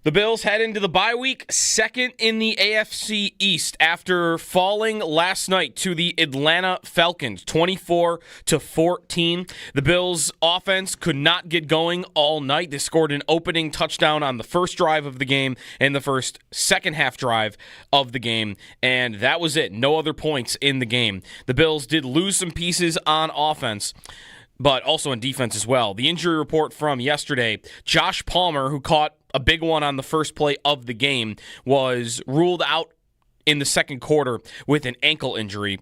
The Bills head into the bye week second in the AFC East after falling last night to the Atlanta Falcons, 24-14. The Bills' offense could not get going all night. They scored an opening touchdown on the first drive of the game and the second half drive of the game, and that was it. No other points in the game. The Bills did lose some pieces on offense, but also on defense as well. The injury report from yesterday, Josh Palmer, who caught a big one on the first play of the game, was ruled out in the second quarter with an ankle injury.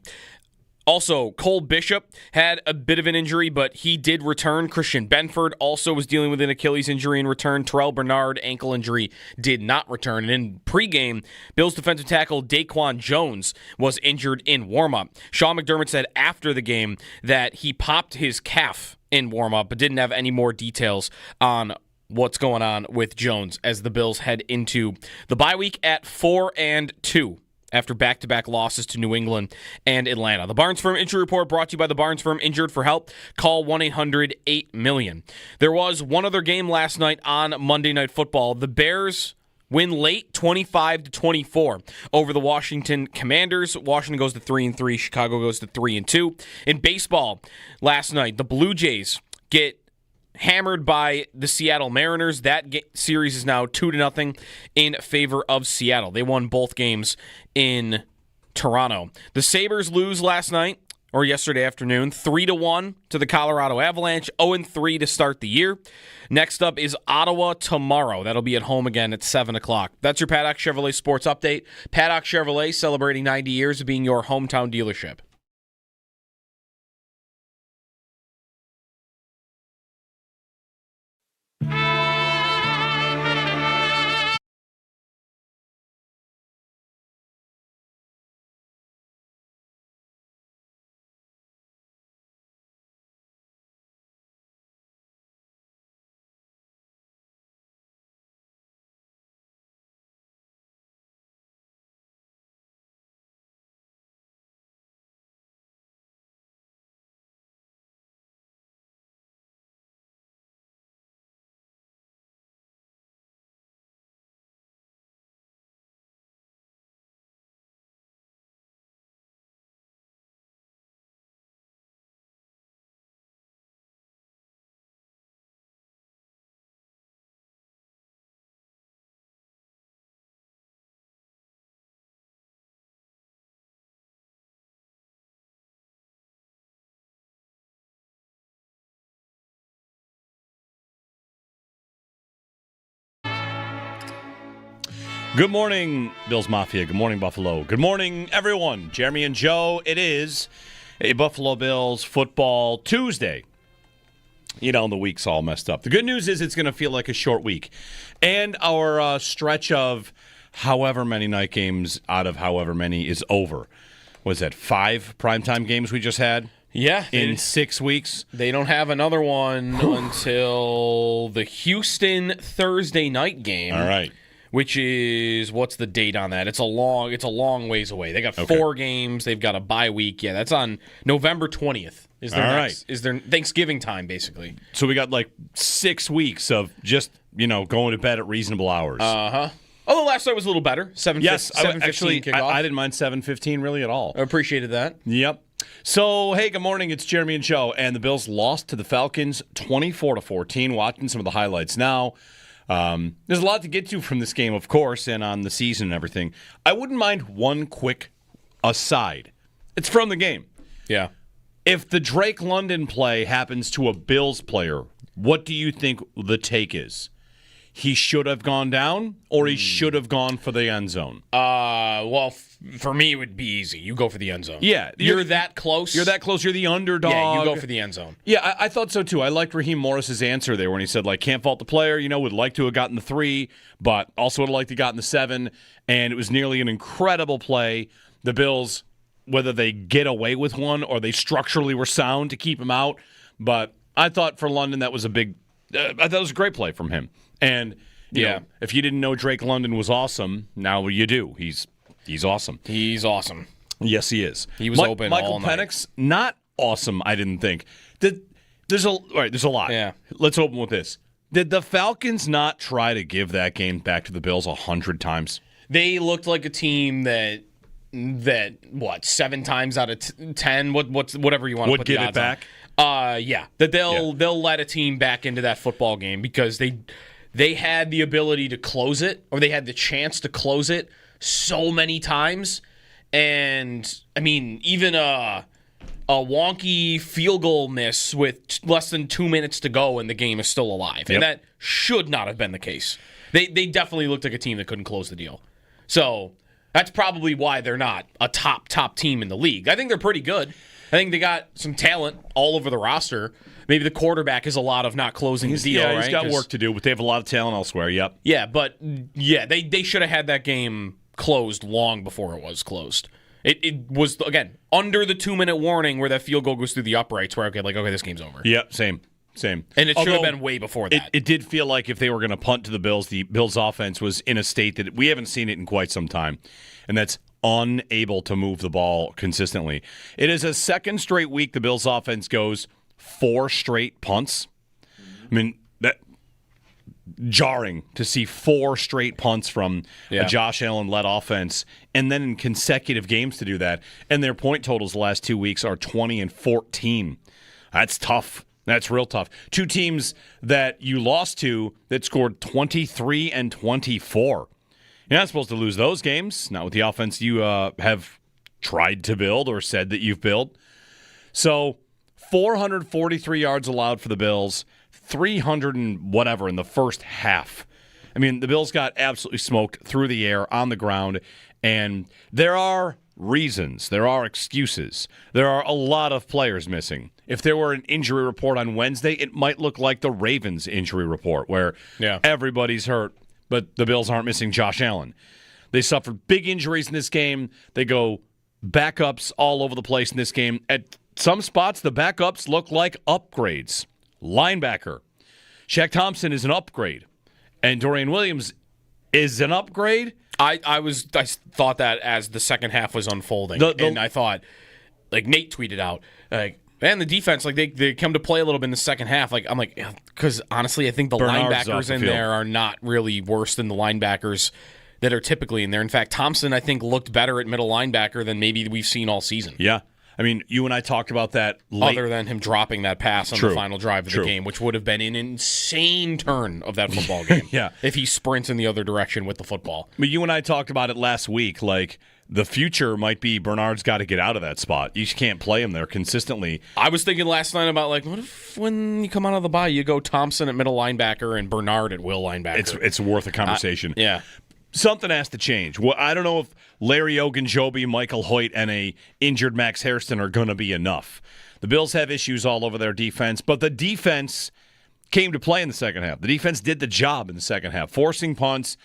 Also, Cole Bishop had a bit of an injury, but he did return. Christian Benford also was dealing with an Achilles injury in return. Terrell Bernard, ankle injury, did not return. And in pregame, Bills defensive tackle Daquan Jones was injured in warm-up. Sean McDermott said after the game that he popped his calf in warm-up, but didn't have any more details on what's going on with Jones as the Bills head into the bye week at 4-2 after back-to-back losses to New England and Atlanta. The Barnes Firm Injury Report brought to you by the Barnes Firm. Injured for help? Call 1-800-8-MILLION. There was one other game last night on Monday Night Football. The Bears win late 25-24 over the Washington Commanders. Washington goes to 3-3. Chicago goes to 3-2. In baseball last night, the Blue Jays get hammered by the Seattle Mariners. That series is now 2-0 in favor of Seattle. They won both games in Toronto. The Sabres lose last night, or yesterday afternoon, 3-1 to the Colorado Avalanche, 0-3 to start the year. Next up is Ottawa tomorrow. That'll be at home again at 7 o'clock. That's your Paddock Chevrolet Sports Update. Paddock Chevrolet celebrating 90 years of being your hometown dealership. Good morning, Bills Mafia. Good morning, Buffalo. Good morning, everyone. Jeremy and Joe, it is a Buffalo Bills football Tuesday. You know, the week's all messed up. The good news is it's going to feel like a short week. And our stretch of however many night games out of however many is over. Was that 5 primetime games we just had? Yeah. In 6 weeks? They don't have another one until the Houston Thursday night game. All right. Which is, what's the date on that? It's a long ways away. They got 4 games. They've got a bye week. Yeah, that's on November 20th. Is their Thanksgiving time, basically. So we got like 6 weeks of just, going to bed at reasonable hours. Uh-huh. Although last night was a little better. 7:15 kickoff. I didn't mind 7:15 really at all. I appreciated that. Yep. So, hey, good morning. It's Jeremy and Joe. And the Bills lost to the Falcons 24-14. Watching some of the highlights now. There's a lot to get to from this game, of course, and on the season and everything. I wouldn't mind one quick aside. It's from the game. Yeah. If the Drake London play happens to a Bills player, what do you think the take is? He should have gone down, or he should have gone for the end zone? Well, for me, it would be easy. You go for the end zone. Yeah. You're that close. You're that close. You're the underdog. Yeah, you go for the end zone. Yeah, I thought so, too. I liked Raheem Morris's answer there when he said, can't fault the player. Would like to have gotten the 3, but also would have liked to have gotten the 7. And it was nearly an incredible play. The Bills, whether they get away with one or they structurally were sound to keep him out. But I thought for London, that was I thought it was a great play from him. And, you know, if you didn't know Drake London was awesome, now you do. He's awesome. He's awesome. Yes, he is. He was open Michael all night. Penix, not awesome, I didn't think. There's a lot. Yeah. Let's open with this. Did the Falcons not try to give that game back to the Bills 100 times? They looked like a team that 7 times out of 10, whatever you want to Would put give the it odds back? on. That they'll let a team back into that football game because they had the ability to close it, or they had the chance to close it so many times. And I mean, even a wonky field goal miss with less than 2 minutes to go and the game is still alive. Yep. And that should not have been the case. They definitely looked like a team that couldn't close the deal. So that's probably why they're not a top team in the league. I think they're pretty good. I think they got some talent all over the roster. Maybe the quarterback is a lot of not closing the deal. He's got work to do, but they have a lot of talent elsewhere. Yep. Yeah, but they should have had that game closed long before it was closed. It was, again, under the 2-minute warning where that field goal goes through the uprights where, okay, this game's over. Yep, same. And it should have been way before that. It did feel like if they were going to punt to the Bills' offense was in a state that we haven't seen it in quite some time, and that's unable to move the ball consistently. It is a second straight week the Bills' offense goes 4 straight punts. I mean, that jarring to see 4 straight punts from a Josh Allen-led offense, and then in consecutive games to do that. And their point totals the last 2 weeks are 20 and 14. That's tough. That's real tough. 2 teams that you lost to that scored 23 and 24. You're not supposed to lose those games, not with the offense you have tried to build or said that you've built. So 443 yards allowed for the Bills, 300 and whatever in the first half. I mean, the Bills got absolutely smoked through the air, on the ground, and there are reasons. There are excuses. There are a lot of players missing. If there were an injury report on Wednesday, it might look like the Ravens injury report where everybody's hurt, but the Bills aren't missing Josh Allen. They suffered big injuries in this game. They go backups all over the place in this game. At some spots, the backups look like upgrades. Linebacker. Shaq Thompson is an upgrade. And Dorian Williams is an upgrade. I thought that as the second half was unfolding. And I thought, Nate tweeted out, man, the defense, they come to play a little bit in the second half. I'm like, because honestly, I think the Bernard's linebackers in there are not really worse than the linebackers that are typically in there. In fact, Thompson, I think, looked better at middle linebacker than maybe we've seen all season. Yeah. I mean, you and I talked about that late. Other than him dropping that pass on the final drive of the game, which would have been an insane turn of that football game. If he sprints in the other direction with the football. But you and I talked about it last week. The future might be Bernard's got to get out of that spot. You just can't play him there consistently. I was thinking last night about, what if when you come out of the bye, you go Thompson at middle linebacker and Bernard at will linebacker? It's worth a conversation. Yeah. Something has to change. Well, I don't know if Larry Ogunjobi, Michael Hoyt, and a injured Max Hairston are going to be enough. The Bills have issues all over their defense, but the defense came to play in the second half. The defense did the job in the second half, forcing punts.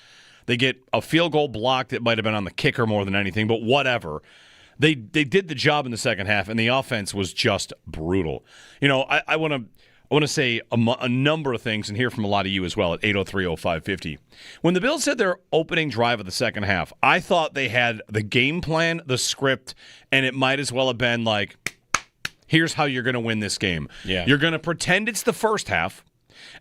They get a field goal block that might have been on the kicker more than anything, but whatever. They did the job in the second half, and the offense was just brutal. I want to say a number of things and hear from a lot of you as well at 803-0550. When the Bills had their opening drive of the second half, I thought they had the game plan, the script, and it might as well have been here's how you're going to win this game. Yeah. You're going to pretend it's the first half,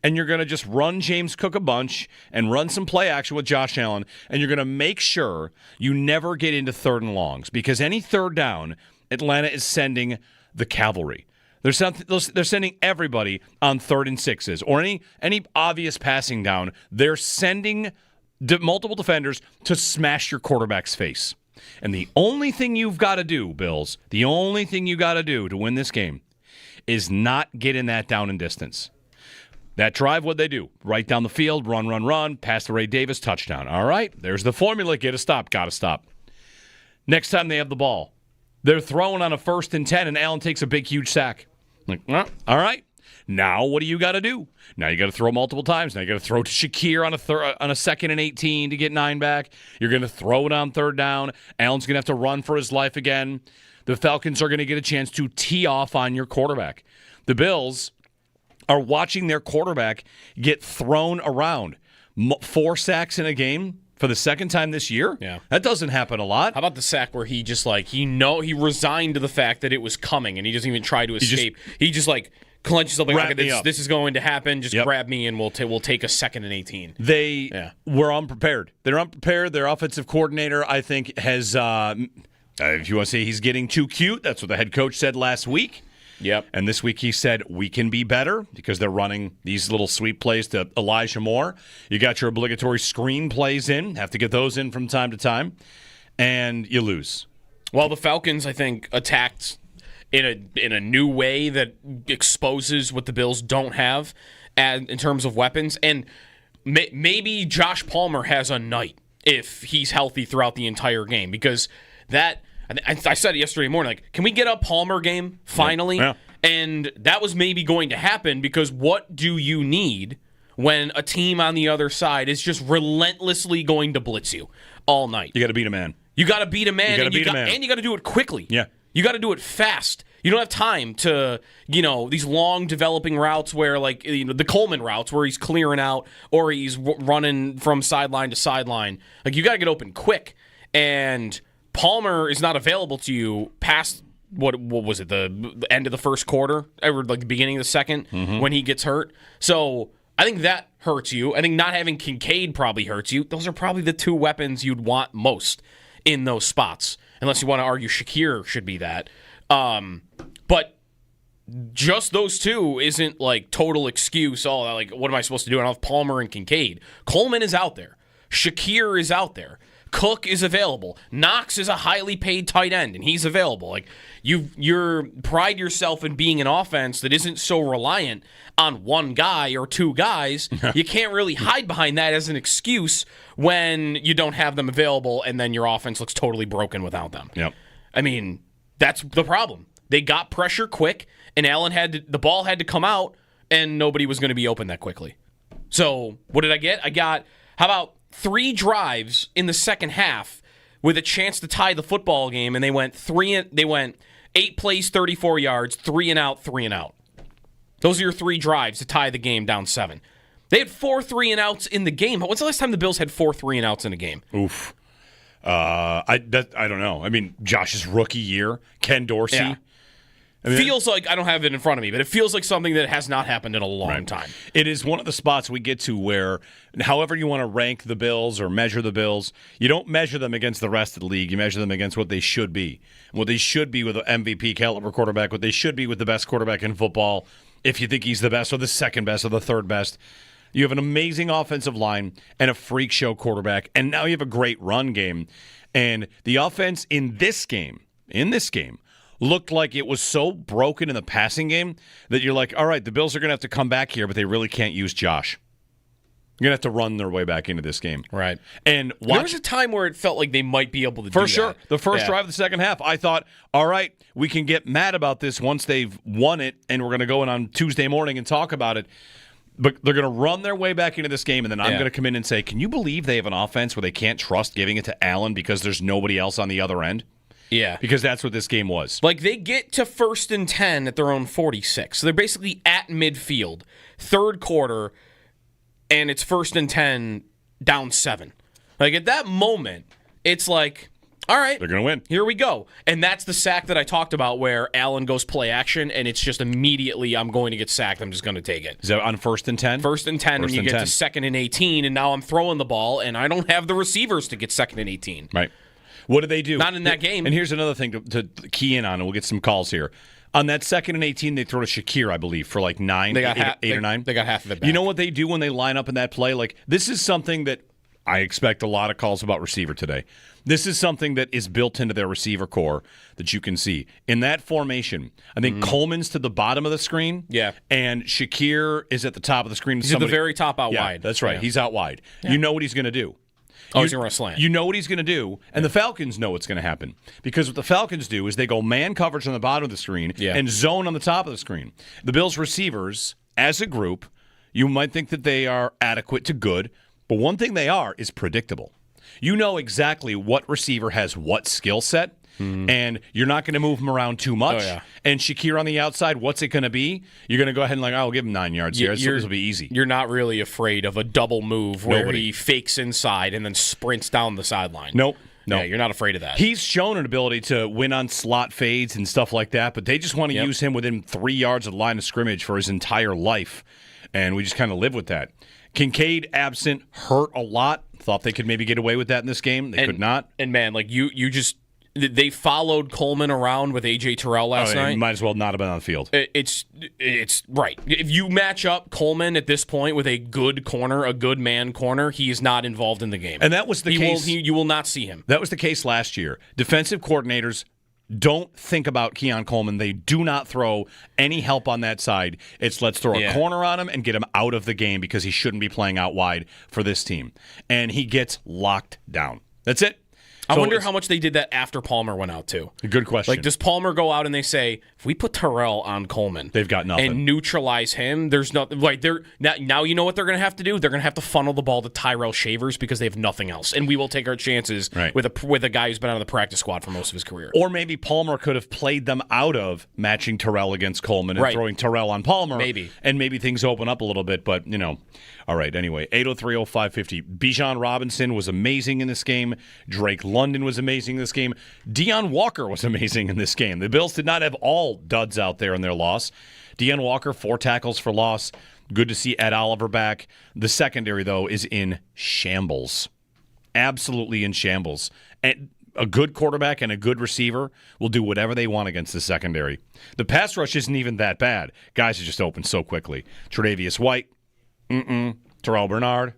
and you're going to just run James Cook a bunch and run some play action with Josh Allen, and you're going to make sure you never get into 3rd and longs, because any third down, Atlanta is sending the cavalry. They're sending everybody on 3rd and 6s or any obvious passing down. They're sending multiple defenders to smash your quarterback's face. And the only thing you've got to do, Bills, the only thing you got to do to win this game is not get in that down and distance. That drive, what'd they do? Right down the field, run, pass to Ray Davis, touchdown. All right, there's the formula. Get a stop, got to stop. Next time they have the ball, they're throwing on a 1st and 10, and Allen takes a big, huge sack. All right. Now what do you got to do? Now you got to throw multiple times. Now you got to throw to Shakir on a 2nd and 18 to get 9 back. You're going to throw it on 3rd down. Allen's going to have to run for his life again. The Falcons are going to get a chance to tee off on your quarterback. The Bills are watching their quarterback get thrown around. 4 sacks in a game for the second time this year? Yeah. That doesn't happen a lot. How about the sack where he just he resigned to the fact that it was coming and he doesn't even try to escape. He just clenches up like, Wrap okay, me up. this is going to happen. Just Yep. grab me and we'll take a 2nd and 18. They were unprepared. They're unprepared. Their offensive coordinator, I think, has, if you want to say he's getting too cute, that's what the head coach said last week. Yep. And this week he said, we can be better because they're running these little sweep plays to Elijah Moore. You got your obligatory screen plays in, have to get those in from time to time, and you lose. Well, the Falcons, I think, attacked in a new way that exposes what the Bills don't have in terms of weapons. And maybe Josh Palmer has a night if he's healthy throughout the entire game, because that I said it yesterday morning, like, can we get a Palmer game finally? Yeah. And that was maybe going to happen, because what do you need when a team on the other side is just relentlessly going to blitz you all night? You got to beat a man. You got to beat a man, and you got to do it quickly. Yeah. You got to do it fast. You don't have time to, these long developing routes where, like, the Coleman routes where he's clearing out or he's running from sideline to sideline. Like, you got to get open quick. And Palmer is not available to you past, what was it, the end of the first quarter, or like the beginning of the second when he gets hurt. So I think that hurts you. I think not having Kincaid probably hurts you. Those are probably the two weapons you'd want most in those spots, unless you want to argue Shakir should be that. But just those two isn't like total excuse. Oh, like, what am I supposed to do? I don't have Palmer and Kincaid. Coleman is out there. Shakir is out there. Cook is available. Knox is a highly paid tight end, and he's available. Like, you're pride yourself in being an offense that isn't so reliant on one guy or two guys. You can't really hide behind that as an excuse when you don't have them available, and then your offense looks totally broken without them. Yep. I mean, that's the problem. They got pressure quick, and Allen the ball had to come out, and nobody was going to be open that quickly. So what did I get? How about 3 drives in the second half with a chance to tie the football game, and they went 8 plays, 34 yards, 3 and out, 3 and out. Those are your 3 drives to tie the game down 7. They had 4 3 and outs in the game. When's the last time the Bills had 4 3 and outs in a game? Oof. I don't know. I mean, Josh's rookie year, Ken Dorsey. Yeah. Feels like, I don't have it in front of me, but it feels like something that has not happened in a long time. It is one of the spots we get to where, however you want to rank the Bills or measure the Bills, you don't measure them against the rest of the league. You measure them against what they should be. What they should be with an MVP caliber quarterback, what they should be with the best quarterback in football, if you think he's the best or the second best or the third best. You have an amazing offensive line and a freak show quarterback, and now you have a great run game. And the offense in this game, looked like it was so broken in the passing game that you're like, all right, the Bills are going to have to come back here, but they really can't use Josh. You're going to have to run their way back into this game. Right. And there was a time where it felt like they might be able to do that. For sure. The first drive of the second half, I thought, all right, we can get mad about this once they've won it, and we're going to go in on Tuesday morning and talk about it. But they're going to run their way back into this game, and then I'm going to come in and say, can you believe they have an offense where they can't trust giving it to Allen because there's nobody else on the other end? Yeah. Because that's what this game was. Like, they get to 1st and 10 at their own 46. So they're basically at midfield, third quarter, and it's 1st and 10, down 7. Like, at that moment, it's like, all right. They're going to win. Here we go. And that's the sack that I talked about where Allen goes play action, and it's just immediately, I'm going to get sacked. I'm just going to take it. Is that on 1st and 10? 1st and 10, and you get to 2nd and 18, and now I'm throwing the ball, and I don't have the receivers to get 2nd and 18. Right. What did they do? Not in that game. And here's another thing to key in on, and we'll get some calls here. On that 2nd and 18, they throw to Shakir, I believe, for like 9, 8 or 9. They got half of it back. You know what they do when they line up in that play? Like, this is something that I expect a lot of calls about receiver today. This is something that is built into their receiver core that you can see. In that formation, I think Coleman's to the bottom of the screen. Yeah. And Shakir is at the top of the screen. He's at the very top out wide. That's right. Yeah. He's out wide. Yeah. You know what he's going to do. He's going to run a slant. You know what he's going to do, and the Falcons know what's going to happen. Because what the Falcons do is they go man coverage on the bottom of the screen and zone on the top of the screen. The Bills' receivers, as a group, you might think that they are adequate to good, but one thing they are is predictable. You know exactly what receiver has what skill set, and you're not going to move him around too much. Oh, yeah. And Shakir on the outside, what's it going to be? You're going to go ahead and I'll give him 9 yards here. This will be easy. You're not really afraid of a double move where he fakes inside and then sprints down the sideline. Nope. No. Yeah, you're not afraid of that. He's shown an ability to win on slot fades and stuff like that, but they just want to use him within 3 yards of the line of scrimmage for his entire life, and we just kind of live with that. Kincaid absent hurt a lot. Thought they could maybe get away with that in this game. They could not. And, man, like you just – they followed Coleman around with A.J. Terrell last night. Might as well not have been on the field. It's right. If you match up Coleman at this point with a good corner, a good man corner, he is not involved in the game. And that was the case. You will not see him. That was the case last year. Defensive coordinators don't think about Keon Coleman. They do not throw any help on that side. It's let's throw a corner on him and get him out of the game because he shouldn't be playing out wide for this team. And he gets locked down. That's it. I wonder how much they did that after Palmer went out, too. Good question. Like, does Palmer go out and they say, if we put Terrell on Coleman, they've got nothing, and neutralize him, there's nothing. Like, they're now you know what they're going to have to do? They're going to have to funnel the ball to Tyrell Shavers because they have nothing else. And we will take our chances with a guy who's been on the practice squad for most of his career. Or maybe Palmer could have played them out of matching Terrell against Coleman and throwing Terrell on Palmer. Maybe. And maybe things open up a little bit, but, All right, anyway, 803-0550. Bijan Robinson was amazing in this game. Drake London was amazing in this game. Deion Walker was amazing in this game. The Bills did not have all duds out there in their loss. Deion Walker, 4 tackles for loss. Good to see Ed Oliver back. The secondary, though, is in shambles. Absolutely in shambles. And a good quarterback and a good receiver will do whatever they want against the secondary. The pass rush isn't even that bad. Guys are just open so quickly. Tre'Davious White, Terrell Bernard,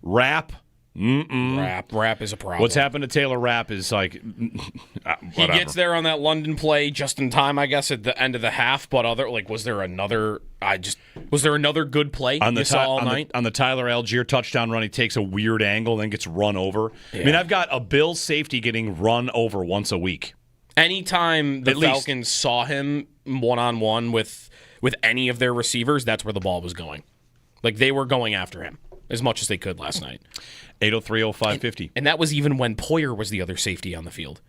Rapp, Rapp is a problem. What's happened to Taylor Rapp is like, he gets there on that London play just in time, I guess, at the end of the half. But was there another good play on the you saw all night? On the Tyler Algier touchdown run, he takes a weird angle, then gets run over. Yeah. I mean, I've got a Bills safety getting run over once a week. Anytime the Falcons saw him one-on-one with any of their receivers, that's where the ball was going. Like, they were going after him as much as they could last night. 803-0550. And that was even when Poyer was the other safety on the field.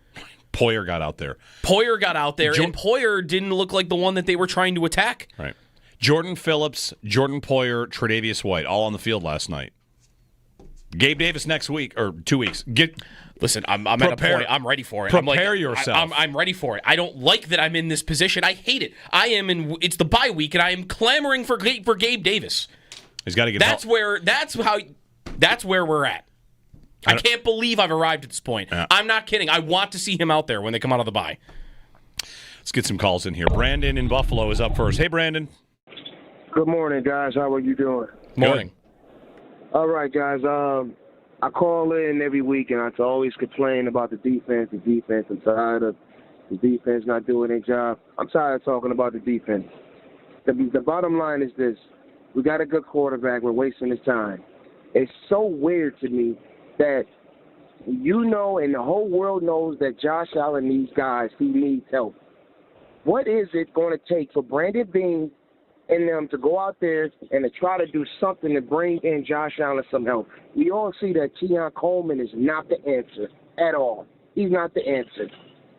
Poyer got out there. And Poyer didn't look like the one that they were trying to attack. Right. Jordan Phillips, Jordan Poyer, Tre'Davious White, all on the field last night. Gabe Davis next week, or 2 weeks. Listen, I'm at a point. I'm ready for it. Prepare yourself. I'm ready for it. I don't like that I'm in this position. I hate it. It's the bye week, and I am clamoring for Gabe Davis. He's got to get That's where we're at. I can't believe I've arrived at this point. Yeah. I'm not kidding. I want to see him out there when they come out of the bye. Let's get some calls in here. Brandon in Buffalo is up first. Hey, Brandon. Good morning, guys. How are you doing? Morning. All right, guys. I call in every week, and I always complain about the defense. I'm tired of the defense not doing their job. I'm tired of talking about the defense. The bottom line is this. We got a good quarterback. We're wasting his time. It's so weird to me that and the whole world knows that Josh Allen needs guys. He needs help. What is it going to take for Brandon Beane and them to go out there and to try to do something to bring in Josh Allen some help? We all see that Keon Coleman is not the answer at all. He's not the answer.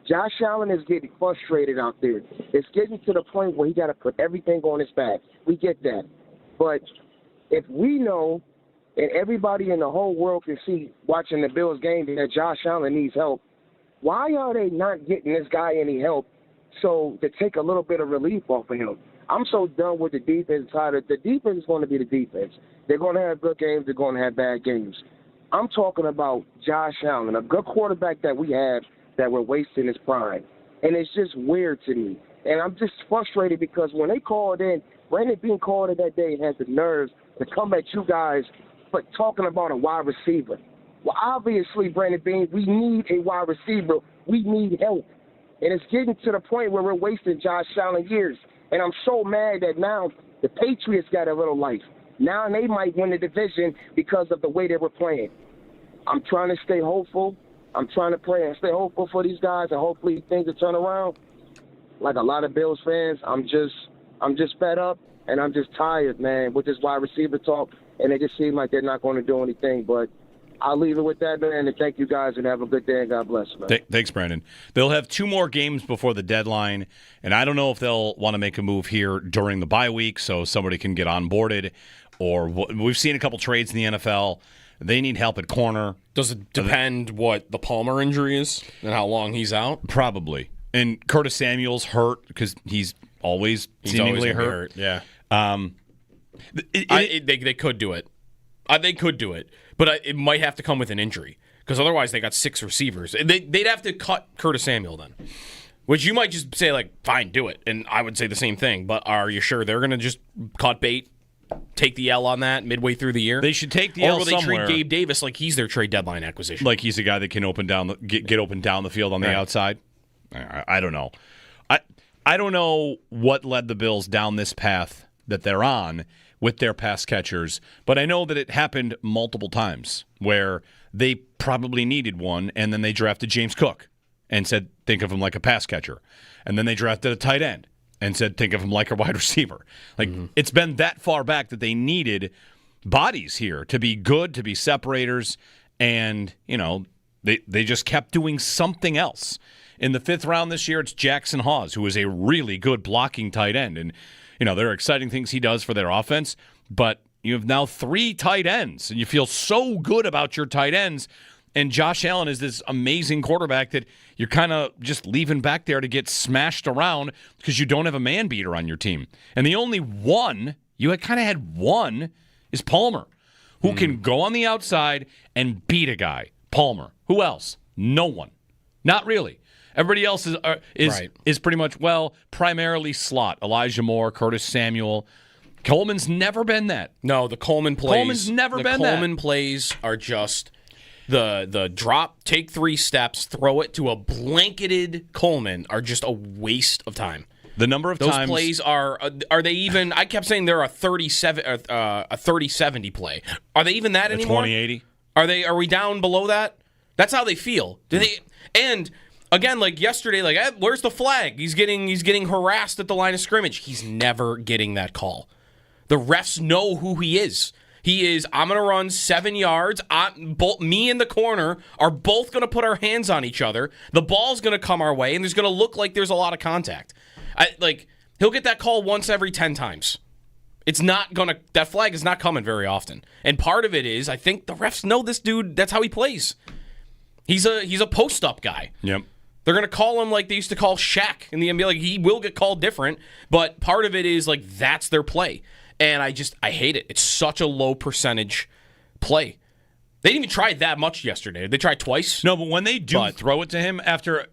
Josh Allen is getting frustrated out there. It's getting to the point where he got to put everything on his back. We get that. But if we know and everybody in the whole world can see watching the Bills game that Josh Allen needs help, why are they not getting this guy any help so to take a little bit of relief off of him? I'm so done with the defense side. The defense is going to be the defense. They're going to have good games. They're going to have bad games. I'm talking about Josh Allen, a good quarterback that we have that we're wasting his prime. And it's just weird to me. And I'm just frustrated because when they called in, Brandon Beane called in that day and had the nerves to come at you guys but talking about a wide receiver. Well, obviously, Brandon Beane, we need a wide receiver. We need help. And it's getting to the point where we're wasting Josh Allen years. And I'm so mad that now the Patriots got a little life. Now they might win the division because of the way they were playing. I'm trying to stay hopeful. I'm trying to pray and stay hopeful for these guys, and hopefully things will turn around. Like a lot of Bills fans, I'm just fed up, and I'm just tired, man, with this wide receiver talk, and it just seems like they're not going to do anything. But I'll leave it with that, man, and thank you guys, and have a good day, and God bless, man. Thanks, Brandon. They'll have 2 more games before the deadline, and I don't know if they'll want to make a move here during the bye week so somebody can get onboarded, or we've seen a couple trades in the NFL. They need help at corner. Does it depend what the Palmer injury is and how long he's out? Probably. And Curtis Samuel's hurt because he's always seemingly hurt. Yeah. They could do it. They could do it, but it might have to come with an injury because otherwise they got 6 receivers. They'd have to cut Curtis Samuel then, which you might just say, like, fine, do it. And I would say the same thing, but are you sure they're going to just cut bait, take the L on that midway through the year? They should take the L somewhere. Or will they treat Gabe Davis like he's their trade deadline acquisition? Like he's a guy that can get open down the field on the outside? I don't know. I don't know what led the Bills down this path that they're on with their pass catchers, but I know that it happened multiple times where they probably needed one, and then they drafted James Cook and said, think of him like a pass catcher. And then they drafted a tight end and said, think of him like a wide receiver. Like, It's been that far back that they needed bodies here to be good, to be separators, and, they just kept doing something else. In the 5th round this year, it's Jackson Hawes, who is a really good blocking tight end. And, there are exciting things he does for their offense, but you have now 3 tight ends, and you feel so good about your tight ends. And Josh Allen is this amazing quarterback that you're kind of just leaving back there to get smashed around because you don't have a man beater on your team. And the only one, you had kind of had one, is Palmer, who can go on the outside and beat a guy. Palmer. Who else? No one. Not really. Everybody else is pretty much, primarily slot. Elijah Moore, Curtis Samuel. Coleman's never been that. No, the Coleman plays. Coleman's never been that. The Coleman plays are just the drop, take 3 steps, throw it to a blanketed Coleman are just a waste of time. The number of those times plays are they even? I kept saying they're a 30-70 play. Are they even that anymore? 20-80. Are we down below that? That's how they feel. Do they? And again, like yesterday, where's the flag? He's getting harassed at the line of scrimmage. He's never getting that call. The refs know who he is. He is, I'm going to run 7 yards. Me and the corner are both going to put our hands on each other. The ball's going to come our way, and there's going to look like there's a lot of contact. He'll get that call once every 10 times. That flag is not coming very often. And part of it is, I think the refs know this dude, that's how he plays. He's a post-up guy. Yep. They're going to call him like they used to call Shaq in the NBA. Like, he will get called different, but part of it is, that's their play. And I hate it. It's such a low percentage play. They didn't even try that much yesterday. They tried twice. No, but when they do throw it to him after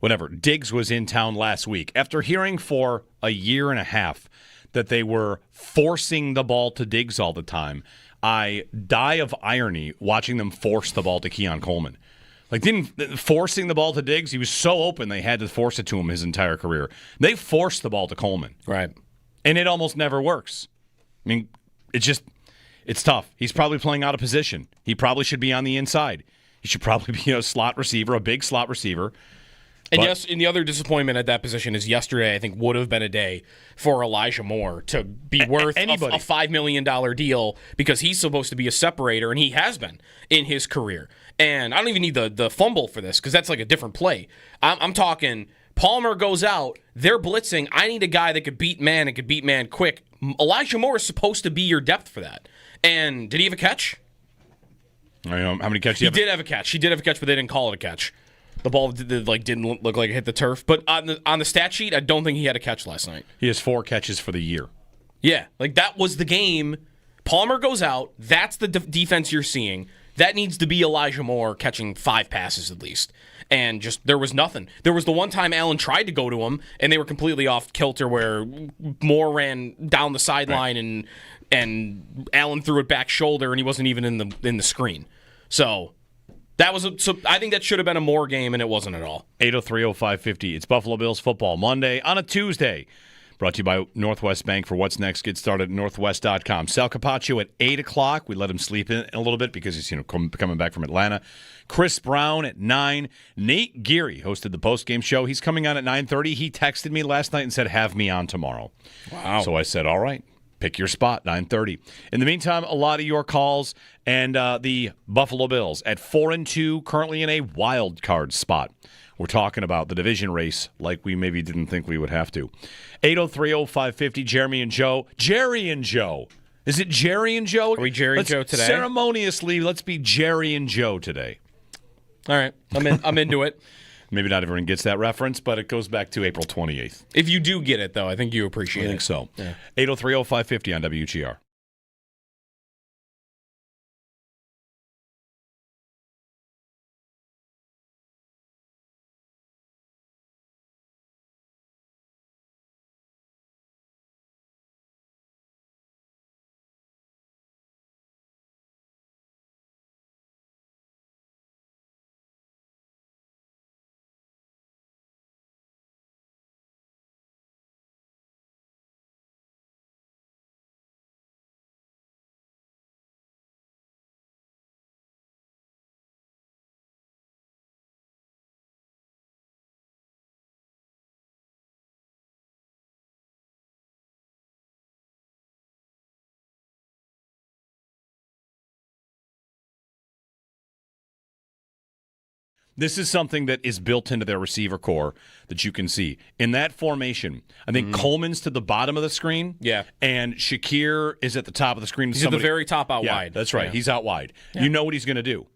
whatever, Diggs was in town last week, after hearing for a year and a half that they were forcing the ball to Diggs all the time, I die of irony watching them force the ball to Keon Coleman. Forcing the ball to Diggs, he was so open they had to force it to him his entire career. They forced the ball to Coleman. Right. And it almost never works. I mean, it's tough. He's probably playing out of position. He probably should be on the inside. He should probably be a slot receiver, a big slot receiver. And the other disappointment at that position is yesterday, I think, would have been a day for Elijah Moore to be worth a $5 million deal because he's supposed to be a separator, and he has been in his career. And I don't even need the fumble for this because that's like a different play. I'm talking Palmer goes out, they're blitzing. I need a guy that could beat man and could beat man quick. Elijah Moore is supposed to be your depth for that. And did he have a catch? I don't know how many catches he did have a catch. He did have a catch, but they didn't call it a catch. The ball didn't look like it hit the turf. But on the stat sheet, I don't think he had a catch last night. He has 4 catches for the year. Yeah, that was the game. Palmer goes out. That's the defense you're seeing. That needs to be Elijah Moore catching 5 passes at least. And just there was nothing. There was the one time Allen tried to go to him, and they were completely off kilter where Moore ran down the sideline and Allen threw it back shoulder, and he wasn't even in the screen. So I think that should have been a Moore game, and it wasn't at all. 803-0550. It's Buffalo Bills football Monday on a Tuesday. Brought to you by Northwest Bank. For what's next, get started at northwest.com. Sal Capaccio at 8 o'clock. We let him sleep in a little bit because he's coming back from Atlanta. Chris Brown at 9. Nate Geary hosted the postgame show. He's coming on at 9:30. He texted me last night and said, have me on tomorrow. Wow. So I said, all right. Pick your spot, 9:30. In the meantime, a lot of your calls and the Buffalo Bills at 4-2, currently in a wild card spot. We're talking about the division race like we maybe didn't think we would have to. 803-0550, Jeremy and Joe. Jerry and Joe Is it Jerry and Joe? Are we Jerry and Joe today? Ceremoniously, let's be Jerry and Joe today. All right. I'm into it. Maybe not everyone gets that reference, but it goes back to April 28th. If you do get it, though, I think you appreciate it. I think so. Yeah. 803-0550 on WGR. This is something that is built into their receiver core that you can see. In that formation, I think Coleman's to the bottom of the screen. Yeah. And Shakir is at the top of the screen. He's at the very top out wide. That's right. Yeah. He's out wide. Yeah. You know what he's going to do.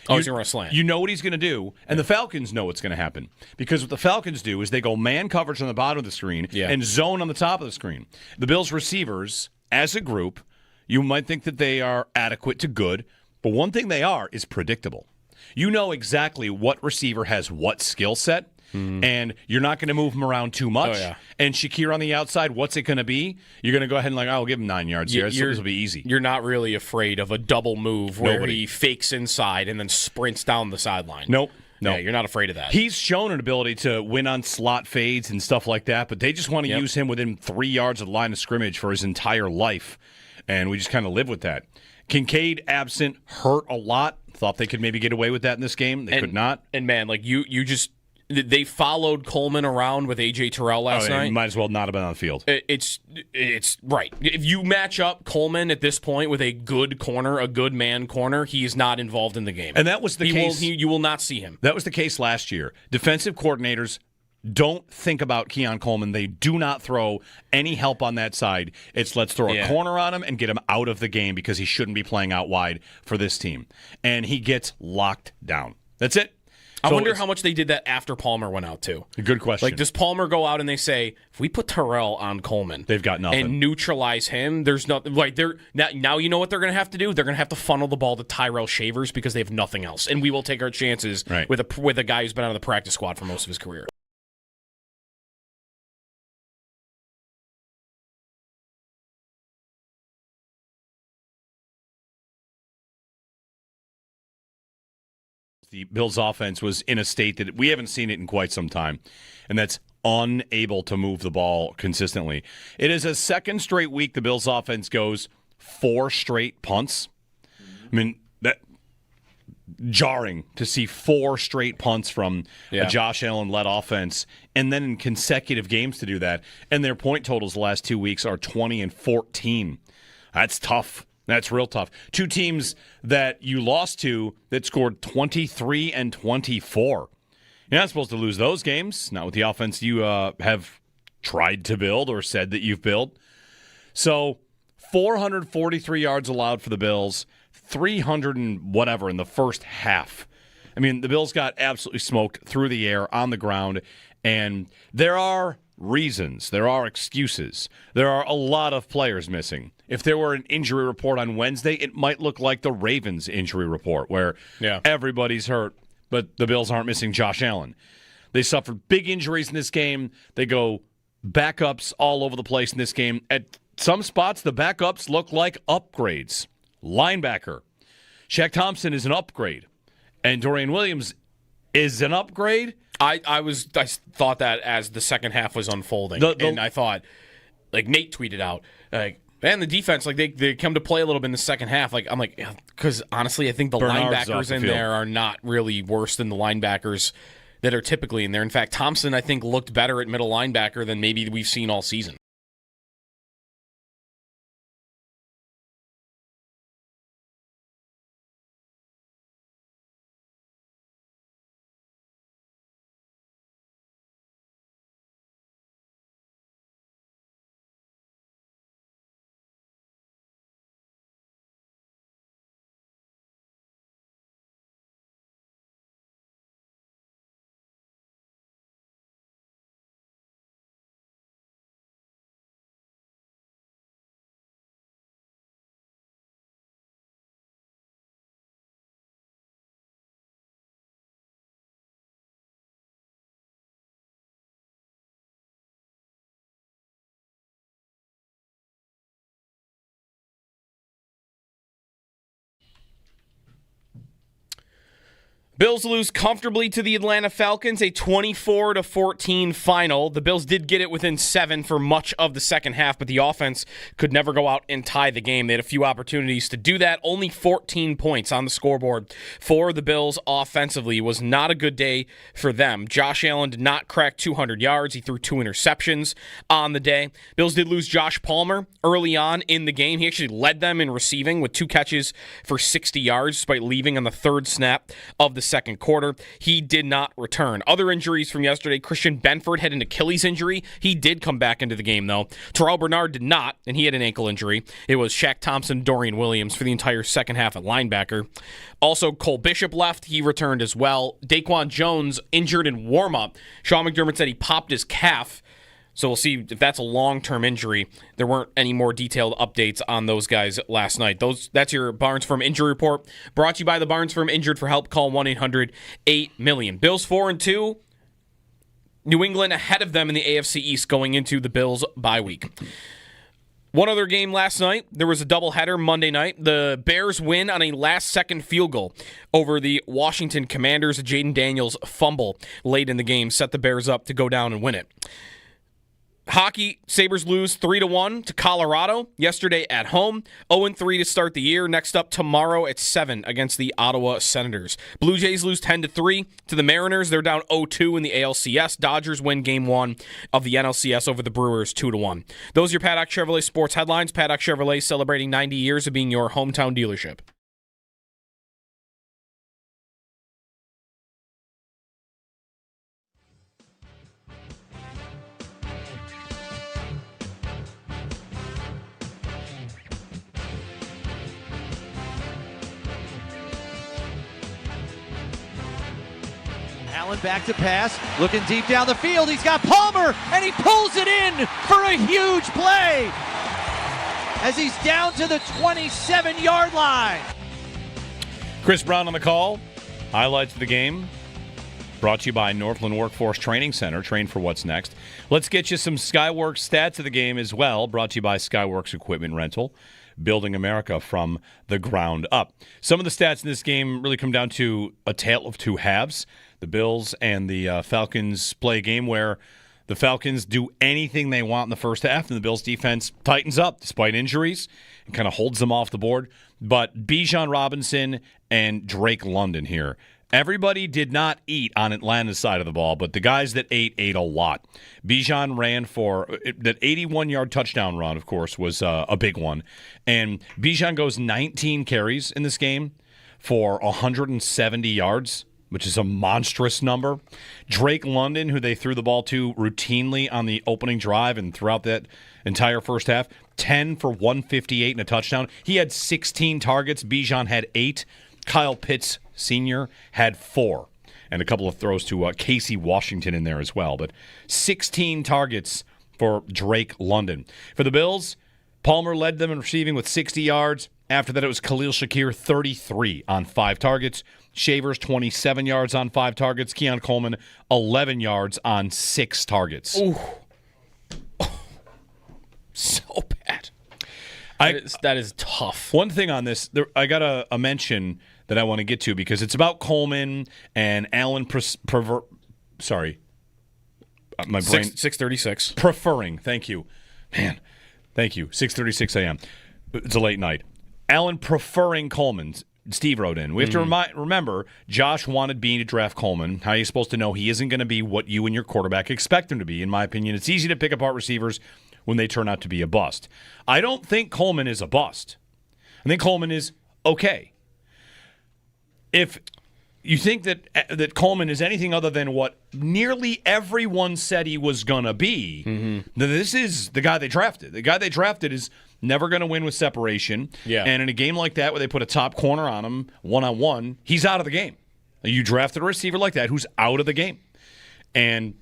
He's going to run a slant. You know what he's going to do, and the Falcons know what's going to happen. Because what the Falcons do is they go man coverage on the bottom of the screen and zone on the top of the screen. The Bills' receivers, as a group, you might think that they are adequate to good, but one thing they are is predictable. You know exactly what receiver has what skill set, and you're not going to move him around too much. Oh, yeah. And Shakir on the outside, what's it going to be? You're going to go ahead and I'll give him 9 yards here. This will be easy. You're not really afraid of a double move where he fakes inside and then sprints down the sideline. Nope. No, yeah, you're not afraid of that. He's shown an ability to win on slot fades and stuff like that, but they just want to use him within 3 yards of the line of scrimmage for his entire life, and we just kind of live with that. Kincaid absent, hurt a lot. Thought they could maybe get away with that in this game. They could not. And man, they followed Coleman around with A.J. Terrell last night. He might as well not have been on the field. It's right. If you match up Coleman at this point with a good corner, a good man corner, he is not involved in the game. And that was the case. You will not see him. That was the case last year. Defensive coordinators don't think about Keon Coleman. They do not throw any help on that side. It's let's throw a corner on him and get him out of the game because he shouldn't be playing out wide for this team. And he gets locked down. That's it. I wonder how much they did that after Palmer went out, too. Good question. Like, does Palmer go out and they say, if we put Terrell on Coleman, they've got nothing, and neutralize him, there's nothing. Like, now you know what they're going to have to do? They're going to have to funnel the ball to Tyrell Shavers because they have nothing else. And we will take our chances with a guy who's been on the practice squad for most of his career. The Bills' offense was in a state that we haven't seen it in quite some time, and that's unable to move the ball consistently. It is a second straight week the Bills' offense goes 4 straight punts. I mean, that jarring to see 4 straight punts from a Josh Allen-led offense, and then in consecutive games to do that. And their point totals the last 2 weeks are 20 and 14. That's tough. That's real tough. 2 teams that you lost to that scored 23 and 24. You're not supposed to lose those games, not with the offense you have tried to build or said that you've built. So 443 yards allowed for the Bills, 300 and whatever in the first half. I mean, the Bills got absolutely smoked through the air, on the ground, and there are reasons. There are excuses. There are a lot of players missing. If there were an injury report on Wednesday, it might look like the Ravens injury report where everybody's hurt, but the Bills aren't missing Josh Allen. They suffered big injuries in this game. They go backups all over the place in this game. At some spots, the backups look like upgrades. Linebacker. Shaq Thompson is an upgrade. And Dorian Williams is an upgrade. I thought that as the second half was unfolding, and I thought, like Nate tweeted out, like, man, the defense, like they come to play a little bit in the second half. Like I'm like, because honestly, I think the Bernard's linebackers in there are not really worse than the linebackers that are typically in there. In fact, Thompson, I think, looked better at middle linebacker than maybe we've seen all season. Bills lose comfortably to the Atlanta Falcons, a 24-14 final. The Bills did get it within 7 for much of the second half, but the offense could never go out and tie the game. They had a few opportunities to do that. Only 14 points on the scoreboard for the Bills offensively. It was not a good day for them. Josh Allen did not crack 200 yards. He threw 2 interceptions on the day. Bills did lose Josh Palmer early on in the game. He actually led them in receiving with 2 catches for 60 yards, despite leaving on the 3rd snap of the second quarter. He did not return. Other injuries from yesterday, Christian Benford had an Achilles injury. He did come back into the game, though. Terrell Bernard did not, and he had an ankle injury. It was Shaq Thompson, Dorian Williams for the entire second half at linebacker. Also, Cole Bishop left. He returned as well. Daquan Jones injured in warm-up. Sean McDermott said he popped his calf. So we'll see if that's a long-term injury. There weren't any more detailed updates on those guys last night. That's your Barnes Firm Injury Report. Brought to you by the Barnes Firm. Injured for help, call 1-800-8-MILLION. Bills 4-2. New England ahead of them in the AFC East going into the Bills bye week. One other game last night. There was a doubleheader Monday night. The Bears win on a last-second field goal over the Washington Commanders. Jaden Daniels' fumble late in the game set the Bears up to go down and win it. Hockey, Sabres lose 3-1 to Colorado yesterday at home. 0-3 to start the year. Next up tomorrow at 7 against the Ottawa Senators. Blue Jays lose 10-3 to the Mariners. They're down 0-2 in the ALCS. Dodgers win Game 1 of the NLCS over the Brewers 2-1. Those are your Paddock Chevrolet sports headlines. Paddock Chevrolet celebrating 90 years of being your hometown dealership. Allen back to pass, looking deep down the field. He's got Palmer, and he pulls it in for a huge play as he's down to the 27-yard line. Chris Brown on the call. Highlights of the game. Brought to you by Northland Workforce Training Center. Train for what's next. Let's get you some Skyworks stats of the game as well. Brought to you by Skyworks Equipment Rental. Building America from the ground up. Some of the stats in this game really come down to a tale of two halves. The Bills and the Falcons play a game where the Falcons do anything they want in the first half, and the Bills' defense tightens up despite injuries and kind of holds them off the board. But Bijan Robinson and Drake London here. Everybody did not eat on Atlanta's side of the ball, but the guys that ate a lot. Bijan ran for that 81-yard touchdown run, of course, was a big one. And Bijan goes 19 carries in this game for 170 yards, which is a monstrous number. Drake London, who they threw the ball to routinely on the opening drive and throughout that entire first half, 10 for 158 and a touchdown. He had 16 targets. Bijan had 8. Kyle Pitts Sr. had 4. And a couple of throws to Casey Washington in there as well. But 16 targets for Drake London. For the Bills, Palmer led them in receiving with 60 yards. After that, it was Khalil Shakir, 33 on 5 targets. Shavers, 27 yards on 5 targets. Keon Coleman, 11 yards on 6 targets. Ooh. So bad. That is tough. One thing on this, I got a mention that I want to get to because it's about Coleman and Allen. Sorry, my brain. 6:36. Preferring. Thank you, man. Thank you. 6:36 a.m. It's a late night. Allen preferring Coleman. Steve wrote in. We have to remember, Josh wanted Bean to draft Coleman. How are you supposed to know he isn't going to be what you and your quarterback expect him to be? In my opinion, it's easy to pick apart receivers when they turn out to be a bust. I don't think Coleman is a bust. I think Coleman is okay. If you think that Coleman is anything other than what nearly everyone said he was going to be, then this is the guy they drafted. The guy they drafted is never going to win with separation. Yeah. And in a game like that where they put a top corner on him, one-on-one, he's out of the game. You drafted a receiver like that who's out of the game. And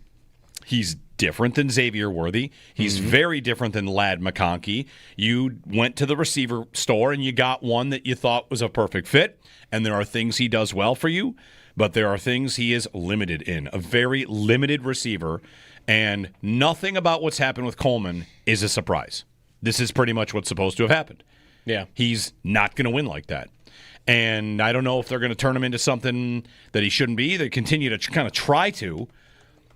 he's different than Xavier Worthy. He's very different than Ladd McConkey. You went to the receiver store and you got one that you thought was a perfect fit, and there are things he does well for you, but there are things he is limited in. A very limited receiver, and nothing about what's happened with Coleman is a surprise. This is pretty much what's supposed to have happened. Yeah. He's not going to win like that. And I don't know if they're going to turn him into something that he shouldn't be. They continue to kind of try to,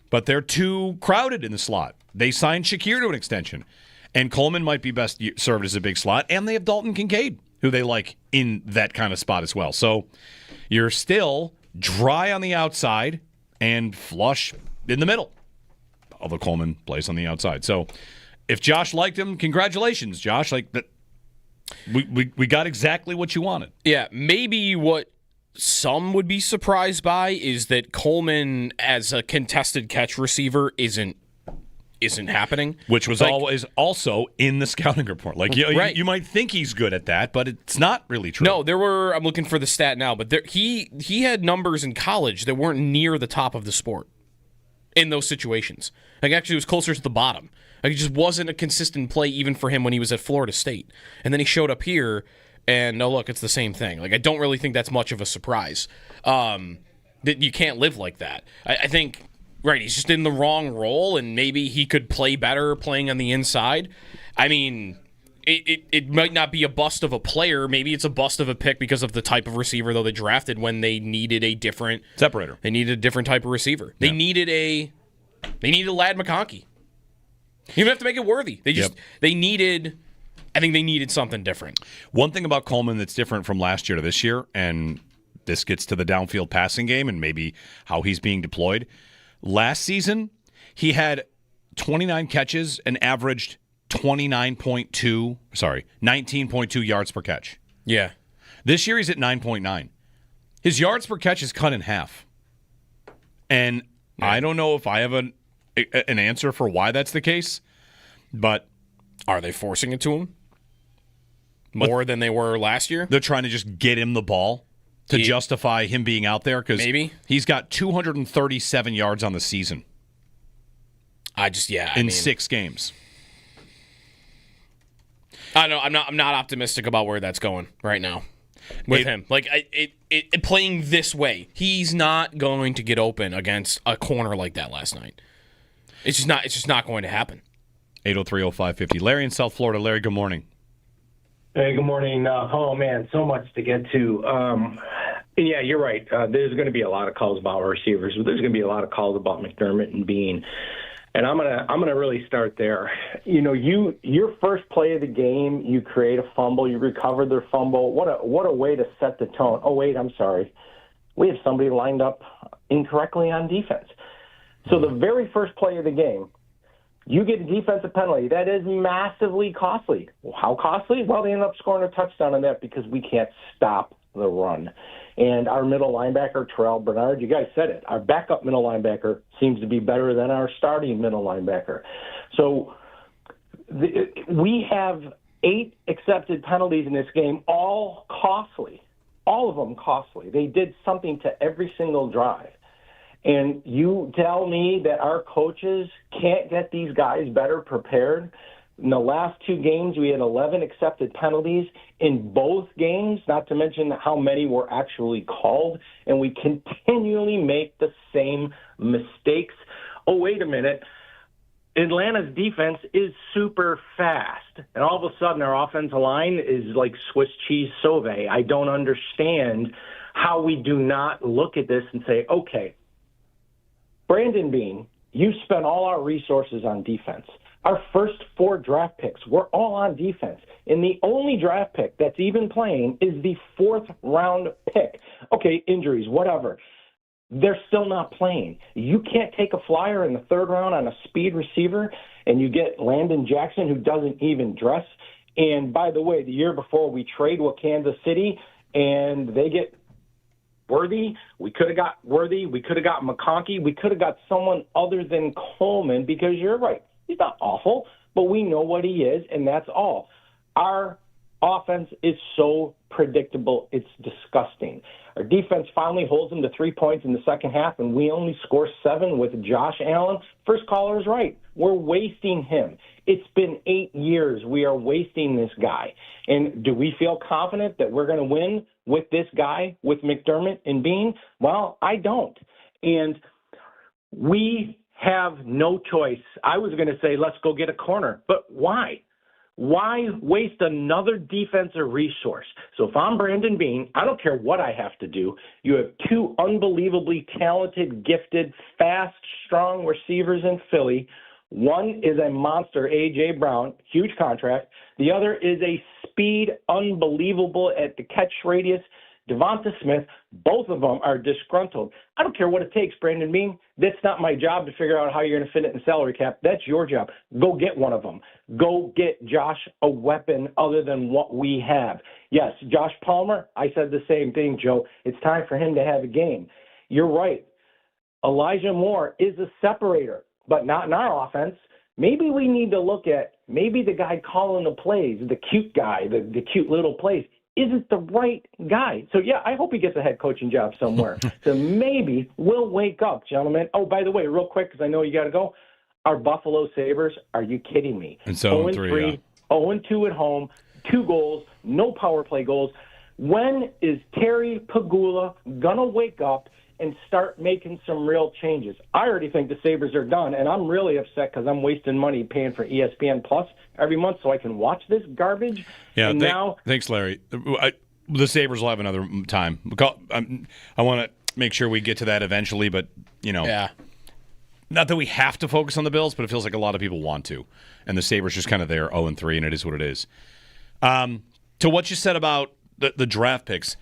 but they're too crowded in the slot. They signed Shakir to an extension, and Coleman might be best served as a big slot, and they have Dalton Kincaid, who they like in that kind of spot as well. So you're still dry on the outside and flush in the middle, although Coleman plays on the outside. So if Josh liked him, congratulations, Josh. Like that, we got exactly what you wanted. Yeah, maybe what some would be surprised by is that Coleman as a contested catch receiver isn't happening. Which was always also in the scouting report. Like you might think he's good at that, but it's not really true. No, I'm looking for the stat now, but he had numbers in college that weren't near the top of the sport in those situations. Like actually it was closer to the bottom. Like it just wasn't a consistent play even for him when he was at Florida State. And then he showed up here and look, it's the same thing. Like I don't really think that's much of a surprise. That you can't live like that. I think right, he's just in the wrong role, and maybe he could play better playing on the inside. I mean, it might not be a bust of a player. Maybe it's a bust of a pick because of the type of receiver, though, they drafted when they needed a different separator. They needed a different type of receiver. They needed Lad McConkey. You don't have to make it worthy. I think they needed something different. One thing about Coleman that's different from last year to this year, and this gets to the downfield passing game and maybe how he's being deployed. Last season, he had 29 catches and averaged 19.2 yards per catch. Yeah. This year he's at 9.9. His yards per catch is cut in half. And I don't know if I have an answer for why that's the case, but are they forcing it to him more than they were last year? They're trying to just get him the ball to justify him being out there because maybe he's got 237 yards on the season. In 6 games. I know I'm not optimistic about where that's going right now with him. Like it playing this way, he's not going to get open against a corner like that last night. It's just not going to happen. 803-0550. Larry in South Florida. Larry, good morning. Hey, good morning. Oh, man, so much to get to. Yeah, you're right. There's going to be a lot of calls about receivers, but there's going to be a lot of calls about McDermott and Bean. And I'm gonna really start there. You know, your first play of the game, you create a fumble, you recover their fumble. What a way to set the tone. Oh wait, I'm sorry. We have somebody lined up incorrectly on defense. So the very first play of the game, you get a defensive penalty. That is massively costly. How costly? Well, they end up scoring a touchdown on that because we can't stop the run. And our middle linebacker, Terrell Bernard, you guys said it. Our backup middle linebacker seems to be better than our starting middle linebacker. So we have 8 accepted penalties in this game, all costly. All of them costly. They did something to every single drive. And you tell me that our coaches can't get these guys better prepared? In the last 2 games, we had 11 accepted penalties in both games, not to mention how many were actually called, and we continually make the same mistakes. Oh, wait a minute. Atlanta's defense is super fast, and all of a sudden our offensive line is like Swiss cheese sauvé. I don't understand how we do not look at this and say, okay, Brandon Bean, you spent all our resources on defense. Our first 4 draft picks were all on defense. And the only draft pick that's even playing is the 4th round pick. Okay, injuries, whatever. They're still not playing. You can't take a flyer in the 3rd round on a speed receiver, and you get Landon Jackson, who doesn't even dress. And by the way, the year before we trade with Kansas City, and they get Worthy. We could have got Worthy. We could have got McConkey. We could have got someone other than Coleman, because you're right. He's not awful, but we know what he is, and that's all. Our offense is so predictable, it's disgusting. Our defense finally holds them to 3 points in the second half, and we only score 7 with Josh Allen. First caller is right. We're wasting him. It's been 8 years. We are wasting this guy. And do we feel confident that we're going to win with this guy, with McDermott and Bean? Well, I don't. And we have no choice. I was going to say, let's go get a corner. But why? Why waste another defensive resource? So if I'm Brandon Beane, I don't care what I have to do. You have two unbelievably talented, gifted, fast, strong receivers in Philly. One is a monster, A.J. Brown, huge contract. The other is a speed, unbelievable at the catch radius, Devonta Smith. Both of them are disgruntled. I don't care what it takes, Brandon Beane. That's not my job to figure out how you're going to fit it in the salary cap. That's your job. Go get one of them. Go get Josh a weapon other than what we have. Yes, Josh Palmer, I said the same thing, Joe. It's time for him to have a game. You're right. Elijah Moore is a separator, but not in our offense. Maybe we need to look at maybe the guy calling the plays, the cute guy, the cute little plays, isn't the right guy. So, yeah, I hope he gets a head coaching job somewhere. So maybe we'll wake up, gentlemen. Oh, by the way, real quick, because I know you got to go. Our Buffalo Sabres, are you kidding me? And so 0-3, 0-2 at home, 2 goals, no power play goals. When is Terry Pagula going to wake up and start making some real changes? I already think the Sabres are done, and I'm really upset because I'm wasting money paying for ESPN Plus every month so I can watch this garbage. Yeah, and now, thanks, Larry. The Sabres will have another time. I want to make sure we get to that eventually, but, Yeah. Not that we have to focus on the Bills, but it feels like a lot of people want to. And the Sabres just kind of there, 0-3, and it is what it is. To what you said about the draft picks,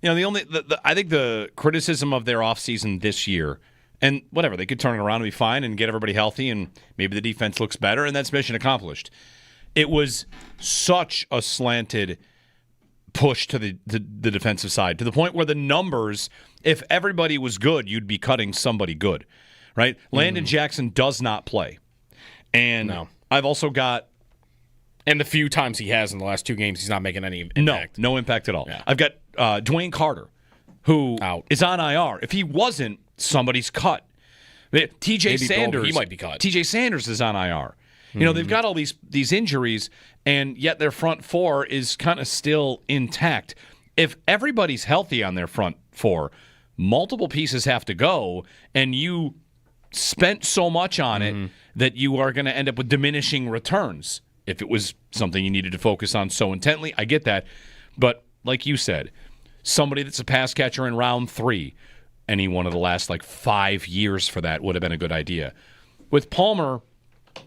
I think the criticism of their offseason this year, and whatever, they could turn it around and be fine and get everybody healthy, and maybe the defense looks better, and that's mission accomplished. It was such a slanted push to the defensive side, to the point where the numbers, if everybody was good, you'd be cutting somebody good, right? Landon Jackson does not play. And No. I've also got... And the few times he has in the last 2 games, he's not making any impact. No impact at all. Yeah. I've got Dwayne Carter, who Out. is on IR. If he wasn't, somebody's cut. TJ Maybe Sanders, he might be cut. TJ Sanders is on IR. They've got all these injuries, and yet their front four is kind of still intact. If everybody's healthy on their front four, multiple pieces have to go, and you spent so much on it that you are going to end up with diminishing returns. If it was something you needed to focus on so intently, I get that. But like you said, somebody that's a pass catcher in round 3, any one of the last 5 years for that would have been a good idea. With Palmer,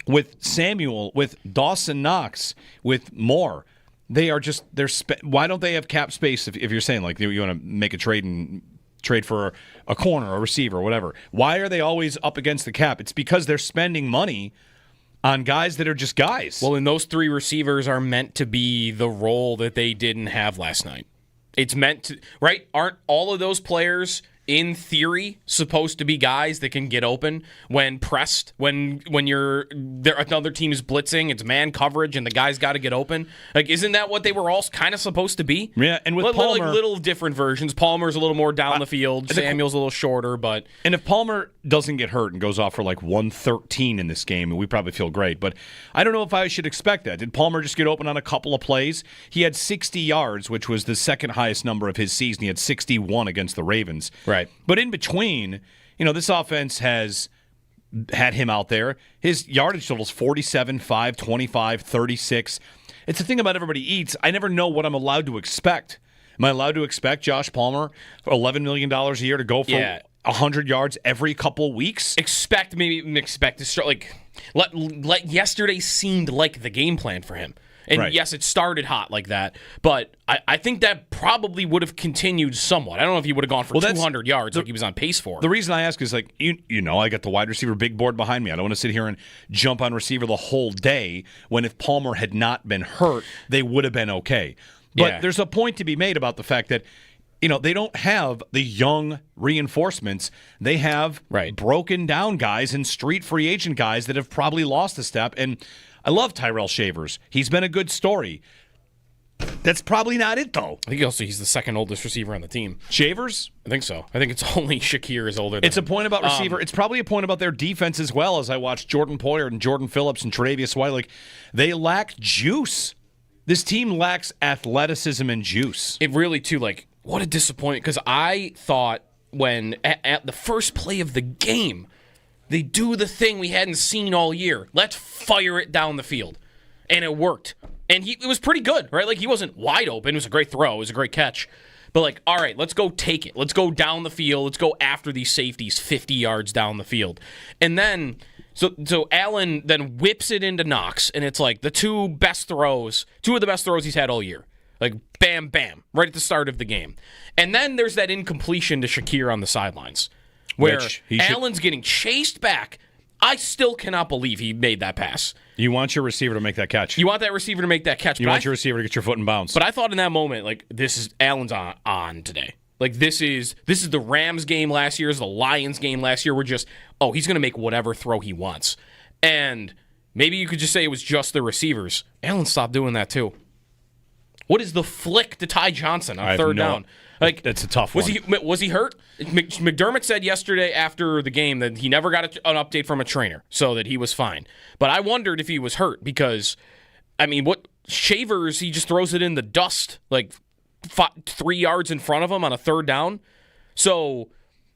with Samuel, with Dawson Knox, with Moore, why don't they have cap space if you're saying you want to make a trade for a corner, a receiver, whatever? Why are they always up against the cap? It's because they're spending money on guys that are just guys. Well, and those 3 receivers are meant to be the role that they didn't have last night. It's meant to, right? Aren't all of those players, in theory, supposed to be guys that can get open when pressed? When another team is blitzing, it's man coverage, and the guy's got to get open. Isn't that what they were all kind of supposed to be? Yeah, and with Palmer, little different versions. Palmer's a little more down the field. Samuel's a little shorter, but if Palmer doesn't get hurt and goes off for 113 in this game, we probably feel great. But I don't know if I should expect that. Did Palmer just get open on a couple of plays? He had 60 yards, which was the second highest number of his season. He had 61 against the Ravens. Right. But in between, this offense has had him out there. His yardage totals 47, 5, 25, 36. It's the thing about everybody eats. I never know what I'm allowed to expect. Am I allowed to expect Josh Palmer for $11 million a year to go for 100 yards every couple weeks? Expect to start let yesterday seemed like the game plan for him. And right. Yes, it started hot like that, but I think that probably would have continued somewhat. I don't know if he would have gone for 200 yards like he was on pace for. The reason I ask is I got the wide receiver big board behind me. I don't want to sit here and jump on receiver the whole day when if Palmer had not been hurt, they would have been okay. But there's a point to be made about the fact that they don't have the young reinforcements. They have broken down guys and street free agent guys that have probably lost a step. And I love Tyrell Shavers. He's been a good story. That's probably not it, though. I think he's the second oldest receiver on the team. Shavers? I think so. I think it's only Shakir is older than It's a point about receiver. It's probably a point about their defense as well, as I watched Jordan Poyer and Jordan Phillips and Tre'Davious White. They lack juice. This team lacks athleticism and juice. It really, too, what a disappointment. Because I thought when, at the first play of the game, they do the thing we hadn't seen all year. Let's fire it down the field. and it worked. And it was pretty good, right? Like, he wasn't wide open. It was a great throw. It was a great catch. But, like, all right, let's go take it. Let's go down the field. Let's go after these safeties 50 yards down the field. And then, so Allen then whips it into Knox, and it's like two of the best throws he's had all year. Like, bam, bam, right at the start of the game. And then there's that incompletion to Shakir on the sidelines, where Allen's getting chased back. I still cannot believe he made that pass. You want your receiver to make that catch. You want that receiver to make that catch. You want your receiver to get your foot in bounds. But I thought in that moment, like, Allen's on today. Like, this is the Rams game last year, the Lions game last year. We're just, he's going to make whatever throw he wants. And maybe you could just say it was just the receivers. Allen stopped doing that too. What is the flick to Ty Johnson on third down? Like, that's a tough one. Was he hurt? McDermott said yesterday after the game that he never got an update from a trainer, so that he was fine. But I wondered if he was hurt because, I mean, what Shavers, he just throws it in the dust like 3 yards in front of him on a third down. So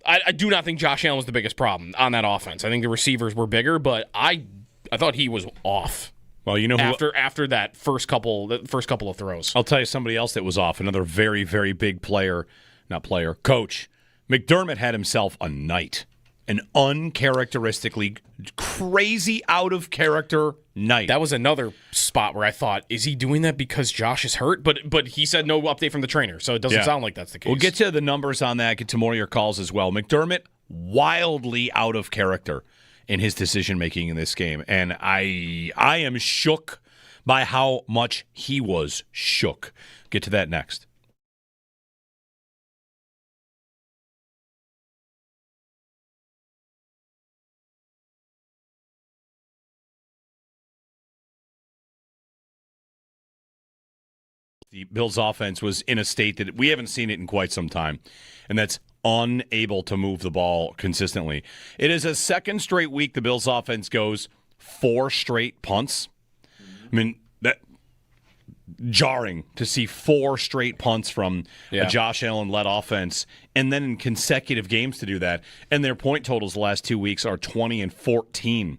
I do not think Josh Allen was the biggest problem on that offense. I think the receivers were bigger, but I thought he was off. Well, you know who, after that first couple of throws. I'll tell you somebody else that was off. Another very, very big coach. McDermott had himself a night, an uncharacteristically crazy, out of character night. That was another spot where I thought, is he doing that because Josh is hurt? But he said no update from the trainer, so it doesn't sound like that's the case. We'll get to the numbers on that. Get to more of your calls as well. McDermott wildly out of character in his decision-making in this game. And I am shook by how much he was shook. Get to that next. The Bills' offense was in a state that we haven't seen it in quite some time, and that's unable to move the ball consistently. It is a second straight week the Bills' offense goes 4 straight punts. I mean, that jarring to see 4 straight punts from a Josh Allen-led offense, and then in consecutive games to do that. And their point totals the last 2 weeks are 20 and 14.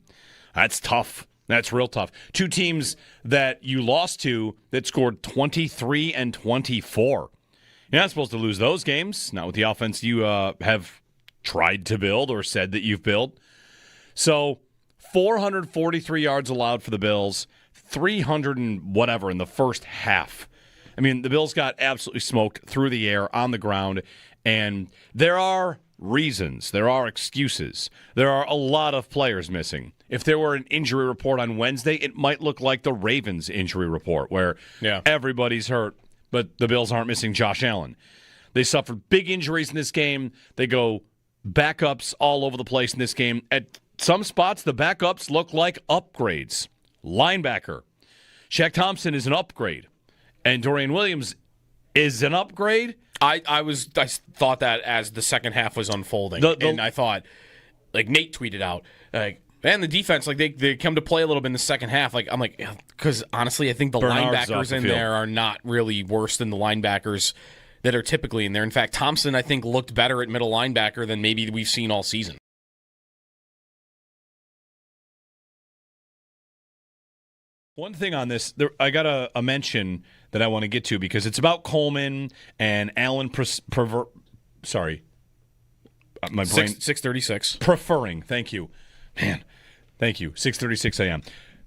That's tough. That's real tough. 2 teams that you lost to that scored 23 and 24. You're not supposed to lose those games, not with the offense you have tried to build or said that you've built. So 443 yards allowed for the Bills, 300 and whatever in the first half. I mean, the Bills got absolutely smoked through the air, on the ground, and there are reasons, there are excuses. There are a lot of players missing. If there were an injury report on Wednesday, it might look like the Ravens injury report, where everybody's hurt, but the Bills aren't missing Josh Allen. They suffered big injuries in this game. They go backups all over the place in this game. At some spots, the backups look like upgrades. Linebacker. Shaq Thompson is an upgrade. And Dorian Williams is an upgrade. I thought that as the second half was unfolding. And I thought, like Nate tweeted out, like, man, the defense, like they come to play a little bit in the second half. Like I'm like, because honestly, I think the Bernard's linebackers in there are not really worse than the linebackers that are typically in there. In fact, Thompson, I think, looked better at middle linebacker than maybe we've seen all season. One thing on this, I got a mention that I want to get to because it's about Coleman and Allen. Sorry, my brain. 6:36. Preferring. Thank you, man. Thank you. 6:36 a.m.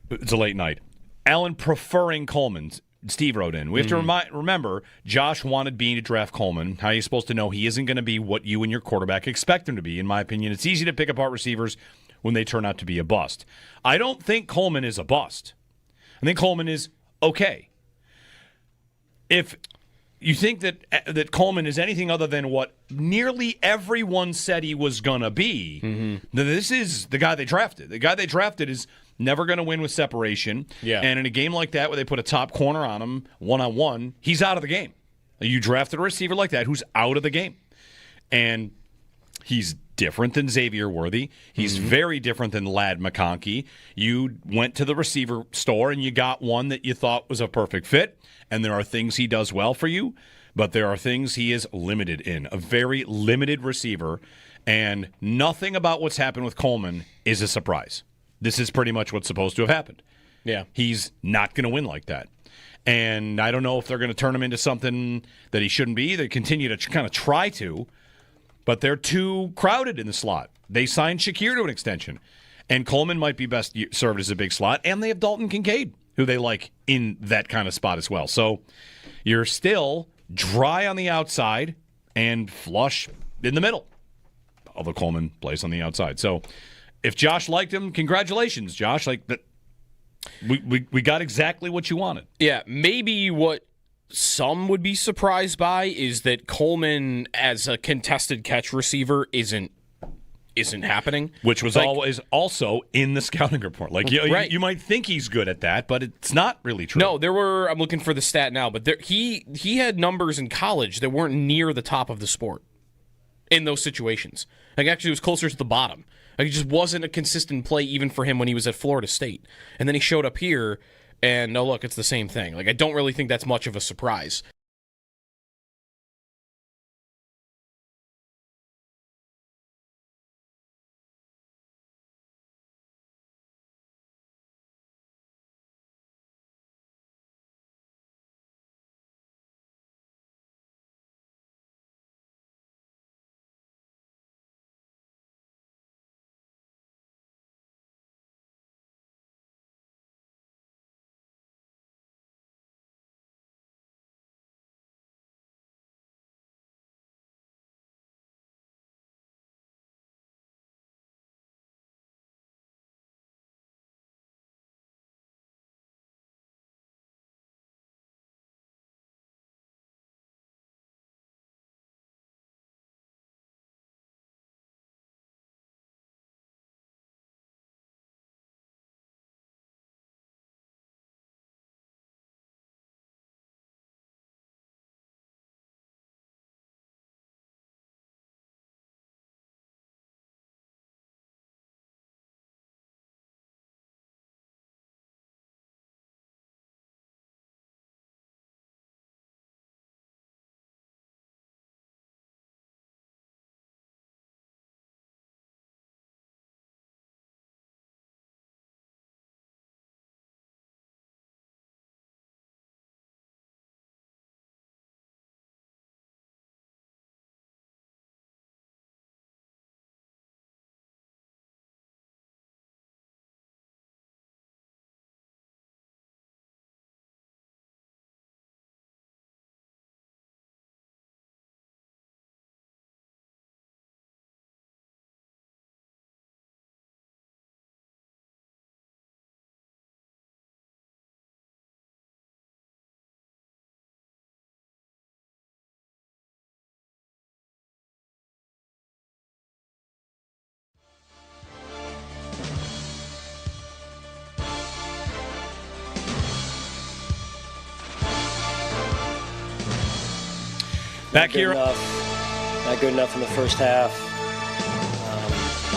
It's a late night. Allen preferring Coleman. Steve wrote in. We have to remember, Josh wanted Bean to draft Coleman. How are you supposed to know he isn't going to be what you and your quarterback expect him to be? In my opinion, it's easy to pick apart receivers when they turn out to be a bust. I don't think Coleman is a bust. I think Coleman is okay. If you think that Coleman is anything other than what nearly everyone said he was going to be, then this is the guy they drafted. The guy they drafted is never going to win with separation. Yeah. And in a game like that where they put a top corner on him, one-on-one, he's out of the game. You drafted a receiver like that who's out of the game. And he's different than Xavier Worthy. He's very different than Ladd McConkey. You went to the receiver store and you got one that you thought was a perfect fit, and there are things he does well for you, but there are things he is limited in. A very limited receiver, and nothing about what's happened with Coleman is a surprise. This is pretty much what's supposed to have happened. Yeah. He's not going to win like that. And I don't know if they're going to turn him into something that he shouldn't be. They continue to kind of try to, but they're too crowded in the slot. They signed Shakir to an extension, and Coleman might be best served as a big slot, and they have Dalton Kincaid, who they like in that kind of spot as well. So you're still dry on the outside and flush in the middle, although Coleman plays on the outside. So if Josh liked him, congratulations, Josh. Like that. We got exactly what you wanted. Yeah, maybe what some would be surprised by is that Coleman as a contested catch receiver isn't happening. Which was always also in the scouting report. Like you might think he's good at that, but it's not really true. No, I'm looking for the stat now, but he had numbers in college that weren't near the top of the sport in those situations. Like actually it was closer to the bottom. Like, it just wasn't a consistent play even for him when he was at Florida State. And then he showed up here, and oh, look, it's the same thing. Like, I don't really think that's much of a surprise. Back here. Not good enough in the first half.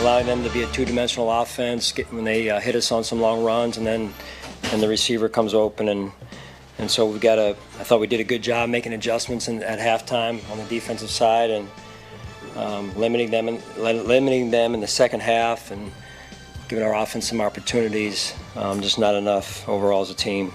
Allowing them to be a two-dimensional offense when they hit us on some long runs, and then the receiver comes open, and so we got to. I thought we did a good job making adjustments at halftime on the defensive side, and limiting them in the second half, and giving our offense some opportunities. Just not enough overall as a team.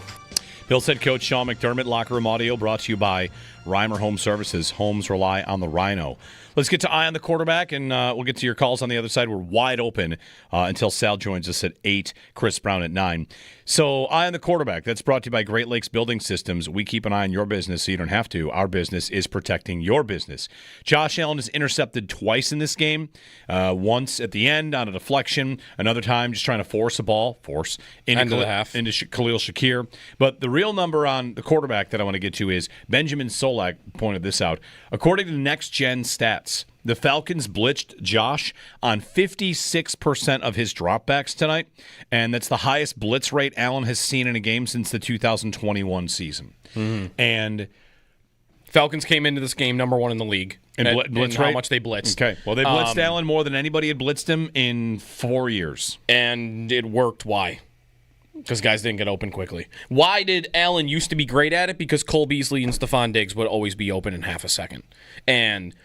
Bills head coach Sean McDermott, Locker Room Audio, brought to you by Reimer Home Services. Homes rely on the Rhino. Let's get to Eye on the Quarterback, and we'll get to your calls on the other side. We're wide open until Sal joins us at 8, Chris Brown at 9. So, Eye on the Quarterback, that's brought to you by Great Lakes Building Systems. We keep an eye on your business so you don't have to. Our business is protecting your business. Josh Allen is intercepted twice in this game. Once at the end on a deflection, another time just trying to force a ball, into Khalil Shakir. But the real number on the quarterback that I want to get to is Benjamin Solak pointed this out. According to Next Gen Stats, the Falcons blitzed Josh on 56% of his dropbacks tonight, and that's the highest blitz rate Allen has seen in a game since the 2021 season. Mm-hmm. And Falcons came into this game number one in the league. Blitz how rate? Much they blitzed. Okay. Well, they blitzed Allen more than anybody had blitzed him in 4 years. And it worked. Why? Because guys didn't get open quickly. Why did Allen used to be great at it? Because Cole Beasley and Stephon Diggs would always be open in half a second. And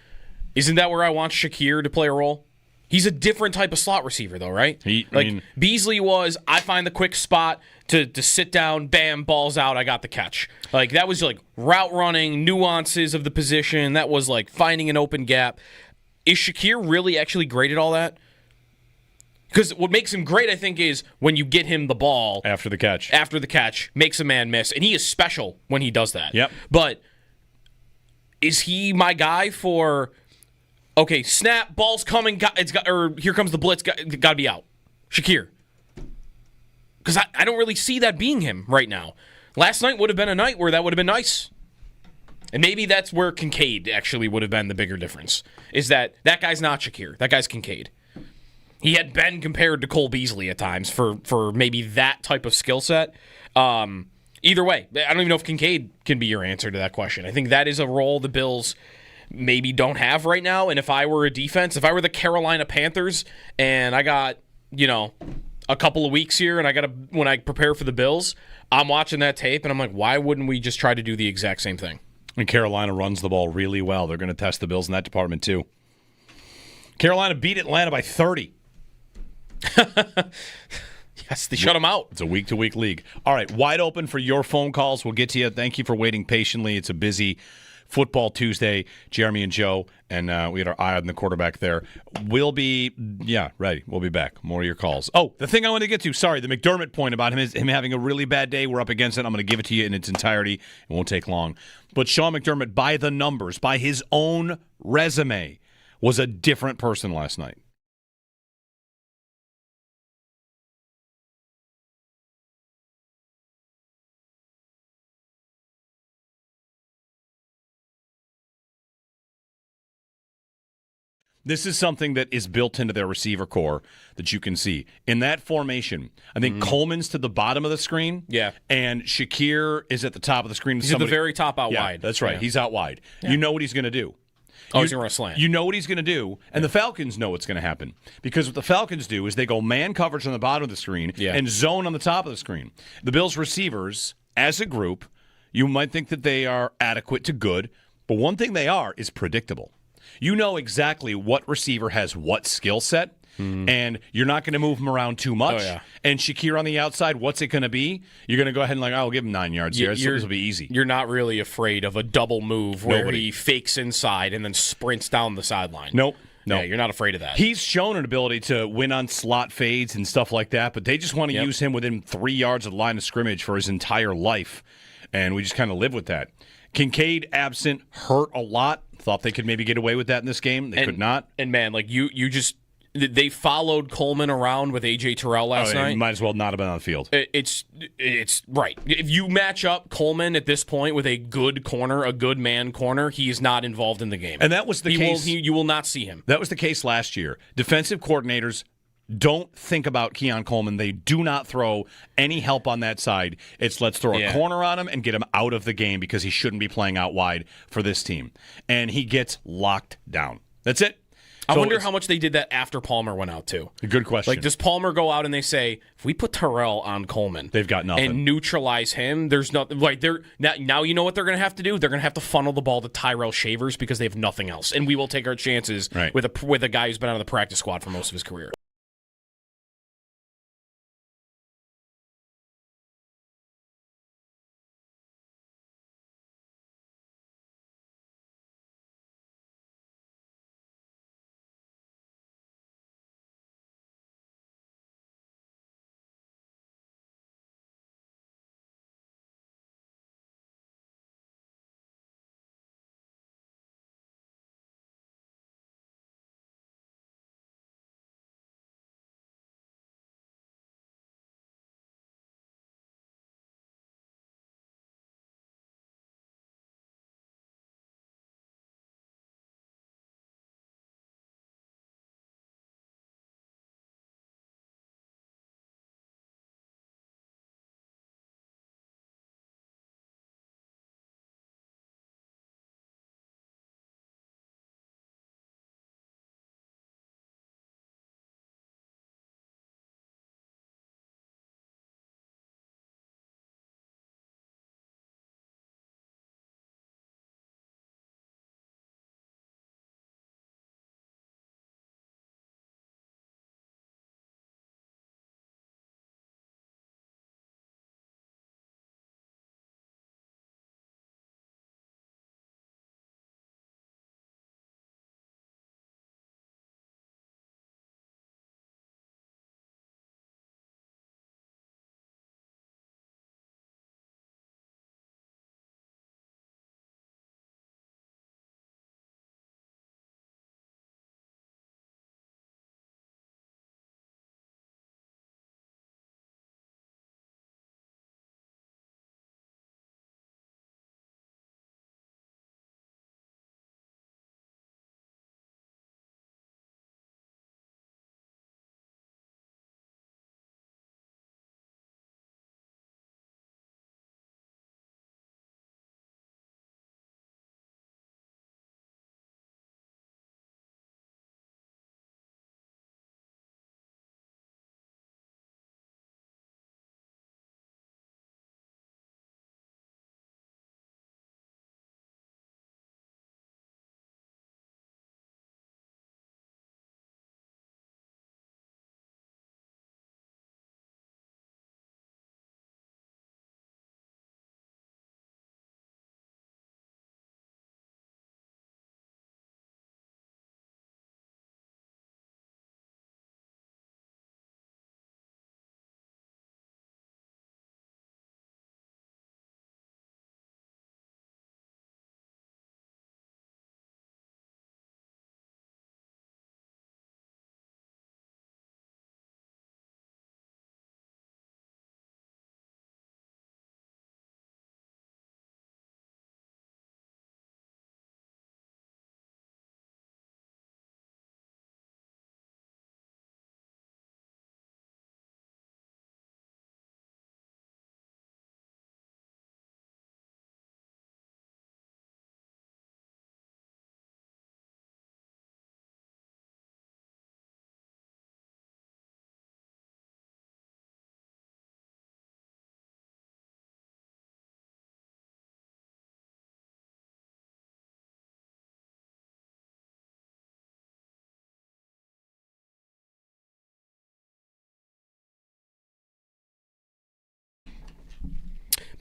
isn't that where I want Shakir to play a role? He's a different type of slot receiver, though, right? I mean, Beasley was, I find the quick spot to sit down, bam, balls out, I got the catch. Like, that was like route running, nuances of the position. That was like finding an open gap. Is Shakir really actually great at all that? Because what makes him great, I think, is when you get him the ball after the catch, makes a man miss, and he is special when he does that. Yep. But is he my guy for? Okay, snap, ball's coming, or here comes the blitz, got to be out. Shakir. Because I don't really see that being him right now. Last night would have been a night where that would have been nice. And maybe that's where Kincaid actually would have been the bigger difference, is that guy's not Shakir. That guy's Kincaid. He had been compared to Cole Beasley at times for maybe that type of skill set. Either way, I don't even know if Kincaid can be your answer to that question. I think that is a role the Bills maybe don't have right now. And if I were a defense, if I were the Carolina Panthers and I got, a couple of weeks here and when I prepare for the Bills, I'm watching that tape and I'm like, why wouldn't we just try to do the exact same thing? And Carolina runs the ball really well. They're going to test the Bills in that department too. Carolina beat Atlanta by 30. Yes, they shut them out. It's a week-to-week league. All right, wide open for your phone calls. We'll get to you. Thank you for waiting patiently. It's a busy Football Tuesday. Jeremy and Joe, and we had our eye on the quarterback there. We'll be ready. We'll be back. More of your calls. Oh, the thing I wanted to get to, sorry, the McDermott point about him having a really bad day. We're up against it. I'm going to give it to you in its entirety. It won't take long. But Sean McDermott, by the numbers, by his own resume, was a different person last night. This is something that is built into their receiver core that you can see. In that formation, I think Coleman's to the bottom of the screen. Yeah. And Shakir is at the top of the screen. He's at the very top out wide. That's right. Yeah. He's out wide. Yeah. You know what he's going to do. He's going to run a slant. You know what he's going to do, and the Falcons know what's going to happen. Because what the Falcons do is they go man coverage on the bottom of the screen and zone on the top of the screen. The Bills' receivers, as a group, you might think that they are adequate to good, but one thing they are is predictable. You know exactly what receiver has what skill set, and you're not going to move him around too much. Oh, yeah. And Shakir on the outside, what's it going to be? You're going to go ahead and I'll give him 9 yards here. This will be easy. You're not really afraid of a double move where he fakes inside and then sprints down the sideline. Nope. No, yeah, you're not afraid of that. He's shown an ability to win on slot fades and stuff like that, but they just want to use him within 3 yards of the line of scrimmage for his entire life, and we just kind of live with that. Kincaid absent, hurt a lot. Thought they could maybe get away with that in this game. They could not. And man, they followed Coleman around with A.J. Terrell last night. He might as well not have been on the field. It's right. If you match up Coleman at this point with a good corner, a good man corner, he is not involved in the game. And that was the case. You will not see him. That was the case last year. Defensive coordinators don't think about Keon Coleman. They do not throw any help on that side. It's let's throw a corner on him and get him out of the game because he shouldn't be playing out wide for this team. And he gets locked down. That's it. I wonder how much they did that after Palmer went out, too. Good question. Like, does Palmer go out and they say, if we put Terrell on Coleman, they've got nothing, and neutralize him, there's nothing. Like, now you know what they're going to have to do? They're going to have to funnel the ball to Tyrell Shavers because they have nothing else. And we will take our chances with a guy who's been on the practice squad for most of his career.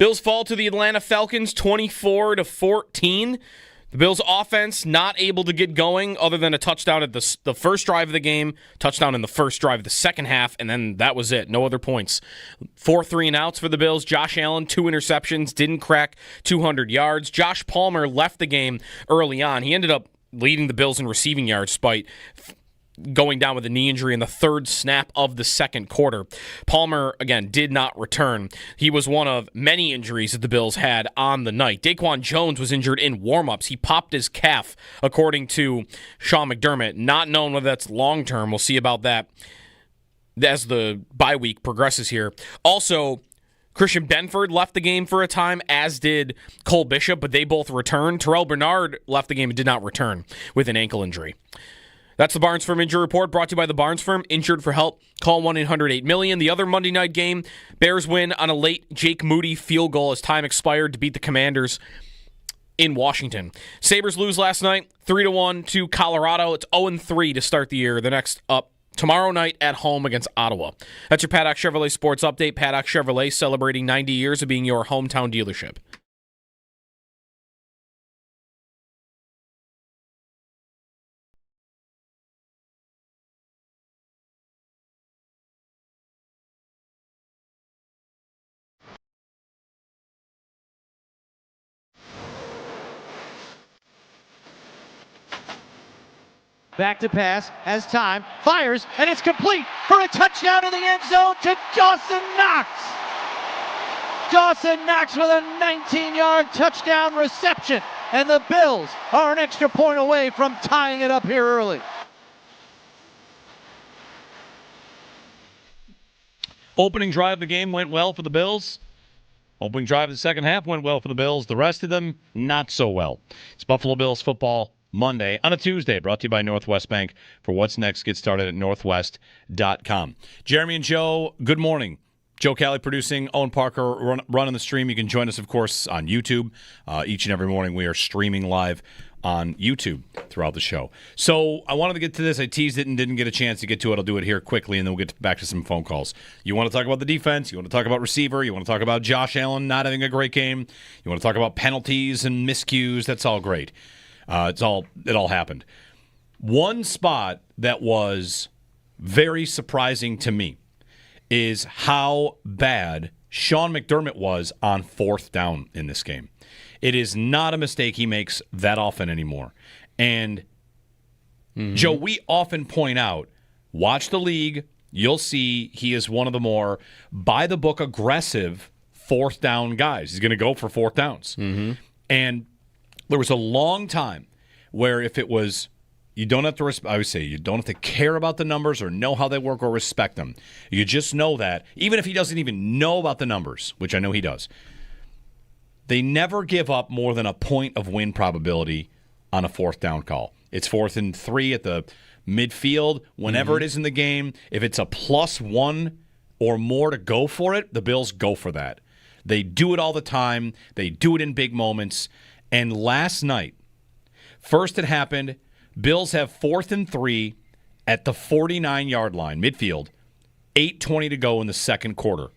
Bills fall to the Atlanta Falcons 24-14. The Bills' offense not able to get going other than a touchdown at the first drive of the game, touchdown in the first drive of the second half, and then that was it. No other points. 4 3-and-outs for the Bills. Josh Allen, 2 interceptions, didn't crack 200 yards. Josh Palmer left the game early on. He ended up leading the Bills in receiving yards despite going down with a knee injury in the third snap of the second quarter. Palmer, again, did not return. He was one of many injuries that the Bills had on the night. Daquan Jones was injured in warm-ups. He popped his calf, according to Sean McDermott. Not known whether that's long-term. We'll see about that as the bye week progresses here. Also, Christian Benford left the game for a time, as did Cole Bishop, but they both returned. Terrell Bernard left the game and did not return with an ankle injury. That's the Barnes Firm Injury Report, brought to you by the Barnes Firm. Injured for help, call 1-800-8-MILLION. The other Monday night game, Bears win on a late Jake Moody field goal as time expired to beat the Commanders in Washington. Sabres lose last night, 3-1 to Colorado. It's 0-3 to start the year. The next up tomorrow night at home against Ottawa. That's your Paddock Chevrolet Sports Update. Paddock Chevrolet celebrating 90 years of being your hometown dealership. Back to pass, has time, fires, and it's complete for a touchdown in the end zone to Dawson Knox. Dawson Knox with a 19-yard touchdown reception, and the Bills are an extra point away from tying it up here early. Opening drive of the game went well for the Bills. Opening drive of the second half went well for the Bills. The rest of them, not so well. It's Buffalo Bills football Monday on a Tuesday, brought to you by Northwest Bank. For what's next, get started at northwest.com. Jeremy and Joe, good morning. Joe Cali producing, Owen Parker running the stream. You can join us, of course, on YouTube. Each and every morning we are streaming live on YouTube throughout the show. So I wanted to get to this. I teased it and didn't get a chance to get to it. I'll do it here quickly, and then we'll get back to some phone calls. You want to talk about the defense? You want to talk about receiver? You want to talk about Josh Allen not having a great game? You want to talk about penalties and miscues? That's all great. It all happened. One spot that was very surprising to me is how bad Sean McDermott was on fourth down in this game. It is not a mistake he makes that often anymore. And, Joe, we often point out, watch the league, you'll see he is one of the more by-the-book aggressive fourth down guys. He's going to go for fourth downs. And there was a long time where if it was, you don't have to, I would say, you don't have to care about the numbers or know how they work or respect them. You just know that, even if he doesn't even know about the numbers, which I know he does, they never give up more than a point of win probability on a fourth down call. It's 4th and 3 at the midfield. Whenever it is in the game, if it's a +1 or more to go for it, the Bills go for that. They do it all the time. They do it in big moments. And last night, first it happened, Bills have 4th and 3 at the 49-yard line, midfield, 8:20 to go in the second quarter.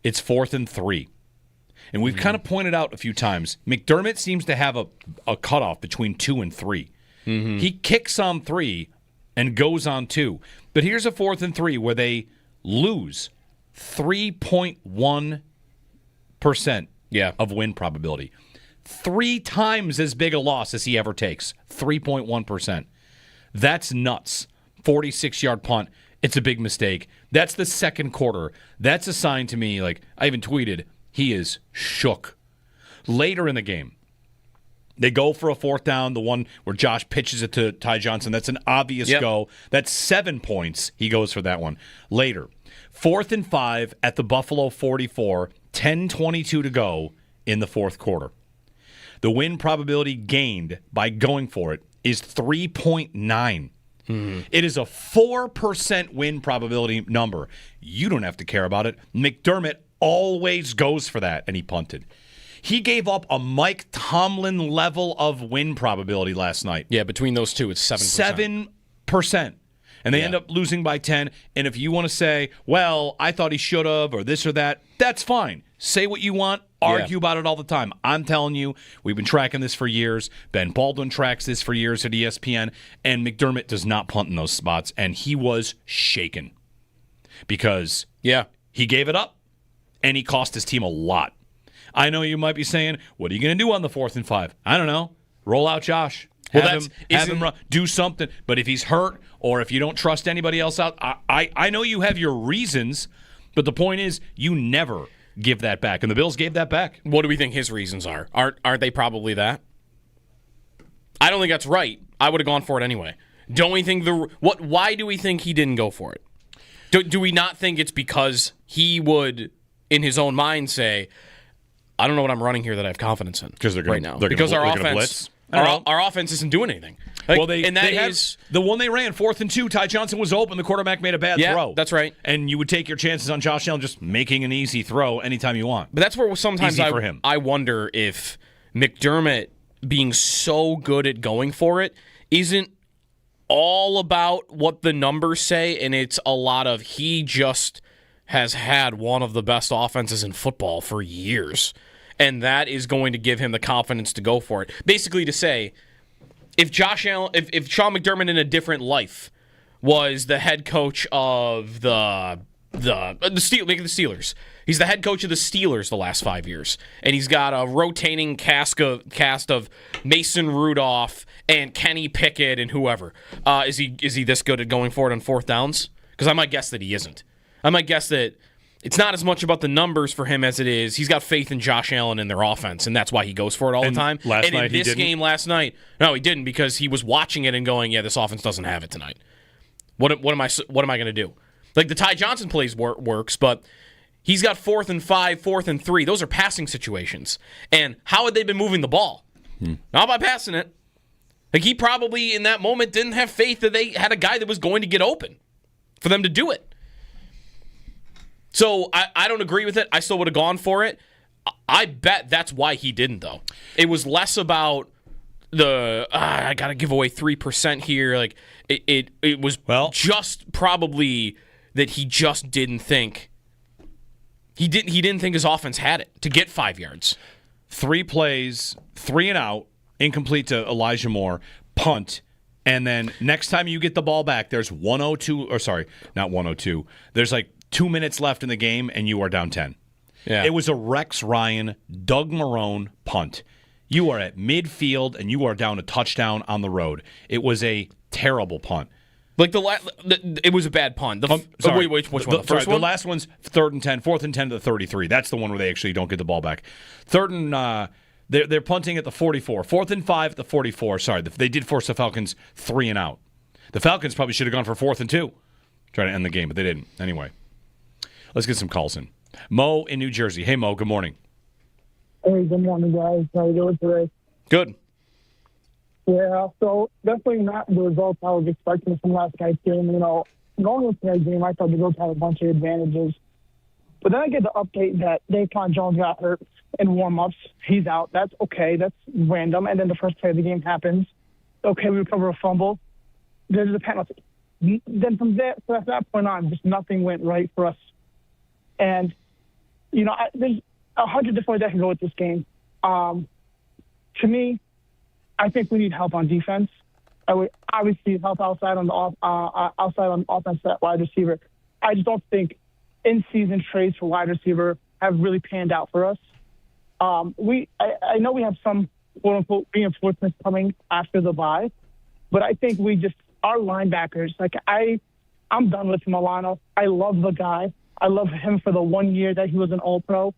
It's 4th and 3. And we've kind of pointed out a few times, McDermott seems to have a cutoff between 2 and 3. He kicks on 3 and goes on 2. But here's a 4th and 3 where they lose 3.1% of win probability. 3 times as big a loss as he ever takes. 3.1%. That's nuts. 46-yard punt. It's a big mistake. That's the second quarter. That's a sign to me, like I even tweeted, he is shook. Later in the game, they go for a fourth down, the one where Josh pitches it to Ty Johnson. That's an obvious go. That's 7 points. He goes for that one. Later, 4th and 5 at the Buffalo 44, 10:22 to go in the fourth quarter. The win probability gained by going for it is 3.9. It is a 4% win probability number. You don't have to care about it. McDermott always goes for that, and he punted. He gave up a Mike Tomlin level of win probability last night. Yeah, between those two, it's 7%. 7%. And they end up losing by 10. And if you want to say, well, I thought he should have, or this or that, that's fine. Say what you want. Argue about it all the time. I'm telling you, we've been tracking this for years. Ben Baldwin tracks this for years at ESPN, and McDermott does not punt in those spots, and he was shaken because he gave it up, and he cost his team a lot. I know you might be saying, what are you going to do on the 4th and 5? I don't know. Roll out Josh. Have him run, do something. But if he's hurt or if you don't trust anybody else out, I know you have your reasons, but the point is you never give that back. And the Bills gave that back. What do we think his reasons are? Aren't they probably that? I don't think that's right. I would have gone for it anyway. Don't we think why do we think he didn't go for it? Do we not think it's because he would, in his own mind, say, I don't know what I'm running here that I have confidence in right now. Because our offense, our offense isn't doing anything. The one they ran, 4th and 2, Ty Johnson was open. The quarterback made a bad throw. That's right. And you would take your chances on Josh Allen just making an easy throw anytime you want. But that's where sometimes I wonder if McDermott being so good at going for it isn't all about what the numbers say, and it's a lot of he just has had one of the best offenses in football for years. And that is going to give him the confidence to go for it. Basically to say, if Josh Allen, if Sean McDermott in a different life was the head coach of the Steelers, he's the head coach of the Steelers the last 5 years, and he's got a rotating cast of Mason Rudolph and Kenny Pickett and whoever. Is he this good at going for it on 4th downs? Because I might guess that he isn't. I might guess that it's not as much about the numbers for him as it is he's got faith in Josh Allen and their offense, and that's why he goes for it all the time. In this game last night, no, he didn't, because he was watching it and going, yeah, this offense doesn't have it tonight. What am I going to do? Like the Ty Johnson plays works, but he's got 4th and 5, 4th and 3. Those are passing situations. And how had they been moving the ball? Not by passing it. Like he probably in that moment didn't have faith that they had a guy that was going to get open for them to do it. So I don't agree with it. I still would have gone for it. I bet that's why he didn't, though. It was less about I got to give away 3% here. Like it was just probably that he just didn't think he didn't think his offense had it to get 5 yards. 3 plays, 3 and out, incomplete to Elijah Moore, punt. And then next time you get the ball back, there's 102, or sorry, not 102. There's like 2 minutes left in the game, and you are down 10. Yeah. It was a Rex Ryan, Doug Marrone punt. You are at midfield, and you are down a touchdown on the road. It was a terrible punt. Like it was a bad punt. Which one? The first one? The last one's 3rd and 10, 4th and 10 to the 33. That's the one where they actually don't get the ball back. 3rd and they're punting at the 44. 4th and 5 at the 44. Sorry, they did force the Falcons 3 and out. The Falcons probably should have gone for 4th and 2, trying to end the game, but they didn't. Anyway, let's get some calls in. Mo in New Jersey. Hey, Mo. Good morning. Hey, good morning, guys. How are you doing today? Good. Yeah, so definitely not the results I was expecting from last night's game. You know, going into that game, I thought the Bills had a bunch of advantages. But then I get the update that Daquan Jones got hurt in warm-ups. He's out. That's okay. That's random. And then the first play of the game happens. Okay, we recover a fumble. There's a penalty. Then from that point on, just nothing went right for us. And, you know, there's 100 different ways I can go with this game. To me, I think we need help on defense. I would obviously help outside on offense at wide receiver. I just don't think in-season trades for wide receiver have really panned out for us. I know we have some quote-unquote reinforcements coming after the bye, but I think our linebackers, I'm done with Milano. I love the guy. I love him for the 1 year that he was an All-Pro,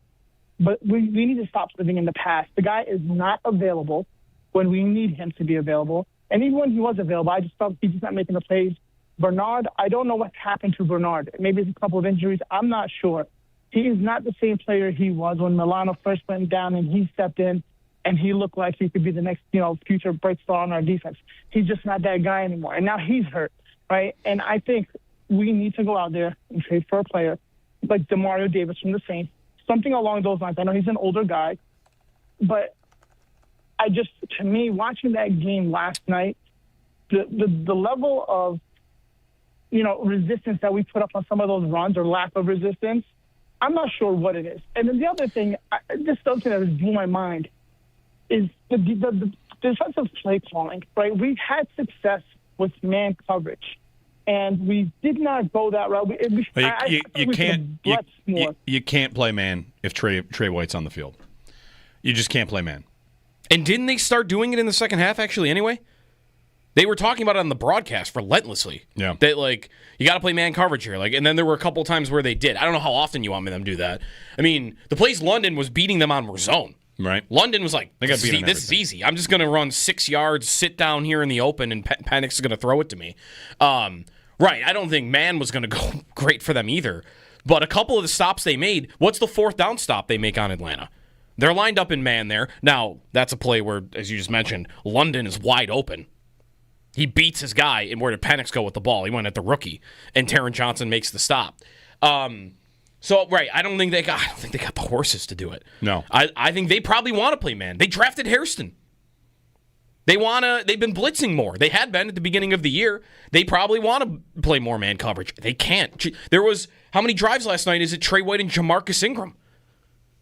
but we need to stop living in the past. The guy is not available when we need him to be available. And even when he was available, I just felt he's just not making the plays. Bernard, I don't know what's happened to Bernard. Maybe it's a couple of injuries. I'm not sure. He is not the same player he was when Milano first went down and he stepped in and he looked like he could be the next, future bright star on our defense. He's just not that guy anymore. And now he's hurt, right? And I think we need to go out there and trade for a player like Demario Davis from the Saints, something along those lines. I know he's an older guy, but to me, watching that game last night, the level of, resistance that we put up on some of those runs or lack of resistance, I'm not sure what it is. And then the other thing, just something that has blew my mind, is the defensive play calling, right? We've had success with man coverage, and we did not go that route. You can't play man if Trey White's on the field. You just can't play man. And didn't they start doing it in the second half, actually, anyway? They were talking about it on the broadcast relentlessly. Yeah. That, like, you got to play man coverage here. Like, and then there were a couple times where they did. I don't know how often you want them to do that. I mean, the plays London was beating them on were zone. Right. London was like, this is easy. I'm just going to run 6 yards, sit down here in the open, and Penix going to throw it to me. Right. I don't think man was going to go great for them either. But a couple of the stops they made, what's the fourth down stop they make on Atlanta? They're lined up in man there. Now, that's a play where, as you just mentioned, London is wide open. He beats his guy, and where did Penix go with the ball? He went at the rookie, and Taron Johnson makes the stop. Right, I don't think they got the horses to do it. No. I think they probably want to play man. They drafted Hairston. They've been blitzing more. They had been at the beginning of the year. They probably want to play more man coverage. They can't. There was, how many drives last night is it Trey White and Jamarcus Ingram?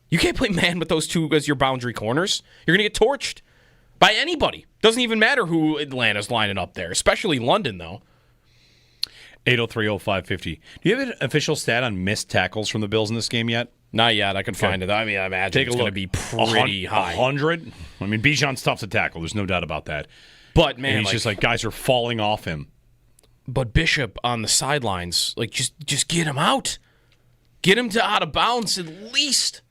You can't play man with those two as your boundary corners. You're going to get torched by anybody. Doesn't even matter who Atlanta's lining up there, especially London, though. 803-0550. Do you have an official stat on missed tackles from the Bills in this game yet? Not yet. I can find it. I mean, I imagine it's going to be pretty high. 100? I mean, Bijan's tough to tackle. There's no doubt about that. But, man, and he's just like, guys are falling off him. But Bishop on the sidelines, like, just get him out. Get him to out of bounds at least.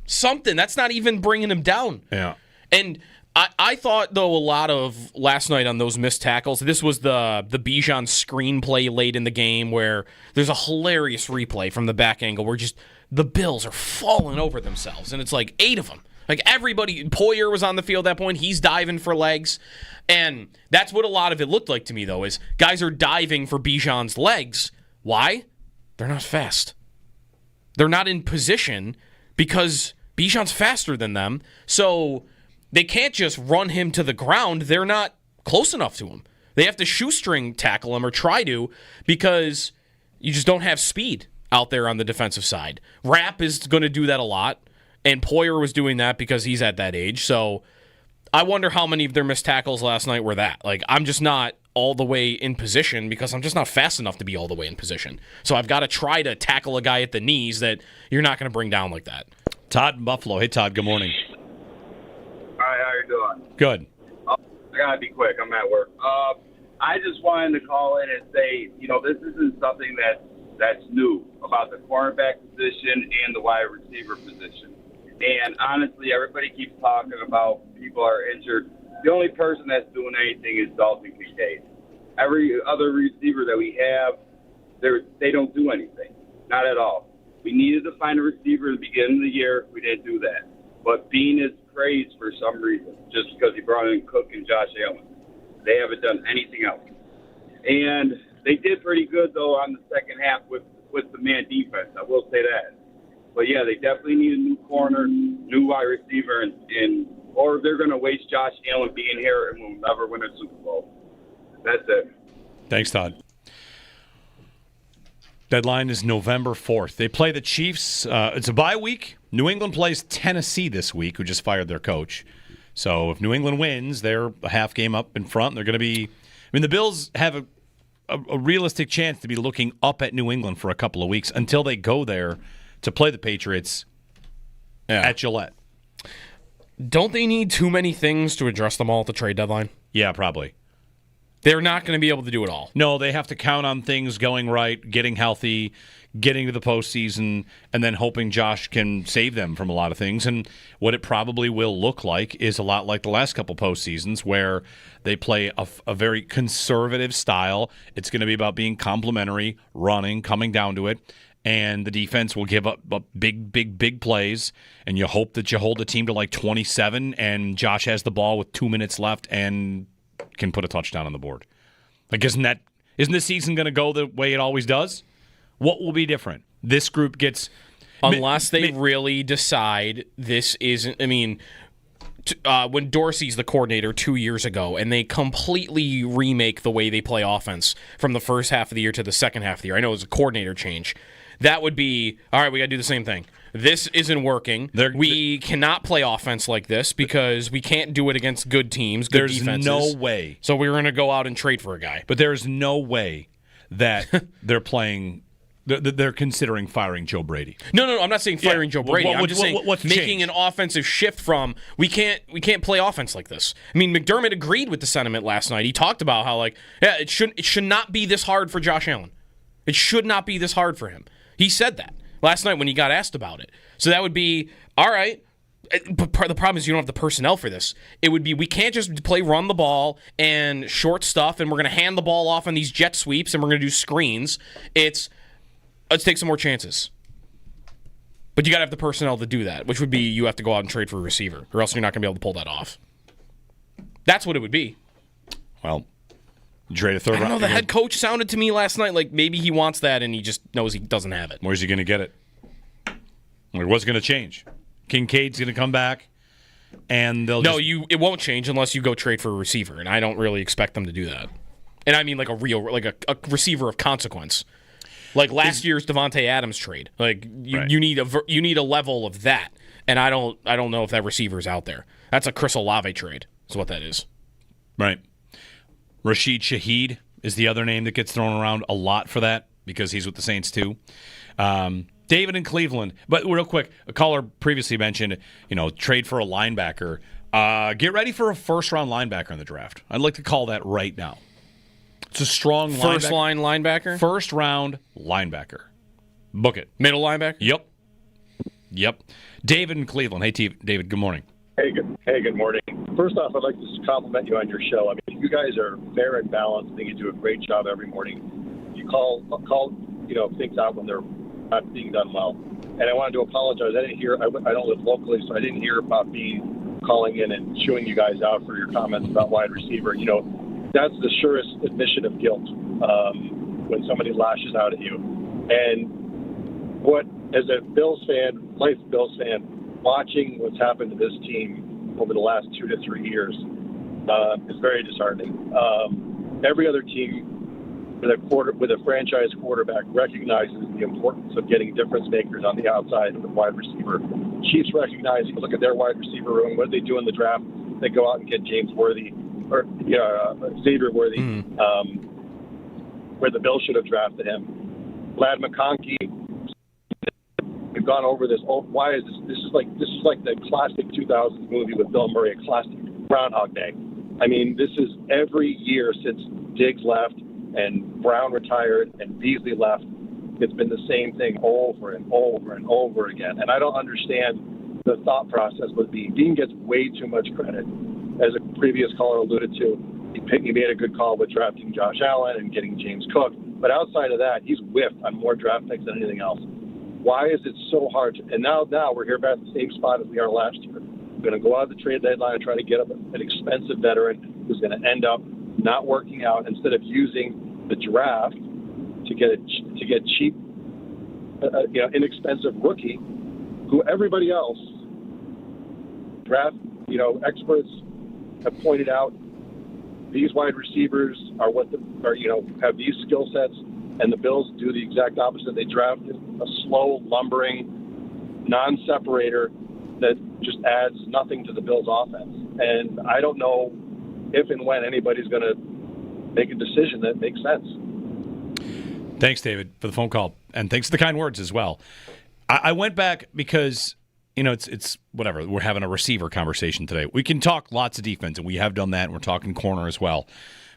Something. That's not even bringing him down. Yeah. And I thought, though, a lot of last night on those missed tackles, this was the Bijan screenplay late in the game where there's a hilarious replay from the back angle where just the Bills are falling over themselves. And it's like 8 of them. Like everybody, Poyer was on the field at that point. He's diving for legs. And that's what a lot of it looked like to me, though, is guys are diving for Bijan's legs. Why? They're not fast. They're not in position because Bijan's faster than them. So they can't just run him to the ground. They're not close enough to him. They have to shoestring tackle him or try to because you just don't have speed out there on the defensive side. Rapp is going to do that a lot, and Poyer was doing that because he's at that age. So I wonder how many of their missed tackles last night were that. Like, I'm just not all the way in position because I'm just not fast enough to be all the way in position. So I've got to try to tackle a guy at the knees that you're not going to bring down like that. Todd in Buffalo. Hey, Todd, good morning. Hi, how you doing? Good. I gotta be quick. I'm at work. I just wanted to call in and say, this isn't something that's new about the cornerback position and the wide receiver position. And honestly, everybody keeps talking about people are injured. The only person that's doing anything is Dalton Kincaid. Every other receiver that we have, they don't do anything. Not at all. We needed to find a receiver at the beginning of the year. We didn't do that. But Bean is praised for some reason, just because he brought in Cook and Josh Allen. They haven't done anything else. And they did pretty good, though, on the second half with the man defense. I will say that. But, yeah, they definitely need a new corner, new wide receiver, or they're going to waste Josh Allen being here and we'll never win a Super Bowl. That's it. Thanks, Todd. Deadline is November 4th. They play the Chiefs. It's a bye week. New England plays Tennessee this week, who just fired their coach. So if New England wins, they're a half game up in front. They're going to be – I mean, the Bills have a realistic chance to be looking up at New England for a couple of weeks until they go there to play the Patriots at Gillette. Don't they need too many things to address them all at the trade deadline? Yeah, probably. They're not going to be able to do it all. No, they have to count on things going right, getting healthy, getting to the postseason, and then hoping Josh can save them from a lot of things. And what it probably will look like is a lot like the last couple postseasons where they play a very conservative style. It's going to be about being complimentary, running, coming down to it. And the defense will give up big plays, and you hope that you hold the team to like 27, and Josh has the ball with 2 minutes left and can put a touchdown on the board. Like, isn't this season going to go the way it always does? What will be different? This group gets... Unless they really decide this isn't... I mean, when Dorsey's the coordinator 2 years ago, and they completely remake the way they play offense from the first half of the year to the second half of the year. I know it was a coordinator change. that would be, all right, we got to do the same thing. This isn't working. We cannot play offense like this because we can't do it against good teams, good There's defenses. no way. So we're going to go out and trade for a guy. But there's no way that they're playing. They're considering firing Joe Brady. No, I'm not saying firing Joe Brady. I'm just saying what's making changed? an offensive shift from we can't play offense like this. I mean, McDermott agreed with the sentiment last night. He talked about how it should not be this hard for Josh Allen. It should not be this hard for him. He said that last night when he got asked about it. So that would be all right. But the problem is you don't have the personnel for this. It would be we can't just run the ball and short stuff, and we're going to hand the ball off on these jet sweeps, and we're going to do screens. Let's take some more chances. But you got to have the personnel to do that, which would be you have to go out and trade for a receiver, or else you're not going to be able to pull that off. That's what it would be. Well, trade a third round. I don't know. The head coach sounded to me last night like maybe he wants that and he just knows he doesn't have it. Where's he going to get it? What's going to change? Kincaid's going to come back, and they'll it won't change unless you go trade for a receiver, and I don't really expect them to do that. And I mean like a receiver of consequence. Like last year's Devontae Adams trade, you need a level of that, and I don't know if that receiver's out there. That's a Chris Olave trade, is what that is. Right. Rashid Shaheed is the other name that gets thrown around a lot for that because he's with the Saints too. David in Cleveland, but real quick, a caller previously mentioned, trade for a linebacker. Get ready for a first-round linebacker in the draft. I'd like to call that right now. It's a strong first-line linebacker? First-round linebacker. Book it. Middle linebacker? Yep. David in Cleveland. Hey, David, good morning. Hey, good morning. First off, I'd like to compliment you on your show. I mean, you guys are fair and balanced. I think you do a great job every morning. You call things out when they're not being done well. And I wanted to apologize. I didn't hear. I don't live locally, so I didn't hear about calling in and chewing you guys out for your comments about wide receiver. That's the surest admission of guilt when somebody lashes out at you. And as a Bills fan, life Bills fan, watching what's happened to this team over the last 2 to 3 years is very disheartening. Every other team with a franchise quarterback recognizes the importance of getting difference makers on the outside of the wide receiver. Chiefs recognize. You look at their wide receiver room. What do they do in the draft? They go out and get James Worthy. Or Xavier Worthy, where the Bills should have drafted him. Vlad McConkey. We've gone over this. Oh, why is this? This is like the classic 2000s movie with Bill Murray, a classic Groundhog Day. I mean, this is every year since Diggs left and Brown retired and Beasley left. It's been the same thing over and over and over again. And I don't understand the thought process with Bean. Bean gets way too much credit. As a previous caller alluded to, he made a good call with drafting Josh Allen and getting James Cook. But outside of that, he's whiffed on more draft picks than anything else. Why is it so hard? And now we're here back at the same spot as we are last year. We're going to go out the trade deadline and try to get up an expensive veteran who's going to end up not working out instead of using the draft to get cheap, inexpensive rookie who everybody else draft, experts have pointed out these wide receivers have these skill sets, and the Bills do the exact opposite. They drafted a slow, lumbering, non-separator that just adds nothing to the Bills' offense. And I don't know if and when anybody's going to make a decision that makes sense. Thanks, David, for the phone call, and thanks for the kind words as well. I went back because it's whatever. We're having a receiver conversation today. We can talk lots of defense, and we have done that, and we're talking corner as well.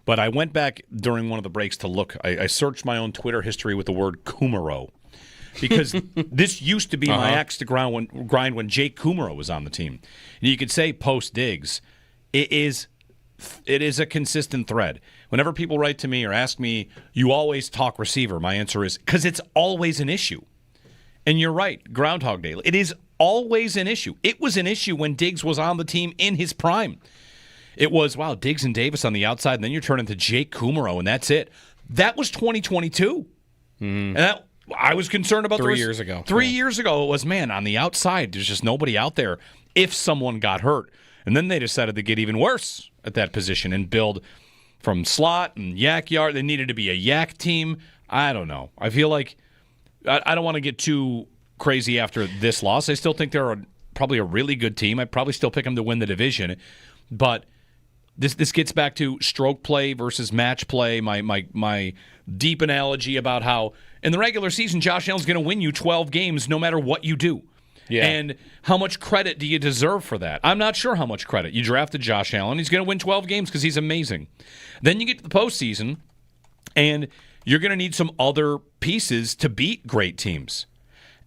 But I went back during one of the breaks to look. I searched my own Twitter history with the word Kumaro because this used to be my axe to grind when Jake Kumaro was on the team. And you could say post Diggs, it is a consistent thread. Whenever people write to me or ask me, you always talk receiver, my answer is because it's always an issue. And you're right, Groundhog Day. It is always an issue. It was an issue when Diggs was on the team in his prime. It was, wow, Diggs and Davis on the outside, and then you're turning to Jake Kumaro, and that's it. That was 2022. And I was concerned about 3 years ago. 3 years ago, it was, man, on the outside, there's just nobody out there if someone got hurt. And then they decided to get even worse at that position and build from slot and yak yard. They needed to be a yak team. I don't know. I feel like I don't want to get too crazy after this loss. I still think they're probably a really good team. I'd probably still pick them to win the division. But this gets back to stroke play versus match play. My deep analogy about how in the regular season, Josh Allen's going to win you 12 games no matter what you do. Yeah. And how much credit do you deserve for that? I'm not sure how much credit. You drafted Josh Allen. He's going to win 12 games because he's amazing. Then you get to the postseason, and you're going to need some other pieces to beat great teams.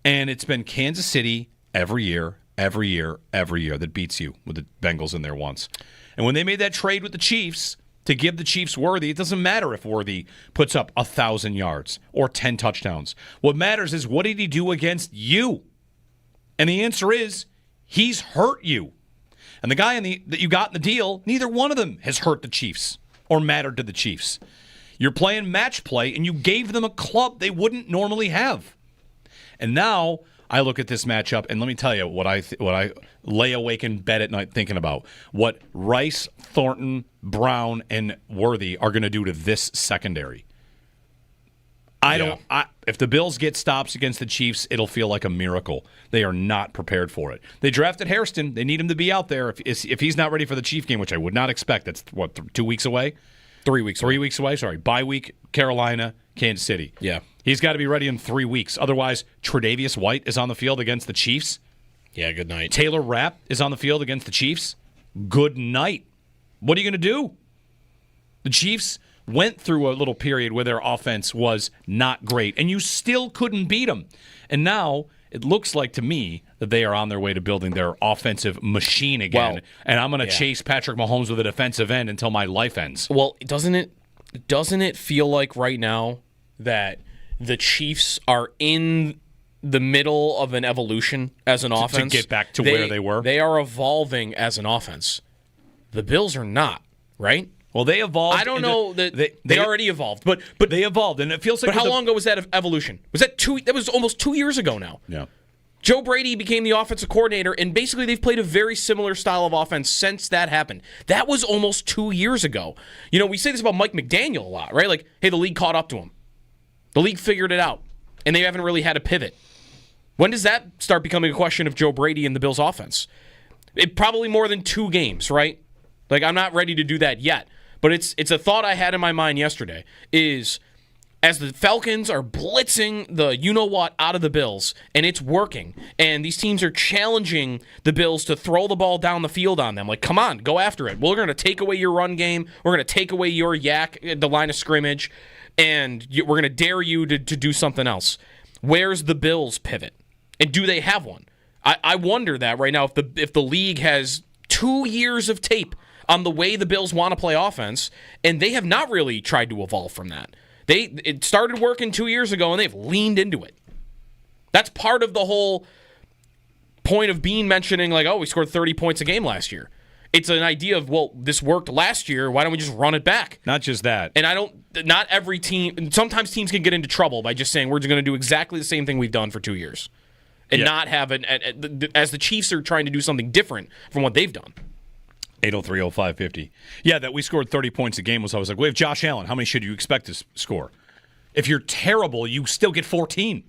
And it's been Kansas City every year that beats you with the Bengals in there once. And when they made that trade with the Chiefs to give the Chiefs Worthy, it doesn't matter if Worthy puts up 1,000 yards or 10 touchdowns. What matters is what did he do against you? And the answer is he's hurt you. And the guy that you got in the deal, neither one of them has hurt the Chiefs or mattered to the Chiefs. You're playing match play, and you gave them a club they wouldn't normally have. And now I look at this matchup, and let me tell you what I lay awake in bed at night thinking about. What Rice, Thornton, Brown, and Worthy are going to do to this secondary. If the Bills get stops against the Chiefs, it'll feel like a miracle. They are not prepared for it. They drafted Hairston. They need him to be out there. If he's not ready for the Chief game, which I would not expect, that's, 2 weeks away? 3 weeks. 3 weeks away, sorry. Bye week, Carolina, Kansas City. Yeah. He's got to be ready in 3 weeks. Otherwise, Tre'Davious White is on the field against the Chiefs. Yeah, good night. Taylor Rapp is on the field against the Chiefs. Good night. What are you going to do? The Chiefs went through a little period where their offense was not great, and you still couldn't beat them. And now it looks like to me that they are on their way to building their offensive machine again, and I'm going to chase Patrick Mahomes with a defensive end until my life ends. Well, doesn't it feel like right now that the Chiefs are in the middle of an evolution as an offense? To get back to where they were? They are evolving as an offense. The Bills are not, right? Well, they evolved. I don't know that they already evolved, but they evolved, and it feels like. But how long ago was that evolution? Was that That was almost 2 years ago now. Yeah. Joe Brady became the offensive coordinator, and basically they've played a very similar style of offense since that happened. That was almost 2 years ago. You know, we say this about Mike McDaniel a lot, right? Like, hey, the league caught up to him. The league figured it out, and they haven't really had a pivot. When does that start becoming a question of Joe Brady and the Bills' offense? Probably more than 2 games, right? Like, I'm not ready to do that yet. But it's a thought I had in my mind yesterday is as the Falcons are blitzing the you-know-what out of the Bills, and it's working, and these teams are challenging the Bills to throw the ball down the field on them. Like, come on, go after it. We're going to take away your run game. We're going to take away your yak at the line of scrimmage, and we're going to dare you to do something else. Where's the Bills' pivot? And do they have one? I wonder that right now if the league has 2 years of tape on the way the Bills want to play offense, and they have not really tried to evolve from that. It started working 2 years ago, and they've leaned into it. That's part of the whole point of Bean mentioning, like, oh, we scored 30 points a game last year. It's an idea of, well, this worked last year. Why don't we just run it back? Not just that. And not every team, sometimes teams can get into trouble by just saying, we're just going to do exactly the same thing we've done for 2 years. And not have as the Chiefs are trying to do something different from what they've done. 803-0550. Yeah, that we scored 30 points a game I was like, we have Josh Allen. How many should you expect to score? If you're terrible, you still get 14.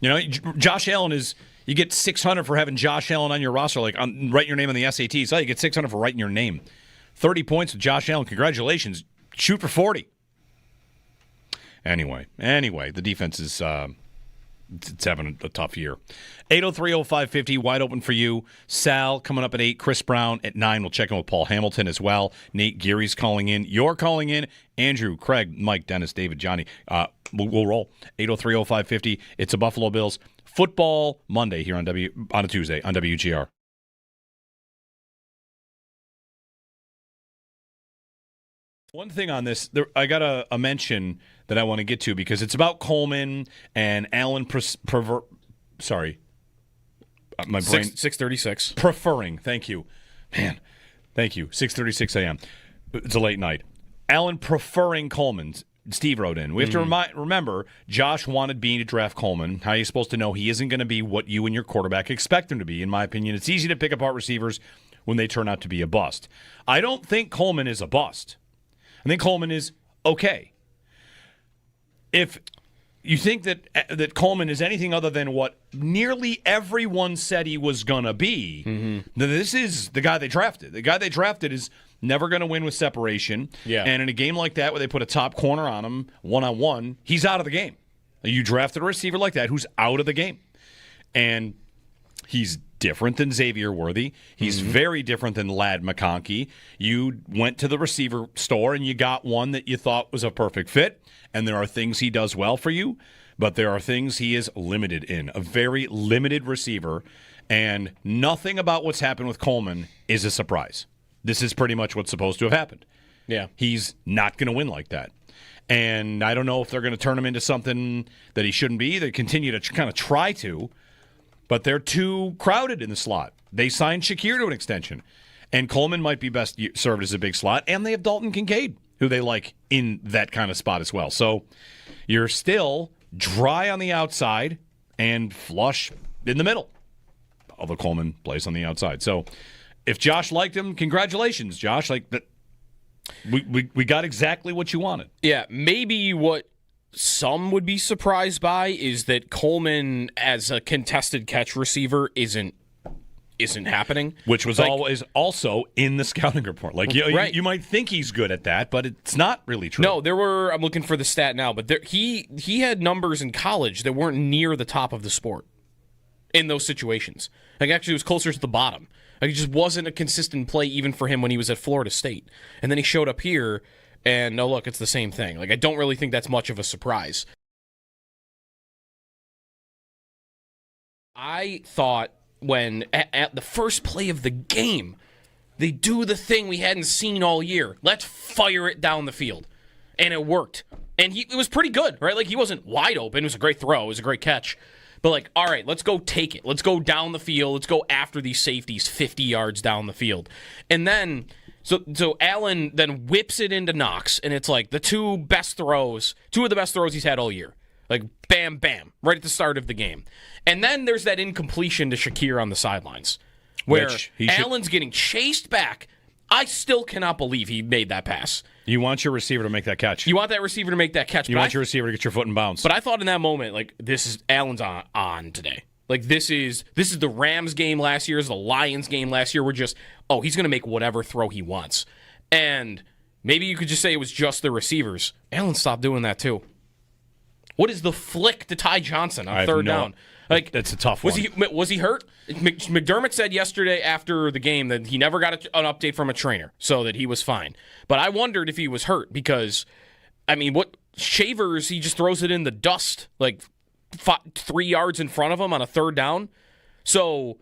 You know, Josh Allen you get 600 for having Josh Allen on your roster, like write your name on the SATs. Oh, you get 600 for writing your name. 30 points with Josh Allen. Congratulations. Shoot for 40. Anyway, the defense is it's having a tough year. 803-0550, wide open for you. Sal coming up at 8, Chris Brown at 9. We'll check in with Paul Hamilton as well. Nate Geary's calling in. You're calling in. Andrew, Craig, Mike, Dennis, David, Johnny. We'll roll. 803-0550. It's a Buffalo Bills Football Monday here on a Tuesday on WGR. One thing on this, I got a mention that I want to get to because it's about Coleman and Allen. Sorry, my brain. 6:36. Preferring. Thank you, man. Thank you. 6:36 a.m. It's a late night. Allen preferring Coleman. Steve wrote in. We have to remember, Josh wanted Bean to draft Coleman. How are you supposed to know he isn't going to be what you and your quarterback expect him to be? In my opinion, it's easy to pick apart receivers when they turn out to be a bust. I don't think Coleman is a bust. I think Coleman is okay. If you think that Coleman is anything other than what nearly everyone said he was going to be, then this is the guy they drafted. The guy they drafted is never going to win with separation. Yeah. And in a game like that where they put a top corner on him, one-on-one, he's out of the game. You drafted a receiver like that who's out of the game. And he's different than Xavier Worthy. He's very different than Ladd McConkey. You went to the receiver store and you got one that you thought was a perfect fit. And there are things he does well for you, but there are things he is limited in. A very limited receiver, and nothing about what's happened with Coleman is a surprise. This is pretty much what's supposed to have happened. Yeah. He's not going to win like that. And I don't know if they're going to turn him into something that he shouldn't be. They continue to kind of try to, but they're too crowded in the slot. They signed Shakir to an extension, and Coleman might be best served as a big slot, and they have Dalton Kincaid, who they like in that kind of spot as well. So you're still dry on the outside and flush in the middle, although Coleman plays on the outside. So if Josh liked him, congratulations, Josh. Like that, we got exactly what you wanted. Yeah, maybe what some would be surprised by is that Coleman as a contested catch receiver isn't happening. Which was always also in the scouting report. Like you might think he's good at that, but it's not really true. No, I'm looking for the stat now, but he had numbers in college that weren't near the top of the sport in those situations. Like actually it was closer to the bottom. Like it just wasn't a consistent play even for him when he was at Florida State. And then he showed up here and no, look, it's the same thing. Like I don't really think that's much of a surprise. I thought when at the first play of the game, they do the thing we hadn't seen all year. Let's fire it down the field. And it worked. And it was pretty good, right? Like he wasn't wide open. It was a great throw. It was a great catch. But like, all right, let's go take it. Let's go down the field. Let's go after these safeties 50 yards down the field. And then, so Allen then whips it into Knox, and it's like two of the best throws he's had all year. Like, bam, bam, right at the start of the game. And then there's that incompletion to Shakir on the sidelines where Allen's getting chased back. I still cannot believe he made that pass. You want your receiver to make that catch. You want that receiver to make that catch. You want your receiver to get your foot in bounds. But I thought in that moment, like, Allen's on today. Like, this is the Rams game last year, the Lions game last year. We're just, he's going to make whatever throw he wants. And maybe you could just say it was just the receivers. Allen stopped doing that too. What is the flick to Ty Johnson on third down? Like that's a tough one. Was he hurt? McDermott said yesterday after the game that he never got an update from a trainer, so that he was fine. But I wondered if he was hurt because, I mean, what Shavers, he just throws it in the dust like 3 yards in front of him on a third down. So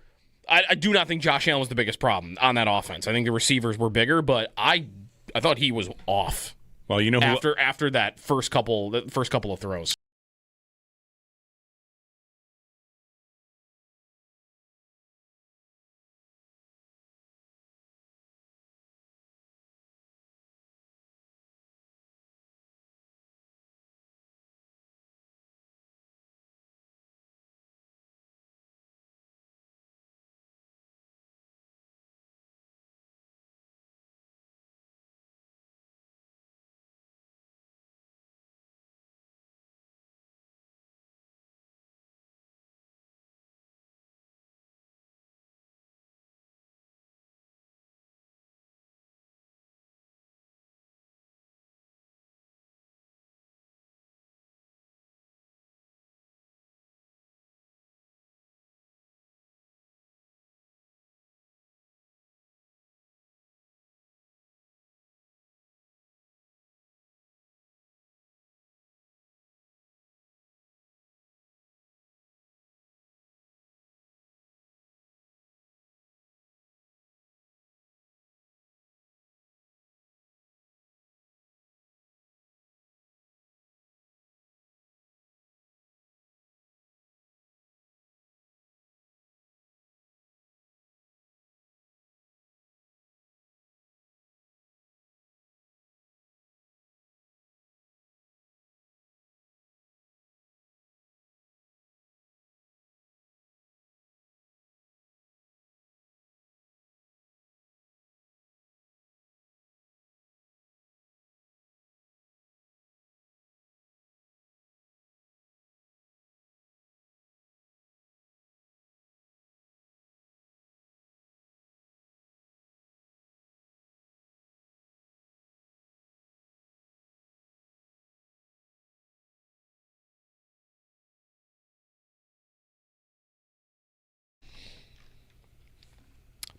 I do not think Josh Allen was the biggest problem on that offense. I think the receivers were bigger, but I thought he was off. Well, you know who, after that first couple of throws.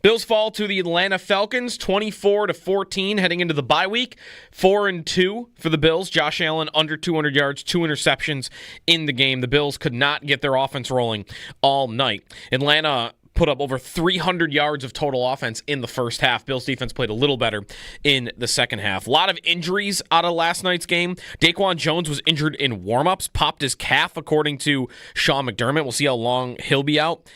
Bills fall to the Atlanta Falcons, 24-14, heading into the bye week. 4-2 for the Bills. Josh Allen under 200 yards, 2 interceptions in the game. The Bills could not get their offense rolling all night. Atlanta put up over 300 yards of total offense in the first half. Bills defense played a little better in the second half. A lot of injuries out of last night's game. Daquan Jones was injured in warmups, popped his calf, according to Sean McDermott. We'll see how long he'll be out.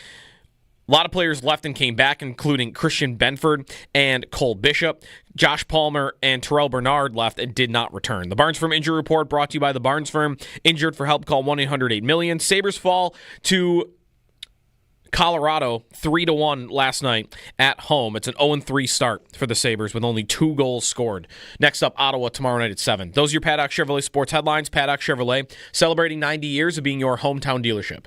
A lot of players left and came back, including Christian Benford and Cole Bishop. Josh Palmer and Terrell Bernard left and did not return. The Barnes Firm Injury Report brought to you by the Barnes Firm. Injured for help, call 1-800-8-million. Sabres fall to Colorado 3-1 last night at home. It's an 0-3 start for the Sabres with only 2 goals scored. Next up, Ottawa tomorrow night at 7. Those are your Paddock Chevrolet sports headlines. Paddock Chevrolet, celebrating 90 years of being your hometown dealership.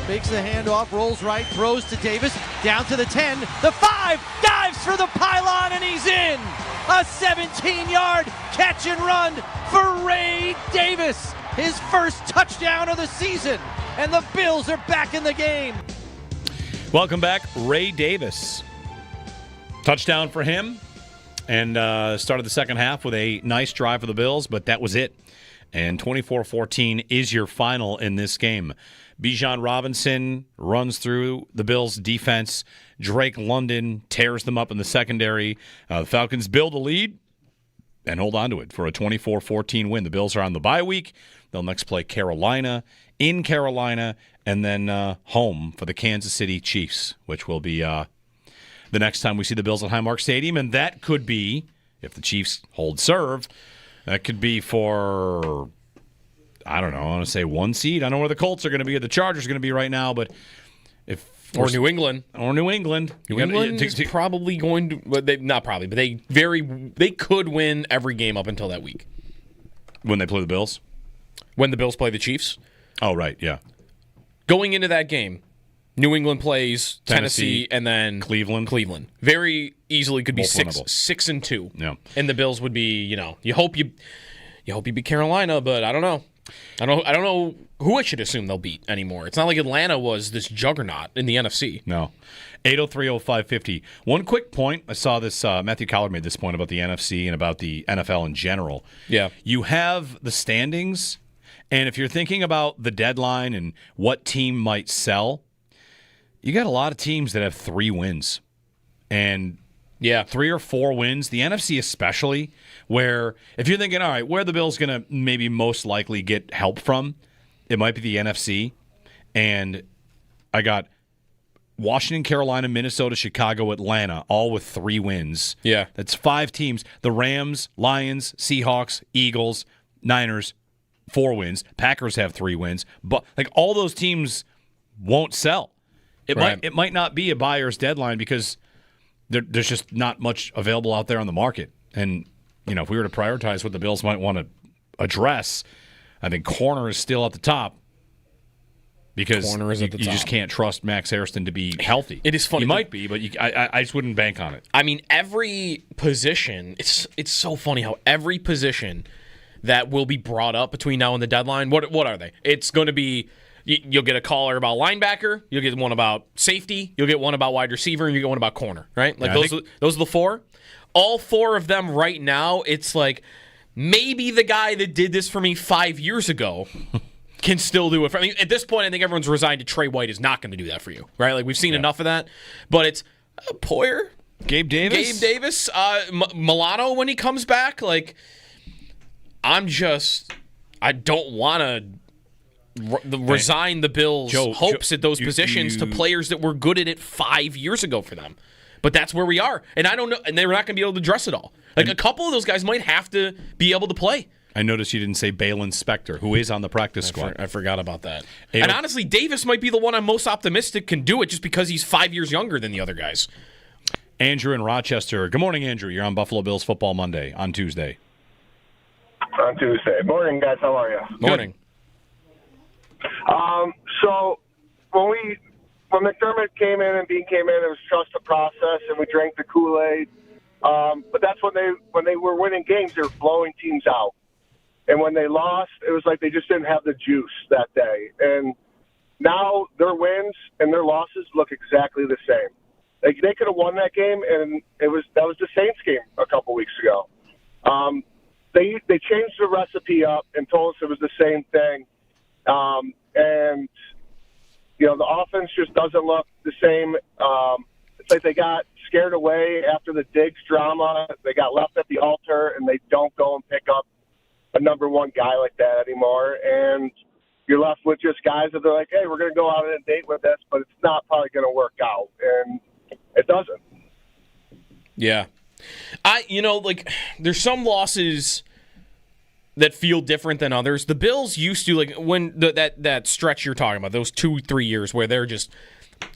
Makes the handoff, rolls right, throws to Davis, down to the 10, the 5, dives for the pylon, and he's in! A 17-yard catch and run for Ray Davis, his first touchdown of the season, and the Bills are back in the game. Welcome back, Ray Davis. Touchdown for him, and started the second half with a nice drive for the Bills, but that was it. And 24-14 is your final in this game. Bijan Robinson runs through the Bills' defense. Drake London tears them up in the secondary. The Falcons build a lead and hold on to it for a 24-14 win. The Bills are on the bye week. They'll next play Carolina in Carolina and then home for the Kansas City Chiefs, which will be the next time we see the Bills at Highmark Stadium. And that could be, if the Chiefs hold serve, that could be for, I don't know, I want to say 1 seed. I don't know where the Colts are going to be or the Chargers are going to be right now, but if Or New England. New England is probably going to, but they could win every game up until that week. When they play the Bills? When the Bills play the Chiefs. Oh, right, yeah. Going into that game, New England plays Tennessee and then Cleveland. Very easily could be Both 6-2. Yeah. And the Bills would be, you hope you beat Carolina, but I don't know. I don't know who I should assume they'll beat anymore. It's not like Atlanta was this juggernaut in the NFC. No. 803-0550. One quick point. I saw this, Matthew Collard made this point about the NFC and about the NFL in general. Yeah. You have the standings, and if you're thinking about the deadline and what team might sell, you got a lot of teams that have 3 wins. And 3 or 4 wins, the NFC especially, where if you're thinking, all right, where the Bills going to maybe most likely get help from, it might be the NFC. And I got Washington, Carolina, Minnesota, Chicago, Atlanta, all with 3 wins. Yeah. That's 5 teams. The Rams, Lions, Seahawks, Eagles, Niners, 4 wins. Packers have 3 wins. But like all those teams won't sell. It might not be a buyer's deadline because there's just not much available out there on the market. And, if we were to prioritize what the Bills might want to address, I think corner is still at the top because you just can't trust Max Harrison to be healthy. It is funny. He might be, but I just wouldn't bank on it. I mean, every position, it's so funny how every position that will be brought up between now and the deadline, what are they? It's going to be, you'll get a caller about linebacker, you'll get one about safety, you'll get one about wide receiver, and you get one about corner, right? Like those are the 4. All 4 of them right now, it's like maybe the guy that did this for me 5 years ago can still do it. I mean, at this point, I think everyone's resigned to Trey White is not going to do that for you, right? Like we've seen enough of that. But it's Poyer, Gabe Davis, Milano when he comes back. Like I don't want to resign the Bills' hopes at those positions to players that were good at it 5 years ago for them. But that's where we are. And I don't know, and they're not going to be able to address it all. Like a couple of those guys might have to be able to play. I noticed you didn't say Balin Spector, who is on the practice squad. I forgot about that. And honestly, Davis might be the one I'm most optimistic can do it just because he's 5 years younger than the other guys. Andrew in Rochester. Good morning, Andrew. You're on Buffalo Bills Football Monday on Tuesday. On Tuesday. Morning, guys. How are you? Morning. So when McDermott came in and Bean came in, it was trust the process, and we drank the Kool-Aid. But that's when they were winning games, they were blowing teams out. And when they lost, it was like they just didn't have the juice that day. And now their wins and their losses look exactly the same. They could have won that game, and that was the Saints game a couple weeks ago. They changed the recipe up and told us it was the same thing. And the offense just doesn't look the same. It's like they got scared away after the Diggs drama. They got left at the altar, and they don't go and pick up a number one guy like that anymore. And you're left with just guys that they're like, hey, we're going to go out on a date with this, but it's not probably going to work out. And it doesn't. Yeah. There's some losses that feel different than others. The Bills used to, when that stretch you're talking about, those 2-3 years where they're just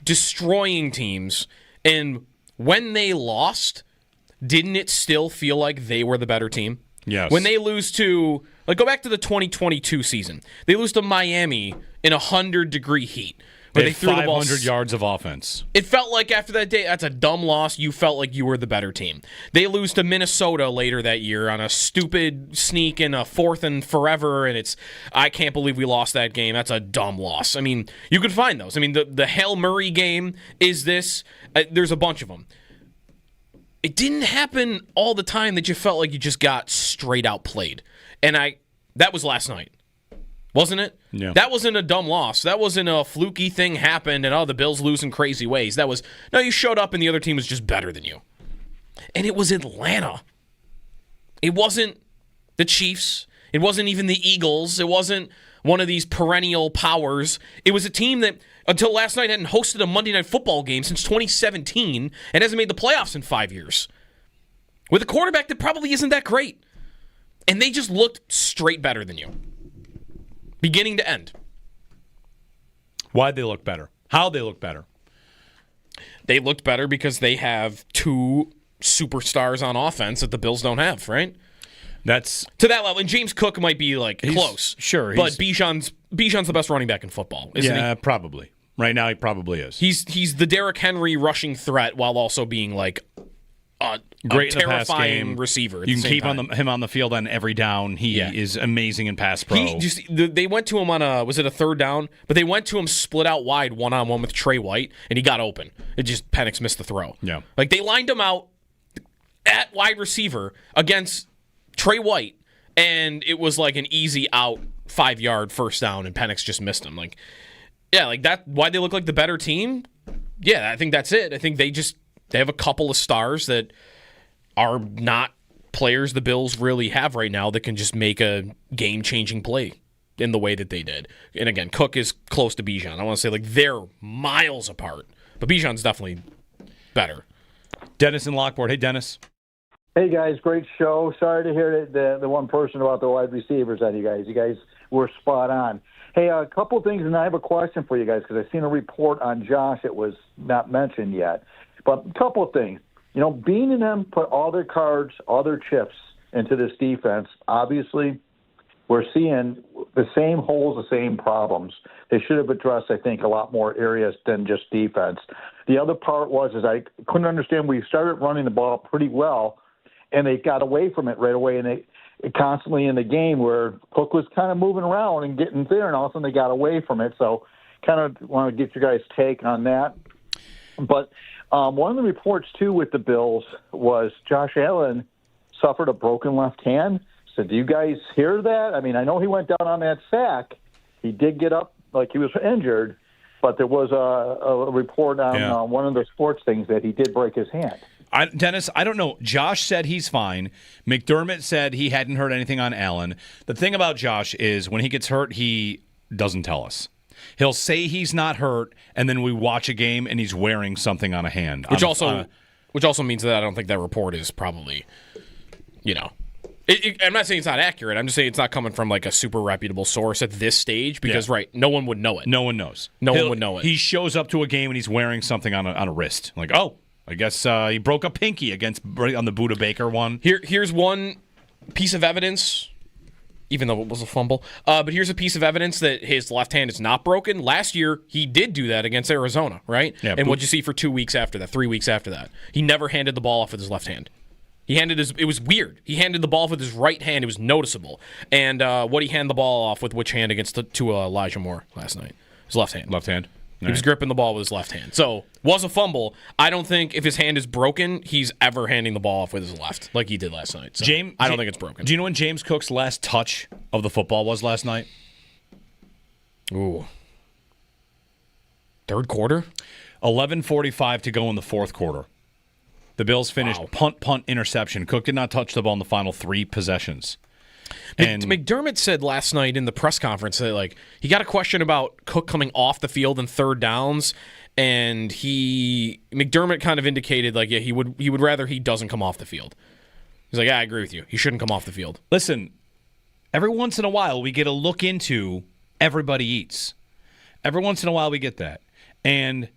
destroying teams, and when they lost, didn't it still feel like they were the better team? Yes. When they lose to, go back to the 2022 season. They lose to Miami in 100-degree heat. Where they threw 500 yards of offense. It felt like after that day, that's a dumb loss. You felt like you were the better team. They lose to Minnesota later that year on a stupid sneak in a 4th and forever, and I can't believe we lost that game. That's a dumb loss. I mean, you could find those. I mean, the Hail Murray game is this. There's a bunch of them. It didn't happen all the time that you felt like you just got straight out played. And that was last night. Wasn't it? Yeah. That wasn't a dumb loss. That wasn't a fluky thing happened and, the Bills lose in crazy ways. That was, no, you showed up and the other team was just better than you. And it was Atlanta. It wasn't the Chiefs. It wasn't even the Eagles. It wasn't one of these perennial powers. It was a team that, until last night, hadn't hosted a Monday Night Football game since 2017 and hasn't made the playoffs in 5 years. With a quarterback that probably isn't that great. And they just looked straight better than you. Beginning to end. Why'd they look better? How'd they look better? They looked better because they have 2 superstars on offense that the Bills don't have, right? That's to that level. And James Cook might be close. Sure. But Bijan's the best running back in football, isn't he? Yeah, probably. Right now he probably is. He's the Derrick Henry rushing threat while also being a great terrifying receiver. You can keep him on the field on every down. He is amazing in pass pro. They went to him on a 3rd down, but they went to him split out wide 1-on-1 with Trey White, and he got open. Penix missed the throw. Yeah. They lined him out at wide receiver against Trey White, and it was like an easy out 5-yard 1st down, and Penix just missed him. That. Why they look like the better team? Yeah, I think that's it. I think they have a couple of stars that are not players the Bills really have right now that can just make a game-changing play in the way that they did. And again, Cook is close to Bijan. I want to say they're miles apart, but Bijan's definitely better. Dennis in Lockport. Hey, Dennis. Hey, guys. Great show. Sorry to hear the one person about the wide receivers on you guys. You guys were spot on. Hey, a couple of things, and I have a question for you guys because I've seen a report on Josh. It was not mentioned yet. But a couple of things. Bean and them put all their cards, all their chips into this defense. Obviously, we're seeing the same holes, the same problems. They should have addressed, I think, a lot more areas than just defense. The other part was I couldn't understand. We started running the ball pretty well, and they got away from it right away, and they constantly in the game where Cook was kind of moving around and getting there, and all of a sudden they got away from it. So kind of want to get your guys' take on that. But one of the reports, too, with the Bills was Josh Allen suffered a broken left hand. So do you guys hear that? I mean, I know he went down on that sack. He did get up like he was injured, but there was a report on one of the sports things that he did break his hand. Dennis, I don't know. Josh said he's fine. McDermott said he hadn't heard anything on Allen. The thing about Josh is when he gets hurt, he doesn't tell us. He'll say he's not hurt, and then we watch a game, and he's wearing something on a hand. Which also means that I don't think that report is probably, I'm not saying it's not accurate. I'm just saying it's not coming from a super reputable source at this stage because, no one would know it. No one knows. No one would know it. He shows up to a game, and he's wearing something on a wrist. I guess he broke a pinky on the Buda Baker one. Here's one piece of evidence even though it was a fumble. But here's a piece of evidence that his left hand is not broken. Last year, he did do that against Arizona, right? Yeah, and what'd you see for 2 weeks after that, 3 weeks after that? He never handed the ball off with his left hand. It was weird. He handed the ball off with his right hand. It was noticeable. And what he handed the ball off with which hand against to Elijah Moore last night? His left hand. Left hand. He was gripping the ball with his left hand. So, was a fumble. I don't think if his hand is broken, he's ever handing the ball off with his left like he did last night. So I don't think it's broken. Do you know when James Cook's last touch of the football was last night? Ooh. Third quarter? 11:45 to go in the fourth quarter. The Bills finished punt, interception. Cook did not touch the ball in the final 3 possessions. And McDermott said last night in the press conference that he got a question about Cook coming off the field in third downs, and McDermott kind of indicated he would rather he doesn't come off the field. He's like, I agree with you. He shouldn't come off the field. Listen, every once in a while we get a look into everybody eats. Every once in a while we get that. And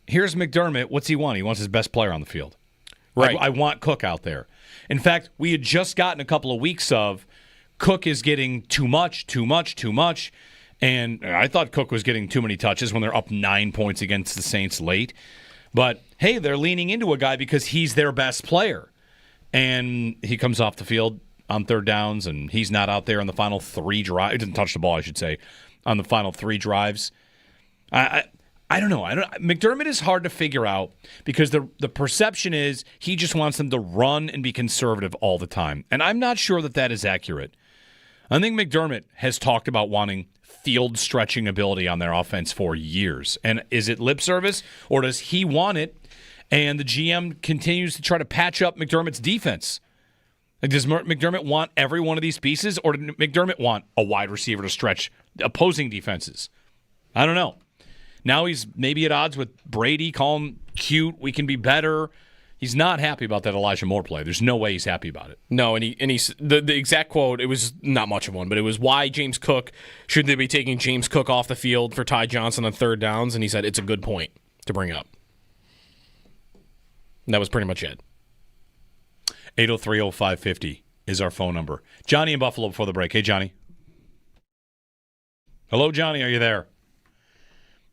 here's McDermott. What's he want? He wants his best player on the field. Right. I want Cook out there. In fact, we had just gotten a couple of weeks of Cook is getting too much. And I thought Cook was getting too many touches when they're up 9 points against the Saints late. But, hey, they're leaning into a guy because he's their best player. And he comes off the field on third downs, and he's not out there on the final 3 drives. He didn't touch the ball, I should say, on the final 3 drives. I don't know. McDermott is hard to figure out because the perception is he just wants them to run and be conservative all the time. And I'm not sure that is accurate. I think McDermott has talked about wanting field stretching ability on their offense for years. And is it lip service or does he want it and the GM continues to try to patch up McDermott's defense? Does McDermott want every one of these pieces or did McDermott want a wide receiver to stretch opposing defenses? I don't know. Now he's maybe at odds with Brady. Call him cute. We can be better. He's not happy about that Elijah Moore play. There's no way he's happy about it. No, and he's the exact quote. It was not much of one, but it was why James Cook should they be taking James Cook off the field for Ty Johnson on third downs? And he said it's a good point to bring up. And that was pretty much it. 803-0550 is our phone number. Johnny in Buffalo before the break. Hey, Johnny. Hello, Johnny. Are you there?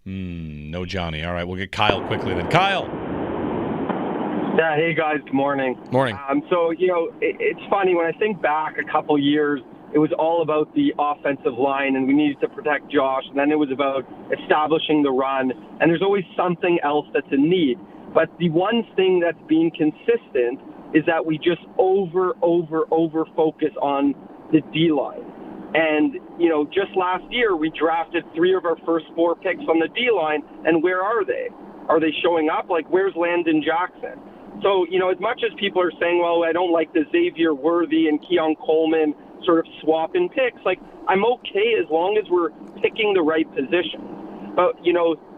No Johnny. All right, we'll get Kyle quickly then. Kyle. Yeah, hey guys, good morning. Morning. So, it's funny, when I think back a couple years, it was all about the offensive line and we needed to protect Josh, and then it was about establishing the run, and there's always something else that's a need. But the one thing that's been consistent is that we just over focus on the D-line. And, just last year, we drafted 3 of our first 4 picks on the D-line, and where are they? Are they showing up? Where's Landon Jackson? So, as much as people are saying, well, I don't like the Xavier Worthy and Keon Coleman sort of swapping picks, I'm okay as long as we're picking the right position. But,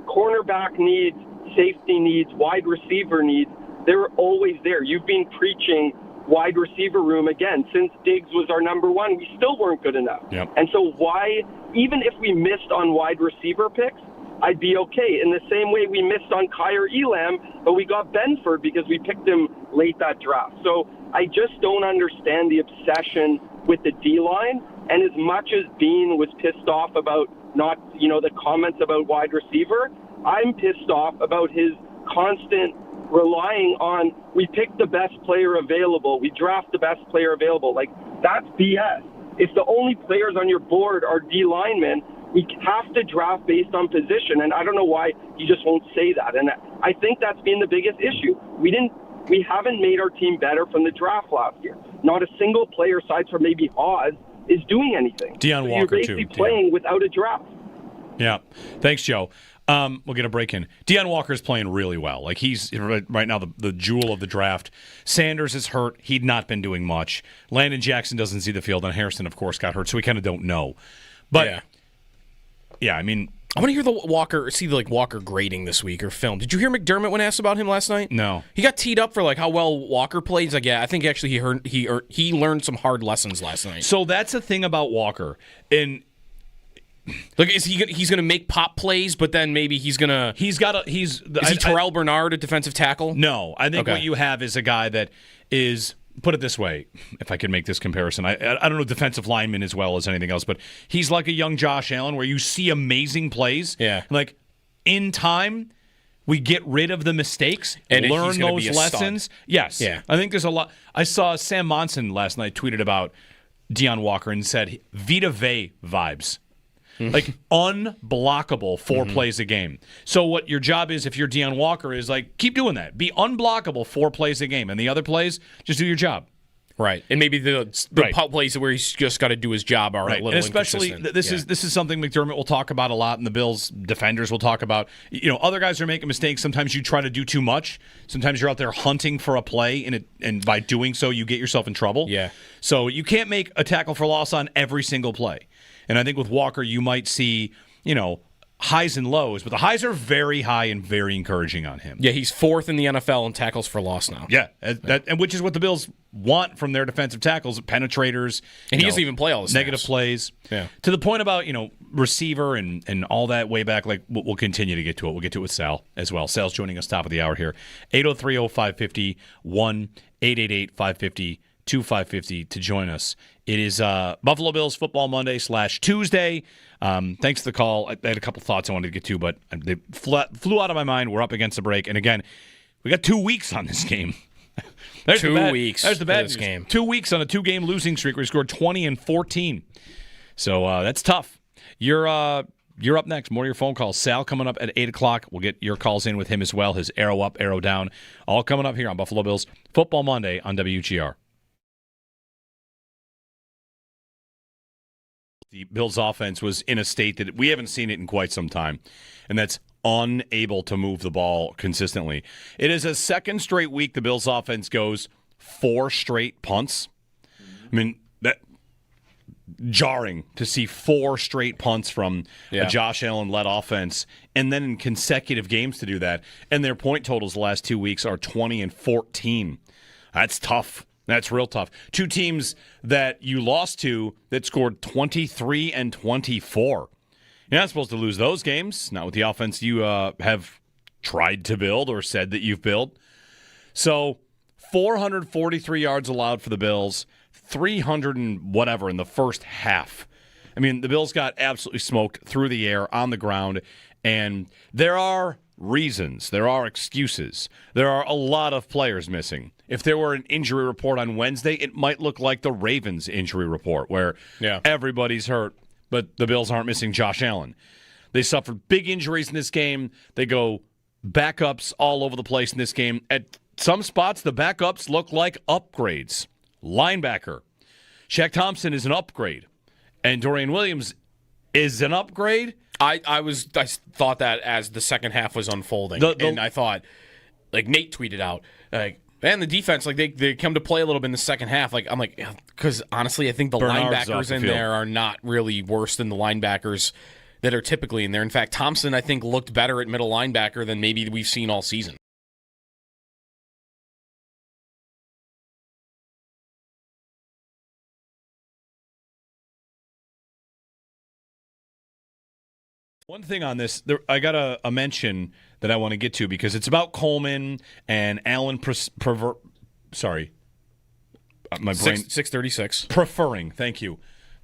cornerback needs, safety needs, wide receiver needs, they're always there. You've been preaching wide receiver room again. Since Diggs was our number 1, we still weren't good enough. Yep. And so why, even if we missed on wide receiver picks, I'd be okay. In the same way we missed on Kyer Elam, but we got Benford because we picked him late that draft. So I just don't understand the obsession with the D-line. And as much as Bean was pissed off about not, the comments about wide receiver, I'm pissed off about his constant relying on we pick the best player available, we draft the best player available. That's BS. If the only players on your board are D linemen, we have to draft based on position, and I don't know why you just won't say that. And I think that's been the biggest issue. We haven't made our team better from the draft last year. Not a single player, aside from maybe Oz, is doing anything. Deion Walker, you're basically playing without a draft. Yeah. Thanks, Joe. We'll get a break in. Deion Walker's playing really well. He's right now the jewel of the draft. Sanders is hurt. He'd not been doing much. Landon Jackson doesn't see the field, and Harrison, of course, got hurt, so we kind of don't know. But, yeah, I mean, I want to hear the Walker grading this week or film. Did you hear McDermott when asked about him last night? No. He got teed up for how well Walker played. He's like, yeah, I think actually he learned some hard lessons last night. So that's the thing about Walker. And is he's gonna make pop plays, but then maybe is he Terrell Bernard, a defensive tackle? No, I think what you have is a guy that is put it this way, if I could make this comparison. I don't know defensive lineman as well as anything else, but he's like a young Josh Allen where you see amazing plays. Yeah. Like, in time, we get rid of the mistakes and learn those lessons. Stud. Yes. Yeah. I think there's a lot. I saw Sam Monson last night tweeted about Deion Walker and said, Vita Vea vibes. Like, unblockable 4 plays a game. So what your job is if you're Deion Walker is, like, keep doing that. Be unblockable 4 plays a game. And the other plays, just do your job. Right. And maybe the plays where he's just got to do his job are a little and especially inconsistent. This is something McDermott will talk about a lot, and the Bills defenders will talk about. Other guys are making mistakes. Sometimes you try to do too much. Sometimes you're out there hunting for a play, and by doing so, you get yourself in trouble. Yeah. So you can't make a tackle for loss on every single play. And I think with Walker, you might see, highs and lows, but the highs are very high and very encouraging on him. Yeah, he's 4th in the NFL in tackles for loss now. Yeah, and which is what the Bills want from their defensive tackles, penetrators. And he doesn't even play all the snaps. Negative plays. Yeah. To the point about, receiver and all that way back, like we'll continue to get to it. We'll get to it with Sal as well. Sal's joining us top of the hour here. 803-0550, 1-888-550-2550 to join us. It is Buffalo Bills Football Monday / Tuesday. Thanks for the call. I had a couple thoughts I wanted to get to, but they flew out of my mind. We're up against the break. And again, we got 2 weeks on this game. There's 2 weeks. There's the bad news. Game. 2 weeks on a 2-game losing streak where he scored 20 and 14. So that's tough. You're up next. More of your phone calls. Sal coming up at 8 o'clock. We'll get your calls in with him as well. His arrow up, arrow down. All coming up here on Buffalo Bills Football Monday on WGR. The Bills' offense was in a state that we haven't seen it in quite some time, and that's unable to move the ball consistently. It is a second straight week the Bills' offense goes 4 straight punts. I mean, that jarring to see 4 straight punts from a Josh Allen-led offense, and then in consecutive games to do that. And their point totals the last 2 weeks are 20 and 14. That's tough. That's real tough. 2 teams that you lost to that scored 23 and 24. You're not supposed to lose those games, not with the offense you have tried to build or said that you've built. So 443 yards allowed for the Bills, 300 and whatever in the first half. I mean, the Bills got absolutely smoked through the air, on the ground, and there are reasons, there are excuses. There are a lot of players missing. If there were an injury report on Wednesday, it might look like the Ravens injury report where everybody's hurt, but the Bills aren't missing Josh Allen. They suffered big injuries in this game. They go backups all over the place in this game. At some spots, the backups look like upgrades. Linebacker. Shaq Thompson is an upgrade. And Dorian Williams is an upgrade. I thought that as the second half was unfolding. And I thought, like Nate tweeted out, man, the defense, they come to play a little bit in the second half. I'm like, because honestly, I think the Bernard's linebackers in there are not really worse than the linebackers that are typically in there. In fact, Thompson, I think, looked better at middle linebacker than maybe we've seen all season. One thing on this, I got a mention that I want to get to because it's about Coleman and Allen. Sorry, my brain. 6:36. Preferring. Thank you,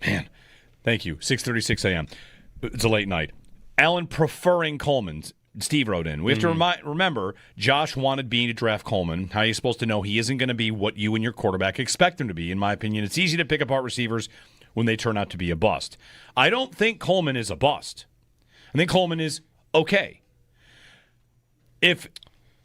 man. Thank you. 6:36 a.m. It's a late night. Allen preferring Coleman. Steve wrote in. We have to remember, Josh wanted Bean to draft Coleman. How are you supposed to know he isn't going to be what you and your quarterback expect him to be? In my opinion, it's easy to pick apart receivers when they turn out to be a bust. I don't think Coleman is a bust. I think Coleman is okay. If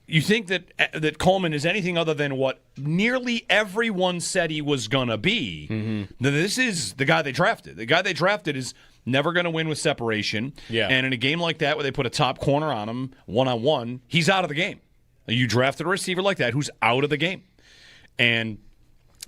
you think that Coleman is anything other than what nearly everyone said he was going to be, then this is the guy they drafted. The guy they drafted is never going to win with separation. Yeah. And in a game like that where they put a top corner on him, one-on-one, he's out of the game. You drafted a receiver like that who's out of the game. And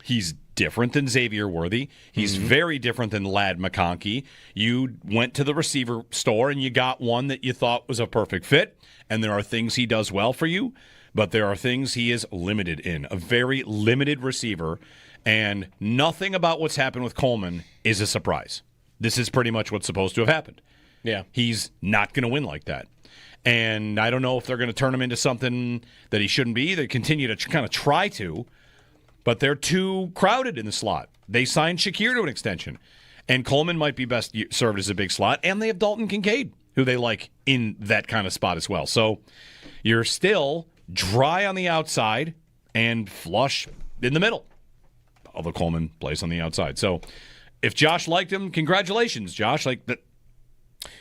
he's different than Xavier Worthy. He's very different than Ladd McConkey. You went to the receiver store and you got one that you thought was a perfect fit, and there are things he does well for you, but there are things he is limited in. A very limited receiver, and nothing about what's happened with Coleman is a surprise. This is pretty much what's supposed to have happened. Yeah. He's not going to win like that. And I don't know if they're going to turn him into something that he shouldn't be. They continue to kind of try to. but they're too crowded in the slot. They signed Shakir to an extension, and Coleman might be best served as a big slot, and they have Dalton Kincaid, who they like in that kind of spot as well. So you're still dry on the outside and flush in the middle, although Coleman plays on the outside. So if Josh liked him, congratulations, Josh. Like that,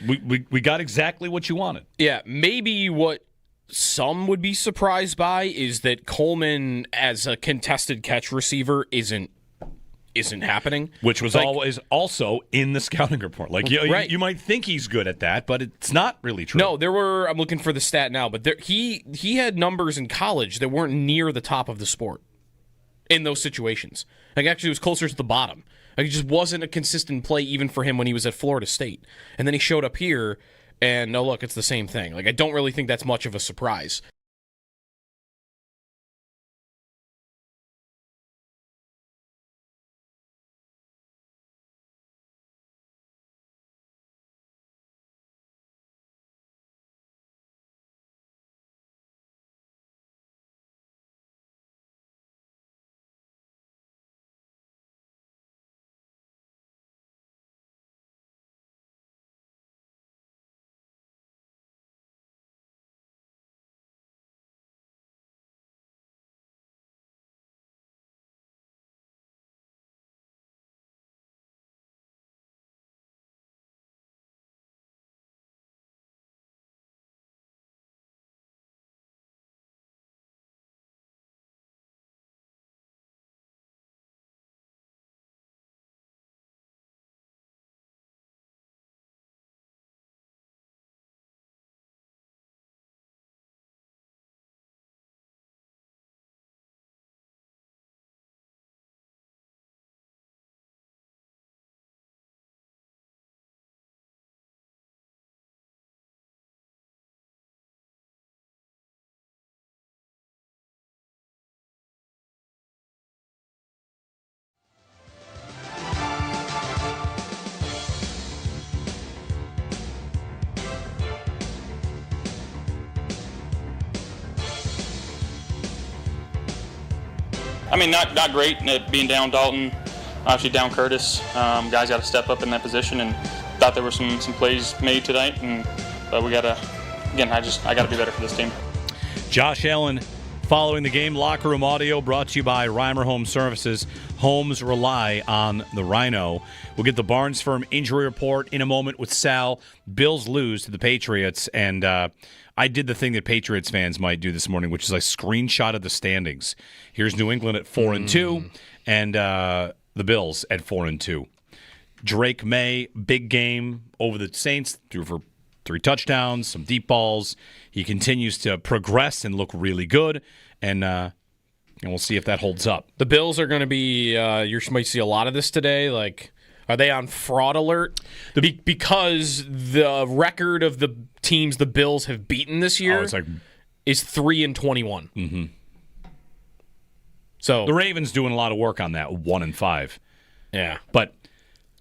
we got exactly what you wanted. Yeah, maybe what some would be surprised by is that Coleman as a contested catch receiver isn't happening. Which was always also in the scouting report. Like you might think he's good at that, but it's not really true. No, I'm looking for the stat now, but he had numbers in college that weren't near the top of the sport in those situations. Like actually it was closer to the bottom. Like it just wasn't a consistent play even for him when he was at Florida State. And then he showed up here and no, look, it's the same thing. Like I don't really think that's much of a surprise. I mean, not great being down Dalton, obviously down Curtis. Guys got to step up in that position, and thought there were some plays made tonight, but we got to, again, I got to be better for this team. Josh Allen following the game. Locker Room Audio brought to you by Reimer Home Services. Homes rely on the Rhino. We'll get the Barnes Firm injury report in a moment with Sal. Bills lose to the Patriots, and I did the thing that Patriots fans might do this morning, which is I screenshotted the standings. Here's New England at 4-2, and the Bills at 4-2. Drake May, big game over the Saints, threw for 3 touchdowns, some deep balls. He continues to progress and look really good, and we'll see if that holds up. The Bills are going to be, you might see a lot of this today, like, are they on fraud alert? Because the record of the teams the Bills have beaten this year is 3-21. Mm-hmm. So the Ravens doing a lot of work on that, 1-5. Yeah. But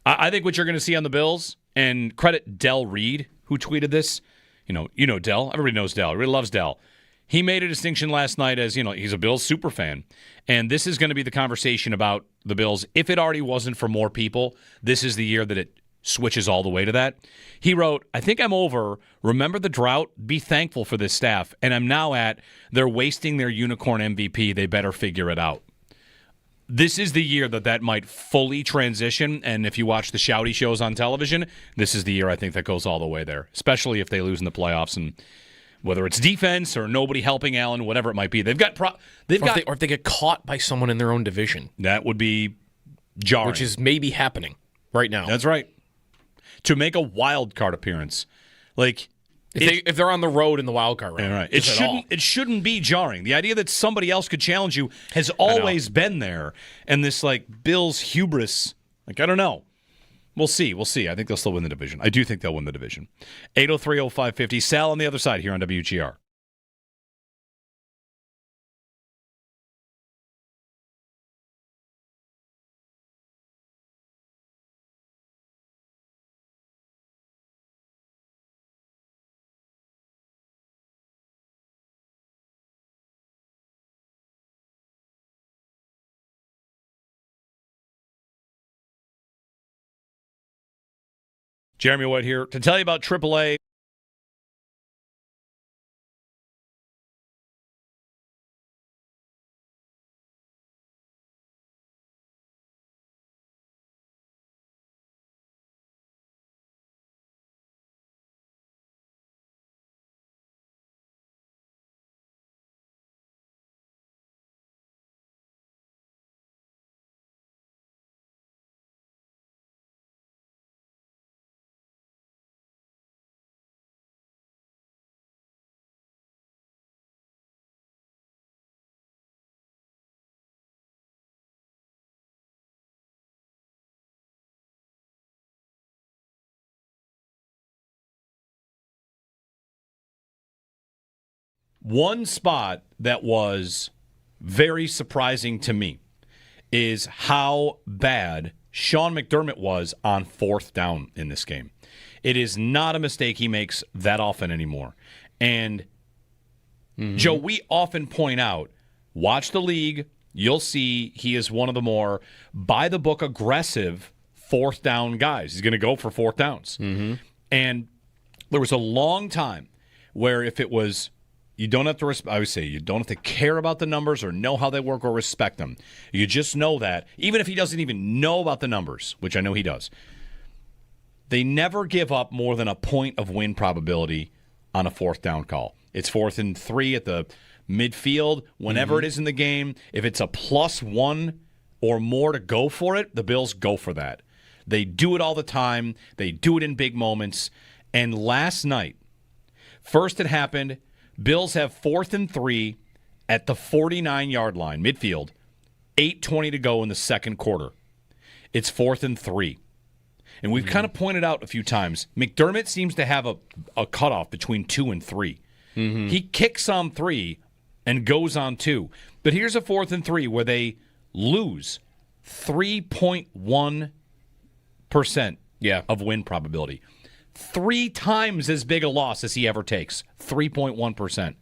I think what you're going to see on the Bills, and credit Del Reed, who tweeted this. You know Del. Everybody knows Del. Everybody loves Del. He made a distinction last night as, he's a Bills super fan. And this is going to be the conversation about the Bills. If it already wasn't for more people, this is the year that it switches all the way to that. He wrote, I think I'm over. Remember the drought? Be thankful for this staff. And I'm now at, they're wasting their unicorn MVP. They better figure it out. This is the year that might fully transition. And if you watch the shouty shows on television, this is the year I think that goes all the way there, especially if they lose in the playoffs. And whether it's defense or nobody helping Allen, whatever it might be, or if they get caught by someone in their own division. That would be jarring. Which is maybe happening right now. That's right. To make a wild card appearance, if they're on the road in the wild card round, right. It shouldn't be jarring. The idea that somebody else could challenge you has always been there, and this Bills hubris. I don't know. We'll see. I think they'll still win the division. I do think they'll win the division. 803-0550. Sal on the other side here on WGR. Jeremy White here to tell you about AAA. One spot that was very surprising to me is how bad Sean McDermott was on fourth down in this game. It is not a mistake he makes that often anymore. And, Joe, we often point out, watch the league, you'll see he is one of the more by-the-book aggressive fourth down guys. He's going to go for fourth downs. And there was a long time where if it was, you don't have to, I would say, you don't have to care about the numbers or know how they work or respect them. You just know that, even if he doesn't even know about the numbers, which I know he does, they never give up more than a point of win probability on a fourth down call. It's 4th and 3 at the midfield. Whenever it is in the game, if it's a +1 or more to go for it, the Bills go for that. They do it all the time. They do it in big moments. And last night, first it happened, Bills have 4th and 3 at the 49-yard line, midfield, 8:20 to go in the second quarter. It's 4th and 3. And we've kind of pointed out a few times, McDermott seems to have a cutoff between 2 and 3. He kicks on 3 and goes on 2. But here's a 4th and 3 where they lose 3.1% of win probability. 3 times as big a loss as he ever takes. 3.1%.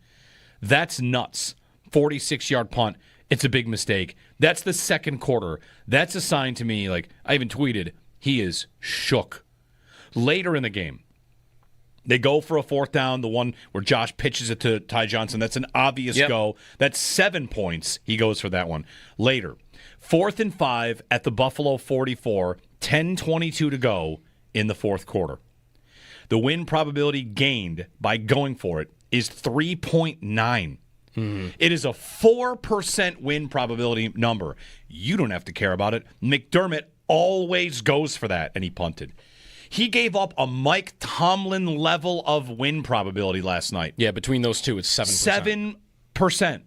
That's nuts. 46-yard punt. It's a big mistake. That's the second quarter. That's a sign to me, like I even tweeted, he is shook. Later in the game, they go for a fourth down, the one where Josh pitches it to Ty Johnson. That's an obvious go. That's 7 points. He goes for that one. Later, 4th and 5 at the Buffalo 44, 10:22 to go in the fourth quarter. The win probability gained by going for it is 3.9. It is a 4% win probability number. You don't have to care about it. McDermott always goes for that, and he punted. He gave up a Mike Tomlin level of win probability last night. Yeah, between those two, it's 7%. 7%.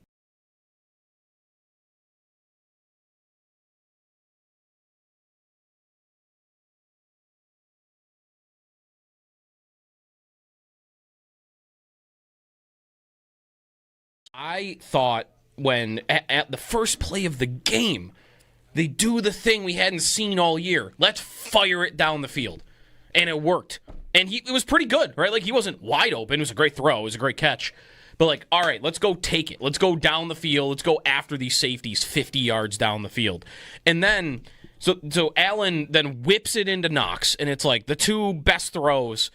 I thought when at the first play of the game, they do the thing we hadn't seen all year. Let's fire it down the field. And it worked. And it was pretty good, right? Like, he wasn't wide open. It was a great throw. It was a great catch. But, like, all right, let's go take it. Let's go down the field. Let's go after these safeties 50 yards down the field. And then, so Allen then whips it into Knox, and it's like two of the best throws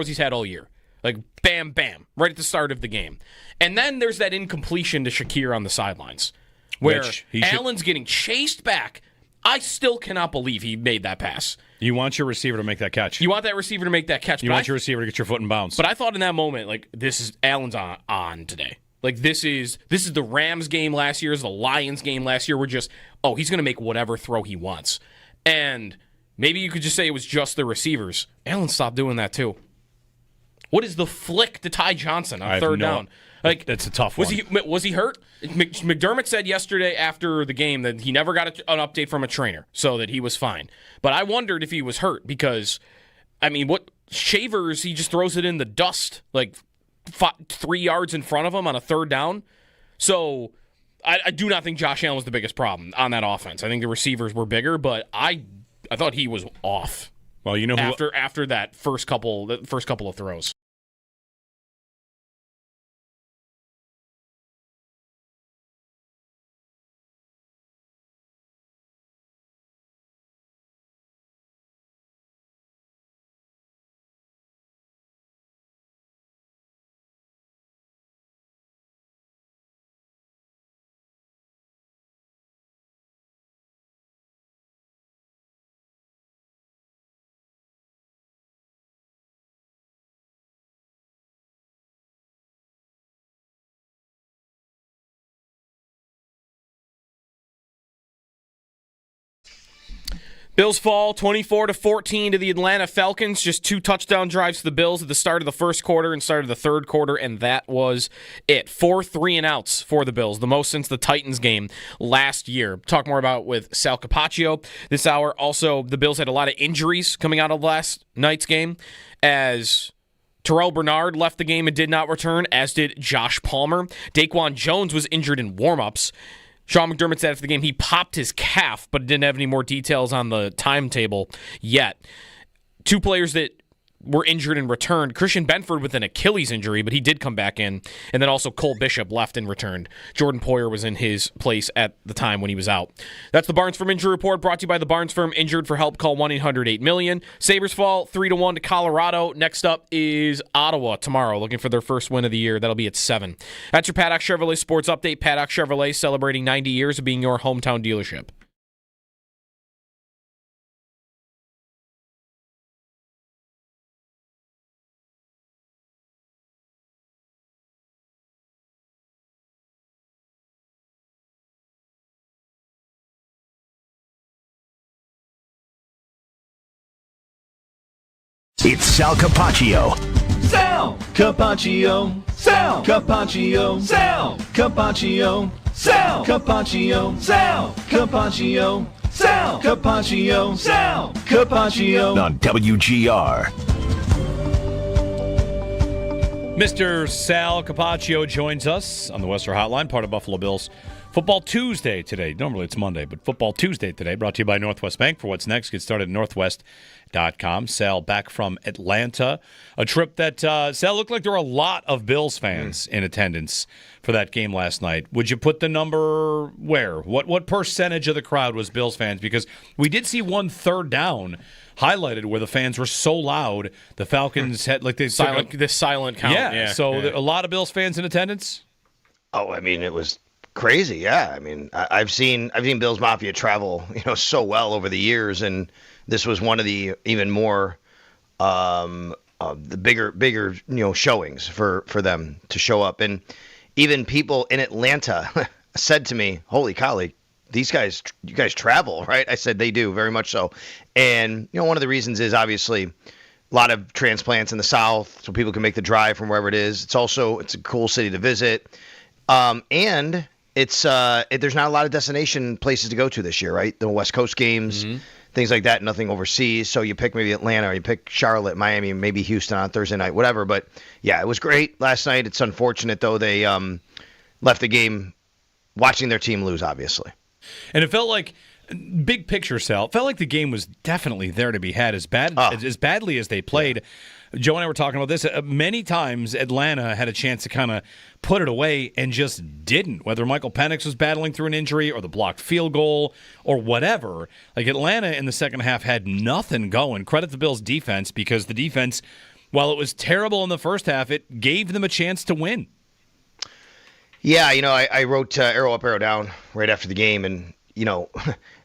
he's had all year. Like, bam, bam, right at the start of the game. And then there's that incompletion to Shakir on the sidelines, where Allen's getting chased back. I still cannot believe he made that pass. You want your receiver to make that catch. You want that receiver to make that catch. You want your receiver to get your foot in bounds. But I thought in that moment, like, Allen's on today. Like, this is the Rams game last year, the Lions game last year. We're just, he's going to make whatever throw he wants. And maybe you could just say it was just the receivers. Allen stopped doing that too. What is the flick to Ty Johnson on third down? Like, that's a tough one. Was he hurt? McDermott said yesterday after the game that he never got an update from a trainer, so that he was fine. But I wondered if he was hurt because, I mean, what Shavers, he just throws it in the dust like 3 yards in front of him on a third down. So I do not think Josh Allen was the biggest problem on that offense. I think the receivers were bigger, but I thought he was off. Well, you know who, after that first couple of throws. Bills fall 24-14 to the Atlanta Falcons. Just 2 touchdown drives to the Bills at the start of the first quarter and start of the third quarter, and that was it. 4 3-and-outs for the Bills, the most since the Titans game last year. Talk more about with Sal Capaccio this hour. Also, the Bills had a lot of injuries coming out of last night's game, as Terrell Bernard left the game and did not return, as did Josh Palmer. Daquan Jones was injured in warm-ups. Sean McDermott said after the game he popped his calf, but didn't have any more details on the timetable yet. 2 players that were injured and returned. Christian Benford with an Achilles injury, but he did come back in. And then also Cole Bishop left and returned. Jordan Poyer was in his place at the time when he was out. That's the Barnes Firm Injury Report, brought to you by the Barnes Firm. Injured for help, call 1-800-8-million. Sabres fall 3-1 to Colorado. Next up is Ottawa tomorrow, looking for their first win of the year. That'll be at 7. That's your Paddock Chevrolet Sports Update. Paddock Chevrolet celebrating 90 years of being your hometown dealership. It's Sal Capaccio. Sal Capaccio. Sal Capaccio. Sal Capaccio. Sal Capaccio. Sal Capaccio. Sal Capaccio. Sal Capaccio. On WGR. Mr. Sal Capaccio joins us on the Western Hotline, part of Buffalo Bills Football Tuesday today. Normally it's Monday, but Football Tuesday today, brought to you by Northwest Bank. For what's next, get started at northwest.com. Sal back from Atlanta. A trip that, Sal, looked like there were a lot of Bills fans in attendance for that game last night. Would you put the number where? What percentage of the crowd was Bills fans? Because we did see one third down highlighted where the fans were so loud, the Falcons had like this silent count. Yeah, a lot of Bills fans in attendance? Oh, I mean, it was crazy. Yeah, I mean, I've seen Bills Mafia travel, so well over the years, and this was one of the even more the bigger showings for them to show up. And even people in Atlanta said to me, "Holy cow, you guys travel, right?" I said, "They do, very much so." And one of the reasons is obviously a lot of transplants in the South, so people can make the drive from wherever it is. It's a cool city to visit, and it's there's not a lot of destination places to go to this year, right? The West Coast games, things like that, nothing overseas. So you pick maybe Atlanta, or you pick Charlotte, Miami, maybe Houston on Thursday night, whatever. But yeah, it was great last night. It's unfortunate though they left the game watching their team lose, obviously. And it felt like, big picture, Sal, it felt like the game was definitely there to be had as badly as they played. Yeah. Joe and I were talking about this. Many times Atlanta had a chance to kind of put it away and just didn't, whether Michael Penix was battling through an injury or the blocked field goal or whatever. Like, Atlanta in the second half had nothing going. Credit the Bills' defense, because the defense, while it was terrible in the first half, it gave them a chance to win. Yeah, I wrote Arrow Up, Arrow Down right after the game, and,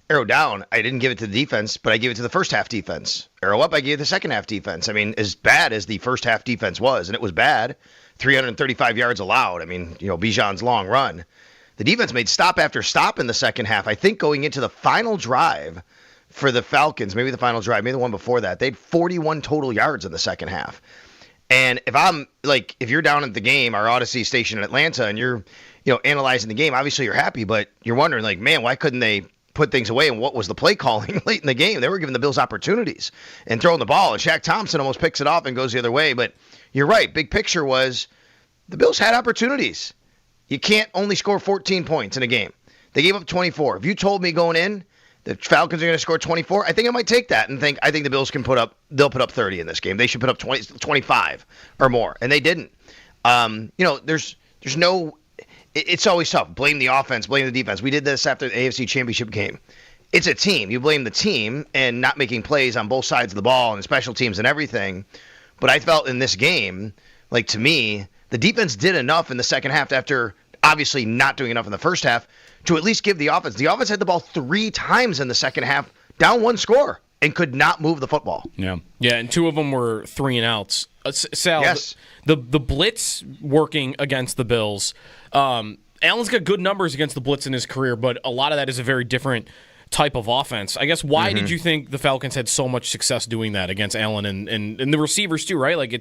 Arrow down, I didn't give it to the defense, but I gave it to the first half defense. Arrow up, I gave the second half defense. I mean, as bad as the first half defense was, and it was bad, 335 yards allowed. I mean, Bijan's long run. The defense made stop after stop in the second half. I think going into the final drive for the Falcons, maybe the final drive, maybe the one before that, they had 41 total yards in the second half. And if you're down at the game, our Odyssey station in Atlanta, and you're, analyzing the game, obviously you're happy, but you're wondering, like, man, why couldn't they put things away, and what was the play calling late in the game? They were giving the Bills opportunities and throwing the ball, and Shaq Thompson almost picks it off and goes the other way. But you're right. Big picture was the Bills had opportunities. You can't only score 14 points in a game. They gave up 24. If you told me going in the Falcons are going to score 24, I think I might take that and think, I think the Bills they'll put up 30 in this game. They should put up 25 or more, and they didn't. There's no. It's always tough. Blame the offense, blame the defense. We did this after the AFC Championship game. It's a team. You blame the team and not making plays on both sides of the ball and special teams and everything. But I felt in this game, like, to me, the defense did enough in the second half after obviously not doing enough in the first half to at least give the offense. The offense had the ball 3 times in the second half, down 1 score, and could not move the football. Yeah, and 2 of them were 3-and-outs. Sal, yes. The blitz working against the Bills. Allen's got good numbers against the blitz in his career, but a lot of that is a very different type of offense. I guess why did you think the Falcons had so much success doing that against Allen and the receivers too, right? Like I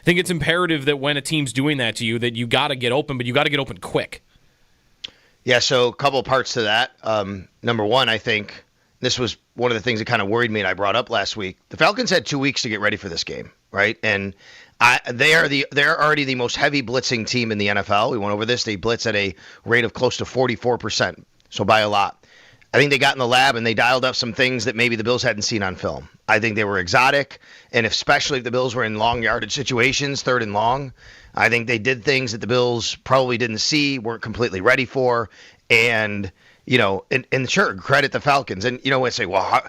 think it's imperative that when a team's doing that to you that you got to get open, but you got to get open quick. Yeah, so a couple of parts to that. Number one, I think this was one of the things that kind of worried me and I brought up last week. The Falcons had 2 weeks to get ready for this game, right? And they're already the most heavy blitzing team in the NFL. We went over this. They blitz at a rate of close to 44%, so by a lot. I think they got in the lab and they dialed up some things that maybe the Bills hadn't seen on film. I think they were exotic, and especially if the Bills were in long yardage situations, 3rd and long, I think they did things that the Bills probably didn't see, weren't completely ready for, and sure, credit the Falcons. And I say, well,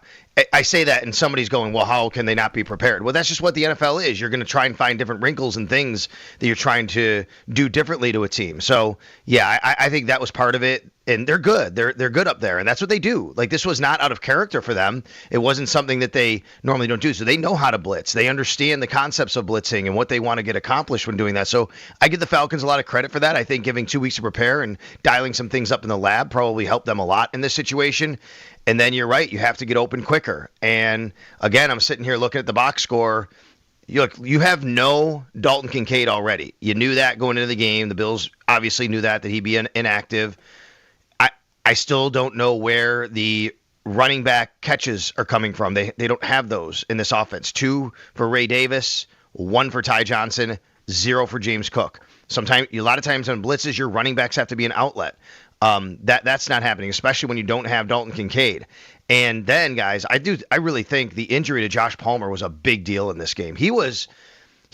I say that, and somebody's going, well, how can they not be prepared? Well, that's just what the NFL is. You're going to try and find different wrinkles and things that you're trying to do differently to a team. So, yeah, I think that was part of it. And they're good. They're good up there, and that's what they do. Like, this was not out of character for them. It wasn't something that they normally don't do. So they know how to blitz. They understand the concepts of blitzing and what they want to get accomplished when doing that. So I give the Falcons a lot of credit for that. I think giving 2 weeks to prepare and dialing some things up in the lab probably helped them a lot in this situation. And then you're right. You have to get open quicker. And, again, I'm sitting here looking at the box score. You have no Dalton Kincaid already. You knew that going into the game. The Bills obviously knew that he'd be inactive. I still don't know where the running back catches are coming from. They don't have those in this offense. 2 for Ray Davis, 1 for Ty Johnson, 0 for James Cook. A lot of times on blitzes, your running backs have to be an outlet. That's not happening, especially when you don't have Dalton Kincaid. And then, guys, I really think the injury to Josh Palmer was a big deal in this game. He was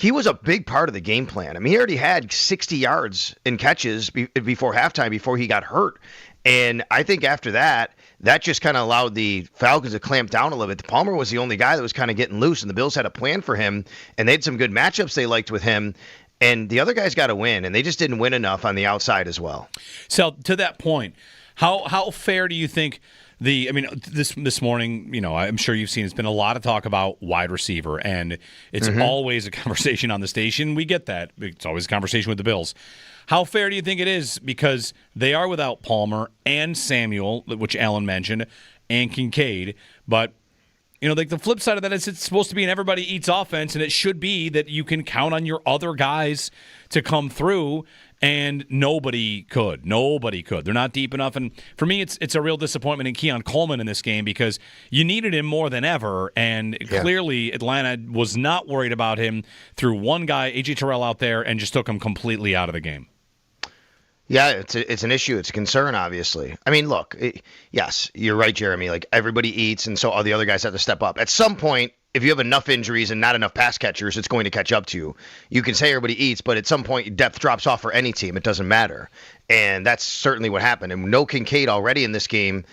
a big part of the game plan. I mean, he already had 60 yards in catches before halftime before he got hurt. And I think after that just kind of allowed the Falcons to clamp down a little bit. Palmer was the only guy that was kind of getting loose, and the Bills had a plan for him, and they had some good matchups they liked with him. And the other guys got to win, and they just didn't win enough on the outside as well. So to that point, how fair do you think this morning, I'm sure you've seen, it's been a lot of talk about wide receiver, and it's always a conversation on the station. We get that. It's always a conversation with the Bills. How fair do you think it is? Because they are without Palmer and Samuel, which Allen mentioned, and Kincaid. But, like the flip side of that is it's supposed to be an everybody eats offense, and it should be that you can count on your other guys to come through, and nobody could. They're not deep enough. And for me, it's a real disappointment in Keon Coleman in this game because you needed him more than ever, and clearly Atlanta was not worried about him, threw one guy, A.J. Terrell, out there and just took him completely out of the game. Yeah, it's an issue. It's a concern, obviously. I mean, look, yes, you're right, Jeremy. Like, everybody eats, and so all the other guys have to step up. At some point, if you have enough injuries and not enough pass catchers, it's going to catch up to you. You can say everybody eats, but at some point, depth drops off for any team. It doesn't matter. And that's certainly what happened. And no Kincaid already in this game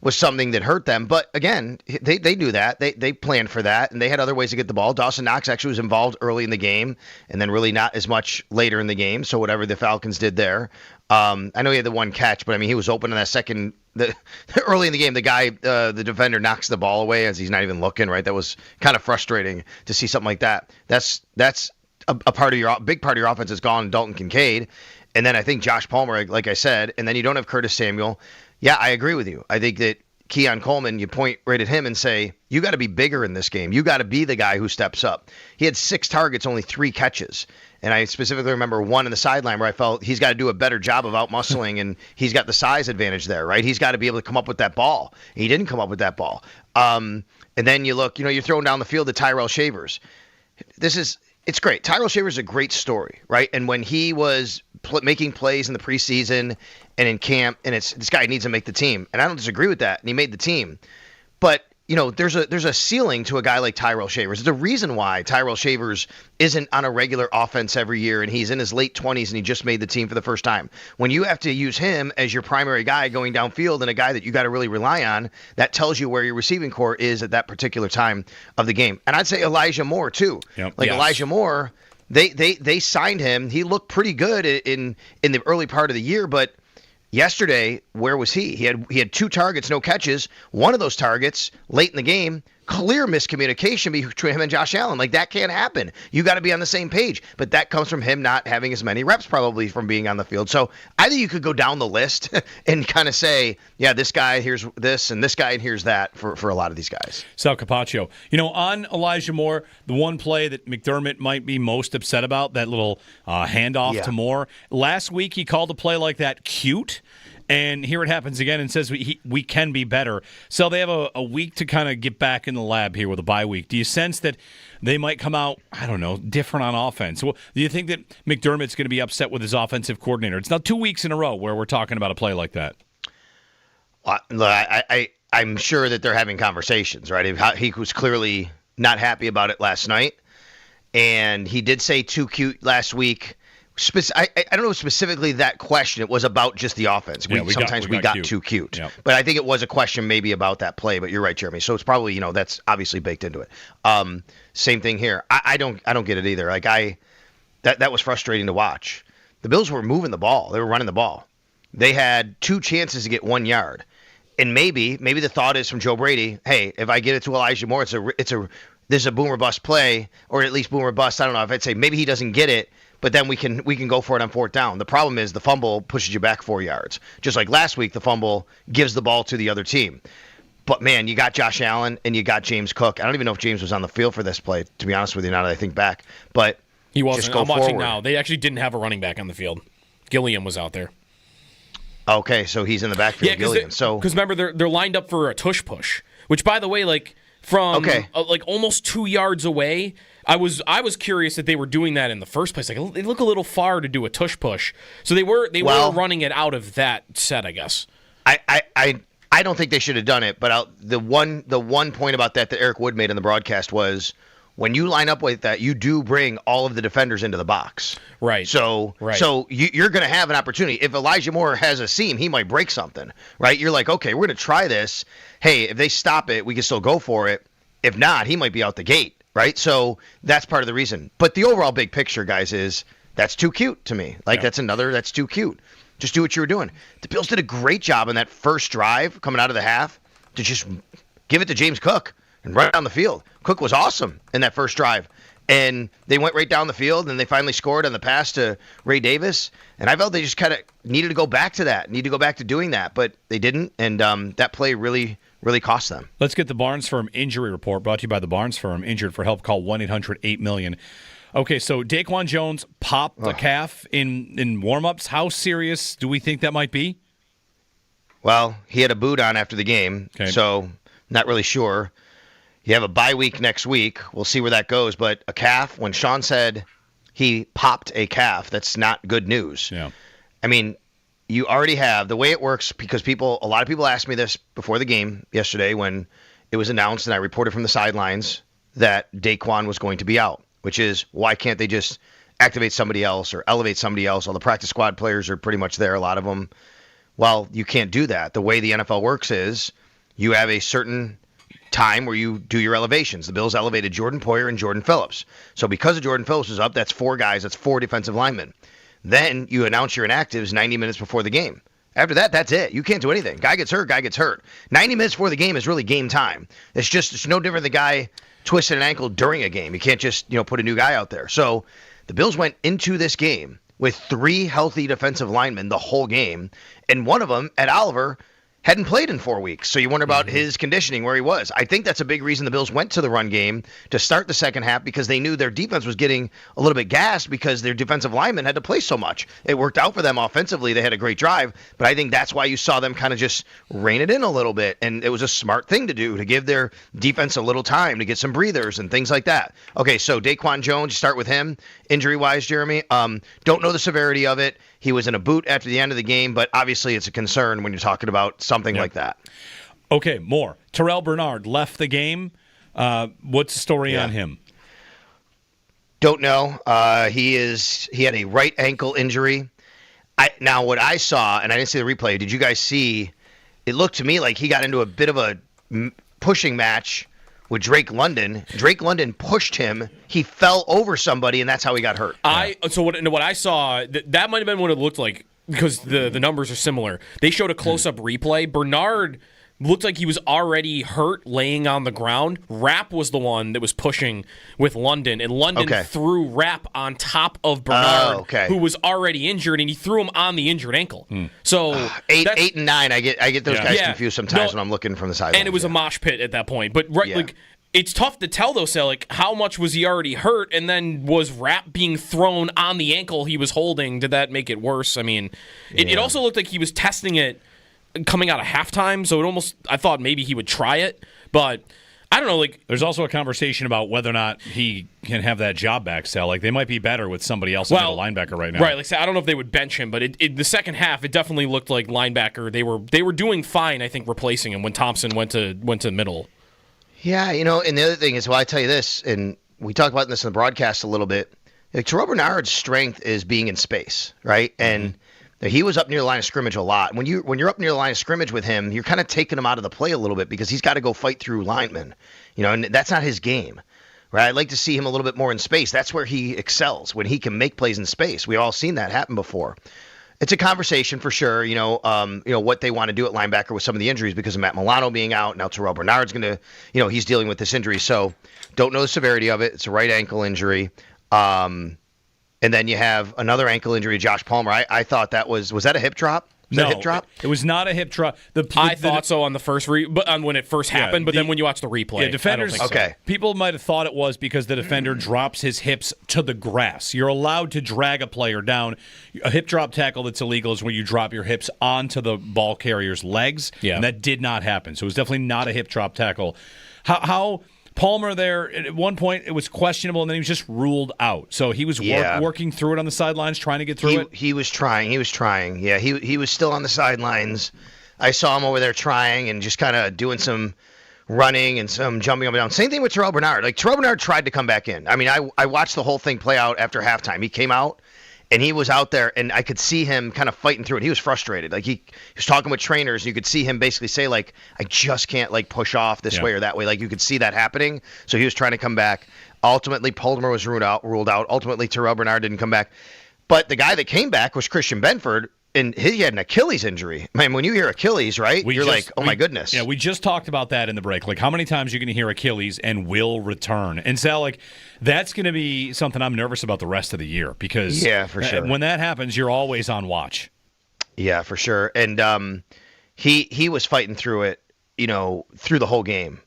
was something that hurt them. But again, they knew that. They planned for that, and they had other ways to get the ball. Dawson Knox actually was involved early in the game, and then really not as much later in the game. So whatever the Falcons did there. I know he had the one catch, but I mean, he was open in that second. Early in the game, the guy, the defender, knocks the ball away as he's not even looking. Right, that was kind of frustrating to see something like that. That's a part of big part of your offense is gone. Dalton Kincaid, and then I think Josh Palmer, like I said, and then you don't have Curtis Samuel. Yeah, I agree with you. I think that Keon Coleman, you point right at him and say, you got to be bigger in this game. You got to be the guy who steps up. He had 6 targets, only 3 catches. And I specifically remember one in the sideline where I felt he's got to do a better job of out-muscling, and he's got the size advantage there, right? He's got to be able to come up with that ball. He didn't come up with that ball. And then you look, you're throwing down the field to Tyrell Shavers. It's great. Tyrell Shavers is a great story, right? And when he was making plays in the preseason and in camp, and this guy needs to make the team. And I don't disagree with that. And he made the team. But, there's a ceiling to a guy like Tyrell Shavers. There's a reason why Tyrell Shavers isn't on a regular offense every year, and he's in his late 20s, and he just made the team for the first time. When you have to use him as your primary guy going downfield and a guy that you got to really rely on, that tells you where your receiving core is at that particular time of the game. And I'd say Elijah Moore, too. Yep. Elijah Moore, they signed him. He looked pretty good in the early part of the year, but yesterday, where was he? He had 2 targets, no catches. One of those targets, late in the game, clear miscommunication between him and Josh Allen. Like, that can't happen. You got to be on the same page. But that comes from him not having as many reps probably from being on the field. So I think you could go down the list and kind of say, yeah, this guy, here's this, and this guy, and here's that for a lot of these guys. Sal Capaccio. On Elijah Moore, the one play that McDermott might be most upset about, that little handoff to Moore. Last week he called a play like that cute. And here it happens again and says we can be better. So they have a week to kind of get back in the lab here with a bye week. Do you sense that they might come out, I don't know, different on offense? Well, do you think that McDermott's going to be upset with his offensive coordinator? It's now 2 weeks in a row where we're talking about a play like that. I'm sure that they're having conversations, right? He was clearly not happy about it last night. And he did say too cute last week. I don't know specifically that question. It was about just the offense. Sometimes we got too cute. Yep. But I think it was a question maybe about that play. But you're right, Jeremy. So it's probably, that's obviously baked into it. Same thing here. I don't get it either. Like that was frustrating to watch. The Bills were moving the ball. They were running the ball. They had 2 chances to get 1 yard. And maybe the thought is from Joe Brady, hey, if I get it to Elijah Moore, this is a boomer bust play, or at least boomer bust. I don't know if I'd say maybe he doesn't get it. But then we can go for it on 4th down. The problem is the fumble pushes you back 4 yards. Just like last week, the fumble gives the ball to the other team. But, man, you got Josh Allen and you got James Cook. I don't even know if James was on the field for this play, to be honest with you, now that I think back. But he wasn't. Just go I'm watching forward. now. They actually didn't have a running back on the field. Gilliam was out there. Okay, so he's in the backfield, Gilliam. Because remember, they're lined up for a tush push, which, by the way, from almost 2 yards away, I was curious that they were doing that in the first place. Like, they look a little far to do a tush push, so they were running it out of that set, I guess. I don't think they should have done it, but the one point about that Eric Wood made in the broadcast was when you line up with that, you do bring all of the defenders into the box. Right. So you're going to have an opportunity. If Elijah Moore has a seam, he might break something, right? You're like, okay, we're going to try this. Hey, if they stop it, we can still go for it. If not, he might be out the gate. Right, so that's part of the reason. But the overall big picture, guys, is that's too cute to me. That's too cute. Just do what you were doing. The Bills did a great job on that first drive coming out of the half to just give it to James Cook and run down the field. Cook was awesome in that first drive. And they went right down the field, and they finally scored on the pass to Ray Davis. And I felt they just kind of needed to go back to that, doing that. But they didn't, and that play really cost them. Let's get the Barnes Firm injury report brought to you by the Barnes Firm. Injured for help, call 1-800-8-MILLION. Okay, so Daquan Jones popped a calf in warm-ups. How serious do we think that might be? Well, he had a boot on after the game, so not really sure. You have a bye week next week. We'll see where that goes. But a calf, when Sean said he popped a calf, that's not good news. Yeah. I mean, you already have the way it works, because a lot of people asked me this before the game yesterday when it was announced and I reported from the sidelines that Daquan was going to be out, which is why can't they just activate somebody else or elevate somebody else? All the practice squad players are pretty much there, a lot of them. Well, you can't do that. The way the NFL works is you have a certain time where you do your elevations. The Bills elevated Jordan Poyer and Jordan Phillips. So because of Jordan Phillips was up, that's 4 guys, that's 4 defensive linemen. Then you announce your inactives 90 minutes before the game. After that, that's it. You can't do anything. Guy gets hurt. 90 minutes before the game is really game time. It's no different than the guy twisted an ankle during a game. You can't just put a new guy out there. So the Bills went into this game with 3 healthy defensive linemen the whole game, and one of them, Ed Oliver, hadn't played in 4 weeks. So you wonder about his conditioning, where he was. I think that's a big reason the Bills went to the run game to start the second half, because they knew their defense was getting a little bit gassed because their defensive linemen had to play so much. It worked out for them offensively. They had a great drive, but I think that's why you saw them kind of just rein it in a little bit. And it was a smart thing to do, to give their defense a little time to get some breathers and things like that. Okay, so Daquan Jones, start with him. Injury-wise, Jeremy, don't know the severity of it. He was in a boot after the end of the game, but obviously it's a concern when you're talking about something like that. Okay, more. Terrell Bernard left the game. What's the story on him? Don't know. He had a right ankle injury. Now, what I saw, and I didn't see the replay, did you guys see, it looked to me like he got into a bit of a pushing match with Drake London. Drake London pushed him. He fell over somebody, and that's how he got hurt. So what I saw, that might have been what it looked like, because the numbers are similar. They showed a close-up replay. Bernard looked like he was already hurt laying on the ground. Rapp was the one that was pushing with London, and London threw Rapp on top of Bernard, who was already injured, and he threw him on the injured ankle. So 8 and 9, I get those guys confused sometimes when I'm looking from the sidelines. And it was a mosh pit at that point. But like it's tough to tell though, Sal, like how much was he already hurt, and then was Rapp being thrown on the ankle he was holding? Did that make it worse? I mean, it also looked like he was testing it coming out of halftime, so I thought maybe he would try it, but I don't know. Like, there's also a conversation about whether or not he can have that job back, Sal. Like, they might be better with somebody else as a linebacker right now. Right, like I don't know if they would bench him, but the second half, it definitely looked like linebacker. They were doing fine, I think, replacing him when Thompson went to middle. Yeah, and the other thing is, I tell you this, and we talked about this in the broadcast a little bit. Like, Terrell Bernard's strength is being in space, right? And he was up near the line of scrimmage a lot. When you're up near the line of scrimmage with him, you're kind of taking him out of the play a little bit because he's got to go fight through linemen, and that's not his game, right? I'd like to see him a little bit more in space. That's where he excels, when he can make plays in space. We've all seen that happen before. It's a conversation for sure, what they want to do at linebacker with some of the injuries because of Matt Milano being out. Now Terrell Bernard's going to, he's dealing with this injury. So don't know the severity of it. It's a right ankle injury. And then you have another ankle injury, Josh Palmer. I thought that was that a hip drop? No, a hip drop? It was not a hip drop. I thought so on the first when it first happened, but then when you watch the replay, defenders. I don't think so. People might have thought it was because the defender drops his hips to the grass. You're allowed to drag a player down. A hip drop tackle that's illegal is when you drop your hips onto the ball carrier's legs, and that did not happen. So it was definitely not a hip drop tackle. How Palmer there, at one point, it was questionable, and then he was just ruled out. So he was working through it on the sidelines, trying to get through it? He was trying. Yeah, he was still on the sidelines. I saw him over there trying and just kind of doing some running and some jumping up and down. Same thing with Terrell Bernard. Like, Terrell Bernard tried to come back in. I mean, I watched the whole thing play out after halftime. He came out, and he was out there, and I could see him kind of fighting through it. He was frustrated. Like, he was talking with trainers, and you could see him basically say, like, I just can't, like, push off this way or that way. Like, you could see that happening. So he was trying to come back. Ultimately, Palmer was ruled out. Ultimately, Terrell Bernard didn't come back. But the guy that came back was Christian Benford, and he had an Achilles injury. I mean, when you hear Achilles, right, you're like, oh, my goodness. Yeah, we just talked about that in the break. Like, how many times are you going to hear Achilles and will return? And Sal, like, that's going to be something I'm nervous about the rest of the year because for sure. When that happens, you're always on watch. Yeah, for sure. And he was fighting through it, through the whole game.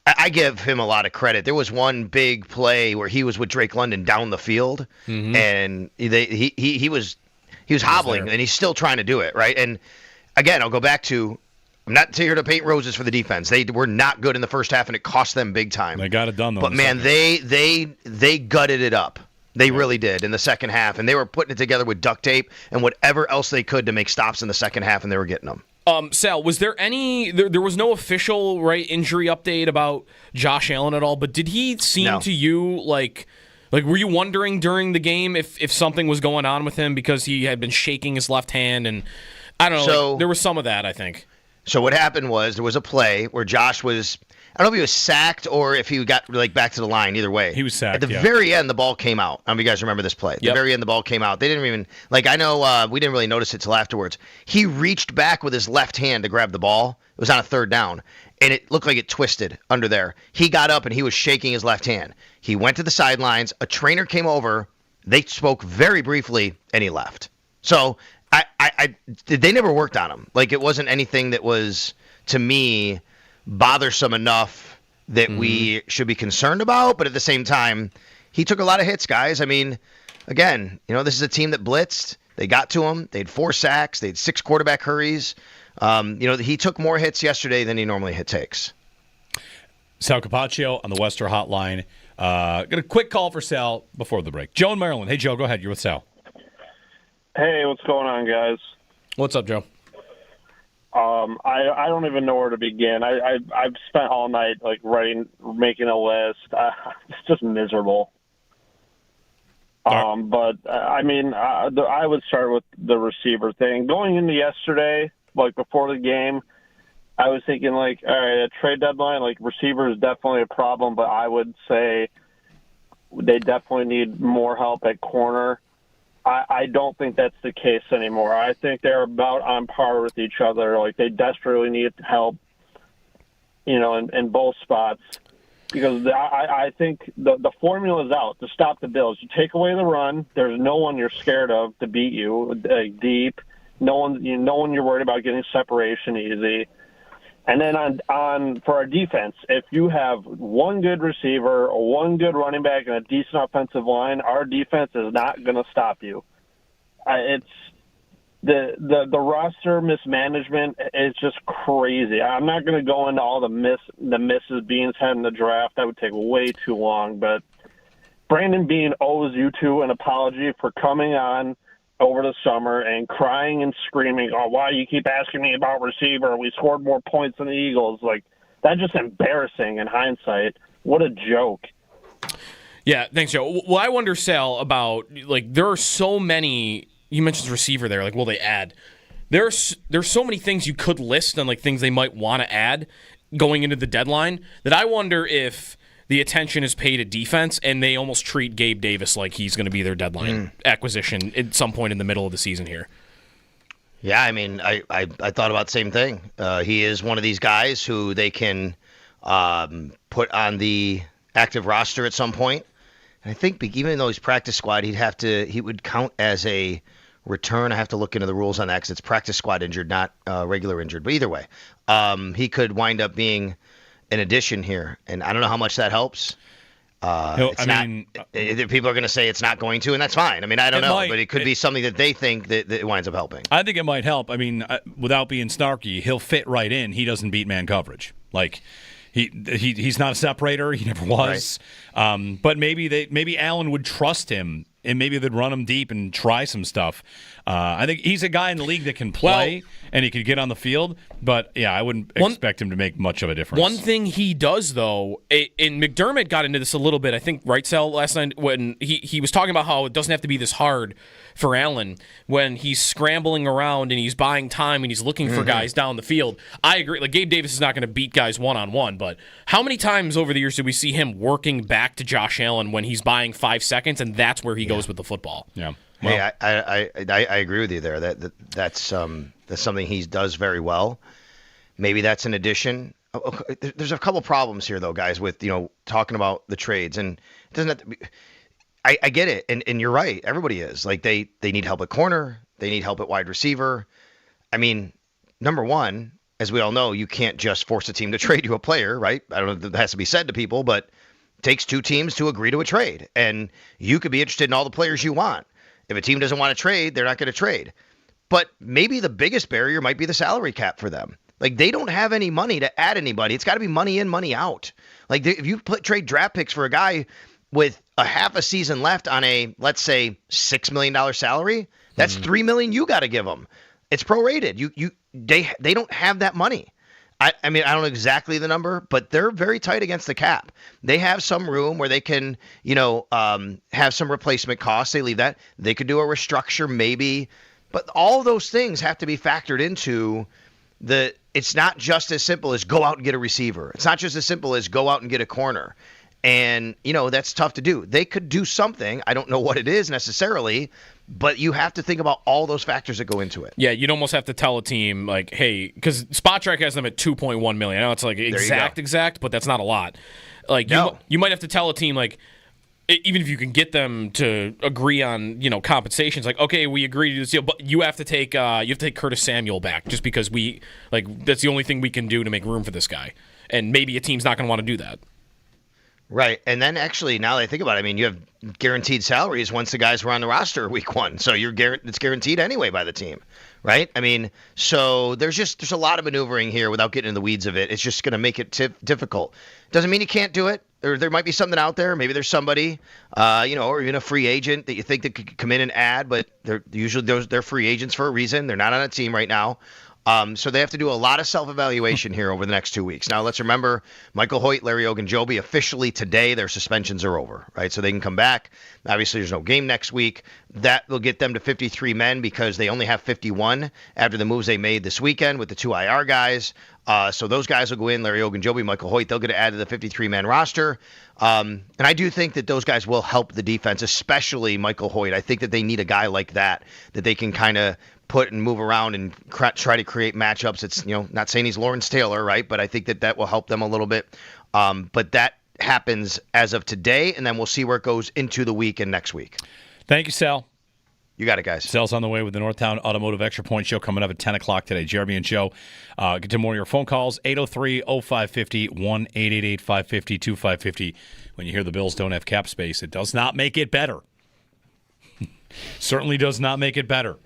I give him a lot of credit. There was one big play where he was with Drake London down the field, and he was hobbling, and he's still trying to do it, right? And again, I'll go back to, I'm not here to paint roses for the defense. They were not good in the first half, and it cost them big time. They got it done, though. But man, they gutted it up. They really did in the second half, and they were putting it together with duct tape and whatever else they could to make stops in the second half, and they were getting them. Sal, was there there was no official injury update about Josh Allen at all, but did he seem to you like were you wondering during the game if something was going on with him because he had been shaking his left hand, and I don't know, so, there was some of that, I think. So what happened was there was a play where Josh was, I don't know if he was sacked or if he got back to the line. Either way, he was sacked. At the very end, the ball came out. I don't know if you guys remember this play. At the very end, the ball came out. They didn't even I know we didn't really notice it till afterwards. He reached back with his left hand to grab the ball. It was on a third down, and it looked like it twisted under there. He got up and he was shaking his left hand. He went to the sidelines. A trainer came over. They spoke very briefly, and he left. So they never worked on him. Like, it wasn't anything that was, to me, bothersome enough that we should be concerned about. But at the same time, he took a lot of hits, guys. I mean, again, this is a team that blitzed. They got to him. They had 4 sacks. They had 6 quarterback hurries. He took more hits yesterday than he normally takes. Sal Capaccio on the Wester Hotline. Got a quick call for Sal before the break. Joe in Maryland. Hey, Joe, go ahead. You're with Sal. Hey, what's going on, guys? What's up, Joe? I don't even know where to begin. I've spent all night making a list. It's just miserable. But I mean, I would start with the receiver thing. Going into yesterday, before the game, I was thinking all right, a trade deadline, receiver is definitely a problem, but I would say they definitely need more help at corner. I don't think that's the case anymore. I think they're about on par with each other. They desperately need help in both spots. Because I think the formula is out to stop the Bills. You take away the run, there's no one you're scared of to beat you deep. No one you're worried about getting separation easy. And then on for our defense, if you have one good receiver or one good running back and a decent offensive line, our defense is not going to stop you. It's the roster mismanagement is just crazy. I'm not going to go into all the misses Beans had in the draft. That would take way too long. But Brandon Bean owes you two an apology for coming on over the summer and crying and screaming, "Oh, why you keep asking me about receiver? We scored more points than the Eagles." Like, that's just embarrassing in hindsight. What a joke. Yeah, thanks, Joe. Well, I wonder, Sal, about, like, there are so many. You mentioned receiver there. Like, will they add? There's so many things you could list and, like, things they might want to add going into the deadline that I wonder if the attention is paid to defense and they almost treat Gabe Davis like he's going to be their deadline acquisition at some point in the middle of the season here. Yeah, I mean, I thought about the same thing. He is one of these guys who they can put on the active roster at some point. And I think even though he's practice squad, he would count as a return. I have to look into the rules on that because it's practice squad injured, not regular injured. But either way, he could wind up being an addition here, and I don't know how much that helps. People are going to say it's not going to, and that's fine. I mean, I don't know, but it could be something that they think that it winds up helping. I think it might help. I mean, without being snarky, he'll fit right in. He doesn't beat man coverage. Like, he's not a separator. He never was. Right. But maybe Allen would trust him, and maybe they'd run him deep and try some stuff. I think he's a guy in the league that can play, and he could get on the field. But, yeah, I wouldn't expect him to make much of a difference. One thing he does, though, and McDermott got into this a little bit, I think, right, Sal, last night, when he was talking about how it doesn't have to be this hard for Allen when he's scrambling around and he's buying time and he's looking for guys down the field. I agree. Like, Gabe Davis is not going to beat guys one-on-one, but how many times over the years did we see him working back to Josh Allen when he's buying 5 seconds, and that's where he goes with the football? Yeah. Well, hey, I agree with you there. That's something he does very well. Maybe that's an addition. There's a couple problems here, though, guys, with talking about the trades, and it doesn't have to be. I get it, and you're right. Everybody is like they need help at corner, they need help at wide receiver. I mean, number one, as we all know, you can't just force a team to trade you a player, right? I don't know if that has to be said to people, but it takes two teams to agree to a trade, and you could be interested in all the players you want. If a team doesn't want to trade, they're not going to trade. But maybe the biggest barrier might be the salary cap for them. Like, they don't have any money to add anybody. It's got to be money in, money out. Like, if you trade draft picks for a guy with a half a season left on a, let's say, $6 million salary, that's $3 million you got to give them. It's prorated. They don't have that money. I mean, I don't know exactly the number, but they're very tight against the cap. They have some room where they can, have some replacement costs. They leave that. They could do a restructure maybe, but all those things have to be factored into it's not just as simple as go out and get a receiver. It's not just as simple as go out and get a corner. And, that's tough to do. They could do something. I don't know what it is necessarily, but you have to think about all those factors that go into it. Yeah, you'd almost have to tell a team, like, hey, because SpotTrack has them at $2.1 million. I know it's like exact, but that's not a lot. Like, you might have to tell a team, like, even if you can get them to agree on, compensations, like, okay, we agree to this deal, but you have to take Curtis Samuel back just because that's the only thing we can do to make room for this guy. And maybe a team's not going to want to do that. Right. And then actually, now that I think about it, I mean, you have guaranteed salaries once the guys were on the roster week one. So it's guaranteed anyway by the team. Right. I mean, so there's a lot of maneuvering here without getting in the weeds of it. It's just going to make it difficult. Doesn't mean you can't do it. There might be something out there. Maybe there's somebody, or even a free agent that you think that could come in and add, but they're free agents for a reason. They're not on a team right now. So they have to do a lot of self-evaluation here over the next 2 weeks. Now, let's remember, Michael Hoyt, Larry Ogunjobi, officially today, their suspensions are over, right? So they can come back. Obviously, there's no game next week. That will get them to 53 men because they only have 51 after the moves they made this weekend with the 2 IR guys. So those guys will go in, Larry Ogunjobi, Michael Hoyt, they'll get added to the 53-man roster. And I do think that those guys will help the defense, especially Michael Hoyt. I think that they need a guy like that they can kind of put and move around and try to create matchups. It's, not saying he's Lawrence Taylor, right? But I think that will help them a little bit. But that happens as of today, and then we'll see where it goes into the week and next week. Thank you, Sal. You got it, guys. Sal's on the way with the Northtown Automotive Extra Point Show coming up at 10 o'clock today. Jeremy and Joe. Get to more of your phone calls, 803-0550, 1-888-550-2550. When you hear the Bills don't have cap space, it does not make it better. Certainly does not make it better.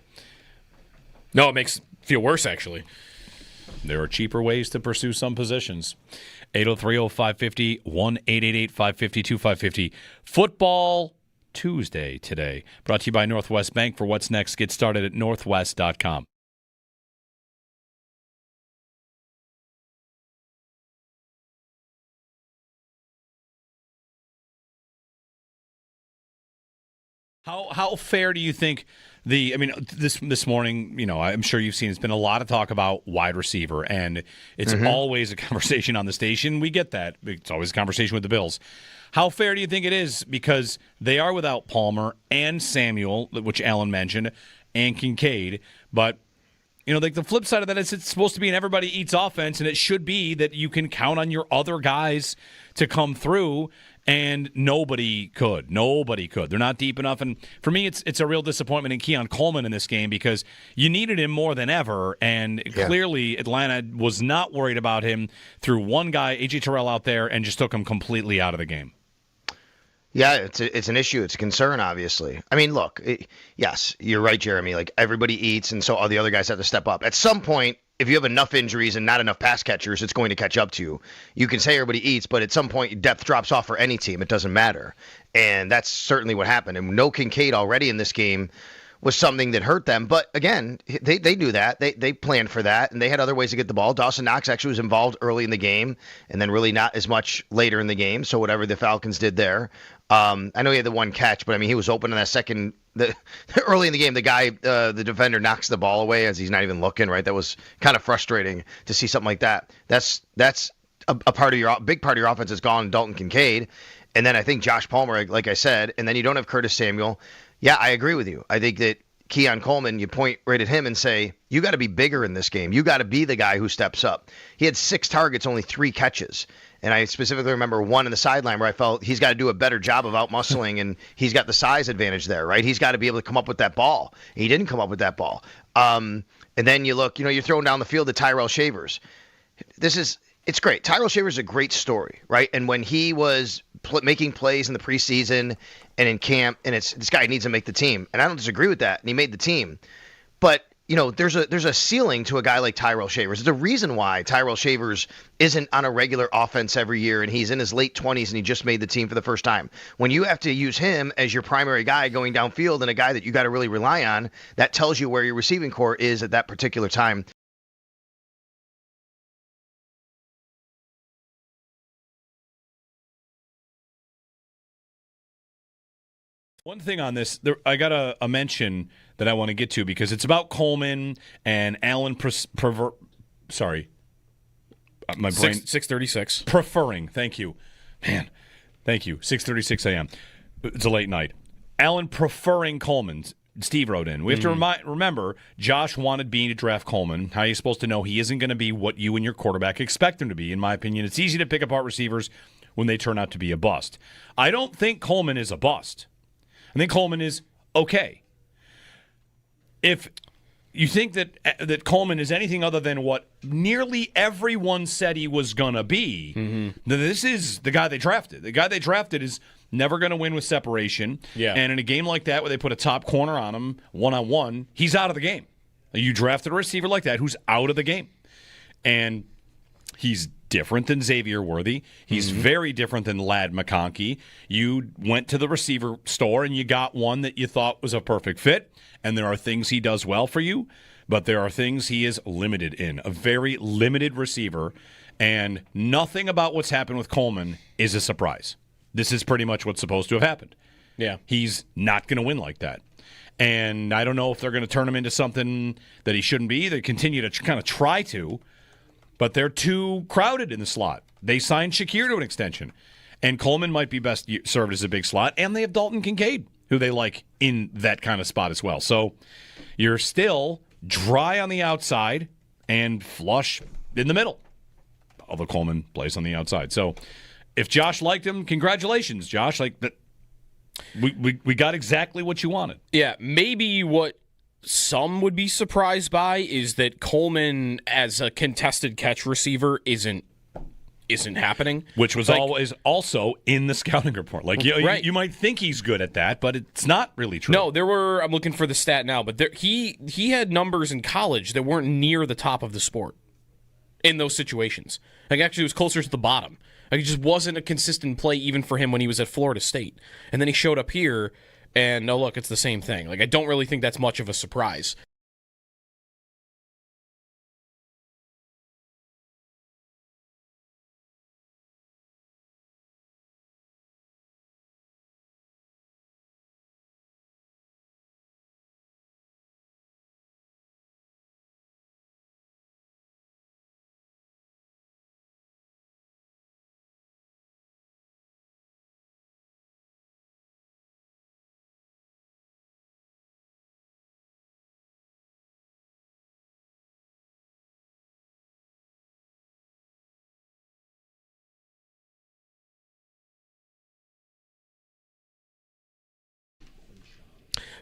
No, it makes it feel worse, actually. There are cheaper ways to pursue some positions. 803-0550, 1-888-550-2550. Football Tuesday today. Brought to you by Northwest Bank. For what's next, get started at northwest.com. How fair do you think this morning, I'm sure you've seen, it's been a lot of talk about wide receiver, and it's always a conversation on the station. We get that. It's always a conversation with the Bills. How fair do you think it is? Because they are without Palmer and Samuel, which Alan mentioned, and Kincaid. But, the flip side of that is it's supposed to be an everybody eats offense, and it should be that you can count on your other guys to come through, and nobody could. Nobody could. They're not deep enough. And for me, it's a real disappointment in Keon Coleman in this game because you needed him more than ever, and clearly Atlanta was not worried about him, threw one guy, A.J. Terrell, out there and just took him completely out of the game. Yeah, it's an issue. It's a concern, obviously. I mean, look, yes, you're right, Jeremy. Like, everybody eats, and so all the other guys have to step up. At some point, if you have enough injuries and not enough pass catchers, it's going to catch up to you. You can say everybody eats, but at some point, depth drops off for any team. It doesn't matter. And that's certainly what happened. And no Kincaid already in this game was something that hurt them. But again, they knew that. They planned for that, and they had other ways to get the ball. Dawson Knox actually was involved early in the game, and then really not as much later in the game. So whatever the Falcons did there. I know he had the one catch, but he was open in that second. Early in the game, the guy, the defender, knocks the ball away as he's not even looking. Right, that was kind of frustrating to see something like that. That's a part of big part of your offense is gone. Dalton Kincaid, and then I think Josh Palmer, like I said, and then you don't have Curtis Samuel. Yeah, I agree with you. I think that Keon Coleman, you point right at him and say, you got to be bigger in this game. You got to be the guy who steps up. He had 6 targets, only 3 catches. And I specifically remember one in the sideline where I felt he's got to do a better job of out-muscling, and he's got the size advantage there, right? He's got to be able to come up with that ball. He didn't come up with that ball. And then you look, you're throwing down the field to Tyrell Shavers. It's great. Tyrell Shavers is a great story, right? And when he was making plays in the preseason and in camp, and this guy needs to make the team. And I don't disagree with that, and he made the team. But there's a ceiling to a guy like Tyrell Shavers. There's a reason why Tyrell Shavers isn't on a regular offense every year, and he's in his late 20s, and he just made the team for the first time. When you have to use him as your primary guy going downfield and a guy that you got to really rely on, that tells you where your receiving core is at that particular time. One thing on this, I got a mention that I want to get to because it's about Coleman and Allen. Sorry, my brain. 6:36. Preferring. Thank you, man. Thank you. 6:36 a.m. It's a late night. Allen preferring Coleman. Steve wrote in. We have to remember, Josh wanted Bean to draft Coleman. How are you supposed to know he isn't going to be what you and your quarterback expect him to be? In my opinion, it's easy to pick apart receivers when they turn out to be a bust. I don't think Coleman is a bust. I think Coleman is okay. If you think that Coleman is anything other than what nearly everyone said he was going to be, then this is the guy they drafted. The guy they drafted is never going to win with separation. Yeah. And in a game like that where they put a top corner on him, one-on-one, he's out of the game. You drafted a receiver like that who's out of the game. And he's different than Xavier Worthy. He's very different than Ladd McConkey. You went to the receiver store and you got one that you thought was a perfect fit, and there are things he does well for you, but there are things he is limited in. A very limited receiver, and nothing about what's happened with Coleman is a surprise. This is pretty much what's supposed to have happened. Yeah. He's not going to win like that. And I don't know if they're going to turn him into something that he shouldn't be. They continue to kind of try to, but they're too crowded in the slot. They signed Shakir to an extension. And Coleman might be best served as a big slot. And they have Dalton Kincaid, who they like in that kind of spot as well. So you're still dry on the outside and flush in the middle. Although Coleman plays on the outside. So if Josh liked him, congratulations, Josh. Like that, we got exactly what you wanted. Yeah, maybe what some would be surprised by is that Coleman as a contested catch receiver isn't happening. Which was always also in the scouting report. Like you might think he's good at that, but it's not really true. No, I'm looking for the stat now, but he had numbers in college that weren't near the top of the sport in those situations. Like actually it was closer to the bottom. Like it just wasn't a consistent play even for him when he was at Florida State. And then he showed up here and no, look, it's the same thing. Like I don't really think that's much of a surprise.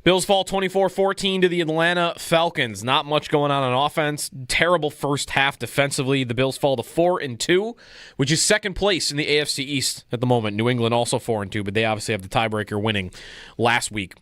Bills fall 24-14 to the Atlanta Falcons. Not much going on offense. Terrible first half defensively. The Bills fall to 4-2, which is second place in the AFC East at the moment. New England also 4-2, but they obviously have the tiebreaker winning last week.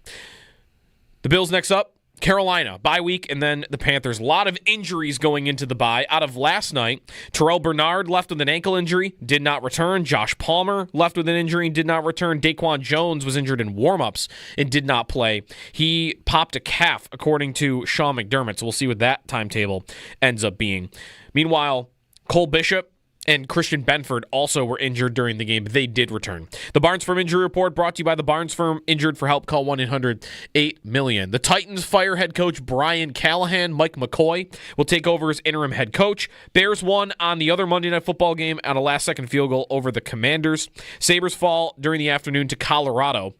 The Bills next up. Carolina, bye week, and then the Panthers. A lot of injuries going into the bye. Out of last night, Terrell Bernard left with an ankle injury, did not return. Josh Palmer left with an injury and did not return. Daquan Jones was injured in warm-ups and did not play. He popped a calf, according to Sean McDermott, so we'll see what that timetable ends up being. Meanwhile, Cole Bishop and Christian Benford also were injured during the game. They did return. The Barnes Firm Injury Report brought to you by the Barnes Firm. Injured for help, call 1-800-8-MILLION. The Titans fire head coach Brian Callahan. Mike McCoy will take over as interim head coach. Bears won on the other Monday Night Football game on a last-second field goal over the Commanders. Sabres fall during the afternoon to Colorado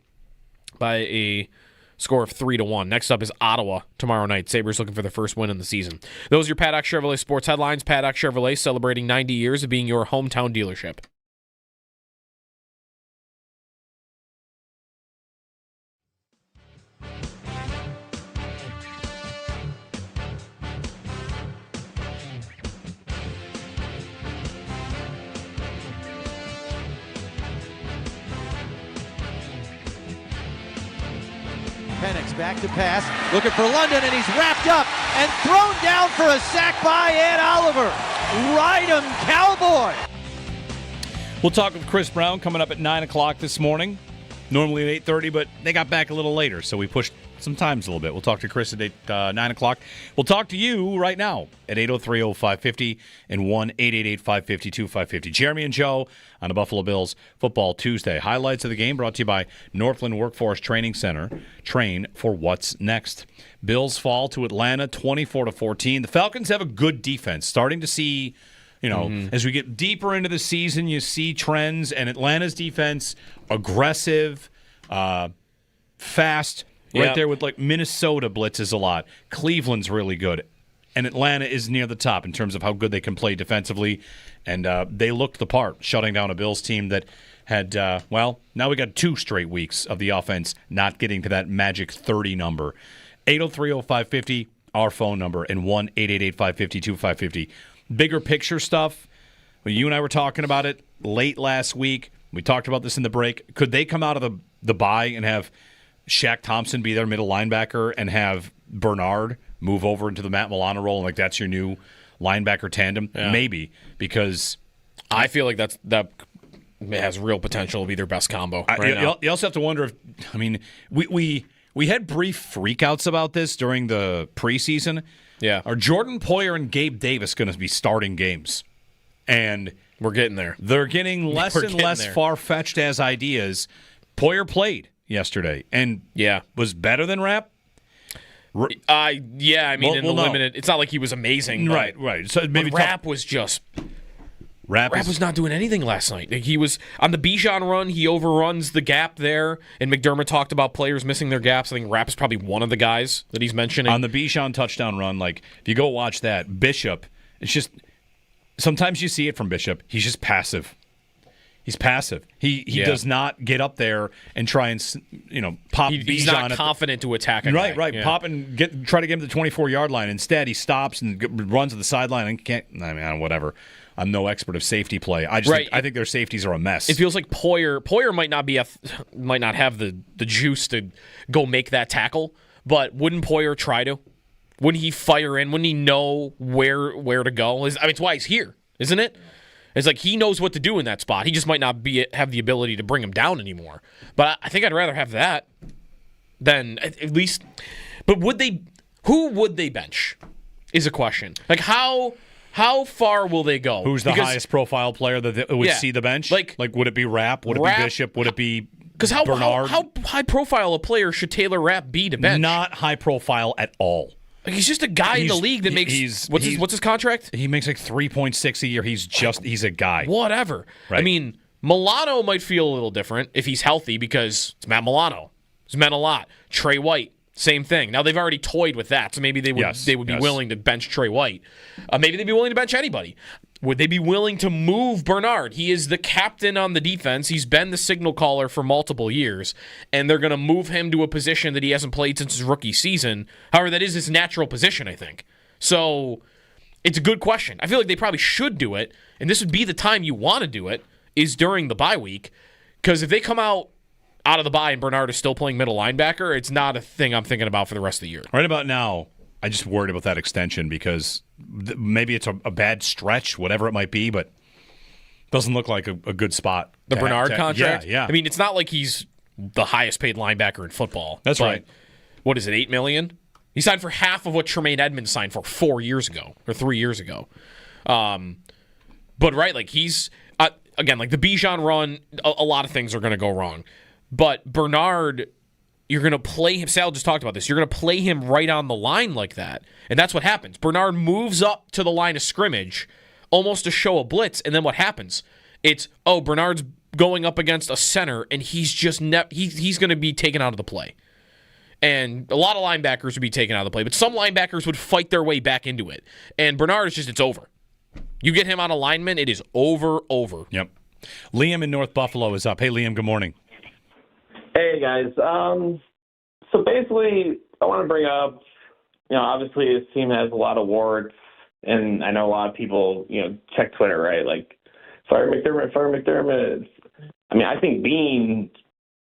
by a score of 3-1. Next up is Ottawa tomorrow night. Sabres looking for their first win in the season. Those are your Paddock Chevrolet sports headlines. Paddock Chevrolet celebrating 90 years of being your hometown dealership. Penix back to pass, looking for London, and he's wrapped up and thrown down for a sack by Ed Oliver. Ride 'em, Cowboy! We'll talk with Chris Brown coming up at 9 o'clock this morning. Normally at 8:30, but they got back a little later, so we pushed some times a little bit. We'll talk to Chris at 9 o'clock. We'll talk to you right now at 803-0550 and 1-888-550-2550. Jeremy and Joe on the Buffalo Bills Football Tuesday. Highlights of the game brought to you by Northland Workforce Training Center. Train for what's next. Bills fall to Atlanta 24-14. The Falcons have a good defense. Starting to see, as we get deeper into the season, you see trends, and Atlanta's defense, aggressive, fast, right there with like Minnesota blitzes a lot. Cleveland's really good. And Atlanta is near the top in terms of how good they can play defensively. And they looked the part, shutting down a Bills team that had, now we got 2 straight weeks of the offense not getting to that magic 30 number. 803-0550, our phone number, and 1-888-550-2550. Bigger picture stuff. When you and I were talking about it late last week, we talked about this in the break. Could they come out of the bye and have Shaq Thompson be their middle linebacker and have Bernard move over into the Matt Milano role, and like that's your new linebacker tandem? Yeah. Maybe, because I feel like that has real potential to be their best combo now. You also have to wonder if, we had brief freakouts about this during the preseason. Yeah. Are Jordan Poyer and Gabe Davis going to be starting games? And we're getting there. They're getting less and less far-fetched as ideas. Poyer played yesterday and was better than Rapp. In the limited, it's not like he was amazing. Right. So maybe Rapp was just Rapp was not doing anything last night. He was on the Bijan run. He overruns the gap there, and McDermott talked about players missing their gaps. I think Rapp is probably one of the guys that he's mentioning. On the Bijan touchdown run, like, if you go watch that, Bishop, it's just, sometimes you see it from Bishop. He's just passive. He's passive. He does not get up there and try and pop. He's Bijan not confident to attack a guy. Right. Yeah. Pop and try to get him to the 24-yard line. Instead, he stops and runs to the sideline and can't. I mean, whatever. I'm no expert of safety play. I think their safeties are a mess. It feels like Poyer might not have the juice to go make that tackle, but wouldn't Poyer try to? Wouldn't he fire in? Wouldn't he know where to go? It's why he's here, isn't it? It's like he knows what to do in that spot. He just might not have the ability to bring him down anymore. But I think I'd rather have that than at least. But who would they bench? Is a question. Like how far will they go? Who's the highest profile player that would see the bench? Like would it be Rapp? Would it be Bishop? Would it be Bernard? How high profile a player should Taylor Rapp be to bench? Not high profile at all. Like he's just a guy in the league that makes what's his contract? He makes like 3.6 a year. He's a guy. Whatever. Right. I mean, Milano might feel a little different if he's healthy because it's Matt Milano. It's meant a lot. Trey White, same thing. Now they've already toyed with that, so maybe they would be willing to bench Trey White. Maybe they'd be willing to bench anybody. Would they be willing to move Bernard? He is the captain on the defense. He's been the signal caller for multiple years, and they're going to move him to a position that he hasn't played since his rookie season. However, that is his natural position, I think. So it's a good question. I feel like they probably should do it, and this would be the time you want to do it, is during the bye week, because if they come out of the bye and Bernard is still playing middle linebacker, it's not a thing I'm thinking about for the rest of the year. Right about now, I just worried about that extension because maybe it's a bad stretch, whatever it might be, but it doesn't look like a good spot. The Bernard contract? Yeah. I mean, it's not like he's the highest paid linebacker in football. That's right. What is it, $8 million? He signed for half of what Tremaine Edmonds signed for 4 years ago or 3 years ago. But like he's again, like the Bijan run, a lot of things are going to go wrong. But Bernard, you're going to play him. Sal just talked about this. You're going to play him right on the line like that. And that's what happens. Bernard moves up to the line of scrimmage almost to show a blitz. And then what happens? It's, Bernard's going up against a center, and he's just he's going to be taken out of the play. And a lot of linebackers would be taken out of the play. But some linebackers would fight their way back into it. And Bernard is just, it's over. You get him on alignment, it is over. Yep. Liam in North Buffalo is up. Hey, Liam, good morning. Hey, guys. So basically, I want to bring up, obviously this team has a lot of warts, and I know a lot of people, check Twitter, right? Like, fire McDermott. I mean, I think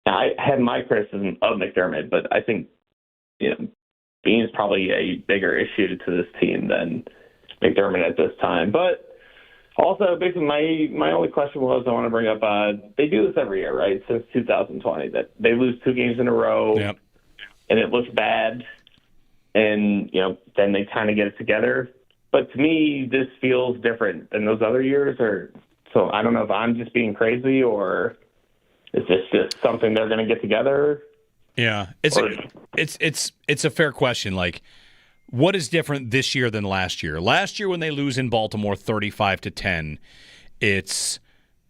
I had my criticism of McDermott, but I think, Bean is probably a bigger issue to this team than McDermott at this time. But also, basically, my only question was I want to bring up, they do this every year, right, since 2020, that they lose 2 games in a row, yep. And it looks bad, and, then they kind of get it together. But to me, this feels different than those other years, so I don't know if I'm just being crazy, or is this just something they're going to get together? Yeah, it's a fair question, like, what is different this year than last year? Last year when they lose in Baltimore 35-10, it's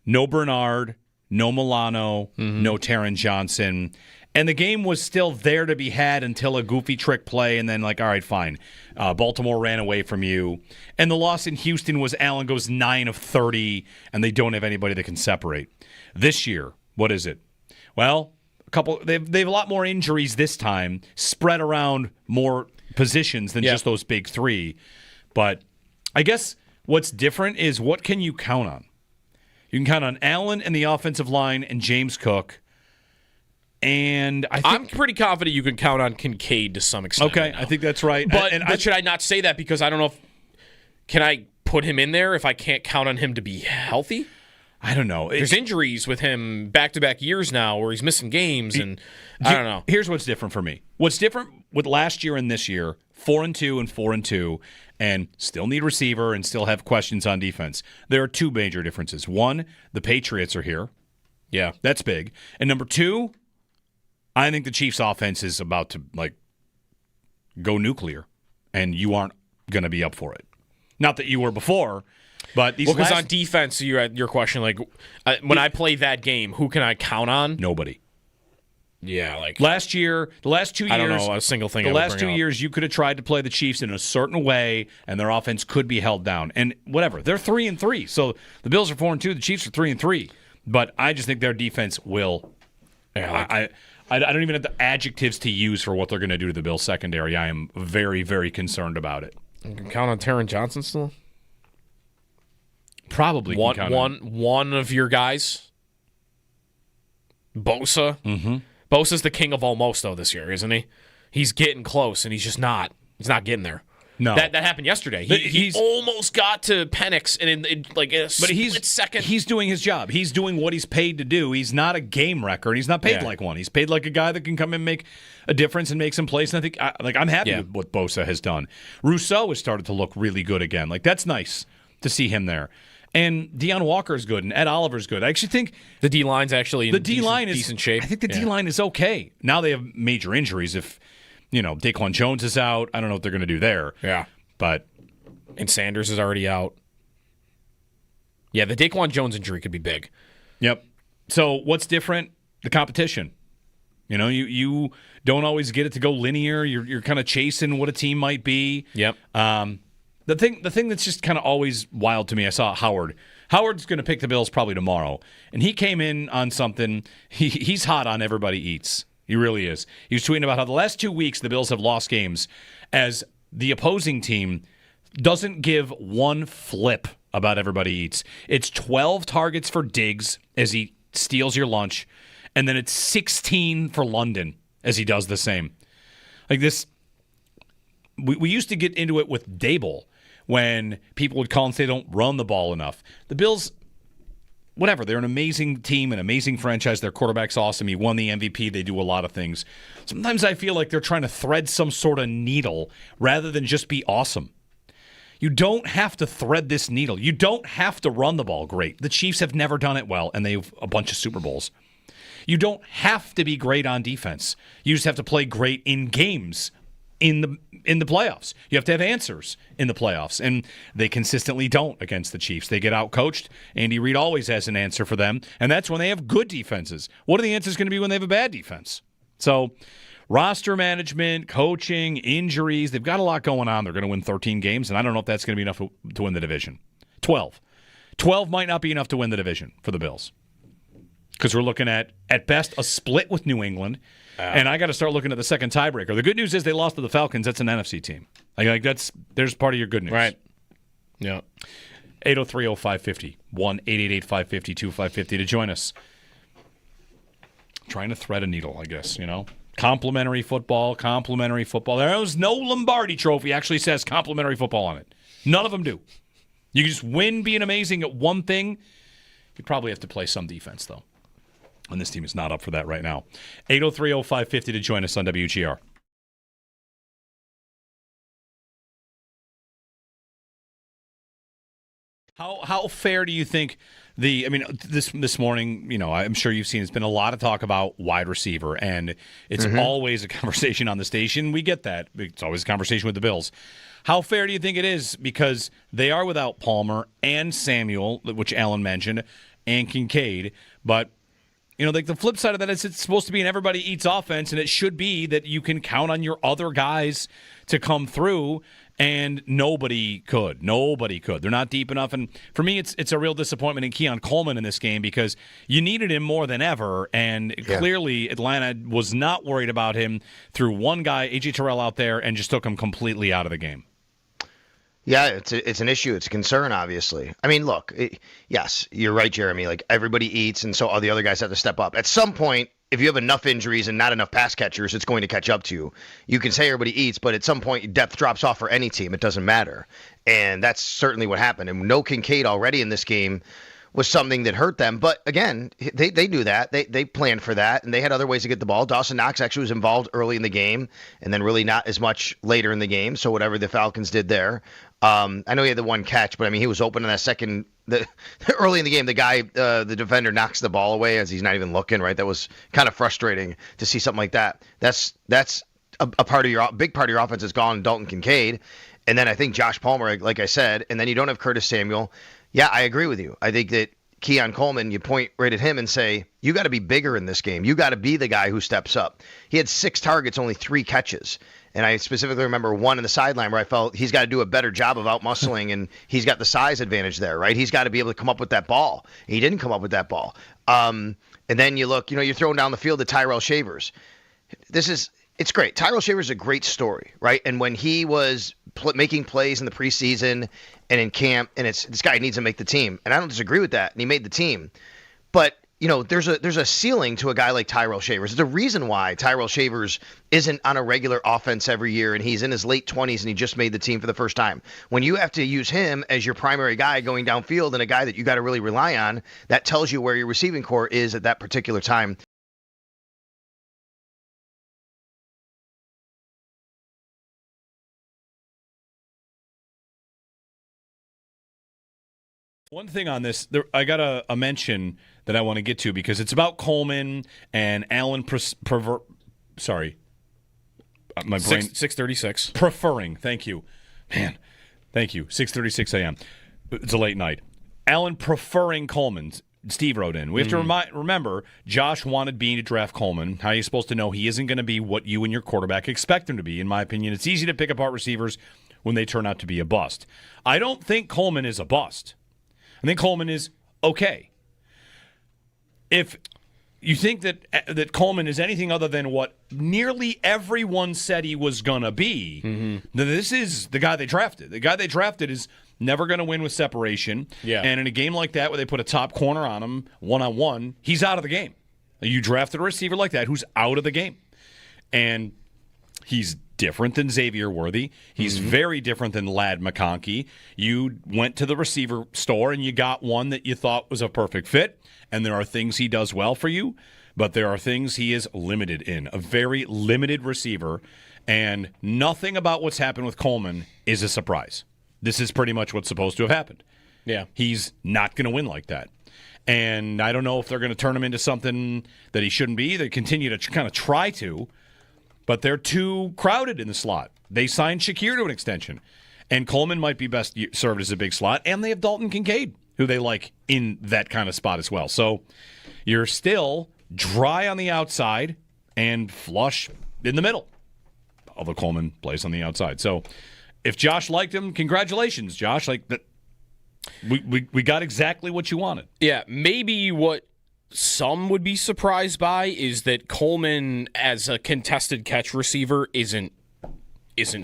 no Bernard, no Milano, no Taron Johnson, and the game was still there to be had until a goofy trick play, and then all right, fine. Baltimore ran away from you. And the loss in Houston was Allen goes 9 of 30, and they don't have anybody that can separate. This year, what is it? Well, they have a lot more injuries this time, spread around more positions than just those big 3. But I guess what's different is what can you count on? You can count on Allen and the offensive line and James Cook. And I'm pretty confident you can count on Kincaid to some extent. Okay, I think that's right. But should I not say that because I don't know can I put him in there if I can't count on him to be healthy? I don't know. There's injuries with him back-to-back years now where he's missing games, and I don't know. Here's what's different for me. What's different with last year and this year, 4-2 and 4-2, and still need receiver and still have questions on defense. There are 2 major differences. One, the Patriots are here. Yeah. That's big. And number 2, I think the Chiefs' offense is about to, go nuclear, and you aren't going to be up for it. Not that you were before. But these because on defense, you're at your question, like when I play that game, who can I count on? Nobody. Yeah, like the last 2 years. I don't know a single thing. The last 2 years, you could have tried to play the Chiefs in a certain way, and their offense could be held down. And whatever, they're 3-3. So the Bills are 4-2. The Chiefs are 3-3. But I just think their defense will. Yeah, I don't even have the adjectives to use for what they're going to do to the Bills secondary. I am very, very concerned about it. You can count on Taron Johnson still. Probably one of your guys. Bosa. Mm-hmm. Bosa's the king of almost, though, this year, isn't he? He's getting close, and he's just not. He's not getting there. No. That happened yesterday. He almost got to Penix in a split second. He's doing his job. He's doing what he's paid to do. He's not a game wrecker, and he's not paid like one. He's paid like a guy that can come and make a difference and make some plays. And I think I'm happy with what Bosa has done. Rousseau has started to look really good again. Like, that's nice to see him there. And Deion Walker's good, and Ed Oliver's good. I actually think the D-line's actually in decent shape. I think the D-line is okay. Now they have major injuries. If Daquan Jones is out, I don't know what they're going to do there. Yeah. And Sanders is already out. Yeah, the Daquan Jones injury could be big. Yep. So what's different? The competition. You don't always get it to go linear. You're kind of chasing what a team might be. Yep. The thing that's just kind of always wild to me, I saw Howard. Howard's going to pick the Bills probably tomorrow, and he came in on something. He's hot on everybody eats. He really is. He was tweeting about how the last 2 weeks the Bills have lost games as the opposing team doesn't give one flip about everybody eats. It's 12 targets for Diggs as he steals your lunch, and then it's 16 for London as he does the same. Like this, we used to get into it with Dable when people would call and say they don't run the ball enough. The Bills, whatever, they're an amazing team, an amazing franchise. Their quarterback's awesome. He won the MVP. They do a lot of things. Sometimes I feel like they're trying to thread some sort of needle rather than just be awesome. You don't have to thread this needle. You don't have to run the ball great. The Chiefs have never done it well, and they have a bunch of Super Bowls. You don't have to be great on defense. You just have to play great in games in the playoffs. You have to have answers in the playoffs, and they consistently don't against the Chiefs. They get outcoached. Andy Reid always has an answer for them, and that's when they have good defenses. What are the answers going to be when they have a bad defense? So roster management, coaching, injuries, they've got a lot going on. They're going to win 13 games, and I don't know if that's going to be enough to win the division. 12 might not be enough to win the division for the Bills because we're looking at best, a split with New England. And I got to start looking at the second tiebreaker. The good news is they lost to the Falcons. That's an NFC team. There's part of your good news. Right. Yeah. 803-0550. 1-888-550-2550 to join us. Trying to thread a needle, I guess, Complimentary football. There was no Lombardi trophy actually says complimentary football on it. None of them do. You can just win being amazing at one thing. You probably have to play some defense, though. And this team is not up for that right now. 803-0550 to join us on WGR. How fair do you think this morning, I'm sure you've seen, it's been a lot of talk about wide receiver, and it's always a conversation on the station. We get that. It's always a conversation with the Bills. How fair do you think it is? Because they are without Palmer and Samuel, which Alan mentioned, and Kincaid, but the flip side of that is it's supposed to be an everybody eats offense, and it should be that you can count on your other guys to come through, and nobody could. They're not deep enough, and for me, it's a real disappointment in Keon Coleman in this game because you needed him more than ever, and clearly Atlanta was not worried about him through one guy, A.J. Terrell, out there, and just took him completely out of the game. Yeah, it's an issue. It's a concern, obviously. I mean, look, yes, you're right, Jeremy. Like, everybody eats, and so all the other guys have to step up. At some point, if you have enough injuries and not enough pass catchers, it's going to catch up to you. You can say everybody eats, but at some point, depth drops off for any team. It doesn't matter. And that's certainly what happened. And no Kincaid already in this game was something that hurt them. But again, they knew that. They planned for that, and they had other ways to get the ball. Dawson Knox actually was involved early in the game, and then really not as much later in the game. So whatever the Falcons did there. I know he had the one catch, but I mean, he was open in that second. Early in the game, the guy, the defender, knocks the ball away as he's not even looking. Right, that was kind of frustrating to see something like that. That's a part of big part of your offense is gone. Dalton Kincaid, And then I think Josh Palmer, like I said, and then you don't have Curtis Samuel. Yeah, I agree with you. I think that Keon Coleman, you point right at him and say, you got to be bigger in this game. You got to be the guy who steps up. He had 6 targets, only 3 catches. And I specifically remember one in the sideline where I felt he's got to do a better job of out-muscling, and he's got the size advantage there, right? He's got to be able to come up with that ball. And he didn't come up with that ball. And then you look, you're throwing down the field to Tyrell Shavers. It's great. Tyrell Shavers is a great story, right? And when he was making plays in the preseason and in camp, and this guy needs to make the team. And I don't disagree with that. And he made the team. But there's a ceiling to a guy like Tyrell Shavers. There's a reason why Tyrell Shavers isn't on a regular offense every year, and he's in his late 20s and he just made the team for the first time. When you have to use him as your primary guy going downfield and a guy that you got to really rely on, that tells you where your receiving core is at that particular time. One thing on this, I got a mention that I want to get to because it's about Coleman and Allen. Sorry, my brain. 6:36. Preferring. Thank you, man. Thank you. 6:36 a.m. It's a late night. Allen preferring Coleman. Steve wrote in. We have to remember, Josh wanted Bean to draft Coleman. How are you supposed to know he isn't going to be what you and your quarterback expect him to be? In my opinion, it's easy to pick apart receivers when they turn out to be a bust. I don't think Coleman is a bust. I think Coleman is okay. If you think that Coleman is anything other than what nearly everyone said he was going to be, then this is the guy they drafted. The guy they drafted is never going to win with separation. Yeah. And in a game like that where they put a top corner on him, one-on-one, he's out of the game. You drafted a receiver like that who's out of the game. And he's different than Xavier Worthy. He's very different than Ladd McConkey. You went to the receiver store and you got one that you thought was a perfect fit, and there are things he does well for you, but there are things he is limited in. A very limited receiver, and nothing about what's happened with Coleman is a surprise. This is pretty much what's supposed to have happened. Yeah. He's not going to win like that. And I don't know if they're going to turn him into something that he shouldn't be. They continue to kind of try to, but they're too crowded in the slot. They signed Shakir to an extension. And Coleman might be best served as a big slot. And they have Dalton Kincaid, who they like in that kind of spot as well. So you're still dry on the outside and flush in the middle. Although Coleman plays on the outside. So if Josh liked him, congratulations, Josh. Like that, we got exactly what you wanted. Yeah, maybe what some would be surprised by is that Coleman as a contested catch receiver isn't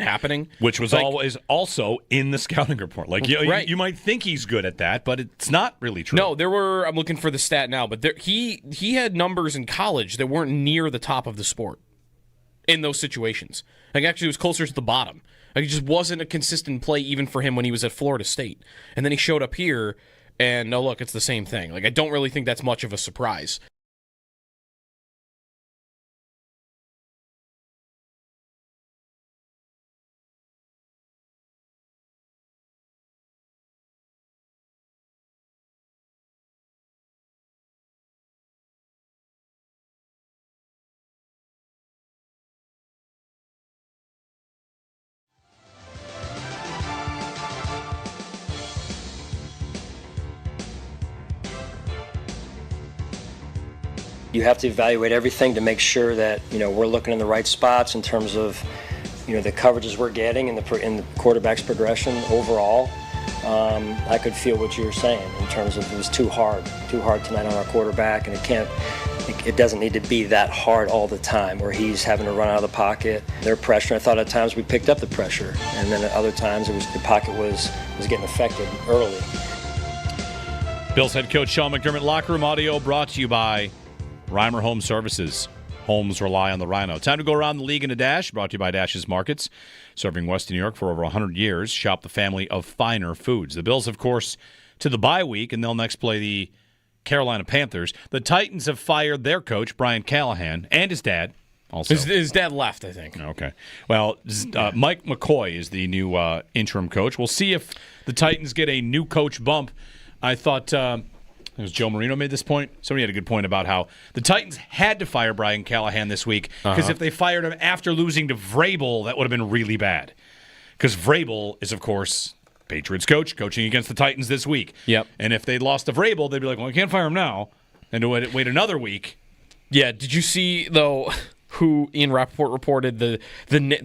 happening. Which was always also in the scouting report. Like you might think he's good at that, but it's not really true. No, I'm looking for the stat now, but he had numbers in college that weren't near the top of the sport in those situations. Like actually it was closer to the bottom. Like it just wasn't a consistent play even for him when he was at Florida State. And then he showed up here and no, look, it's the same thing. Like I don't really think that's much of a surprise. You have to evaluate everything to make sure that we're looking in the right spots in terms of the coverages we're getting and the quarterback's progression overall. I could feel what you were saying in terms of it was too hard tonight on our quarterback, and it doesn't need to be that hard all the time where he's having to run out of the pocket. Their pressure, I thought at times we picked up the pressure, and then at other times the pocket was getting affected early. Bills head coach Sean McDermott locker room audio brought to you by Reimer Home Services. Homes rely on the Rhino. Time to go around the league in a dash. Brought to you by Dash's Markets. Serving Western New York for over 100 years. Shop the family of finer foods. The Bills, of course, to the bye week, and they'll next play the Carolina Panthers. The Titans have fired their coach, Brian Callahan, and his dad. Also, his dad left, I think. Okay. Well, Mike McCoy is the new interim coach. We'll see if the Titans get a new coach bump. I thought... it was Joe Marino made this point. Somebody had a good point about how the Titans had to fire Brian Callahan this week because if they fired him after losing to Vrabel, that would have been really bad. Because Vrabel is, of course, Patriots coach, coaching against the Titans this week. Yep. And if they lost to Vrabel, they'd be like, well, we can't fire him now. And to wait another week. Yeah, did you see, though, who Ian Rappaport reported the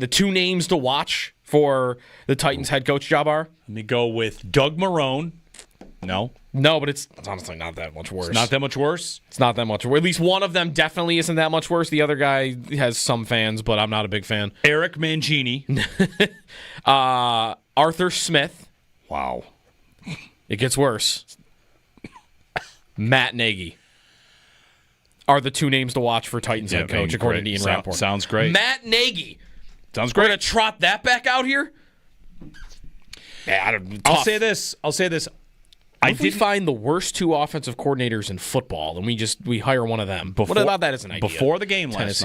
two names to watch for the Titans head coach job are? Let me go with Doug Marrone. No. No, but it's honestly not that much worse. It's not that much worse? It's not that much worse. At least one of them definitely isn't that much worse. The other guy has some fans, but I'm not a big fan. Eric Mangini. Arthur Smith. Wow. It gets worse. Matt Nagy are the two names to watch for Titans head coach, according to Ian Rappaport. Sounds great. Matt Nagy. Sounds great. We're going to trot that back out here? Yeah, I'll say this. If we find the worst two offensive coordinators in football, and we hire one of them. What about that as an idea? Before the game last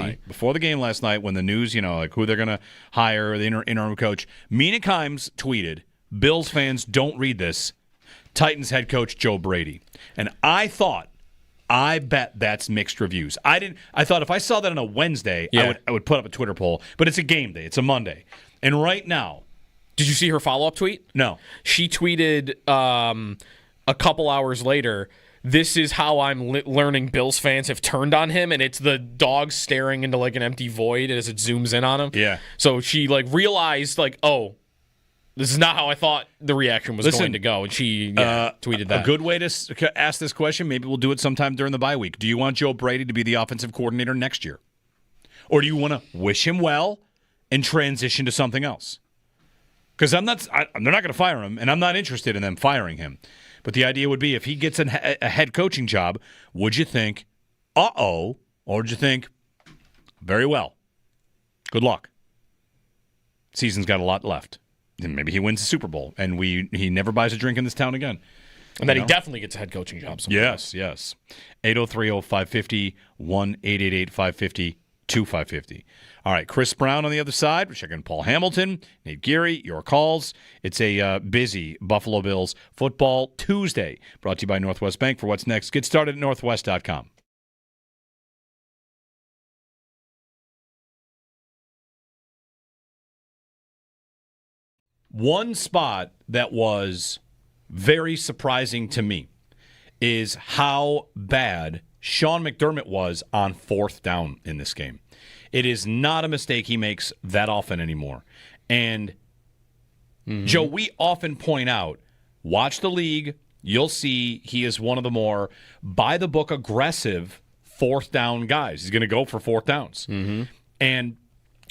night, when the news, like who they're going to hire, the interim coach, Mina Kimes tweeted, Bills fans, don't read this, Titans head coach Joe Brady. And I bet that's mixed reviews. I thought if I saw that on a Wednesday, I would put up a Twitter poll, but it's a game day. It's a Monday. And right now, did you see her follow-up tweet? No. She tweeted a couple hours later, this is how I'm learning Bills fans have turned on him, and it's the dog staring into like an empty void as it zooms in on him. Yeah. So she realized oh, this is not how I thought the reaction was going to go, and she tweeted that. A good way to ask this question, maybe we'll do it sometime during the bye week. Do you want Joe Brady to be the offensive coordinator next year? Or do you want to wish him well and transition to something else? Because they're not going to fire him, and I'm not interested in them firing him. But the idea would be if he gets a head coaching job, would you think, uh-oh, or would you think, very well, good luck. Season's got a lot left. And maybe he wins the Super Bowl, and he never buys a drink in this town again. And then he definitely gets a head coaching job. Yes. 803-0550, 1-888-550-2550. All right, Chris Brown on the other side. We're checking Paul Hamilton, Nate Geary, your calls. It's a busy Buffalo Bills Football Tuesday, brought to you by Northwest Bank. For what's next, get started at northwest.com. One spot that was very surprising to me is how bad Sean McDermott was on fourth down in this game. It is not a mistake he makes that often anymore. And, Joe, we often point out, watch the league, you'll see he is one of the more by-the-book aggressive fourth down guys. He's going to go for fourth downs. Mm-hmm. And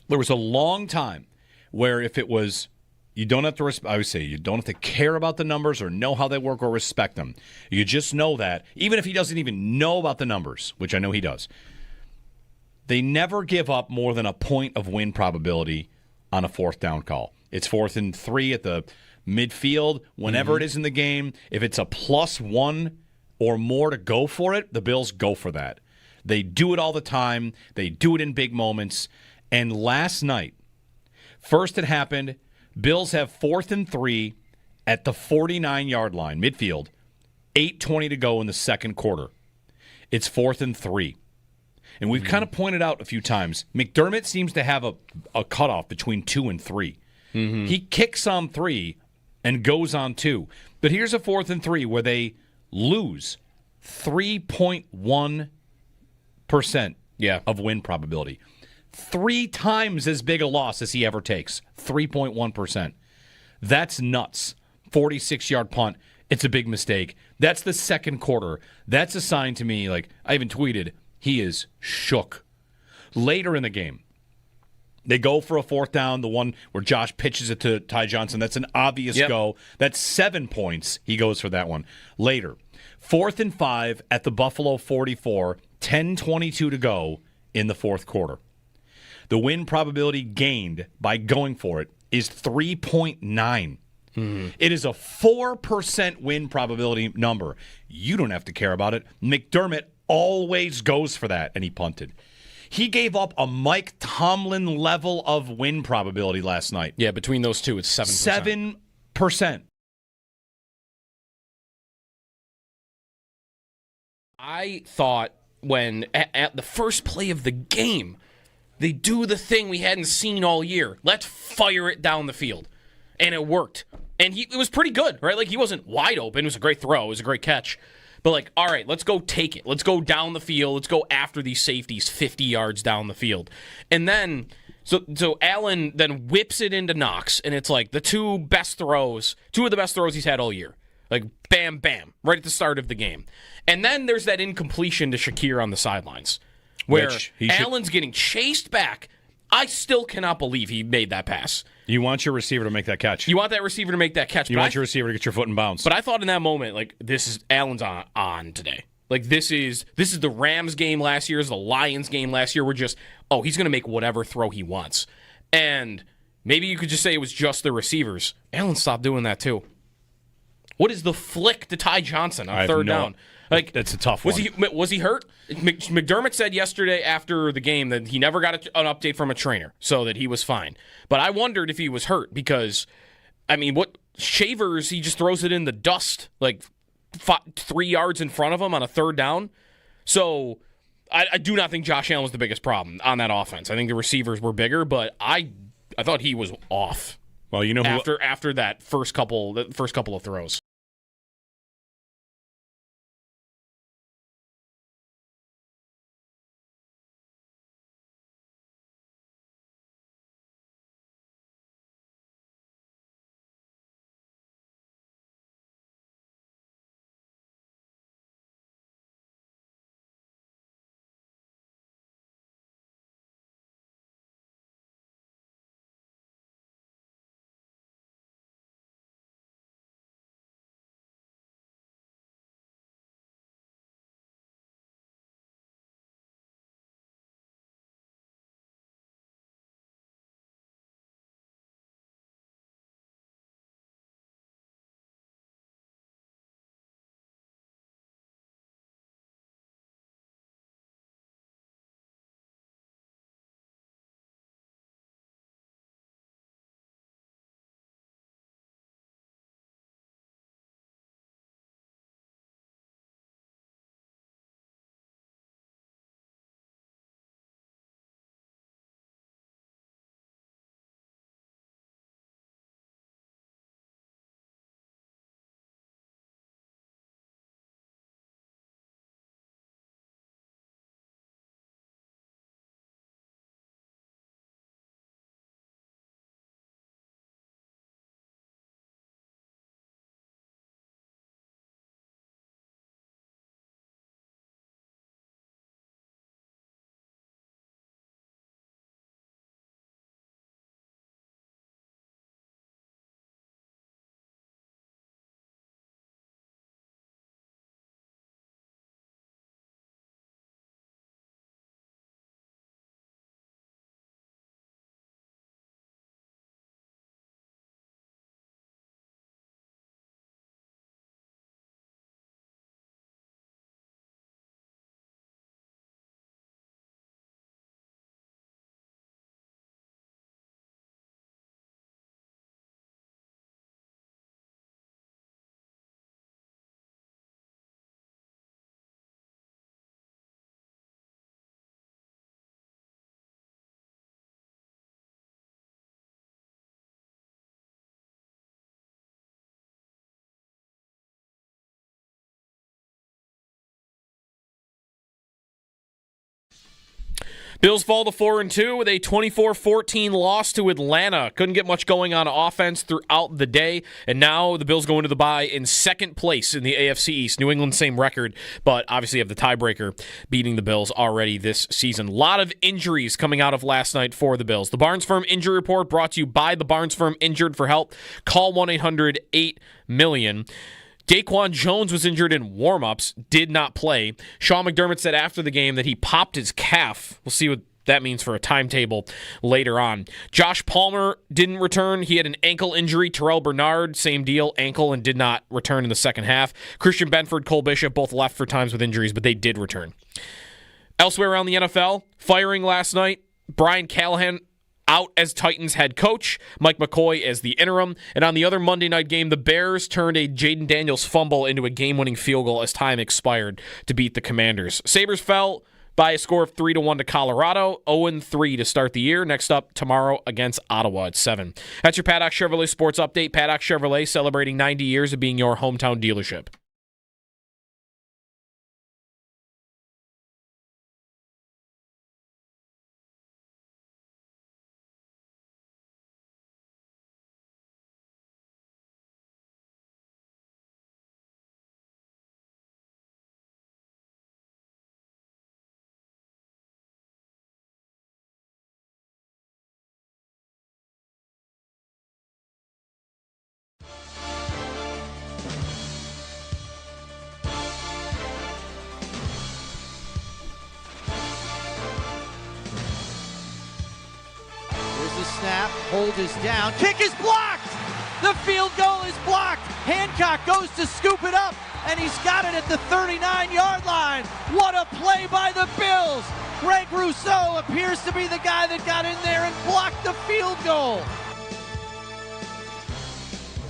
there was a long time where if it was, you don't have to, I would say, you don't have to care about the numbers or know how they work or respect them. You just know that, even if he doesn't even know about the numbers, which I know he does, they never give up more than a point of win probability on a fourth down call. It's 4th and 3 at the midfield. Whenever it is in the game, if it's a +1 or more to go for it, the Bills go for that. They do it all the time. They do it in big moments. And last night, first it happened, Bills have 4th and 3 at the 49-yard line, midfield, 8:20 to go in the second quarter. It's 4th and 3. And we've kind of pointed out a few times, McDermott seems to have a cutoff between 2 and 3. He kicks on 3 and goes on 2. But here's a 4th and 3 where they lose 3.1% of win probability. 3 times as big a loss as he ever takes, 3.1%. That's nuts. 46-yard punt. It's a big mistake. That's the second quarter. That's a sign to me, I even tweeted, he is shook. Later in the game, they go for a fourth down, the one where Josh pitches it to Ty Johnson. That's an obvious go. That's 7 points. He goes for that one. Later, 4th and 5 at the Buffalo 44, 10:22 to go in the fourth quarter. The win probability gained by going for it is 3.9. It is a 4% win probability number. You don't have to care about it. McDermott always goes for that, and he punted. He gave up a Mike Tomlin level of win probability last night. Yeah, between those two, it's 7%. 7%. I thought when, at the first play of the game, they do the thing we hadn't seen all year. Let's fire it down the field. and it worked. And it was pretty good, right? Like, he wasn't wide open. It was a great throw. It was a great catch. But, like, all right, let's go take it. Let's go down the field. Let's go after these safeties 50 yards down the field. And then, so Allen then whips it into Knox, and it's like two of the best throws he's had all year. Like, bam, bam, right at the start of the game. And then there's that incompletion to Shakir on the sidelines, where Allen's getting chased back. I still cannot believe he made that pass. You want your receiver to make that catch. You want that receiver to make that catch. You want your receiver to get your foot in bounds. But I thought in that moment, like, this is Allen's on today. Like, this is the Rams game last year, the Lions game last year. We're just, he's going to make whatever throw he wants. And maybe you could just say it was just the receivers. Allen stopped doing that too. What is the flick to Ty Johnson on third down? Like, that's a tough one. Was he hurt? McDermott said yesterday after the game that he never got an update from a trainer, so that he was fine. But I wondered if he was hurt because, I mean, what Shavers, he just throws it in the dust like 3 yards in front of him on a third down. So I do not think Josh Allen was the biggest problem on that offense. I think the receivers were bigger, but I thought he was off. Well, you know, after that first couple of throws. Bills fall to 4-2 with a 24-14 loss to Atlanta. Couldn't get much going on offense throughout the day, and now the Bills go into the bye in second place in the AFC East. New England, same record, but obviously have the tiebreaker beating the Bills already this season. A lot of injuries coming out of last night for the Bills. The Barnes Firm Injury Report brought to you by the Barnes Firm. Injured for help. Call 1-800-8-MILLION. Daquan Jones was injured in warm-ups, did not play. Sean McDermott said after the game that he popped his calf. We'll see what that means for a timetable later on. Josh Palmer didn't return. He had an ankle injury. Terrell Bernard, same deal, ankle, and did not return in the second half. Christian Benford, Cole Bishop, both left for times with injuries, but they did return. Elsewhere around the NFL, firing last night, Brian Callahan out as Titans head coach, Mike McCoy as the interim, and on the other Monday night game, the Bears turned a Jaden Daniels fumble into a game-winning field goal as time expired to beat the Commanders. Sabres fell by a score of 3-1 to Colorado, 0-3 to start the year. Next up tomorrow against Ottawa at 7. That's your Paddock Chevrolet Sports Update. Paddock Chevrolet celebrating 90 years of being your hometown dealership. There's the snap. Hold is down. Kick is blocked. The field goal is blocked. Hancock goes to scoop it up, and he's got it at the 39-yard line. What a play by the Bills. Greg Rousseau appears to be the guy that got in there and blocked the field goal.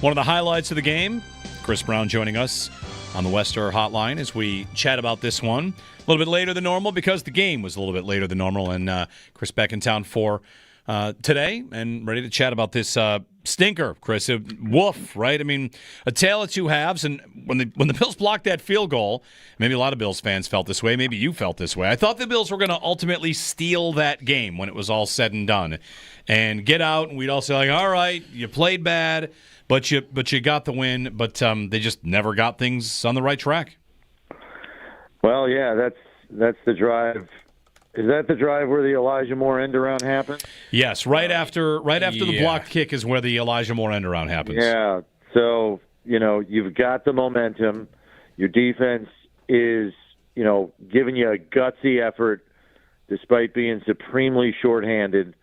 One of the highlights of the game, Chris Brown joining us on the Wester Hotline as we chat about this one. A little bit later than normal because the game was a little bit later than normal, and Chris back in town for today and ready to chat about this stinker, Chris. Woof, right? I mean, a tale of two halves, and when the Bills blocked that field goal, maybe a lot of Bills fans felt this way, maybe you felt this way. I thought the Bills were going to ultimately steal that game when it was all said and done and get out, and we'd all say, like, all right, you played bad, but you got the win, but they just never got things on the right track. Well, yeah, that's the drive. Is that the drive where the Elijah Moore end-around happened? Yes, right after the blocked kick is where the Elijah Moore end-around happens. Yeah, so, you've got the momentum. Your defense is, giving you a gutsy effort despite being supremely shorthanded.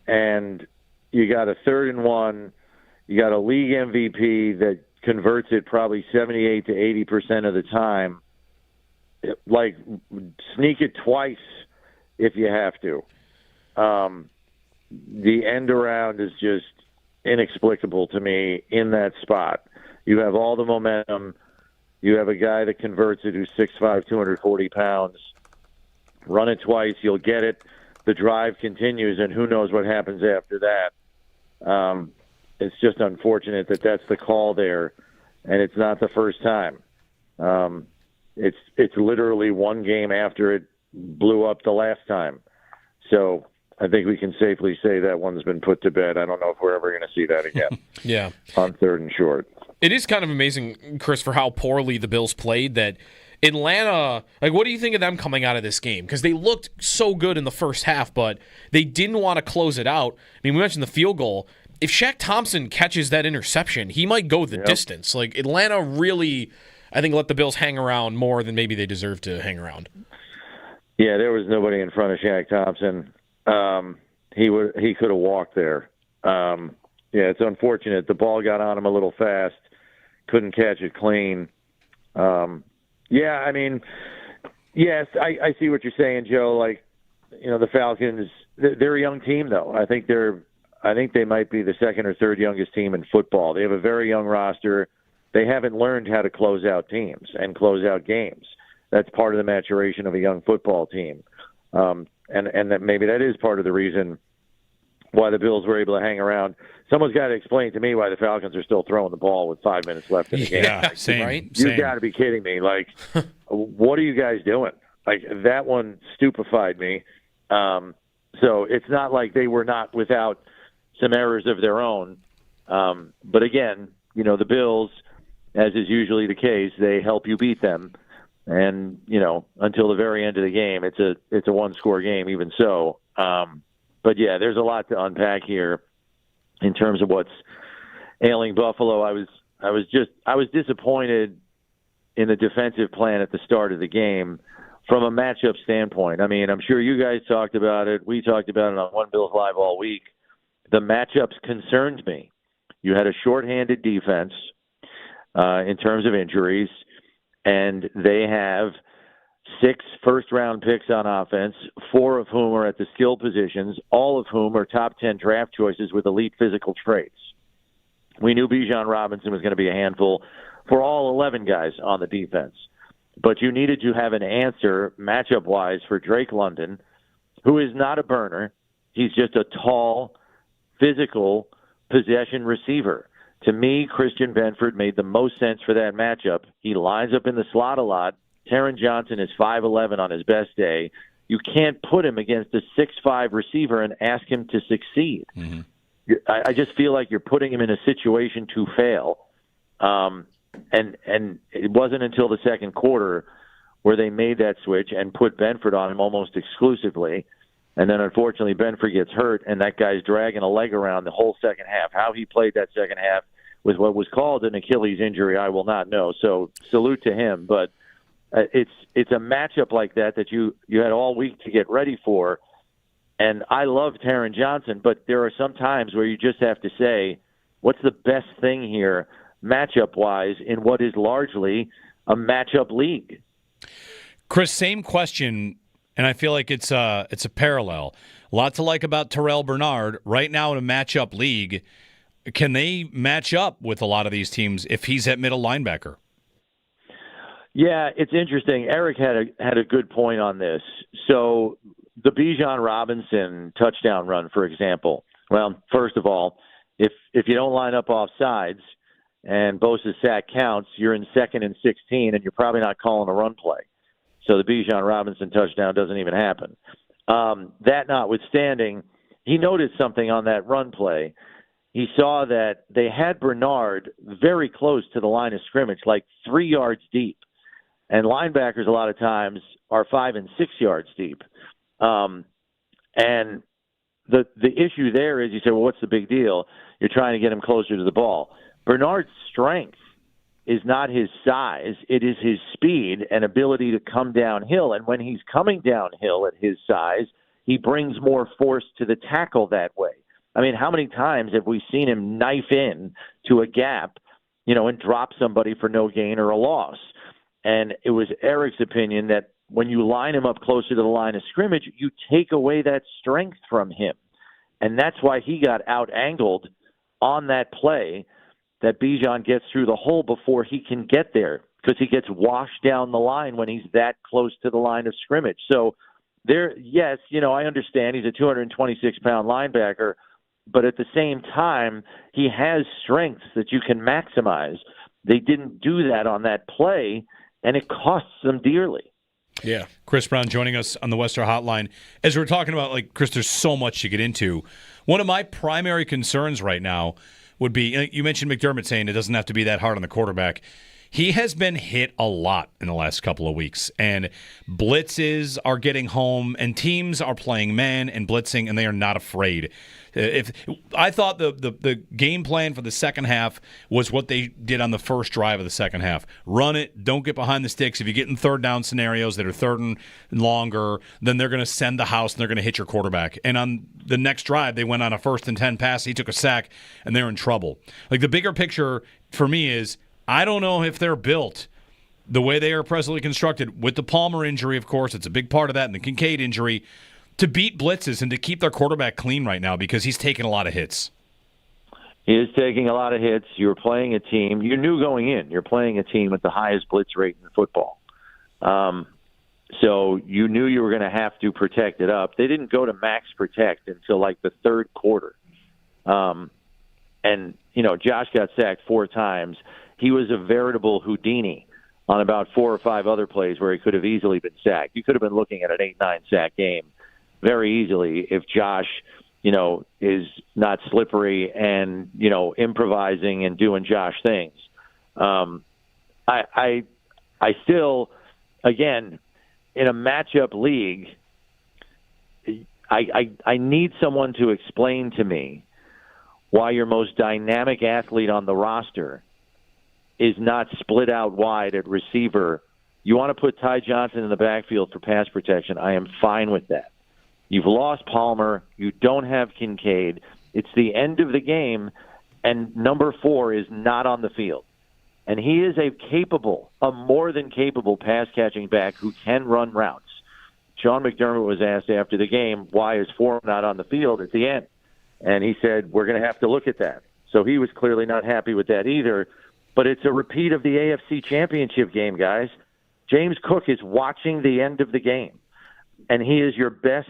And you got a 3rd and 1. You got a league MVP that converts it probably 78 to 80% of the time. Like, sneak it twice if you have to. The end around is just inexplicable to me in that spot. You have all the momentum. You have a guy that converts it who's 6'5", 240 pounds. Run it twice, you'll get it. The drive continues, and who knows what happens after that. It's just unfortunate that that's the call there, and it's not the first time. It's literally one game after it blew up the last time. So I think we can safely say that one's been put to bed. I don't know if we're ever going to see that again. Yeah. On 3rd and short. It is kind of amazing, Chris, for how poorly the Bills played that Atlanta, like, what do you think of them coming out of this game? Because they looked so good in the first half, but they didn't want to close it out. I mean, we mentioned the field goal. If Shaq Thompson catches that interception, he might go the distance. Like, Atlanta really, I think, let the Bills hang around more than maybe they deserve to hang around. Yeah, there was nobody in front of Shaq Thompson. He could have walked there. Yeah, it's unfortunate. The ball got on him a little fast. Couldn't catch it clean. Yeah, I mean, yes, I see what you're saying, Joe. Like, the Falcons, they're a young team, though. I think they might be the 2nd or 3rd youngest team in football. They have a very young roster. They haven't learned how to close out teams and close out games. That's part of the maturation of a young football team. And that maybe that is part of the reason why the Bills were able to hang around. Someone's got to explain to me why the Falcons are still throwing the ball with 5 minutes left in the game. Yeah, same, right? You've got to be kidding me. Like, what are you guys doing? Like, that one stupefied me. So it's not like they were not without some errors of their own. But again, the Bills, as is usually the case, they help you beat them. And, until the very end of the game, it's a one-score game even so. But, yeah, there's a lot to unpack here in terms of what's ailing Buffalo. I was disappointed in the defensive plan at the start of the game from a matchup standpoint. I mean, I'm sure you guys talked about it. We talked about it on One Bills Live all week. The matchups concerned me. You had a shorthanded defense in terms of injuries, and they have 6 first-round picks on offense, 4 of whom are at the skill positions, all of whom are top 10 draft choices with elite physical traits. We knew Bijan Robinson was going to be a handful for all 11 guys on the defense. but you needed to have an answer matchup-wise for Drake London, who is not a burner. He's just a tall, physical possession receiver. To me, Christian Benford made the most sense for that matchup. He lines up in the slot a lot. Taron Johnson is 5'11" on his best day. You can't put him against a 6'5" receiver and ask him to succeed. Mm-hmm. I just feel like you're putting him in a situation to fail. And it wasn't until the second quarter where they made that switch and put Benford on him almost exclusively. And then, unfortunately, Benford gets hurt, and that guy's dragging a leg around the whole second half. How he played that second half with what was called an Achilles injury, I will not know. So salute to him. But it's a matchup like that you had all week to get ready for. And I love Taron Johnson, but there are some times where you just have to say, what's the best thing here matchup-wise in what is largely a matchup league? Chris, same question, and I feel like it's a parallel. A lot to like about Terrell Bernard. Right now in a matchup league, can they match up with a lot of these teams if he's at middle linebacker? Yeah, it's interesting. Eric had a good point on this. So the Bijan Robinson touchdown run, for example. Well, first of all, if you don't line up off sides and Bosa's sack counts, you're in 2nd and 16, and you're probably not calling a run play. So the Bijan Robinson touchdown doesn't even happen. That notwithstanding, he noticed something on that run play. He saw that they had Bernard very close to the line of scrimmage, like 3 yards deep. And linebackers a lot of times are 5 and 6 yards deep. And the issue there is, you say, well, what's the big deal? You're trying to get him closer to the ball. Bernard's strength is not his size. It is his speed and ability to come downhill. And when he's coming downhill at his size, he brings more force to the tackle that way. I mean, how many times have we seen him knife in to a gap, and drop somebody for no gain or a loss? And it was Eric's opinion that when you line him up closer to the line of scrimmage, you take away that strength from him. And that's why he got out-angled on that play, that Bijan gets through the hole before he can get there, because he gets washed down the line when he's that close to the line of scrimmage. So yes, I understand he's a 226-pound linebacker, but at the same time, he has strengths that you can maximize. They didn't do that on that play, and it costs them dearly. Yeah. Chris Brown joining us on the Western Hotline. As we're talking about, Chris, there's so much to get into. One of my primary concerns right now would be, you mentioned McDermott saying it doesn't have to be that hard on the quarterback. He has been hit a lot in the last couple of weeks, and blitzes are getting home, and teams are playing man and blitzing, and they are not afraid. If I thought the game plan for the second half was what they did on the first drive of the second half. Run it, don't get behind the sticks. If you get in third down scenarios that are third and longer, then they're going to send the house and they're going to hit your quarterback. And on the next drive, they went on a 1st and 10 pass. He took a sack, and they're in trouble. The bigger picture for me is, I don't know if they're built the way they are presently constructed, with the Palmer injury, of course, it's a big part of that, and the Kincaid injury, to beat blitzes and to keep their quarterback clean right now, because he's taking a lot of hits. He is taking a lot of hits. You're playing a team. You knew going in, you're playing a team with the highest blitz rate in football. So you knew you were going to have to protect it up. They didn't go to max protect until the third quarter. And, Josh got sacked 4 times. He was a veritable Houdini on about 4 or 5 other plays where he could have easily been sacked. You could have been looking at an 8-9 sack game very easily if Josh, is not slippery and, improvising and doing Josh things. I still, again, in a matchup league, I need someone to explain to me why your most dynamic athlete on the roster is not split out wide at receiver. You want to put Ty Johnson in the backfield for pass protection, I am fine with that. You've lost Palmer. You don't have Kincaid. It's the end of the game, and number 4 is not on the field. And he is a more than capable pass-catching back who can run routes. Sean McDermott was asked after the game, why is 4 not on the field at the end? And he said, we're going to have to look at that. So he was clearly not happy with that either. But it's a repeat of the AFC Championship game, guys. James Cook is watching the end of the game, and he is your best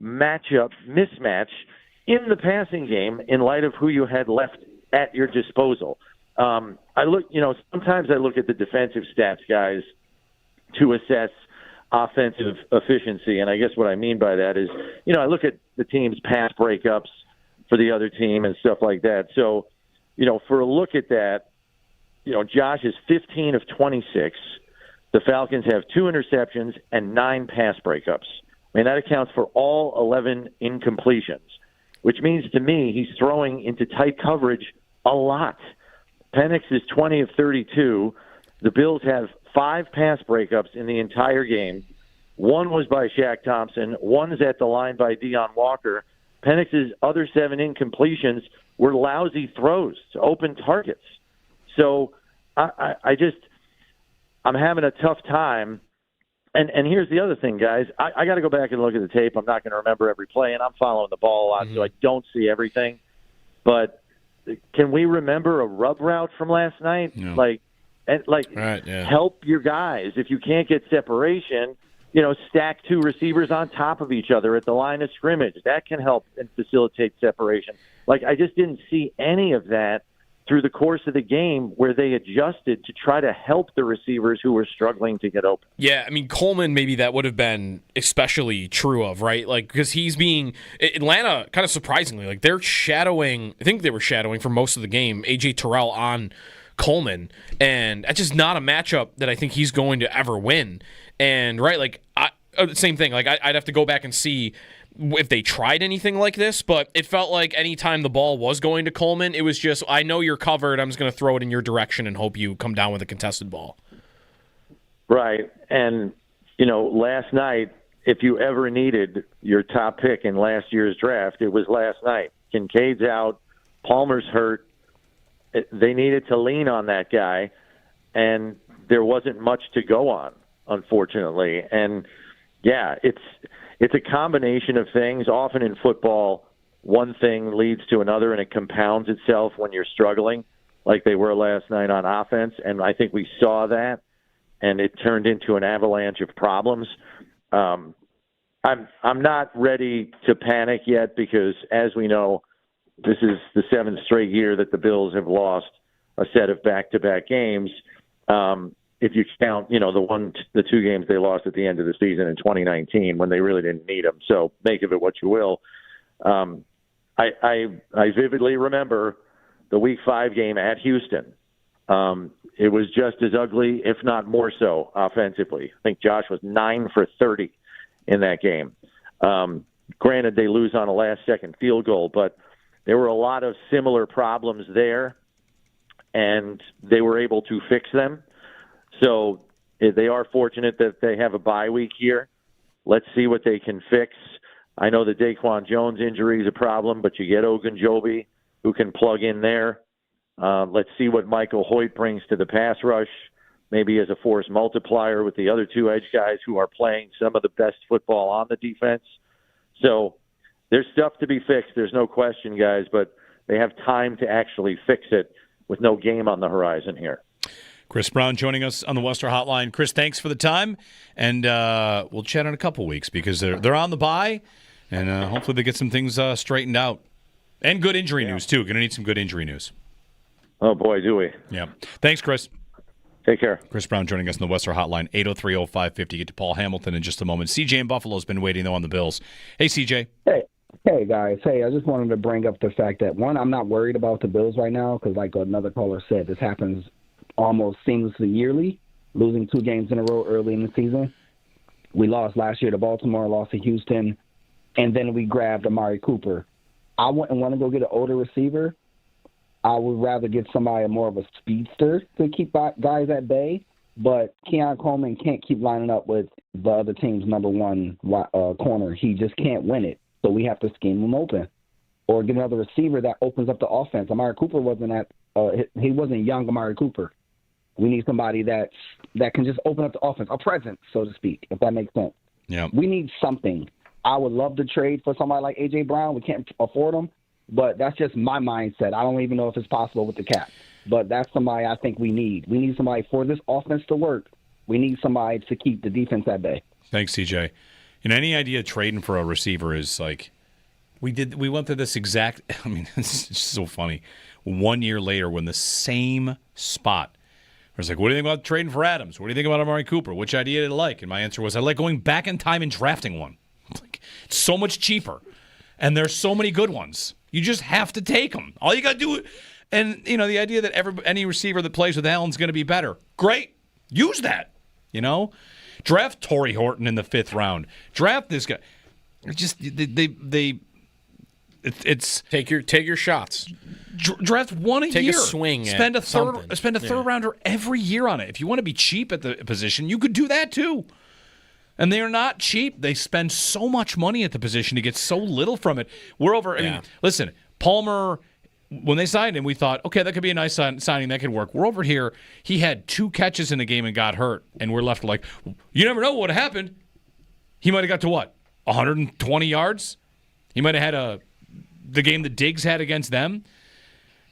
mismatch in the passing game in light of who you had left at your disposal. Sometimes I look at the defensive stats, guys, to assess offensive efficiency, and I guess what I mean by that is, I look at the team's pass breakups for the other team and stuff like that. So, for a look at that, Josh is 15 of 26. The Falcons have 2 interceptions and 9 pass breakups. I mean, that accounts for all 11 incompletions, which means to me he's throwing into tight coverage a lot. Penix is 20 of 32. The Bills have 5 pass breakups in the entire game. 1 was by Shaq Thompson. 1's at the line by Deion Walker. Penix's other 7 incompletions were lousy throws to open targets. So I'm having a tough time. And here's the other thing, guys. I got to go back and look at the tape. I'm not going to remember every play, and I'm following the ball a lot, so I don't see everything. But can we remember a rub route from last night? No. Help your guys. If you can't get separation, stack 2 receivers on top of each other at the line of scrimmage. That can help and facilitate separation. I just didn't see any of that through the course of the game where they adjusted to try to help the receivers who were struggling to get open. Yeah, I mean, Coleman, maybe that would have been especially true of, right? Because he's being – Atlanta, kind of surprisingly, they're shadowing – I think they were shadowing for most of the game, A.J. Terrell on Coleman, and that's just not a matchup that I think he's going to ever win. And, right, same thing. I'd have to go back and see – if they tried anything like this, but it felt like any time the ball was going to Coleman, it was just, I know you're covered, I'm just going to throw it in your direction and hope you come down with a contested ball. Right. And, last night, if you ever needed your top pick in last year's draft, it was last night. Kincaid's out, Palmer's hurt. They needed to lean on that guy, and there wasn't much to go on, unfortunately. And, yeah, it's a combination of things. Often in football, one thing leads to another, and it compounds itself when you're struggling, like they were last night on offense. And I think we saw that, and it turned into an avalanche of problems. I'm not ready to panic yet because, as we know, this is the 7th straight year that the Bills have lost a set of back-to-back games. If you count, the 2 games they lost at the end of the season in 2019 when they really didn't need them. So make of it what you will. I vividly remember the Week 5 game at Houston. It was just as ugly, if not more so, offensively. I think Josh was 9 for 30 in that game. Granted, they lose on a last-second field goal, but there were a lot of similar problems there, and they were able to fix them. So they are fortunate that they have a bye week here. Let's see what they can fix. I know the Daquan Jones injury is a problem, but you get Ogunjobi, who can plug in there. Let's see what Michael Hoyt brings to the pass rush, maybe as a force multiplier with the other 2 edge guys who are playing some of the best football on the defense. So there's stuff to be fixed. There's no question, guys, but they have time to actually fix it with no game on the horizon here. Chris Brown joining us on the Western Hotline. Chris, thanks for the time, and we'll chat in a couple weeks because they're on the bye, and hopefully they get some things straightened out. And good injury news, too. Going to need some good injury news. Oh, boy, do we. Yeah. Thanks, Chris. Take care. Chris Brown joining us on the Western Hotline, 803-0550. Get to Paul Hamilton in just a moment. CJ in Buffalo's been waiting, though, on the Bills. Hey, CJ. Hey, guys. Hey, I just wanted to bring up the fact that, one, I'm not worried about the Bills right now because, like another caller said, this happens almost seamlessly yearly, losing 2 games in a row early in the season. We lost last year to Baltimore, lost to Houston, and then we grabbed Amari Cooper. I wouldn't want to go get an older receiver. I would rather get somebody more of a speedster to keep guys at bay, but Keon Coleman can't keep lining up with the other team's number 1 corner. He just can't win it, so we have to scheme him open or get another receiver that opens up the offense. Amari Cooper wasn't he wasn't young Amari Cooper. We need somebody that can just open up the offense, a presence, so to speak, if that makes sense. Yeah. We need something. I would love to trade for somebody like A.J. Brown. We can't afford him, but that's just my mindset. I don't even know if it's possible with the cap, but that's somebody I think we need. We need somebody for this offense to work We need somebody to keep the defense at bay. Thanks, CJ. And any idea of trading for a receiver is like we went through this exact. I mean, it's just so funny. 1 year later, when the same spot. I was like, what do you think about trading for Adams? What do you think about Amari Cooper? Which idea did you like? And my answer was, I like going back in time and drafting one. Like, it's so much cheaper. And there's so many good ones. You just have to take them. All you got to do, and, you know, the idea that any receiver that plays with Allen's going to be better. Great. Use that, you know? Draft Torrey Horton in the 5th round. Draft this guy. Just, it's take your shots. Draft one a year. Take a swing. Spend a third rounder every year on it. If you want to be cheap at the position, you could do that too. And they are not cheap. They spend so much money at the position to get so little from it. We're over. I mean, listen, Palmer. When they signed him, we thought, okay, that could be a nice signing. That could work. We're over here. He had 2 catches in the game and got hurt, and we're left like, you never know what would have happened. He might have got to what, 120 yards. He might have had the game that Diggs had against them.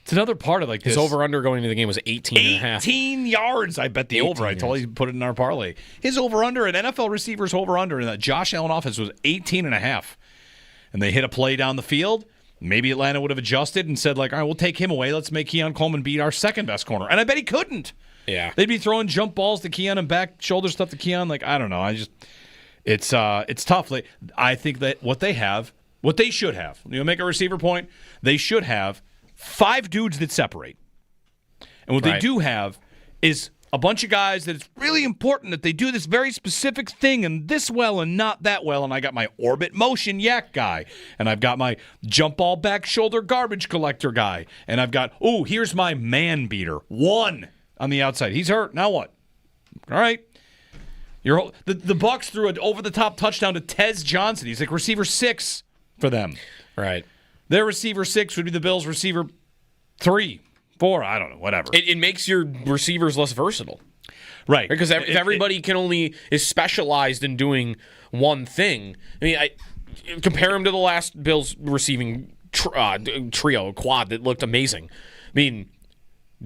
It's another part of like this. His over-under going into the game was 18.5. 18 yards, I bet the over. I told you put it in our parlay. His over-under, an NFL receiver's over-under in that Josh Allen offense was 18.5. And they hit a play down the field. Maybe Atlanta would have adjusted and said, like, all right, we'll take him away. Let's make Keon Coleman beat our second-best corner. And I bet he couldn't. Yeah. They'd be throwing jump balls to Keon and back shoulder stuff to Keon. Like, I don't know. It's tough. I think that what they should have, make a receiver point, they should have 5 dudes that separate. And what they do have is a bunch of guys that it's really important that they do this very specific thing and this well and not that well. And I got my orbit motion yak guy. And I've got my jump ball back shoulder garbage collector guy. And I've got, here's my man beater. 1 on the outside. He's hurt. Now what? All right. The Bucs threw an over-the-top touchdown to Tez Johnson. He's like receiver 6 for them. Right. Their receiver 6 would be the Bills' receiver 3, 4, I don't know, whatever. It makes your receivers less versatile. Right. Because if everybody is specialized in doing one thing. I mean, I compare him to the last Bills receiving quad that looked amazing. I mean,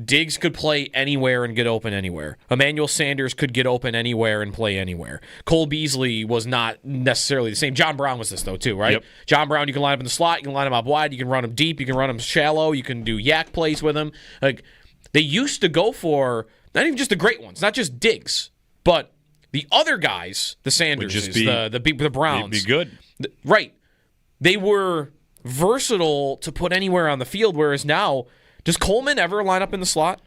Diggs could play anywhere and get open anywhere. Emmanuel Sanders could get open anywhere and play anywhere. Cole Beasley was not necessarily the same. John Brown was this, though, too, right? Yep. John Brown, you can line up in the slot. You can line him up wide. You can run him deep. You can run him shallow. You can do yak plays with him. Like, they used to go for not even just the great ones, not just Diggs, but the other guys, the Sanders, the Browns. Be good. Right. They were versatile to put anywhere on the field, whereas now, does Coleman ever line up in the slot?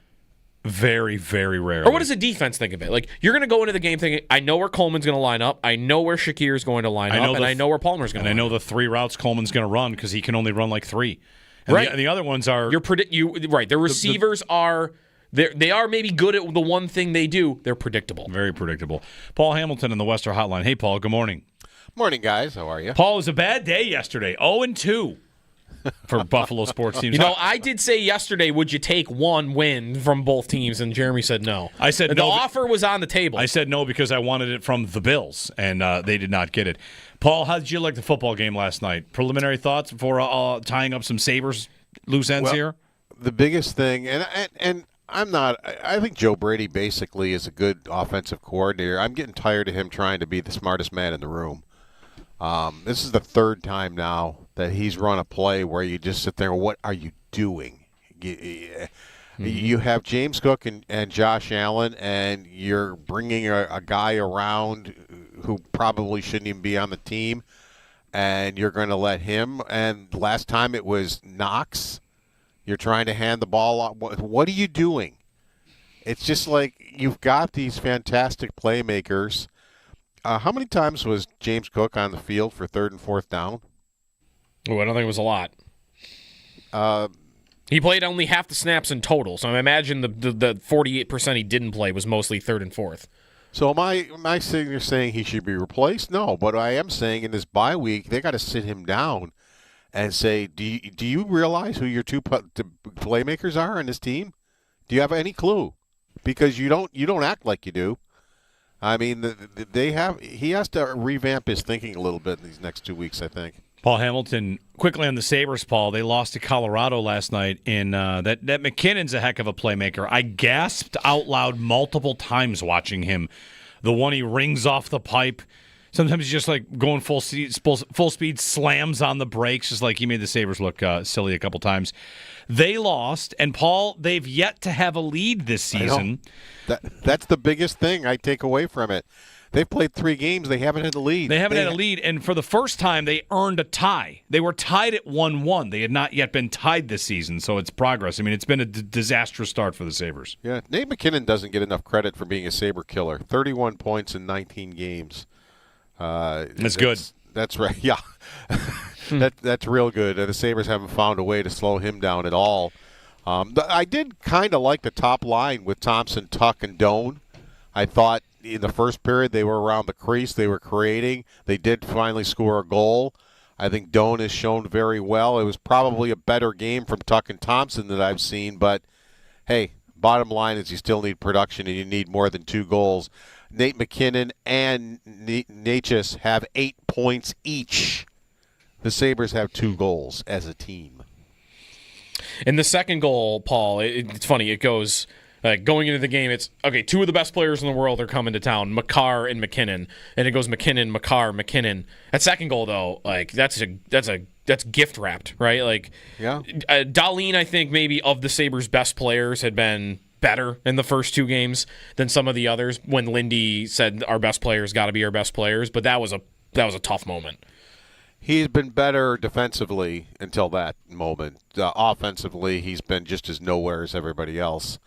Very, very rarely. Or what does the defense think of it? Like, you're going to go into the game thinking, I know where Coleman's going to line up, I know where Shakir's going to line up, and I know where Palmer's going to line up. And I know the 3 routes Coleman's going to run because he can only run like 3. And right. The other ones are... Right. The receivers are... They are maybe good at the one thing they do. They're predictable. Very predictable. Paul Hamilton in the Western Hotline. Hey, Paul. Good morning. Morning, guys. How are you? Paul, it was a bad day yesterday. 0-2 for Buffalo sports teams. I did say yesterday, would you take 1 win from both teams? And Jeremy said no. I said no. The offer was on the table. I said no because I wanted it from the Bills, and they did not get it. Paul, how did you like the football game last night? Preliminary thoughts before tying up some Sabres loose ends here? The biggest thing, and I think Joe Brady basically is a good offensive coordinator. I'm getting tired of him trying to be the smartest man in the room. This is the 3rd time now that he's run a play where you just sit there, what are you doing? You have James Cook and Josh Allen, and you're bringing a guy around who probably shouldn't even be on the team, and you're going to let him. And last time it was Knox. You're trying to hand the ball off. What are you doing? It's just like you've got these fantastic playmakers. How many times was James Cook on the field for 3rd and 4th down? Oh, I don't think it was a lot. He played only half the snaps in total, so I imagine the 48% he didn't play was mostly 3rd and 4th. So am I sitting there saying he should be replaced? No, but I am saying in this bye week they got to sit him down and say, do you realize who your 2 playmakers are on this team? Do you have any clue? Because you don't act like you do. I mean, he has to revamp his thinking a little bit in these next 2 weeks, I think. Paul Hamilton, quickly on the Sabres, Paul, they lost to Colorado last night, and that McKinnon's a heck of a playmaker. I gasped out loud multiple times watching him. The one he rings off the pipe. Sometimes he's just like going full speed, slams on the brakes, just like he made the Sabres look silly a couple times. They lost, and Paul, they've yet to have a lead this season. That's the biggest thing I take away from it. They've played 3 games. They haven't had a lead. They haven't had a lead, and for the first time, they earned a tie. They were tied at 1-1. They had not yet been tied this season, so it's progress. I mean, it's been a disastrous start for the Sabres. Yeah, Nate McKinnon doesn't get enough credit for being a Sabre killer. 31 points in 19 games. That's good. That's right. Yeah, that's real good. And the Sabres haven't found a way to slow him down at all. I did kind of like the top line with Thompson, Tuck, and Doan. I thought in the first period they were around the crease. They were creating. They did finally score a goal. I think Doan has shown very well. It was probably a better game from Tuck and Thompson that I've seen. But, hey, bottom line is you still need production and you need more than 2 goals. Nate McKinnon and Natchez have 8 points each. The Sabres have 2 goals as a team. In the second goal, Paul, it's funny. It goes going into the game. It's okay. 2 of the best players in the world are coming to town, Makar and McKinnon, and it goes McKinnon, Makar, McKinnon. That second goal, though, like that's gift wrapped, right? Like, yeah. Dahlin, I think maybe of the Sabres' best players had been better in the first 2 games than some of the others. When Lindy said our best players got to be our best players, but that was a tough moment. He's been better defensively until that moment. Offensively, he's been just as nowhere as everybody else,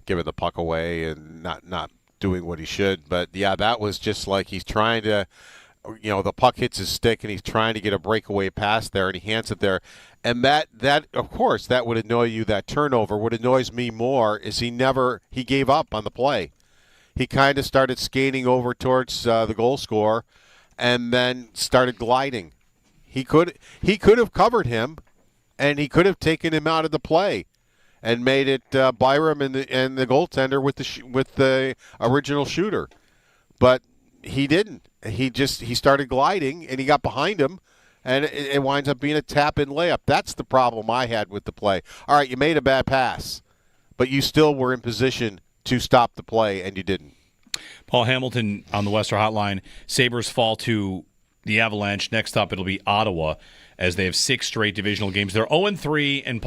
giving the puck away and not doing what he should. But, yeah, that was just like he's trying to, the puck hits his stick and he's trying to get a breakaway pass there and he hands it there. And that of course, that would annoy you, that turnover. What annoys me more is he gave up on the play. He kind of started skating over towards the goal scorer and then started gliding. He could have covered him, and he could have taken him out of the play, and made it Byram and the goaltender with the original shooter, but he didn't. He started gliding, and he got behind him, and it winds up being a tap-in layup. That's the problem I had with the play. All right, you made a bad pass, but you still were in position to stop the play, and you didn't. Paul Hamilton on the Western Hotline. Sabres fall to the Avalanche. Next up, it'll be Ottawa, as they have 6 straight divisional games. They're 0-3, and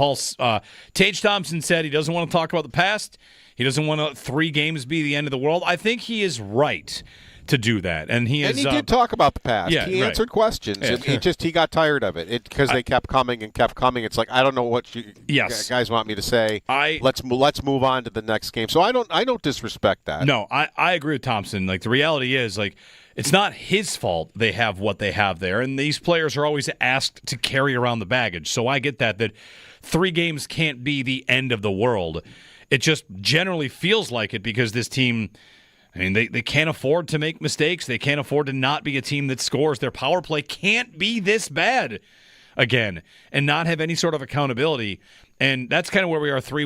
Tage Thompson said he doesn't want to talk about the past. He doesn't want to 3 games be the end of the world. I think he is right to do that, and he did talk about the past. Yeah, he answered questions. Yeah. He got tired of it because they kept coming and kept coming. It's like, I don't know what you guys want me to say. Let's move on to the next game. So I don't disrespect that. No, I agree with Thompson. Like, the reality is, like, it's not his fault they have what they have there, and these players are always asked to carry around the baggage. So I get that 3 games can't be the end of the world. It just generally feels like it because this team, I mean, they can't afford to make mistakes. They can't afford to not be a team that scores. Their power play can't be this bad again and not have any sort of accountability. And that's kind of where we are 3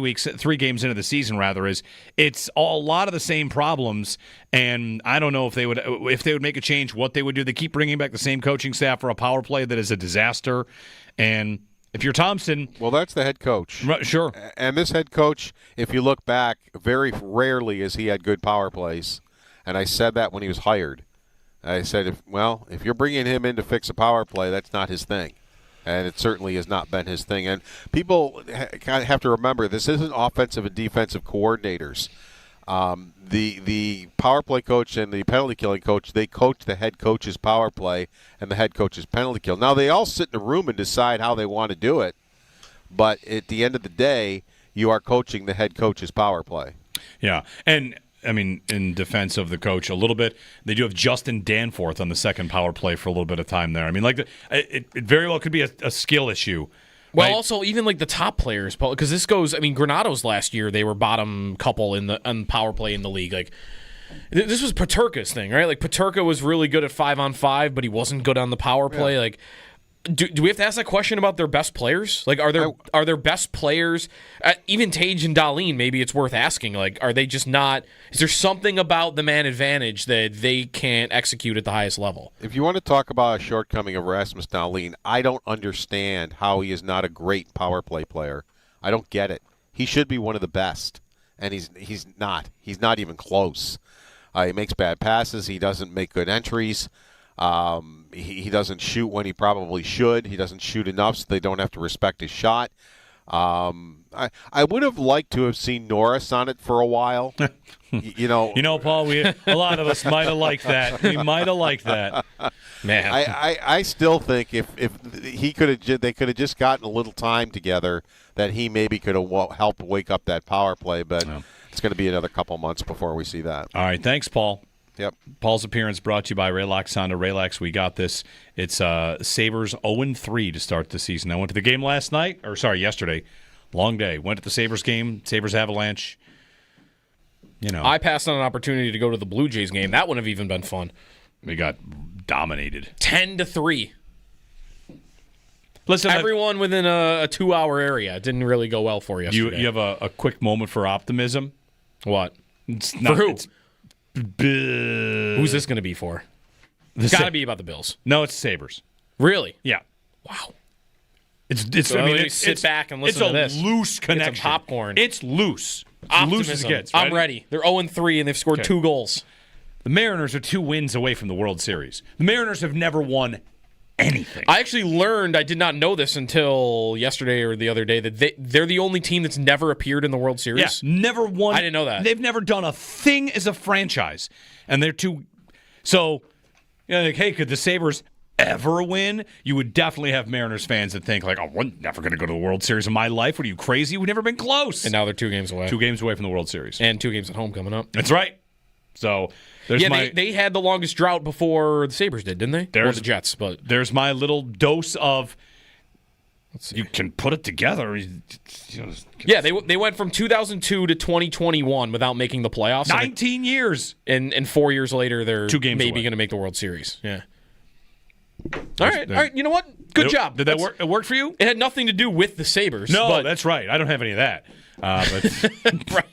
games into the season, rather, is it's a lot of the same problems. And I don't know if they would make a change, what they would do. They keep bringing back the same coaching staff for a power play that is a disaster. And if you're Thompson, well, that's the head coach. Sure. And this head coach, if you look back, very rarely has he had good power plays. And I said that when he was hired. I said, if you're bringing him in to fix a power play, that's not his thing. And it certainly has not been his thing. And people kind of have to remember, this isn't offensive and defensive coordinators. The power play coach and the penalty killing coach, they coach the head coach's power play and the head coach's penalty kill. Now, they all sit in a room and decide how they want to do it. But at the end of the day, you are coaching the head coach's power play. Yeah. And I mean, in defense of the coach a little bit, they do have Justin Danforth on the second power play for a little bit of time there. I mean, it very well could be a skill issue. Well, right? Also, even like the top players, because this goes, I mean, Granado's last year, they were bottom couple on power play in the league. Like, this was Peterka's thing, right? Like, Peterka was really good at 5-on-5, but he wasn't good on the power play. Yeah. Like, Do we have to ask that question about their best players? Like, are their best players, even Tage and Dahlin, maybe it's worth asking, like, are they just not, is there something about the man advantage that they can't execute at the highest level? If you want to talk about a shortcoming of Rasmus Dahlin, I don't understand how he is not a great power play player. I don't get it. He should be one of the best, and he's not. He's not even close. He makes bad passes. He doesn't make good entries. He doesn't shoot when he probably should. He doesn't shoot enough so they don't have to respect his shot. I would have liked to have seen Norris on it for a while. You know, Paul, a lot of us might have liked that. We might have liked that. Man, I still think if he could have, they could have just gotten a little time together, that he maybe could have helped wake up that power play. But it's going to be another couple months before we see that. All right, thanks, Paul. Yep. Paul's appearance brought to you by Raylax Honda. Raylax, we got this. It's Sabres 0-3 to start the season. I went to the game yesterday. Long day. Went to the Sabres game, Sabres Avalanche. I passed on an opportunity to go to the Blue Jays game. That wouldn't have even been fun. We got dominated. 10-3. Listen, everyone within a 2-hour area. It didn't really go well for yesterday. You have a quick moment for optimism? What? For who? Who's this going to be for? It's got to be about the Bills. No, it's Sabres. Really? Yeah. Wow. It's sit back and listen to this. It's a loose connection. It's popcorn. It's loose. Optimism. Loose as it gets. Right? I'm ready. They're 0-3 and they've scored 2 goals. The Mariners are 2 wins away from the World Series. The Mariners have never won anything. I actually learned, I did not know this until yesterday or the other day, that they're the only team that's never appeared in the World Series. Yeah, never won. I didn't know that. They've never done a thing as a franchise. And they're 2. So, hey, could the Sabres ever win? You would definitely have Mariners fans that think, like, oh, we're never going to go to the World Series in my life. What are you, crazy? We've never been close. And now they're 2 games away. 2 games away from the World Series. And 2 games at home coming up. That's right. So, they had the longest drought before the Sabres did, didn't they? Or the Jets. But there's my little dose of, you can put it together. Yeah, they went from 2002 to 2021 without making the playoffs. 19 years. And 4 years later, they're 2 games maybe going to make the World Series. Yeah. All right. You know what? Good job. Did that work? It worked for you? It had nothing to do with the Sabres. No, that's right. I don't have any of that. But right.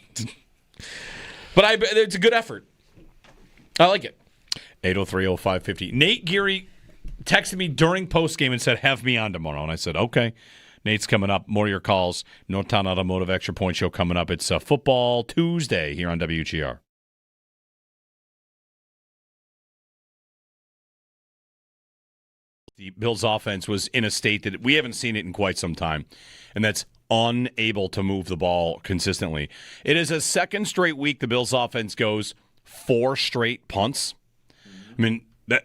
But it's a good effort. I like it. 803-0550. Nate Geary texted me during postgame and said, have me on tomorrow. And I said, okay. Nate's coming up. More of your calls. Northtown Automotive Extra Point Show coming up. It's Football Tuesday here on WGR. The Bills' offense was in a state that we haven't seen it in quite some time, and that's unable to move the ball consistently. It is a second straight week the Bills' offense goes 4 straight punts. I mean, that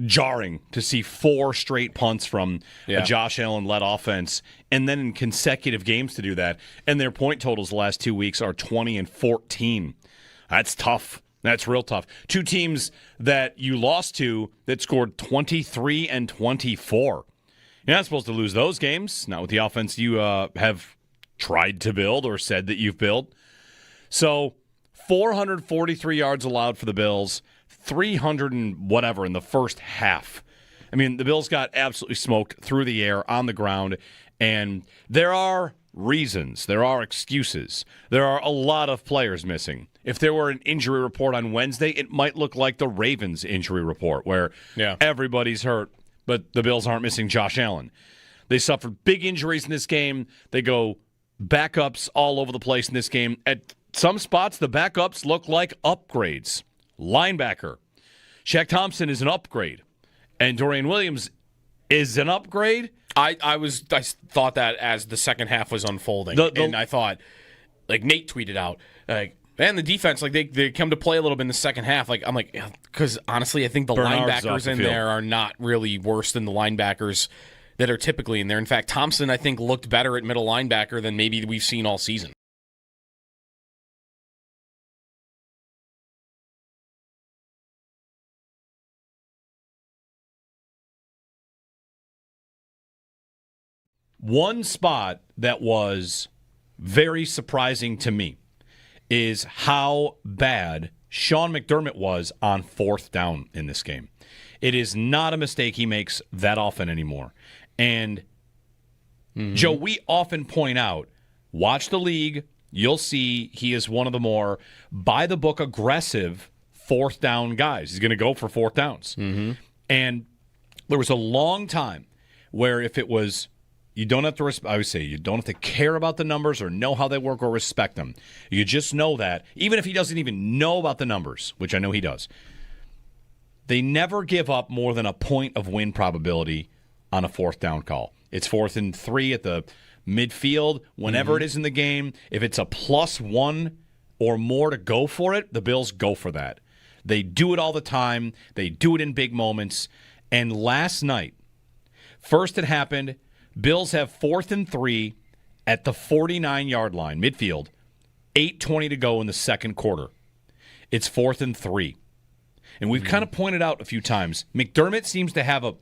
jarring to see 4 straight punts from a Josh Allen-led offense, and then in consecutive games to do that. And their point totals the last 2 weeks are 20 and 14. That's tough. That's real tough. 2 teams that you lost to that scored 23 and 24. You're not supposed to lose those games, not with the offense you have tried to build or said that you've built. So 443 yards allowed for the Bills, 300 and whatever in the first half. I mean, the Bills got absolutely smoked through the air, on the ground, and there are reasons. There are excuses. There are a lot of players missing. If there were an injury report on Wednesday, it might look like the Ravens injury report, where everybody's hurt, but the Bills aren't missing Josh Allen. They suffered big injuries in this game. They go backups all over the place in this game. At some spots, the backups look like upgrades. Linebacker. Shaq Thompson is an upgrade. And Dorian Williams is an upgrade. I thought that as the second half was unfolding. And I thought, like Nate tweeted out, like, man, the defense, like they come to play a little bit in the second half. Like I'm like, because honestly, I think the Bernard's linebackers in there are not really worse than the linebackers that are typically in there. In fact, Thompson, I think, looked better at middle linebacker than maybe we've seen all season. One spot that was very surprising to me is how bad Sean McDermott was on 4th down in this game. It is not a mistake he makes that often anymore. And, Joe, we often point out, watch the league, you'll see he is one of the more by-the-book aggressive fourth down guys. He's going to go for fourth downs. And there was a long time where if it was, you don't have to, I would say, you don't have to care about the numbers or know how they work or respect them. You just know that, even if he doesn't even know about the numbers, which I know he does, they never give up more than a point of win probability on a fourth down call. It's 4th and 3 at the midfield. Whenever it is in the game, if it's a +1 or more to go for it, the Bills go for that. They do it all the time. They do it in big moments. And last night, first it happened, Bills have 4th and 3 at the 49-yard line, midfield, 8:20 to go in the second quarter. It's 4th and 3. And we've kind of pointed out a few times, McDermott seems to have a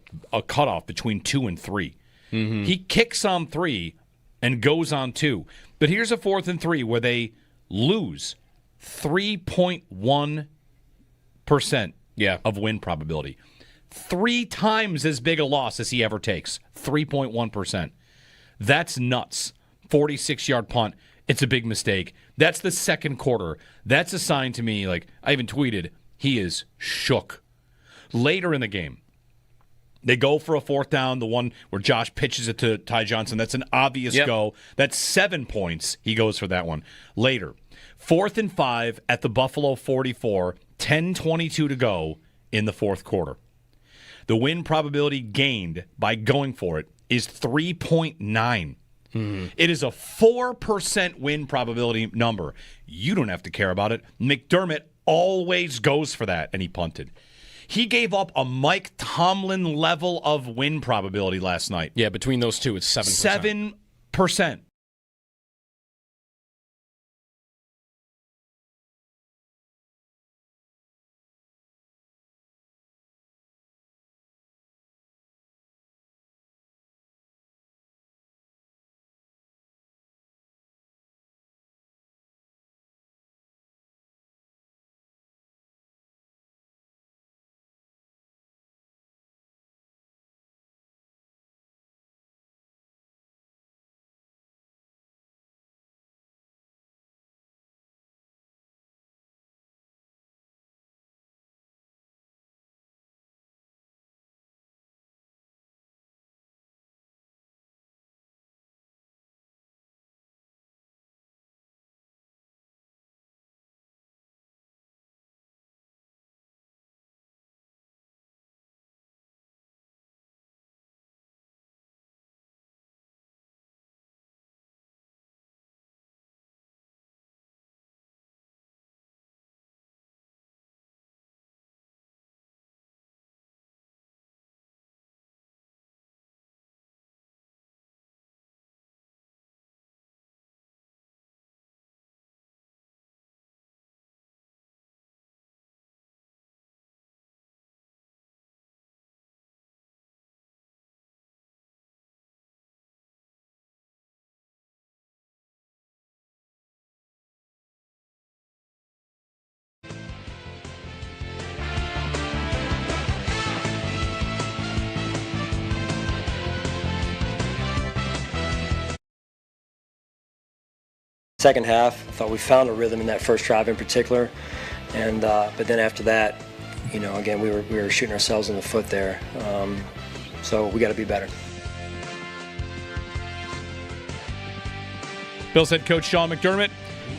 cutoff between 2 and 3. He kicks on 3 and goes on 2. But here's a 4th and 3 where they lose 3.1% of win probability. 3 times as big a loss as he ever takes. 3.1%. That's nuts. 46-yard punt. It's a big mistake. That's the second quarter. That's a sign to me, like I even tweeted, he is shook. Later in the game, they go for a fourth down, the one where Josh pitches it to Ty Johnson. That's an obvious go. That's 7 points. He goes for that one. Later, 4th and 5 at the Buffalo 44, 10:22 to go in the fourth quarter. The win probability gained by going for it is 3.9. It is a 4% win probability number. You don't have to care about it. McDermott always goes for that, and he punted. He gave up a Mike Tomlin level of win probability last night. Yeah, between those two, it's 7%. 7%. Second half, I thought we found a rhythm in that first drive in particular, and but then after that, again we were shooting ourselves in the foot there. So we got to be better. Bills head coach Sean McDermott.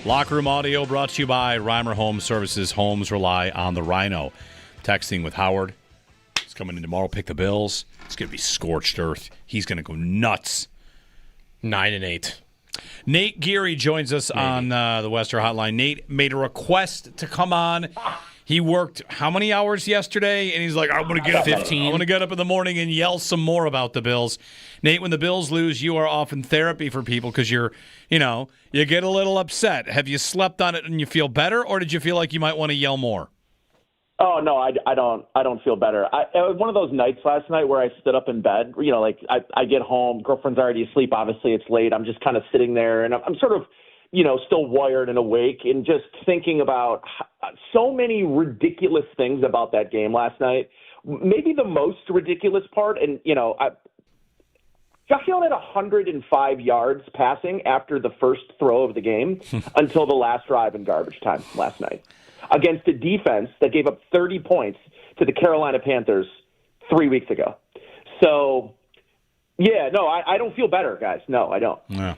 Locker room audio brought to you by Reimer Home Services. Homes rely on the Rhino. Texting with Howard. He's coming in tomorrow. Pick the Bills. It's going to be scorched earth. He's going to go nuts. 9-8. Nate Geary joins us on the Western Hotline. Nate made a request to come on. He worked how many hours yesterday? And he's like, I'm going to get up 15. I'm going to get up in the morning and yell some more about the Bills. Nate, when the Bills lose, you are often therapy for people because you get a little upset. Have you slept on it and you feel better, or did you feel like you might want to yell more? Oh no, I don't feel better. It was one of those nights last night where I stood up in bed. I get home, girlfriend's already asleep. Obviously, it's late. I'm just kind of sitting there, and I'm sort of, still wired and awake, and just thinking about so many ridiculous things about that game last night. maybe the most ridiculous part, and, Josh Allen had 105 yards passing after the first throw of the game until the last drive in garbage time last night against a defense that gave up 30 points to the Carolina Panthers 3 weeks ago. So, yeah, no, I don't feel better, guys. No, I don't. Yeah.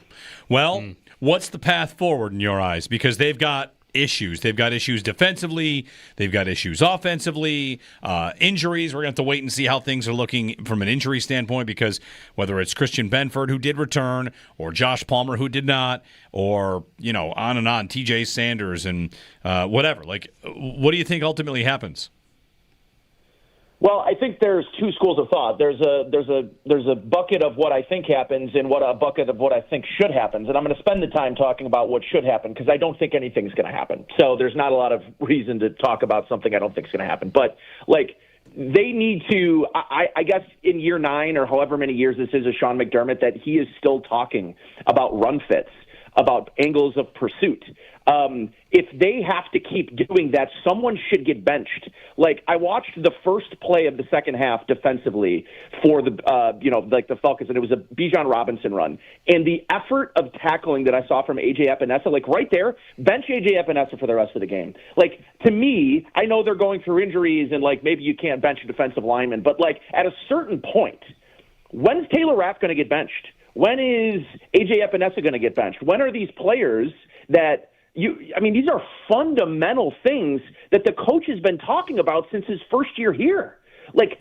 Well, what's the path forward in your eyes? Because they've got issues. They've got issues defensively. They've got issues offensively. Injuries. We're going to have to wait and see how things are looking from an injury standpoint, because whether it's Christian Benford, who did return, or Josh Palmer, who did not, or, on and on, TJ Sanders and whatever. Like, what do you think ultimately happens? Well, I think there's two schools of thought. There's a bucket of what I think happens and a bucket of what I think should happen. And I'm going to spend the time talking about what should happen because I don't think anything's going to happen. So there's not a lot of reason to talk about something I don't think is going to happen. But they need to. I guess in year 9 or however many years this is of Sean McDermott, that he is still talking about run fits, about angles of pursuit. If they have to keep doing that, someone should get benched. I watched the first play of the second half defensively for the Falcons, and it was a Bijan Robinson run. And the effort of tackling that I saw from A.J. Epinesa, right there, bench A.J. Epinesa for the rest of the game. To me, I know they're going through injuries and, maybe you can't bench a defensive lineman, but, at a certain point, when's Taylor Rapp going to get benched? When is A.J. Epinesa going to get benched? When are these players that these are fundamental things that the coach has been talking about since his first year here.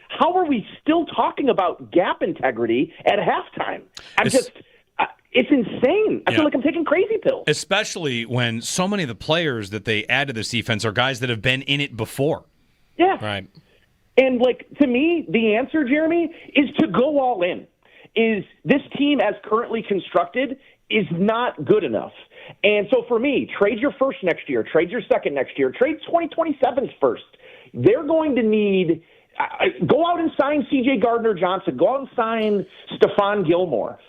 How are we still talking about gap integrity at halftime? It's insane. I feel like I'm taking crazy pills. Especially when so many of the players that they add to this defense are guys that have been in it before. Yeah. Right. And, to me, the answer, Jeremy, is to go all in. Is this team, as currently constructed, is not good enough. And so for me, trade your first next year, trade your second next year, trade 2027's first. They're going to need go out and sign C.J. Gardner-Johnson, go out and sign Stephon Gilmore.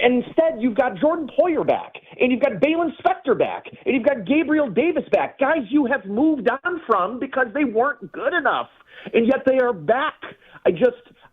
Instead, you've got Jordan Poyer back, and you've got Balin Spector back, and you've got Gabriel Davis back, guys you have moved on from because they weren't good enough, and yet they are back.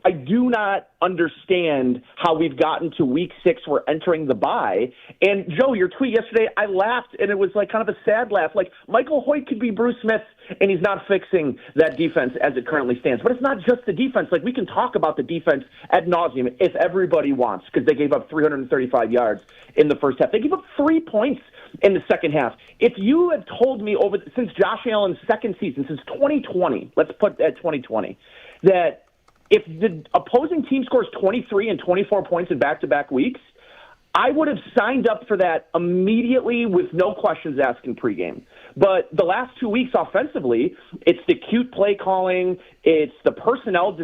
I do not understand how we've gotten to week 6. We're entering the bye. And, Joe, your tweet yesterday, I laughed, and it was kind of a sad laugh. Michael Hoyt could be Bruce Smith, and he's not fixing that defense as it currently stands. But it's not just the defense. We can talk about the defense ad nauseum if everybody wants, because they gave up 335 yards in the first half. They gave up 3 points in the second half. If you had told me since Josh Allen's second season, since 2020, let's put that 2020, that if the opposing team scores 23 and 24 points in back-to-back weeks, I would have signed up for that immediately with no questions asked in pregame. But the last 2 weeks offensively, it's the cute play calling, it's the personnel.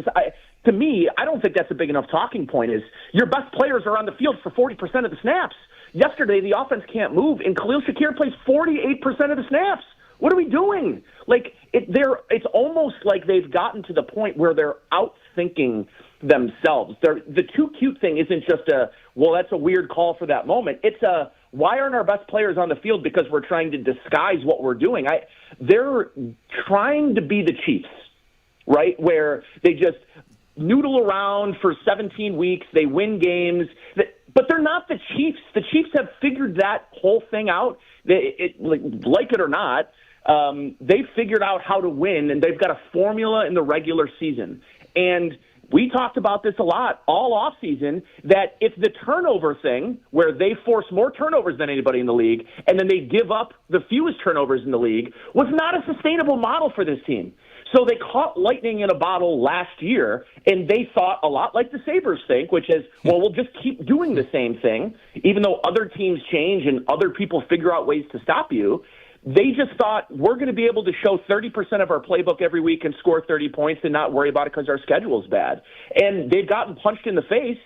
To me, I don't think that's a big enough talking point. Is your best players are on the field for 40% of the snaps. Yesterday, the offense can't move, and Khalil Shakir plays 48% of the snaps. What are we doing? It's almost like they've gotten to the point where they're outthinking themselves. The too cute thing isn't just that's a weird call for that moment. It's why aren't our best players on the field? Because we're trying to disguise what we're doing. They're trying to be the Chiefs, right? Where they just noodle around for 17 weeks. They win games. But they're not the Chiefs. The Chiefs have figured that whole thing out. Like it or not, they've figured out how to win, and they've got a formula in the regular season. And we talked about this a lot all offseason, that if the turnover thing, where they force more turnovers than anybody in the league, and then they give up the fewest turnovers in the league, was not a sustainable model for this team. So they caught lightning in a bottle last year, and they thought a lot like the Sabres think, which is, we'll just keep doing the same thing, even though other teams change and other people figure out ways to stop you. They just thought, we're going to be able to show 30% of our playbook every week and score 30 points and not worry about it because our schedule is bad. And they've gotten punched in the face,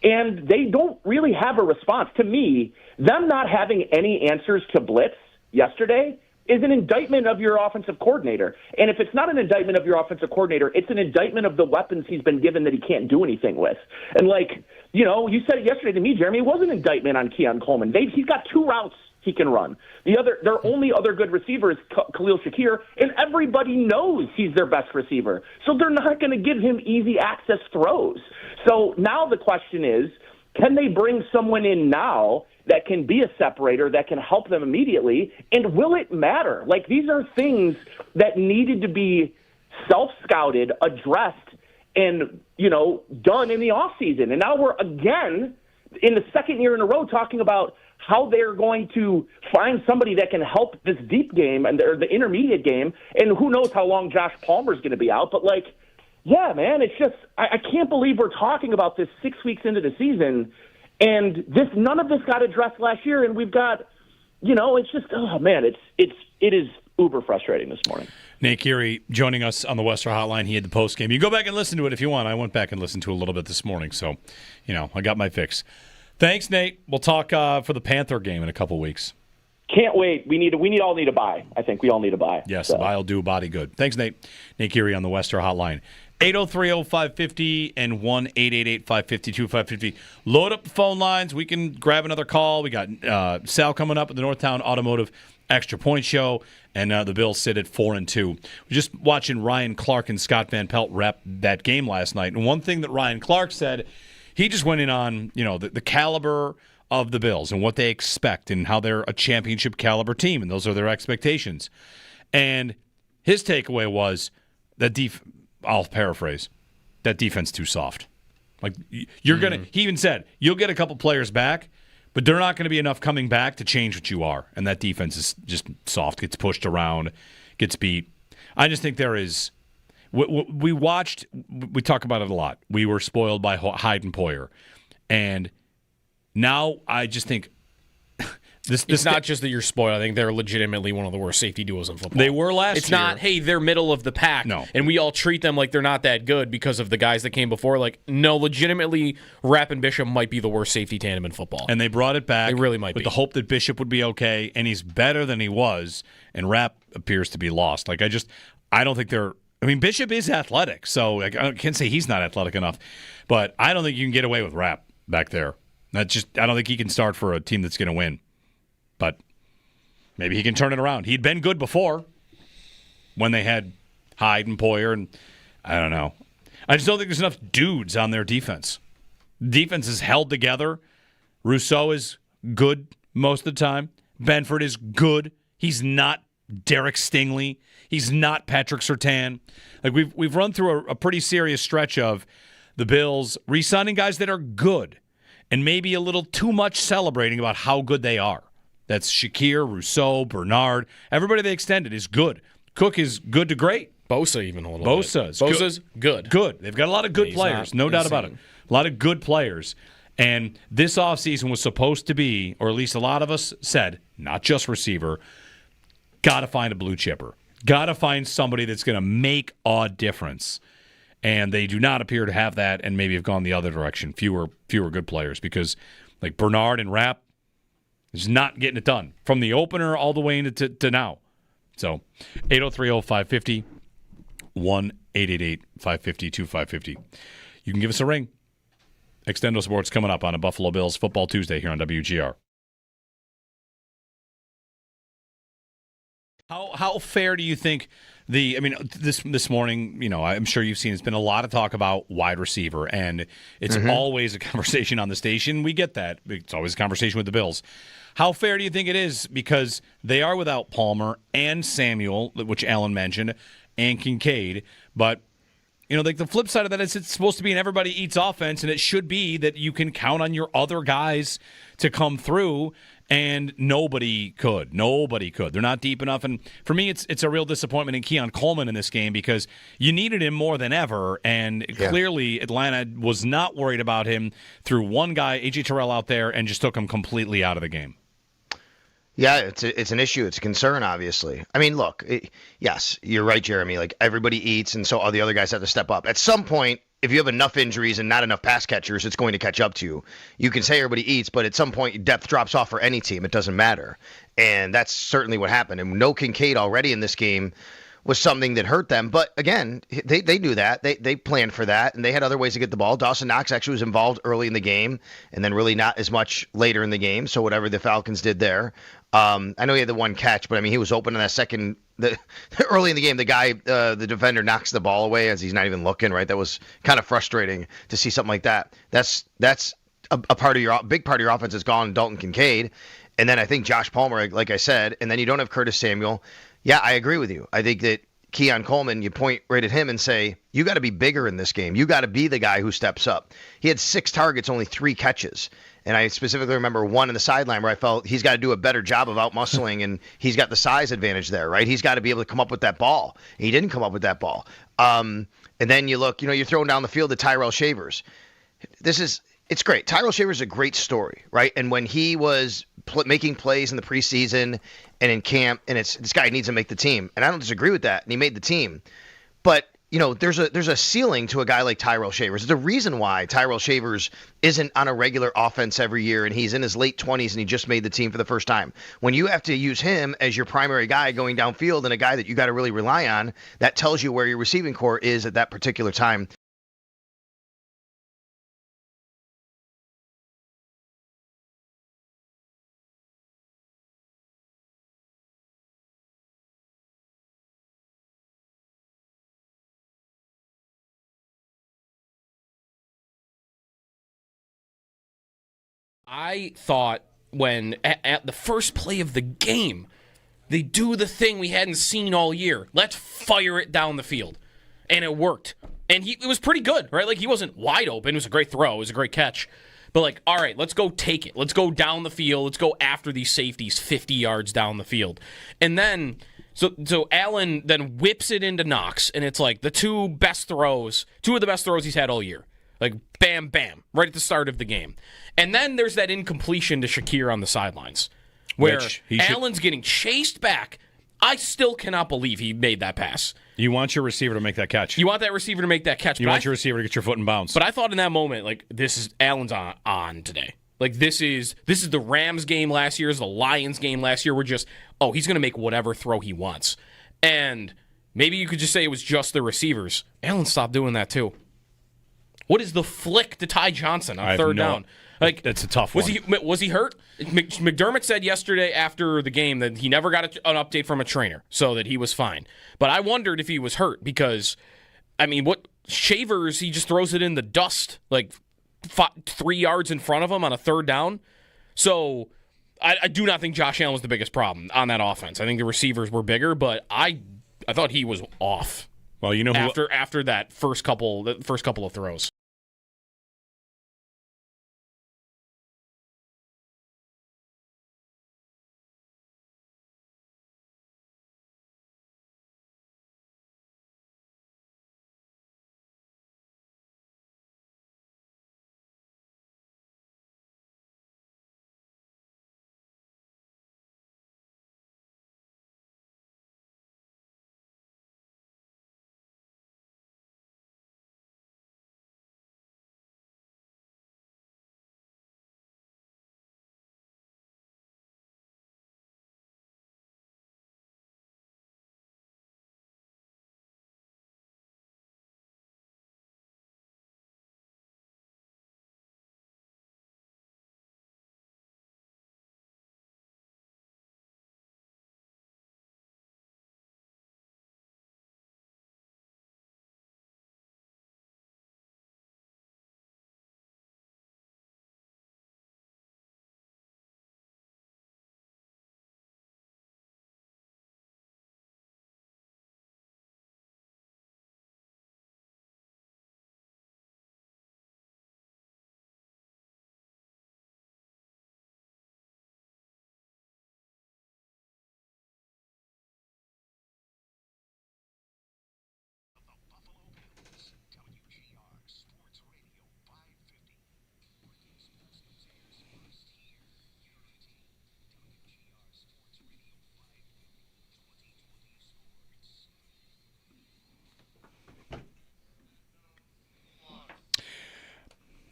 and they don't really have a response. To me, them not having any answers to blitz yesterday is an indictment of your offensive coordinator. And if it's not an indictment of your offensive coordinator, it's an indictment of the weapons he's been given that he can't do anything with. And you said it yesterday to me, Jeremy, it was an indictment on Keon Coleman. He's got 2 routes he can run. Their only other good receiver is Khalil Shakir, and everybody knows he's their best receiver. So they're not going to give him easy access throws. So now the question is, can they bring someone in now that can be a separator, that can help them immediately, and will it matter? Like, these are things that needed to be self-scouted, addressed, and, done in the offseason. And now we're again in the second year in a row talking about how they're going to find somebody that can help this deep game or the intermediate game, and who knows how long Josh Palmer's going to be out. But, yeah, man, it's just I can't believe we're talking about this 6 weeks into the season, and none of this got addressed last year, and we've got, it's just, oh, man, it is uber frustrating this morning. Nate Geary joining us on the Western Hotline. He had the post game. You go back and listen to it if you want. I went back and listened to it a little bit this morning, so, I got my fix. Thanks, Nate. We'll talk for the Panther game in a couple weeks. Can't wait. We all need a bye. I think we all need a bye. Yes, the bye will do a body good. Thanks, Nate. Nate Geary on the Western Hotline. 803-0550 and 1-888-552-550. Load up the phone lines. We can grab another call. We got Sal coming up at the Northtown Automotive Extra Point Show, and the Bills sit at 4-2. We're just watching Ryan Clark and Scott Van Pelt rep that game last night. And one thing that Ryan Clark said, he just went in on the caliber of the Bills and what they expect and how they're a championship caliber team, and those are their expectations. And his takeaway was that I'll paraphrase, that defense too soft. Like, you're going to, he even said, you'll get a couple players back, but they're not going to be enough coming back to change what you are. And that defense is just soft, gets pushed around, gets beat. I just think there is, we talk about it a lot. We were spoiled by Hyde and Poyer. And now I just think, it's not just that you're spoiled. I think they're legitimately one of the worst safety duos in football. They were last year. It's not, hey, they're middle of the pack. No. And we all treat them like they're not that good because of the guys that came before. No, legitimately, Rapp and Bishop might be the worst safety tandem in football. And they brought it back. They really might with be. the hope that Bishop would be okay, and he's better than he was, and Rapp appears to be lost. I don't think they're, Bishop is athletic, so I can't say he's not athletic enough, but I don't think you can get away with Rapp back there. I don't think he can start for a team that's going to win. But maybe he can turn it around. He'd been good before when they had Hyde and Poyer, and I don't know. I just don't think there's enough dudes on their defense. Defense is held together. Rousseau is good most of the time. Benford is good. He's not Derek Stingley. He's not Patrick Surtain. We've run through a pretty serious stretch of the Bills re-signing guys that are good and maybe a little too much celebrating about how good they are. That's Shakir, Rousseau, Bernard. Everybody they extended is good. Cook is good to great. Bosa even a little bit. Bosa's good. Good. They've got a lot of good players, no doubt about it. A lot of good players. And this offseason was supposed to be, or at least a lot of us said, not just receiver, got to find a blue chipper. Got to find somebody that's going to make a difference. And they do not appear to have that, and maybe have gone the other direction. Fewer good players, because Bernard and Rapp is not getting it done from the opener all the way into to now. So 803-0550, 1-888-550-2550. You can give us a ring. Extendo Sports coming up on a Buffalo Bills Football Tuesday here on WGR. How fair do you think this morning, I'm sure you've seen, it's been a lot of talk about wide receiver, and it's always a conversation on the station. We get that. It's always a conversation with the Bills. How fair do you think it is? Because they are without Palmer and Samuel, which Alan mentioned, and Kincaid. But, the flip side of that is it's supposed to be an everybody eats offense, and it should be that you can count on your other guys to come through. And nobody could. They're not deep enough. And for me, it's a real disappointment in Keon Coleman in this game, because you needed him more than ever. And clearly Atlanta was not worried about him, threw one guy, A.J. Terrell, out there and just took him completely out of the game. Yeah, it's an issue. It's a concern, obviously. Look, yes, you're right, Jeremy. Everybody eats, and so all the other guys have to step up. At some point, if you have enough injuries and not enough pass catchers, it's going to catch up to you. You can say everybody eats, but at some point, depth drops off for any team. It doesn't matter. And that's certainly what happened. And no Kincaid already in this game was something that hurt them. But again, they knew that. They planned for that, and they had other ways to get the ball. Dawson Knox actually was involved early in the game, and then really not as much later in the game. So whatever the Falcons did there. I know he had the one catch, but I mean, he was open in that second. Early in the game, the guy, the defender, knocks the ball away as he's not even looking. Right, that was kind of frustrating to see something like that. That's a part of your big part of your offense is gone. Dalton Kincaid, and then I think Josh Palmer, like I said, and then you don't have Curtis Samuel. Yeah, I agree with you. I think that Keon Coleman, you point right at him and say, you got to be bigger in this game. You got to be the guy who steps up. He had 6 targets, only 3 catches. And I specifically remember one in the sideline where I felt he's got to do a better job of out-muscling, and he's got the size advantage there, right? He's got to be able to come up with that ball. He didn't come up with that ball. And then you look, you're throwing down the field to Tyrell Shavers. It's great. Tyrell Shavers is a great story, right? And when he was making plays in the preseason and in camp, and this guy needs to make the team. And I don't disagree with that. And he made the team. But there's a ceiling to a guy like Tyrell Shavers. There's a reason why Tyrell Shavers isn't on a regular offense every year, and he's in his late 20s and he just made the team for the first time. When you have to use him as your primary guy going downfield and a guy that you got to really rely on, that tells you where your receiving core is at that particular time. I thought when at the first play of the game, they do the thing we hadn't seen all year. Let's fire it down the field. And it worked. And it was pretty good, right? Like, he wasn't wide open. It was a great throw. It was a great catch. But, like, all right, let's go take it. Let's go down the field. Let's go after these safeties 50 yards down the field. And then, so Allen then whips it into Knox, and it's like two of the best throws he's had all year. Like, bam, bam, right at the start of the game. And then there's that incompletion to Shakir on the sidelines, where Allen's getting chased back. I still cannot believe he made that pass. You want your receiver to make that catch. You want that receiver to make that catch. You want your receiver to get your foot in bounds. But I thought in that moment, like, Allen's on today. Like, this is the Rams game last year, is the Lions game last year. We're just, he's going to make whatever throw he wants. And maybe you could just say it was just the receivers. Allen stopped doing that too. What is the flick to Ty Johnson on third down? Like, that's a tough one. Was he hurt? McDermott said yesterday after the game that he never got an update from a trainer, so that he was fine. But I wondered if he was hurt because, I mean, what Shavers, he just throws it in the dust, like 3 yards in front of him on a third down. So I do not think Josh Allen was the biggest problem on that offense. I think the receivers were bigger, but I thought he was off. Well, you know who, after that first couple of throws.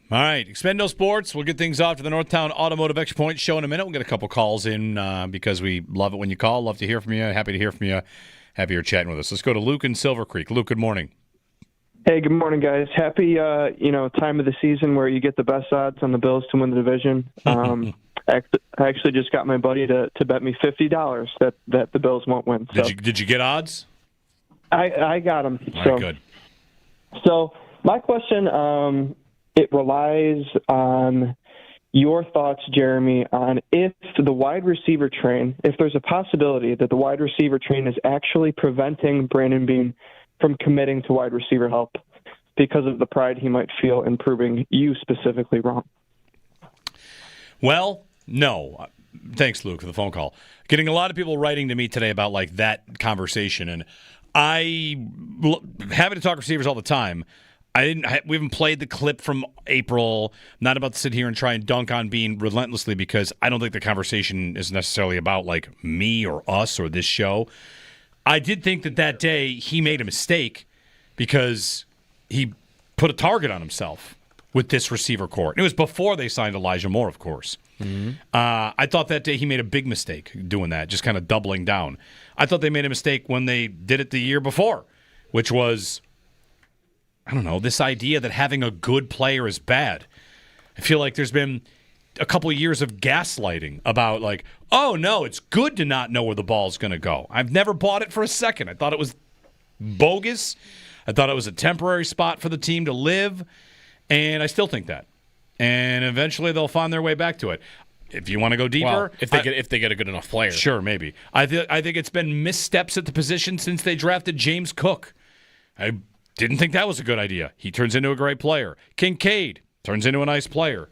All right, Expendo Sports. We'll get things off to the Northtown Automotive Extra Point show in a minute. We'll get a couple calls in because we love it when you call. Love to hear from you. Happy to hear from you. Happy you're chatting with us. Let's go to Luke in Silver Creek. Luke, good morning. Hey, good morning, guys. Happy, time of the season where you get the best odds on the Bills to win the division. I actually just got my buddy to bet me $50 that the Bills won't win. So Did you get odds? I got them. All right, good. So my question, it relies on your thoughts, Jeremy, on if the wide receiver train, if there's a possibility that the wide receiver train is actually preventing Brandon Beane from committing to wide receiver help because of the pride he might feel in proving you specifically wrong. Well, no. Thanks, Luke, for the phone call. Getting a lot of people writing to me today about like that conversation, and having to talk receivers all the time. We haven't played the clip from April. I'm not about to sit here and try and dunk on Beane relentlessly because I don't think the conversation is necessarily about like me or us or this show. I did think that day he made a mistake because he put a target on himself with this receiver corps. It was before they signed Elijah Moore, of course. Mm-hmm. I thought that day he made a big mistake doing that, just kind of doubling down. I thought they made a mistake when they did it the year before, which was, I don't know, this idea that having a good player is bad. I feel like there's been a couple of years of gaslighting about like, oh, no, it's good to not know where the ball's going to go. I've never bought it for a second. I thought it was bogus. I thought it was a temporary spot for the team to live, and I still think that. And eventually they'll find their way back to it. If you want to go deeper, well, if they get a good enough player, sure, maybe. I think it's been missteps at the position since they drafted James Cook. I didn't think that was a good idea. He turns into a great player. Kincaid turns into a nice player.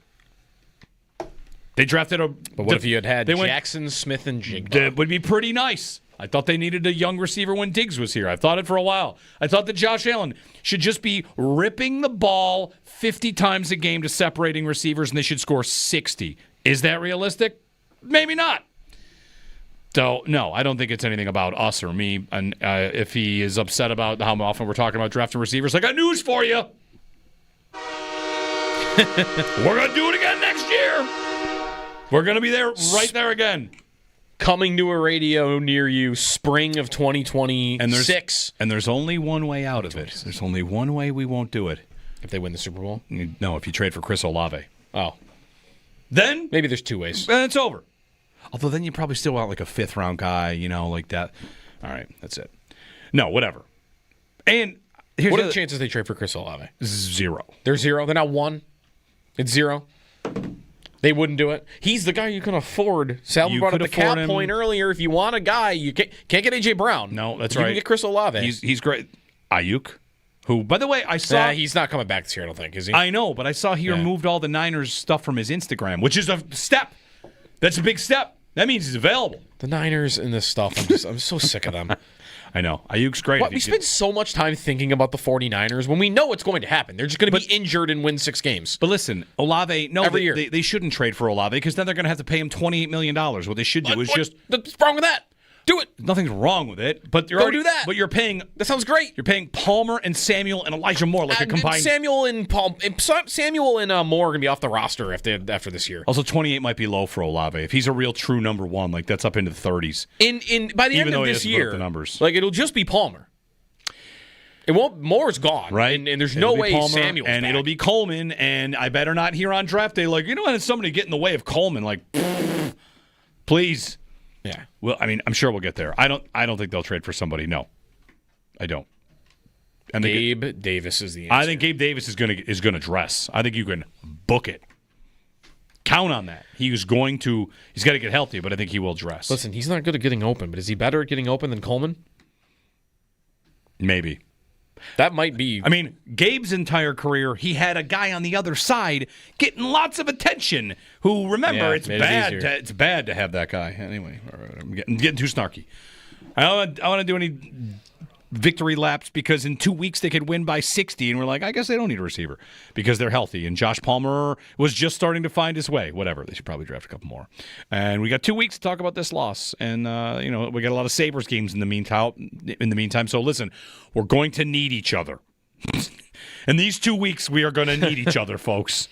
They drafted a. But what if you had Jackson, Smith, and Jigba? That would be pretty nice. I thought they needed a young receiver when Diggs was here. I've thought it for a while. I thought that Josh Allen should just be ripping the ball 50 times a game to separating receivers, and they should score 60. Is that realistic? Maybe not. So, no, I don't think it's anything about us or me. And if he is upset about how often we're talking about drafting receivers, I got news for you. We're going to do it again next year. We're going to be there, right there again. Coming to a radio near you, spring of 2026. And there's only one way out of it. There's only one way we won't do it. If they win the Super Bowl? No, if you trade for Chris Olave. Oh. Then? Maybe there's two ways. And it's over. Although then you probably still want like a fifth-round guy, like that. All right, that's it. No, whatever. And what are the chances they trade for Chris Olave? 0. They're 0? They're not 1? It's 0? They wouldn't do it. He's the guy you can afford. Salvo brought up the cap point earlier. If you want a guy, you can't get A.J. Brown. No, that's you right. You can get Chris Olave. He's great. Ayuk, who, by the way, I saw... he's not coming back this year, I don't think, is he? I know, but I saw he removed all the Niners stuff from his Instagram, which is a step. That's a big step. That means he's available. The Niners and this stuff, I'm so sick of them. I know. Ayuk's great. We spend so much time thinking about the 49ers when we know it's going to happen. They're just going to be injured and win 6 games. But listen, Olave, every year. They shouldn't trade for Olave because then they're going to have to pay him $28 million. What they should do is just... What's wrong with that? Do it. Nothing's wrong with it. But Go do that. But you're paying... That sounds great. You're paying Palmer and Samuel and Elijah Moore like a combined... Samuel and Moore are going to be off the roster after this year. Also, 28 might be low for Olave. If he's a real true number one, like that's up into the 30s. By the end of this year, the numbers. Like it'll just be Palmer. It won't. Moore's gone, right? And there's no way Palmer, Samuel's and back. it'll be Coleman. And I better not hear on draft day like, when somebody get in the way of Coleman, like, please. Yeah. Well, I mean, I'm sure we'll get there. I don't think they'll trade for somebody. No, I don't. And Gabe Davis is the answer. I think Gabe Davis is gonna dress. I think you can book it. Count on that. He's got to get healthy, but I think he will dress. Listen, he's not good at getting open, but is he better at getting open than Coleman? Maybe. That might be. I mean, Gabe's entire career, he had a guy on the other side getting lots of attention. Who, remember, it's bad to have that guy. Anyway, I'm getting too snarky. I don't want to do any victory laps because in 2 weeks they could win by 60, and we're like, I guess they don't need a receiver because they're healthy. And Josh Palmer was just starting to find his way. Whatever, they should probably draft a couple more. And we got 2 weeks to talk about this loss, and we got a lot of Sabres games in the meantime. So listen, we're going to need each other. In these 2 weeks, we are going to need each other, folks.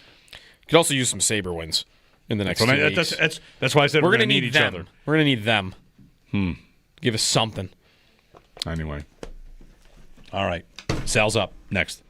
Could also use some Sabre wins in the next That's 2 what weeks. that's why I said we're going to need each them. other. We're going to need them. Give us something. Anyway. All right. Sal's up next.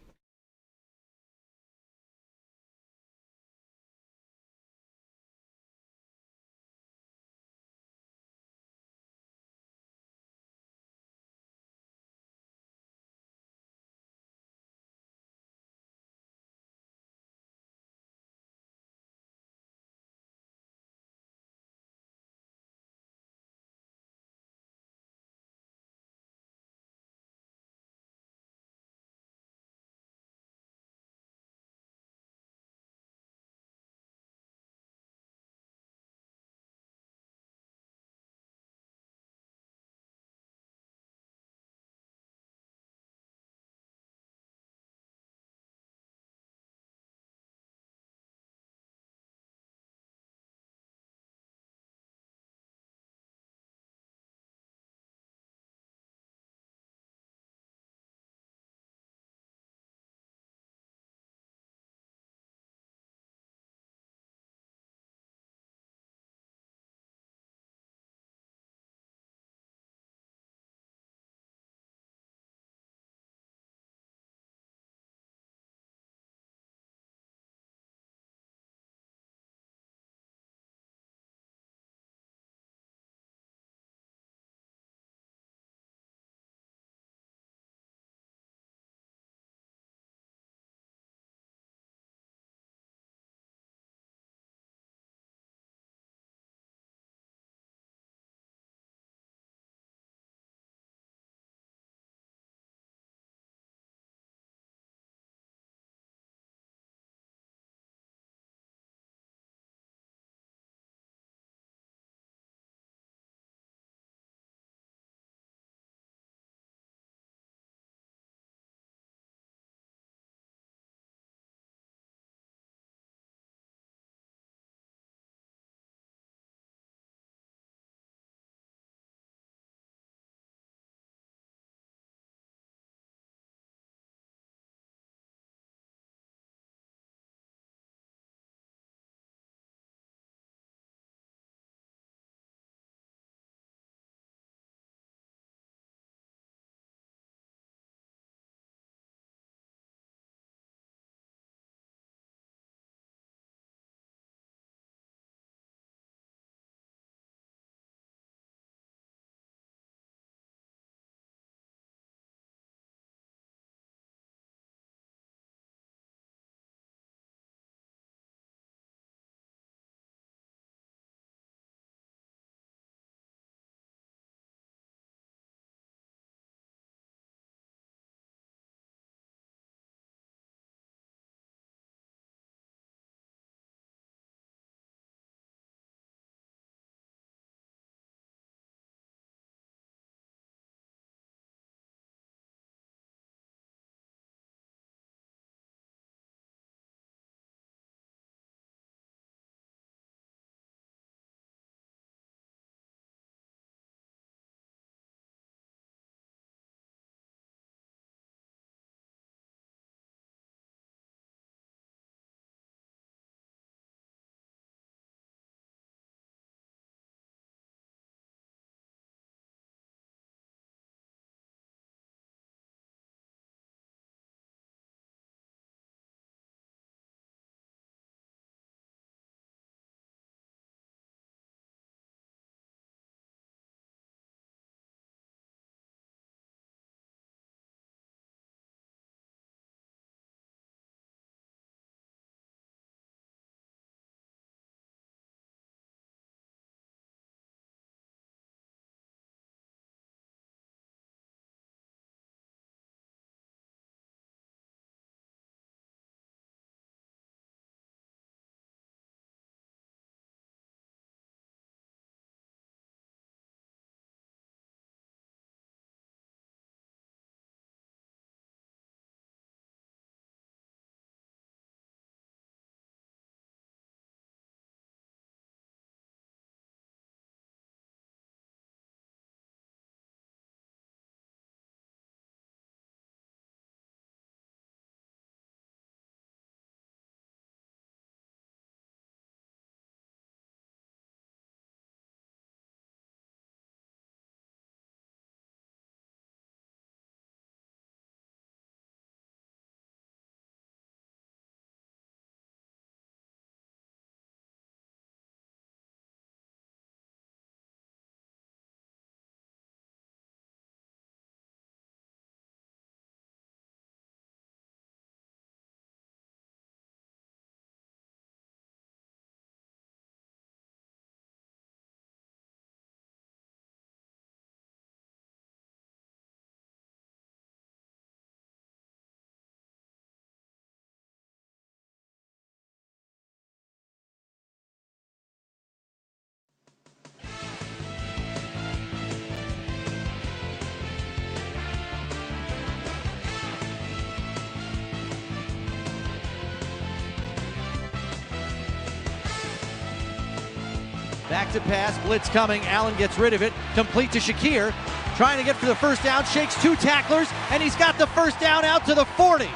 Back to pass, blitz coming. Allen gets rid of it. Complete to Shakir. Trying to get for the first down. Shakes 2 tacklers, and he's got the first down out to the 40.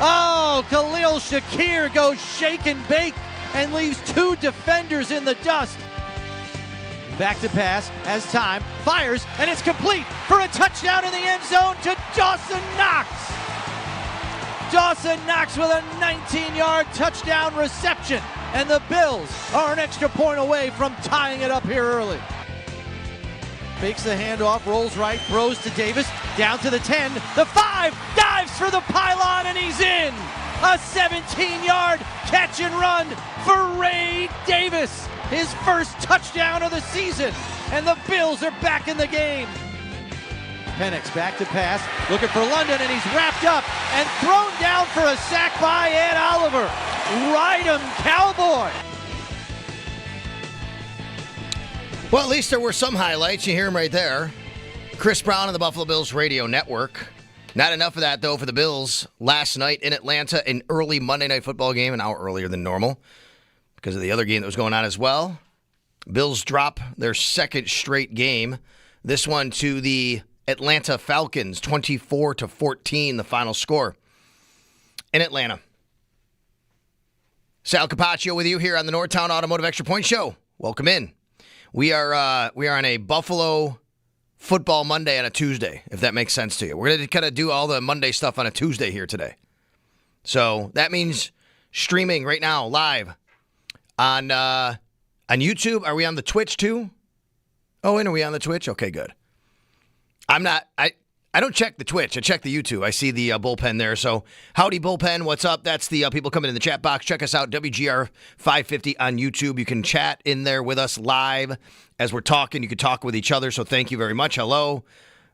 Oh, Khalil Shakir goes shake and bake and leaves 2 defenders in the dust. Back to pass, has time, fires, and it's complete for a touchdown in the end zone to Dawson Knox. Dawson Knox with a 19-yard touchdown reception, and the Bills are an extra point away from tying it up here early. Fakes the handoff, rolls right, throws to Davis, down to the 10, the 5, dives for the pylon, and he's in! A 17-yard catch and run for Ray Davis, his first touchdown of the season, and the Bills are back in the game. Penix back to pass, looking for London, and he's wrapped up and thrown down for a sack by Ed Oliver. Ride him, Cowboy! Well, at least there were some highlights. You hear him right there. Chris Brown on the Buffalo Bills Radio Network. Not enough of that, though, for the Bills last night in Atlanta, an early Monday Night Football game, an hour earlier than normal because of the other game that was going on as well. Bills drop their second straight game. This one to the Atlanta Falcons, 24-14, the final score in Atlanta. Sal Capaccio with you here on the Northtown Automotive Extra Point Show. Welcome in. We are on a Buffalo Football Monday on a Tuesday, if that makes sense to you. We're going to kind of do all the Monday stuff on a Tuesday here today. So that means streaming right now, live on YouTube. Are we on the Twitch too? Oh, and are we on the Twitch? Okay, good. I don't check the Twitch. I check the YouTube. I see the bullpen there. So howdy, bullpen. What's up? That's the people coming in the chat box. Check us out, WGR 550 on YouTube. You can chat in there with us live as we're talking. You can talk with each other. So thank you very much. Hello,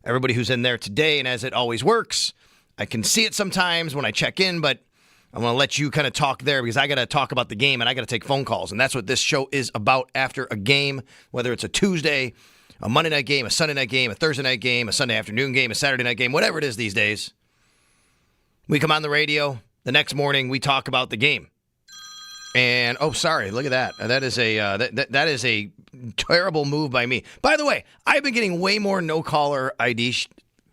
everybody who's in there today. And as it always works, I can see it sometimes when I check in, but I'm going to let you kind of talk there because I got to talk about the game and I got to take phone calls. And that's what this show is about after a game, whether it's a Tuesday, a Monday night game, a Sunday night game, a Thursday night game, a Sunday afternoon game, a Saturday night game, whatever it is these days. We come on the radio. The next morning, we talk about the game. And, oh, sorry, look at that. That is a terrible move by me. By the way, I've been getting way more no-caller ID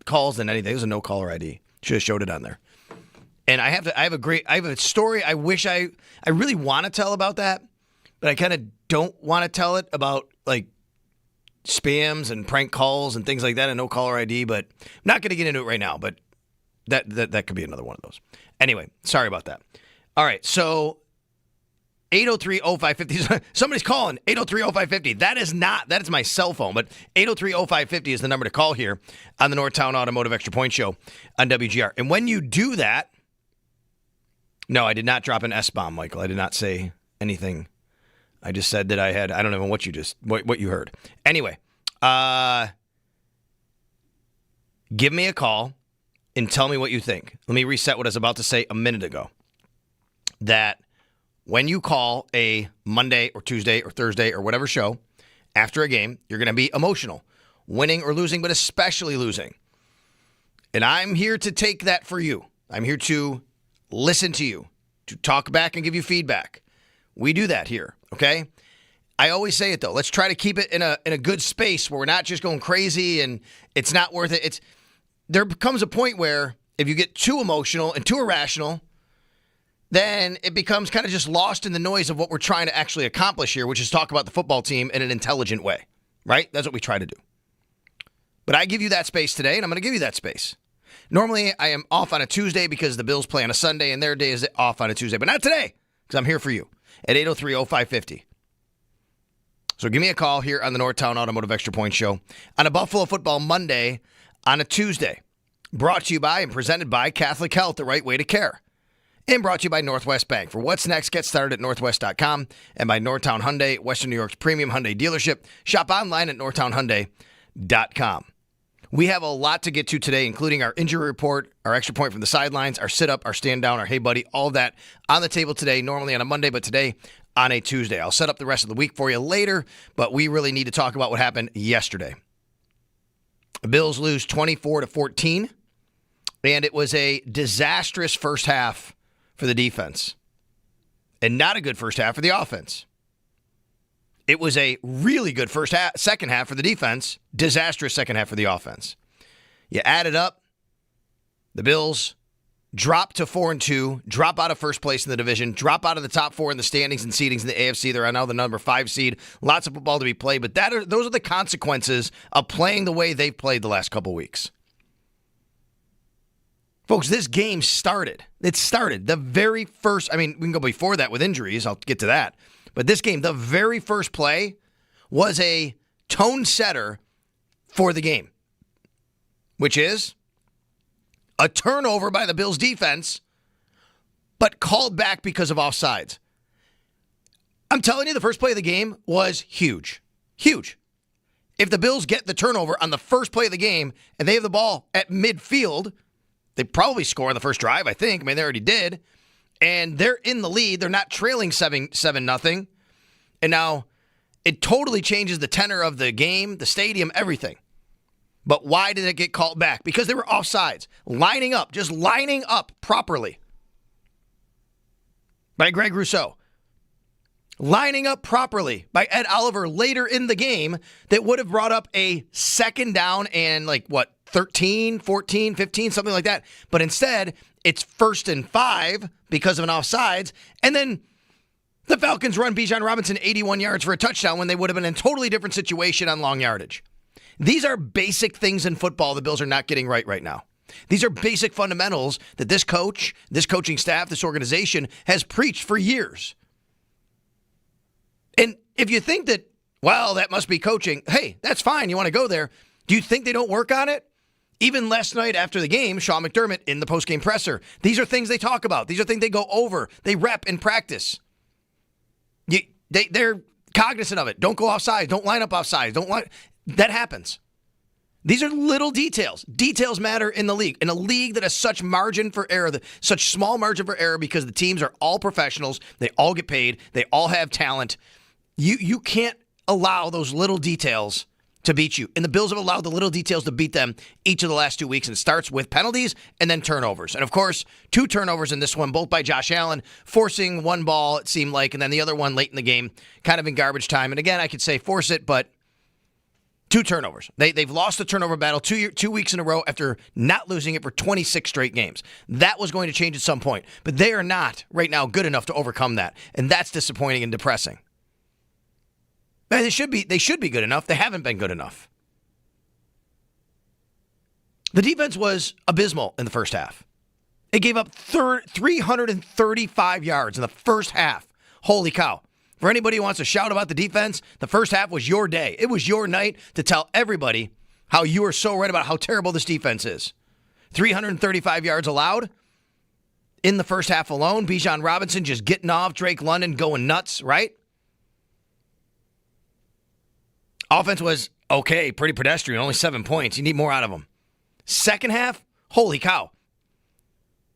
calls than anything. It was a no-caller ID. Should have showed it on there. And I have a story I wish I really want to tell about that, but I kind of don't want to tell it about, like, spams and prank calls and things like that and no caller ID, but I'm not going to get into it right now, but that could be another one of those. Anyway, sorry about that. All right, so 803-0550. Somebody's calling 803-0550. That is my cell phone, but 803-0550 is the number to call here on the Northtown Automotive Extra Point Show on WGR. And when you do that, no, I did not drop an S-bomb, Michael. I did not say anything. I just said that I don't know what you heard. Anyway, give me a call and tell me what you think. Let me reset what I was about to say a minute ago. That when you call a Monday or Tuesday or Thursday or whatever show after a game, you're going to be emotional, winning or losing, but especially losing. And I'm here to take that for you. I'm here to listen to you, to talk back and give you feedback. We do that here, okay? I always say it, though. Let's try to keep it in a good space where we're not just going crazy and it's not worth it. There becomes a point where if you get too emotional and too irrational, then it becomes kind of just lost in the noise of what we're trying to actually accomplish here, which is talk about the football team in an intelligent way, right? That's what we try to do. But I give you that space today, and I'm going to give you that space. Normally, I am off on a Tuesday because the Bills play on a Sunday, and their day is off on a Tuesday. But not today, because I'm here for you at 803-0550. So give me a call here on the Northtown Automotive Extra Point Show on a Buffalo Football Monday on a Tuesday. Brought to you by and presented by Catholic Health, the right way to care. And brought to you by Northwest Bank. For what's next, get started at northwest.com and by Northtown Hyundai, Western New York's premium Hyundai dealership. Shop online at northtownhyundai.com. We have a lot to get to today, including our injury report, our extra point from the sidelines, our sit-up, our stand-down, our hey buddy, all of that on the table today, normally on a Monday, but today on a Tuesday. I'll set up the rest of the week for you later, but we really need to talk about what happened yesterday. The Bills lose 24-14, and it was a disastrous first half for the defense, and not a good first half for the offense. It was a really good second half for the defense, disastrous second half for the offense. You add it up, the Bills drop to 4-2, drop out of first place in the division, drop out of the top 4 in the standings and seedings in the AFC. They're now the number 5 seed. Lots of football to be played, but those are the consequences of playing the way they've played the last couple weeks. Folks, this game started. It started. The very first, we can go before that with injuries. I'll get to that. But this game, the very first play was a tone setter for the game, which is a turnover by the Bills defense, but called back because of offsides. I'm telling you, the first play of the game was huge. Huge. If the Bills get the turnover on the first play of the game and they have the ball at midfield, they probably score on the first drive, I think. They already did. And they're in the lead. They're not trailing 7-0. And now it totally changes the tenor of the game, the stadium, everything. But why did it get called back? Because they were offsides. Lining up properly by Greg Rousseau. Lining up properly by Ed Oliver later in the game that would have brought up a second down and 13, 14, 15, something like that. But instead, it's 1st and 5 because of an offsides. And then the Falcons run Bijan Robinson 81 yards for a touchdown when they would have been in a totally different situation on long yardage. These are basic things in football the Bills are not getting right now. These are basic fundamentals that this coach, this coaching staff, this organization has preached for years. And if you think that, that must be coaching, hey, that's fine. You want to go there. Do you think they don't work on it? Even last night after the game, Sean McDermott in the postgame presser, these are things they talk about. These are things they go over. They rep in practice. They're cognizant of it. Don't go offside. Don't line up offside. That happens. These are little details. Details matter in the league. In a league that has such margin for error, such small margin for error because the teams are all professionals. They all get paid. They all have talent. You can't allow those little details to beat you. And the Bills have allowed the little details to beat them each of the last 2 weeks. And it starts with penalties and then turnovers. And, of course, 2 turnovers in this one, both by Josh Allen, forcing one ball, it seemed like, and then the other one late in the game, kind of in garbage time. And, again, I could say force it, but 2 turnovers. They've lost the turnover battle 2 weeks in a row after not losing it for 26 straight games. That was going to change at some point. But they are not right now good enough to overcome that. And that's disappointing and depressing. They should be good enough. They haven't been good enough. The defense was abysmal in the first half. It gave up 335 yards in the first half. Holy cow. For anybody who wants to shout about the defense, the first half was your day. It was your night to tell everybody how you are so right about how terrible this defense is. 335 yards allowed in the first half alone. Bijan Robinson just getting off. Drake London going nuts, right? Offense was okay, pretty pedestrian, only 7 points. You need more out of them. Second half, holy cow.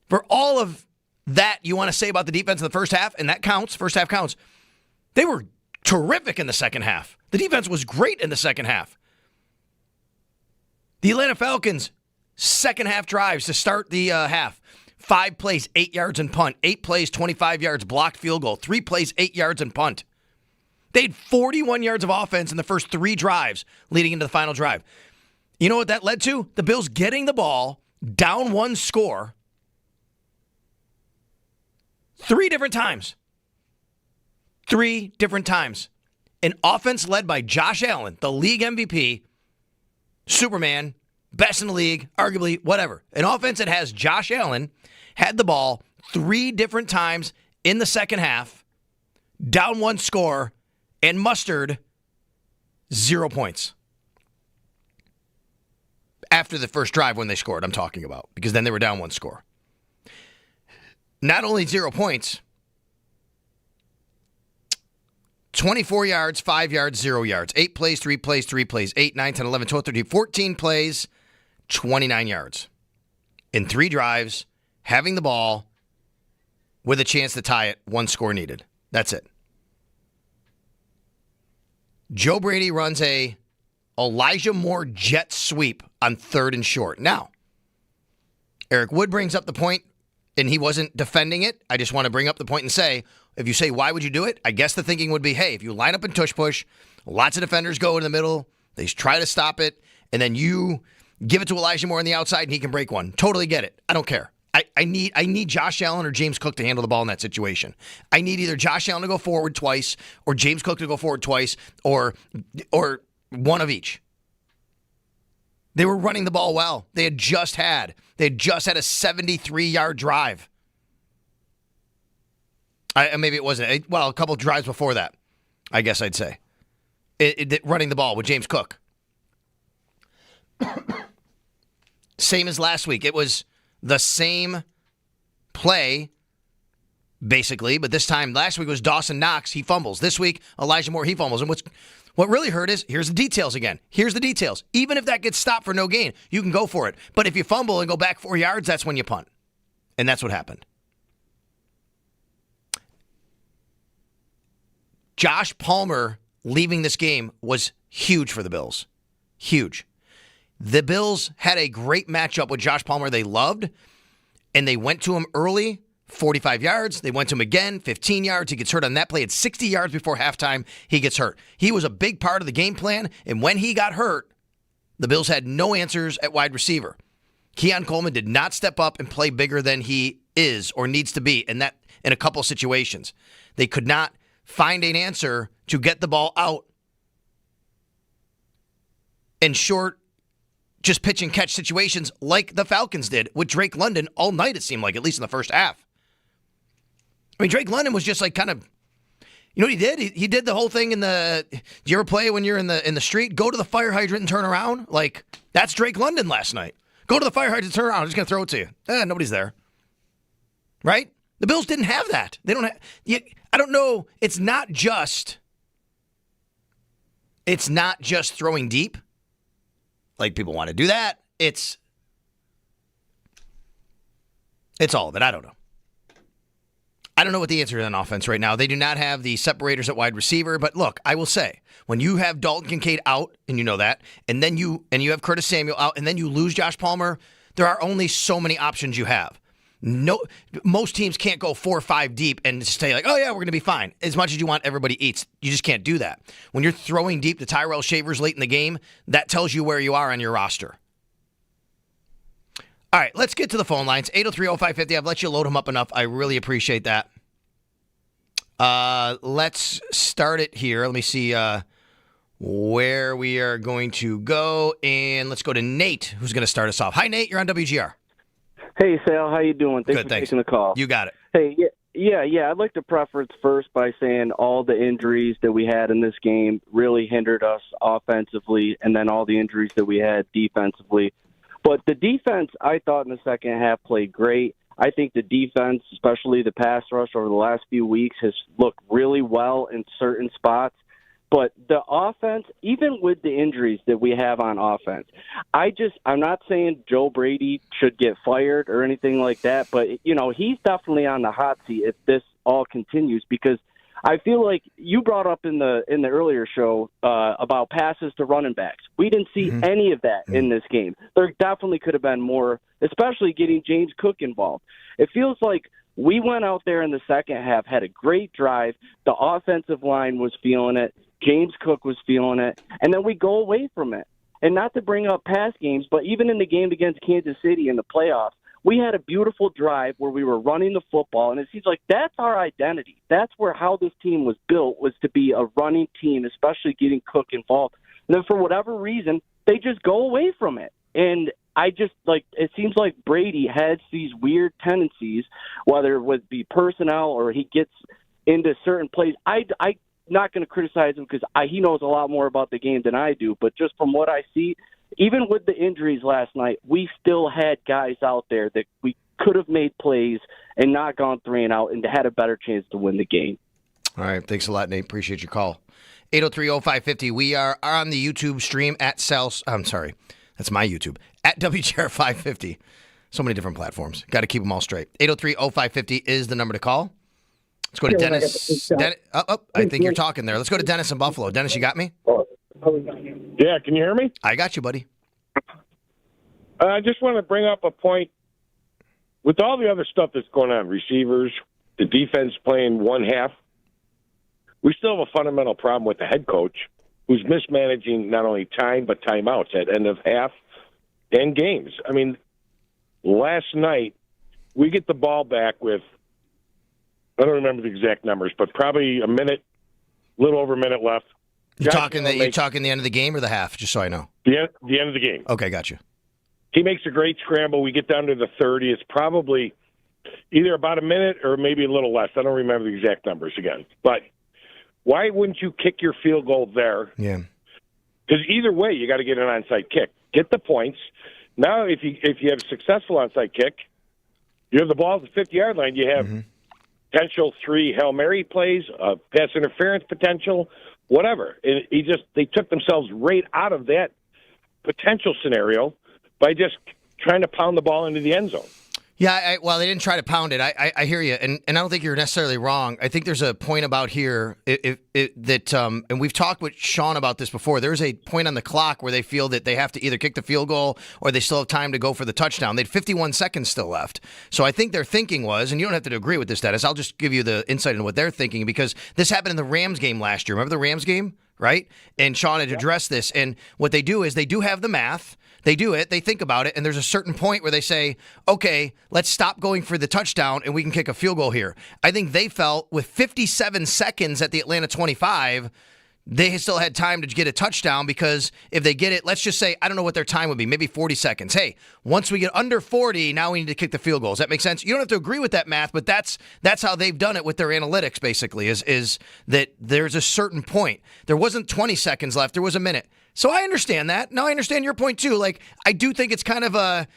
For all of that you want to say about the defense in the first half, and that counts, first half counts, they were terrific in the second half. The defense was great in the second half. The Atlanta Falcons, second half drives to start the half. 5 plays, 8 yards and punt. 8 plays, 25 yards, blocked field goal. 3 plays, 8 yards and punt. They had 41 yards of offense in the first 3 drives leading into the final drive. You know what that led to? The Bills getting the ball, down 1 score, 3 different times. 3 different times. An offense led by Josh Allen, the league MVP, Superman, best in the league, arguably, whatever. An offense that has Josh Allen had the ball 3 different times in the second half, down 1 score, and mustered 0 points. After the first drive when they scored, I'm talking about, because then they were down 1 score. Not only 0 points, 24 yards, 5 yards, 0 yards. 8 plays, 3 plays, 3 plays. 8, 9, 10, 11, 12, 13, 14 plays, 29 yards. In 3 drives, having the ball with a chance to tie it, 1 score needed. That's it. Joe Brady runs a Elijah Moore jet sweep on 3rd and short. Now, Eric Wood brings up the point and he wasn't defending it, I just want to bring up the point and say, if you say, why would you do it? I guess the thinking would be, hey, if you line up and tush push, lots of defenders go in the middle, they try to stop it, and then you give it to Elijah Moore on the outside and he can break one. Totally get it. I don't care. I need Josh Allen or James Cook to handle the ball in that situation. I need either Josh Allen to go forward twice or James Cook to go forward twice or one of each. They were running the ball well. They had just had a 73-yard drive. Maybe it wasn't. Well, a couple drives before that, I guess I'd say. Running the ball with James Cook. Same as last week. It was the same play, basically, but this time, last week was Dawson Knox. He fumbles. This week, Elijah Moore, he fumbles. And what really hurt is, here's the details again. Here's the details. Even if that gets stopped for no gain, you can go for it. But if you fumble and go back 4 yards, that's when you punt. And that's what happened. Josh Palmer leaving this game was huge for the Bills. Huge. The Bills had a great matchup with Josh Palmer they loved, and they went to him early, 45 yards. They went to him again, 15 yards. He gets hurt on that play at 60 yards before halftime. He gets hurt. He was a big part of the game plan, and when he got hurt, the Bills had no answers at wide receiver. Keon Coleman did not step up and play bigger than he is or needs to be in a couple of situations. They could not find an answer to get the ball out in short, just pitch and catch situations like the Falcons did with Drake London all night, it seemed like, at least in the first half. I mean, Drake London was just like kind of, you know what he did? He did the whole thing do you ever play when you're in the street? Go to the fire hydrant and turn around? Like, that's Drake London last night. Go to the fire hydrant and turn around. I'm just going to throw it to you. Nobody's there. Right? The Bills didn't have that. They don't have, I don't know. It's not just throwing deep. Like people want to do that. It's all of it. I don't know. I don't know what the answer is on offense right now. They do not have the separators at wide receiver. But look, I will say, when you have Dalton Kincaid out, and you know that, and then you have Curtis Samuel out, and then you lose Josh Palmer, there are only so many options you have. No, most teams can't go 4 or 5 deep and say like, oh yeah, we're going to be fine. As much as you want everybody eats, you just can't do that. When you're throwing deep to Tyrell Shavers late in the game, that tells you where you are on your roster. All right, let's get to the phone lines. 803-0550. I've let you load them up enough. I really appreciate that. Let's start it here. Let me see where we are going to go, and let's go to Nate, who's going to start us off. Hi, Nate. You're on WGR. Hey, Sal, how you doing? Thanks for taking the call. You got it. Hey, yeah. I'd like to preface first by saying all the injuries that we had in this game really hindered us offensively, and then all the injuries that we had defensively. But the defense, I thought in the second half played great. I think the defense, especially the pass rush over the last few weeks, has looked really well in certain spots. But the offense, even with the injuries that we have on offense, I'm not saying Joe Brady should get fired or anything like that, but, he's definitely on the hot seat if this all continues, because I feel like you brought up in the earlier show about passes to running backs. We didn't see any of that in this game. There definitely could have been more, especially getting James Cook involved. It feels like we went out there in the second half, had a great drive. The offensive line was feeling it. James Cook was feeling it. And then we go away from it. And not to bring up past games, but even in the game against Kansas City in the playoffs, we had a beautiful drive where we were running the football, and it seems like that's our identity. That's how this team was built, was to be a running team, especially getting Cook involved. And then for whatever reason, they just go away from it. And it seems like Brady has these weird tendencies, whether it would be personnel or he gets into certain plays. I'm not going to criticize him because he knows a lot more about the game than I do, but just from what I see, even with the injuries last night, we still had guys out there that we could have made plays and not gone 3 and out and had a better chance to win the game. All right. Thanks a lot, Nate. Appreciate your call. 803-0550. We are on the YouTube stream at I'm sorry. That's my YouTube. At WGR 550. So many different platforms. Got to keep them all straight. 803-0550 is the number to call. Let's go to Dennis. I think you're talking there. Let's go to Dennis in Buffalo. Dennis, you got me? Yeah, can you hear me? I got you, buddy. I just want to bring up a point with all the other stuff that's going on, receivers, the defense playing one half, we still have a fundamental problem with the head coach who's mismanaging not only time but timeouts at end of half and games. I mean, last night we get the ball back with, I don't remember the exact numbers, but probably a little over a minute left. You're talking the end of the game or the half, just so I know? The end of the game. Okay, gotcha. He makes a great scramble. We get down to the 30. It's probably either about a minute or maybe a little less. I don't remember the exact numbers again. But why wouldn't you kick your field goal there? Yeah. Because either way, you got to get an onside kick. Get the points. Now, if you have a successful onside kick, you have the ball at the 50-yard line. You have potential 3 Hail Mary plays, pass interference potential, whatever. And they took themselves right out of that potential scenario by just trying to pound the ball into the end zone. Yeah, well, they didn't try to pound it. I hear you, and I don't think you're necessarily wrong. I think there's a point about here and we've talked with Sean about this before. There's a point on the clock where they feel that they have to either kick the field goal or they still have time to go for the touchdown. They had 51 seconds still left. So I think their thinking was, and you don't have to agree with this, Dennis, I'll just give you the insight into what they're thinking, because this happened in the Rams game last year. Remember the Rams game, right? And Sean had addressed this, and what they do is they do have the math. They do it, they think about it, and there's a certain point where they say, okay, let's stop going for the touchdown and we can kick a field goal here. I think they felt with 57 seconds at the Atlanta 25, they still had time to get a touchdown, because if they get it, let's just say, I don't know what their time would be, maybe 40 seconds. Hey, once we get under 40, now we need to kick the field goal. Does that make sense? You don't have to agree with that math, but that's how they've done it with their analytics, basically, is that there's a certain point. There wasn't 20 seconds left, there was a minute. So I understand that. Now I understand your point too. Like, I do think it's kind of a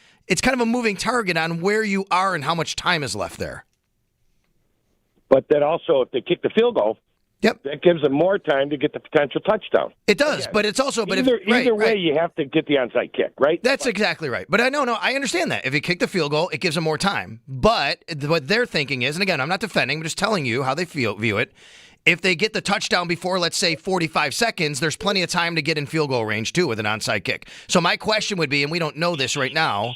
moving target on where you are and how much time is left there. But then also, if they kick the field goal, that gives them more time to get the potential touchdown. It does, but it's also either way, you have to get the onside kick, right? That's exactly right. But I understand that. If you kick the field goal, it gives them more time. But what they're thinking is, and again, I'm not defending, I'm just telling you how they view it. If they get the touchdown before, let's say, 45 seconds, there's plenty of time to get in field goal range, too, with an onside kick. So my question would be, and we don't know this right now,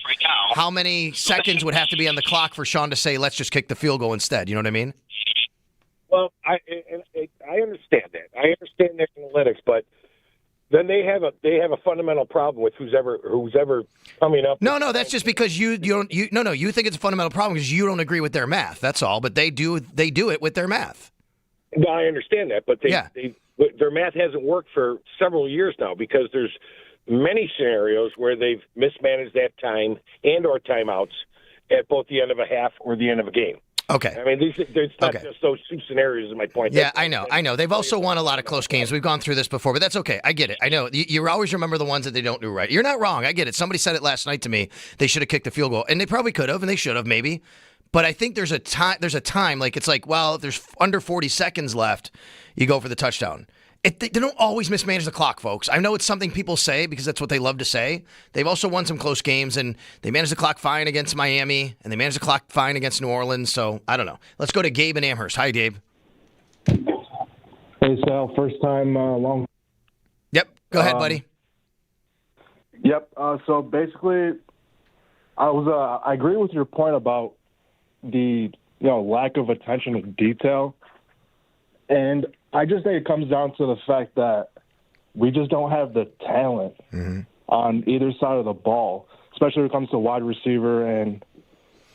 how many seconds would have to be on the clock for Sean to say, let's just kick the field goal instead? You know what I mean? Well, I understand that. I understand their analytics, but then they have a fundamental problem with who's ever coming up. No, that's just because you think it's a fundamental problem because you don't agree with their math. That's all. But they do it with their math. No, I understand that, but their math hasn't worked for several years now, because there's many scenarios where they've mismanaged that time and or timeouts at both the end of a half or the end of a game. Okay. I mean, it's not just those two scenarios is my point. Yeah, I know. They've also won a lot of close games. We've gone through this before, but that's okay. I get it. I know. You always remember the ones that they don't do right. You're not wrong. I get it. Somebody said it last night to me. They should have kicked the field goal, and they probably could have, and they should have maybe. But I think there's a time, like it's like, well, if there's under 40 seconds left, you go for the touchdown. They don't always mismanage the clock, folks. I know it's something people say because that's what they love to say. They've also won some close games, and they managed the clock fine against Miami, and they managed the clock fine against New Orleans. So, I don't know. Let's go to Gabe in Amherst. Hi, Gabe. Hey, Sal. First time long. Yep. Go ahead, buddy. Yep. So, basically, I agree with your point about the lack of attention to detail, and I just think it comes down to the fact that we just don't have the talent on either side of the ball, especially when it comes to wide receiver and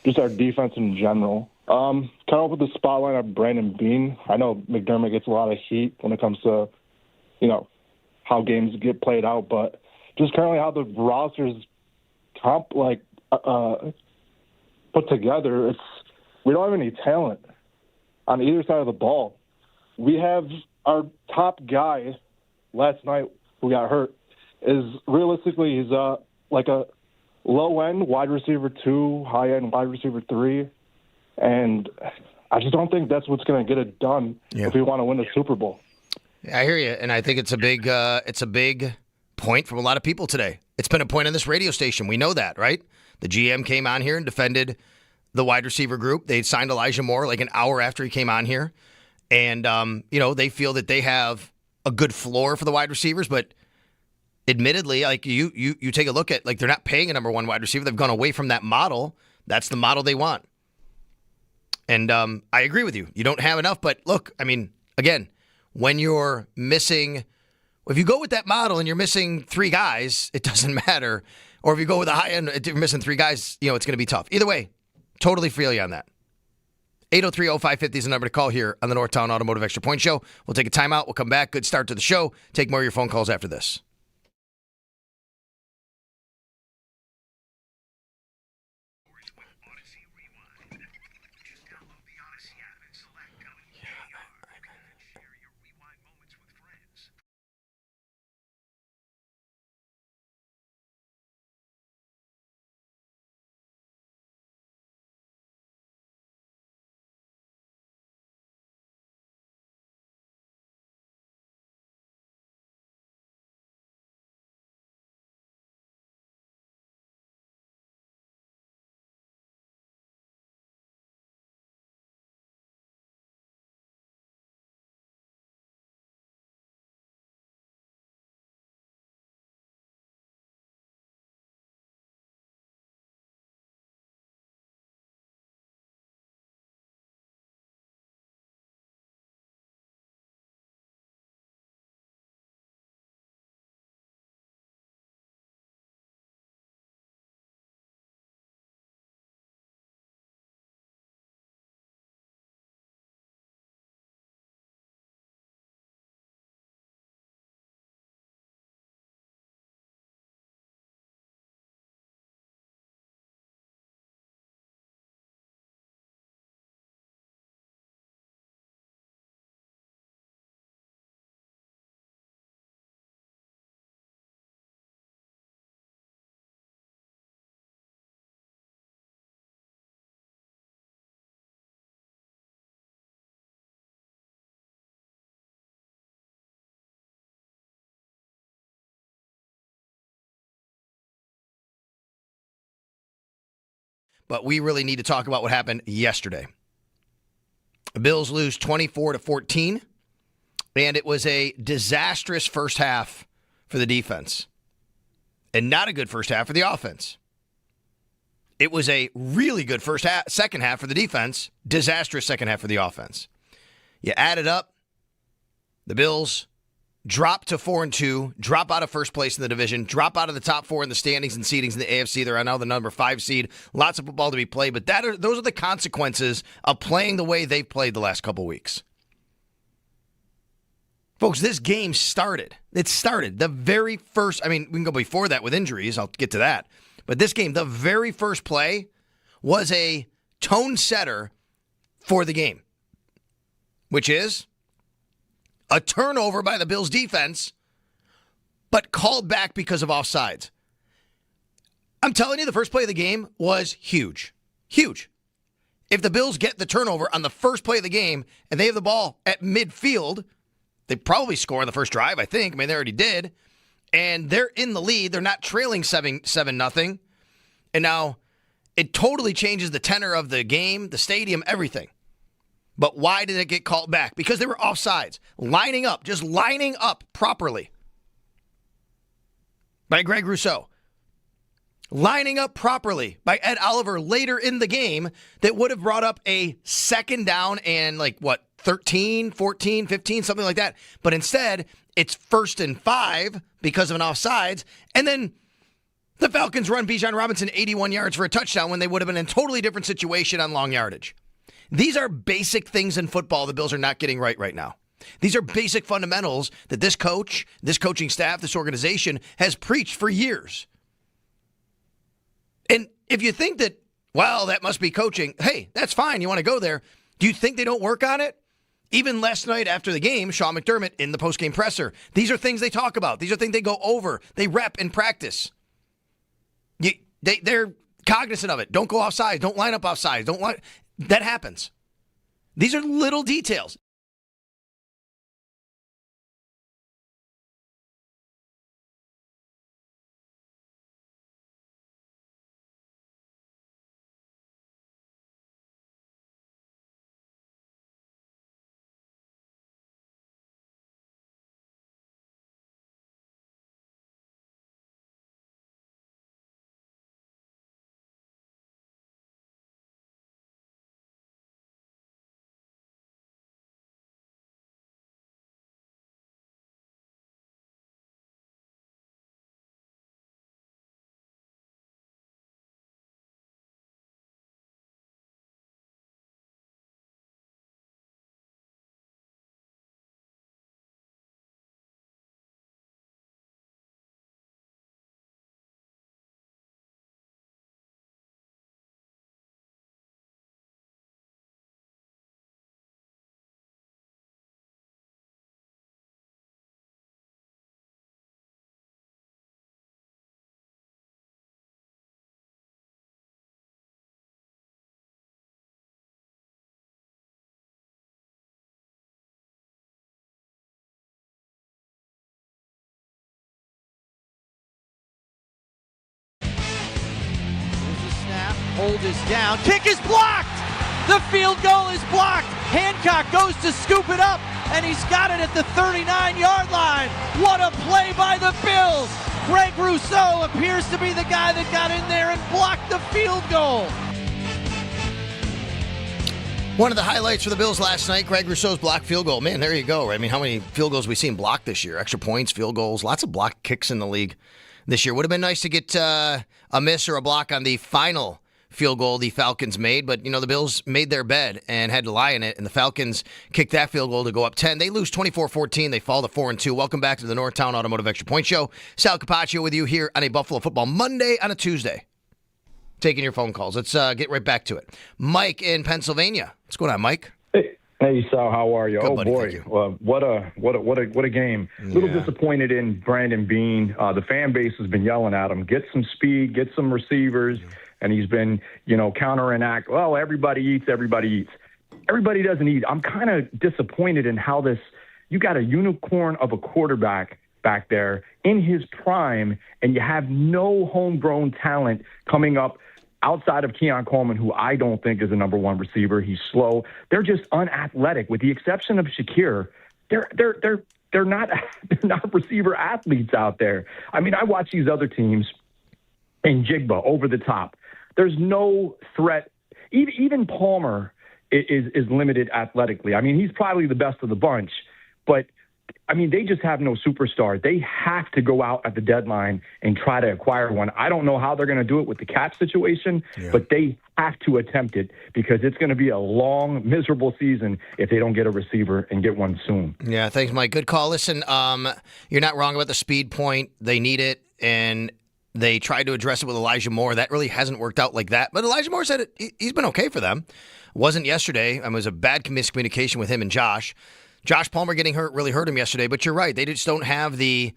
just our defense in general. Kind of with the spotlight on Brandon Beane. I know McDermott gets a lot of heat when it comes to how games get played out, but just currently how the roster's put together, we don't have any talent on either side of the ball. We have our top guy last night who got hurt is realistically he's like a low end wide receiver 2, high end wide receiver 3, and I just don't think that's what's going to get it done if we want to win the Super Bowl. I hear you, and I think it's a big point from a lot of people today. It's been a point on this radio station. We know that, right? The GM came on here and defended the wide receiver group. They signed Elijah Moore like an hour after he came on here. And, they feel that they have a good floor for the wide receivers. But admittedly, like you take a look at, like, they're not paying a number one wide receiver. They've gone away from that model. That's the model they want. And I agree with you. You don't have enough, but look, I mean, again, when you're missing, if you go with that model and you're missing 3 guys, it doesn't matter. Or if you go with a high end, if you're missing 3 guys, it's going to be tough. Either way, totally feel you on that. 803-0550 is the number to call here on the Northtown Automotive Extra Point Show. We'll take a timeout. We'll come back. Good start to the show. Take more of your phone calls after this. But we really need to talk about what happened yesterday. The Bills lose 24-14, and it was a disastrous first half for the defense, and not a good first half for the offense. It was a really good second half for the defense, disastrous second half for the offense. You add it up, the Bills drop to 4-2, drop out of first place in the division, drop out of the top 4 in the standings and seedings in the AFC. They're now the number 5 seed. Lots of football to be played, but those are the consequences of playing the way they've played the last couple weeks. Folks, this game started. It started. The very first, we can go before that with injuries. I'll get to that. But this game, the very first play was a tone setter for the game, which is a turnover by the Bills defense, but called back because of offsides. I'm telling you, the first play of the game was huge. Huge. If the Bills get the turnover on the first play of the game and they have the ball at midfield, they probably score on the first drive, I think. They already did. And they're in the lead. They're not trailing 7-0. And now it totally changes the tenor of the game, the stadium, everything. But why did it get called back? Because they were offsides. Just lining up properly. By Greg Rousseau. Lining up properly by Ed Oliver later in the game that would have brought up a second down and 13, 14, 15, something like that. But instead, it's 1st and 5 because of an offsides. And then the Falcons run Bijan Robinson 81 yards for a touchdown when they would have been in a totally different situation on long yardage. These are basic things in football the Bills are not getting right now. These are basic fundamentals that this coach, this coaching staff, this organization has preached for years. And if you think that, that must be coaching, hey, that's fine. You want to go there. Do you think they don't work on it? Even last night after the game, Sean McDermott in the postgame presser, these are things they talk about. These are things they go over. They rep in practice. They're cognizant of it. Don't go offside. Don't line up offside. That happens. These are little details. Hold is down. Kick is blocked. The field goal is blocked. Hancock goes to scoop it up, and he's got it at the 39-yard line. What a play by the Bills. Greg Rousseau appears to be the guy that got in there and blocked the field goal. One of the highlights for the Bills last night, Greg Rousseau's blocked field goal. Man, there you go. I mean, how many field goals we've seen blocked this year? Extra points, field goals, lots of blocked kicks in the league this year. Would have been nice to get a miss or a block on the final field goal the Falcons made, but, the Bills made their bed and had to lie in it, and the Falcons kicked that field goal to go up 10. They lose 24-14. They fall to 4-2. Welcome back to the Northtown Automotive Extra Point Show. Sal Capaccio with you here on a Buffalo Football Monday on a Tuesday. Taking your phone calls. Let's get right back to it. Mike in Pennsylvania. What's going on, Mike? Hey, Sal, how are you? Good, oh buddy, boy, what a game! A little disappointed in Brandon Beane. The fan base has been yelling at him. Get some speed, get some receivers, and he's been, countering act. Well, everybody eats. Everybody doesn't eat. I'm kind of disappointed in how this. You got a unicorn of a quarterback back there in his prime, and you have no homegrown talent coming up outside of Keon Coleman, who I don't think is a number one receiver. He's slow. They're just unathletic, with the exception of Shakir. They're not receiver athletes out there. I mean, I watch these other teams in Jigba over the top. There's no threat. Even Palmer is limited athletically. I mean, he's probably the best of the bunch, but I mean, they just have no superstar. They have to go out at the deadline and try to acquire one. I don't know how they're going to do it with the cap situation, but they have to attempt it, because it's going to be a long, miserable season if they don't get a receiver and get one soon. Yeah, thanks, Mike. Good call. Listen, you're not wrong about the speed point. They need it, and they tried to address it with Elijah Moore. That really hasn't worked out like that. But Elijah Moore said he's been okay for them. Wasn't yesterday. It was a bad miscommunication with him and Josh. Josh Palmer getting hurt really hurt him yesterday, but you're right. They just don't have the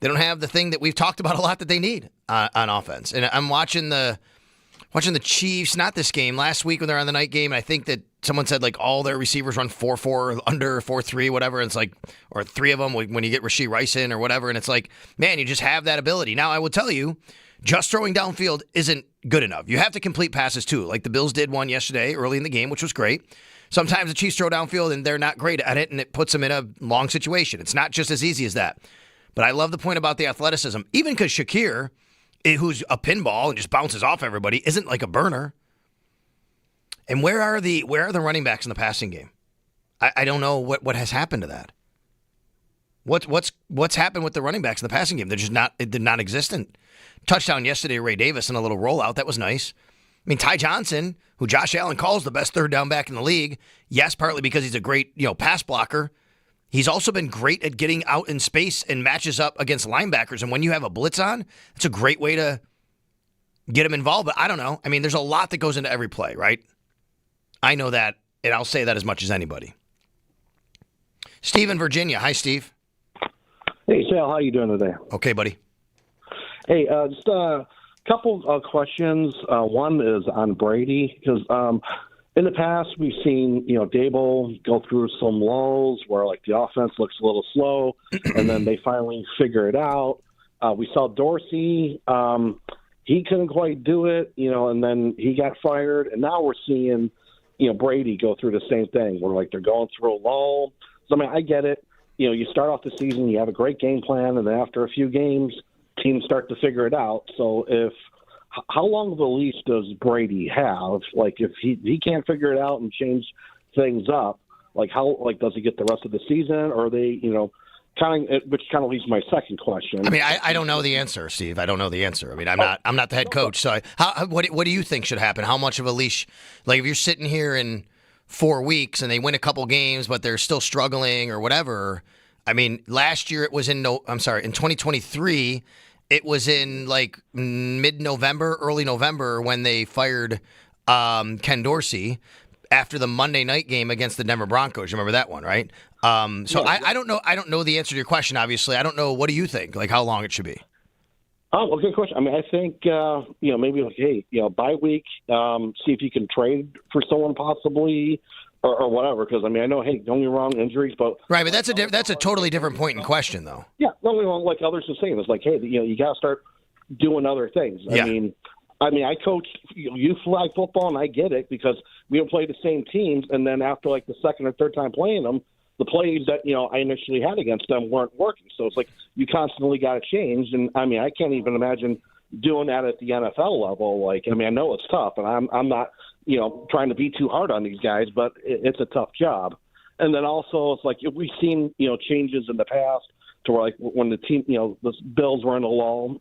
thing that we've talked about a lot that they need on offense. And I'm watching the Chiefs, not this game, last week when they're on the night game, and I think that someone said like all their receivers run 4-4 under 4-3, whatever. And it's like, or three of them when you get Rashee Rice in or whatever. And it's like, man, you just have that ability. Now I will tell you, just throwing downfield isn't good enough. You have to complete passes too. Like the Bills did one yesterday early in the game, which was great. Sometimes the Chiefs throw downfield and they're not great at it, and it puts them in a long situation. It's not just as easy as that. But I love the point about the athleticism. Even because Shakir, who's a pinball and just bounces off everybody, isn't like a burner. And where are the running backs in the passing game? I don't know what has happened to that. What's happened with the running backs in the passing game? They're non-existent. Touchdown yesterday, Ray Davis, and a little rollout. That was nice. I mean, Ty Johnson, who Josh Allen calls the best third down back in the league, yes, partly because he's a great, pass blocker. He's also been great at getting out in space and matches up against linebackers. And when you have a blitz on, it's a great way to get him involved. But I don't know. I mean, there's a lot that goes into every play, right? I know that, and I'll say that as much as anybody. Steve in Virginia. Hi, Steve. Hey, Sal. How you doing today? Okay, buddy. Hey, just couple of questions. One is on Brady, because in the past we've seen Dable go through some lulls where like the offense looks a little slow, and then they finally figure it out. We saw Dorsey; he couldn't quite do it, and then he got fired. And now we're seeing Brady go through the same thing where like they're going through a lull. So I mean, I get it. You start off the season, you have a great game plan, and then after a few games, teams start to figure it out. So how long of a leash does Brady have? Like if he can't figure it out and change things up, like does he get the rest of the season, or are they, which kind of leads to my second question. I mean, I don't know the answer, Steve. I don't know the answer. I mean, I'm not the head coach. So what do you think should happen? How much of a leash, like if you're sitting here in 4 weeks and they win a couple games, but they're still struggling or whatever. I mean, last year it was in 2023, it was in like mid-November, early November when they fired Ken Dorsey after the Monday night game against the Denver Broncos. You remember that one, right? I don't know. I don't know the answer to your question, obviously. I don't know. What do you think? Like how long it should be? Oh, well, good question. I mean, I think, maybe like, hey, bye week, see if you can trade for someone possibly or whatever. Because, I mean, I know, hey, don't get me wrong, injuries, but. Right, but that's a totally different point in question, though. Yeah, don't get me wrong, like others are saying. It's like, hey, you got to start doing other things. I mean, I mean, I coached youth flag football, and I get it because we don't play the same teams. And then after like the second or third time playing them, the plays that I initially had against them weren't working. So it's like you constantly got to change. And I mean, I can't even imagine doing that at the NFL level. Like, I mean, I know it's tough, and I'm not trying to be too hard on these guys, but it's a tough job. And then also it's like if we've seen changes in the past to where like when the team the Bills were in a lull.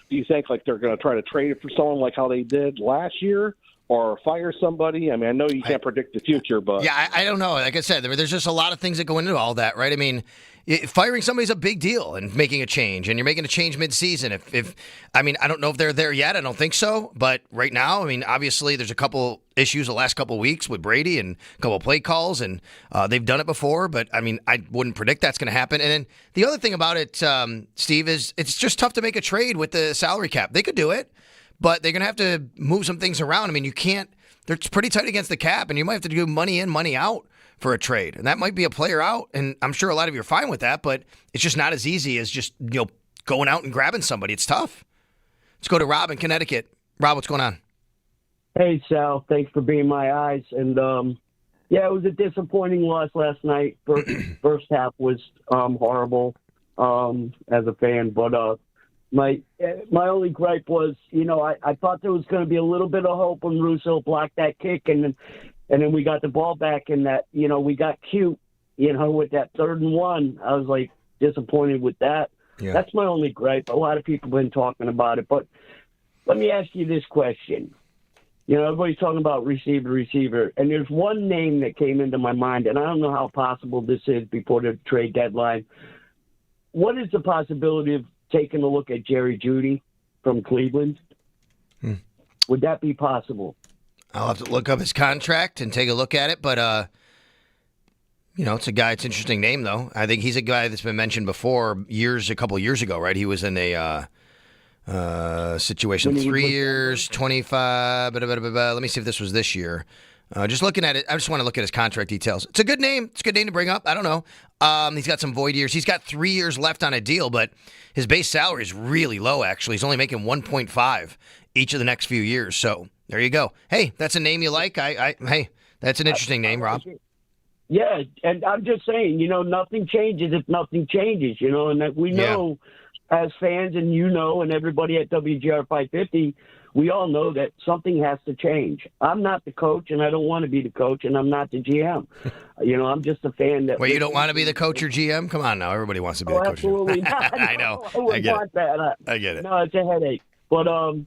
Do you think like they're going to try to trade it for someone like how they did last year, or fire somebody? I mean, I know you can't predict the future, but yeah, I don't know. Like I said, there's just a lot of things that go into all that, right? I mean, firing somebody's a big deal, and making a change, and you're making a change mid-season. If I mean, I don't know if they're there yet. I don't think so. But right now, I mean, obviously, there's a couple issues the last couple of weeks with Brady and a couple of play calls, and they've done it before. But I mean, I wouldn't predict that's going to happen. And then the other thing about it, Steve, is it's just tough to make a trade with the salary cap. They could do it, but they're going to have to move some things around. I mean, you can't. They're pretty tight against the cap, and you might have to do money in, money out for a trade. And that might be a player out, and I'm sure a lot of you are fine with that, but it's just not as easy as just, going out and grabbing somebody. It's tough. Let's go to Rob in Connecticut. Rob, what's going on? Hey, Sal. Thanks for being my eyes. And, it was a disappointing loss last night. First half was horrible as a fan, but my only gripe was, I thought there was going to be a little bit of hope when Russo blocked that kick, and then we got the ball back, and that, we got cute, with that 3rd and 1. I was like disappointed with that. Yeah. That's my only gripe. A lot of people have been talking about it, but let me ask you this question. Everybody's talking about receiver, and there's one name that came into my mind, and I don't know how possible this is before the trade deadline. What is the possibility of taking a look at Jerry Jeudy from Cleveland? Would that be possible? I'll have to look up his contract and take a look at it, but it's a guy. It's an interesting name, though. I think he's a guy that's been mentioned before a couple years ago, right? He was in a situation 3 years, 25. Let me see if this was this year. Just looking at it, I just want to look at his contract details. It's a good name. It's a good name to bring up. I don't know. He's got some void years. He's got 3 years left on a deal, but his base salary is really low, actually. He's only making 1.5 each of the next few years. So there you go. Hey, that's a name you like. Hey, that's an interesting name, Rob. Yeah, and I'm just saying, nothing changes if nothing changes, and that we know as fans, and and everybody at WGR 550, we all know that something has to change. I'm not the coach, and I don't want to be the coach, and I'm not the GM. I'm just a fan that. Wait, you don't want to be the coach or GM? Come on now, everybody wants to be the coach. Absolutely not. I know. I get it. That. I get it. No, it's a headache. But I'm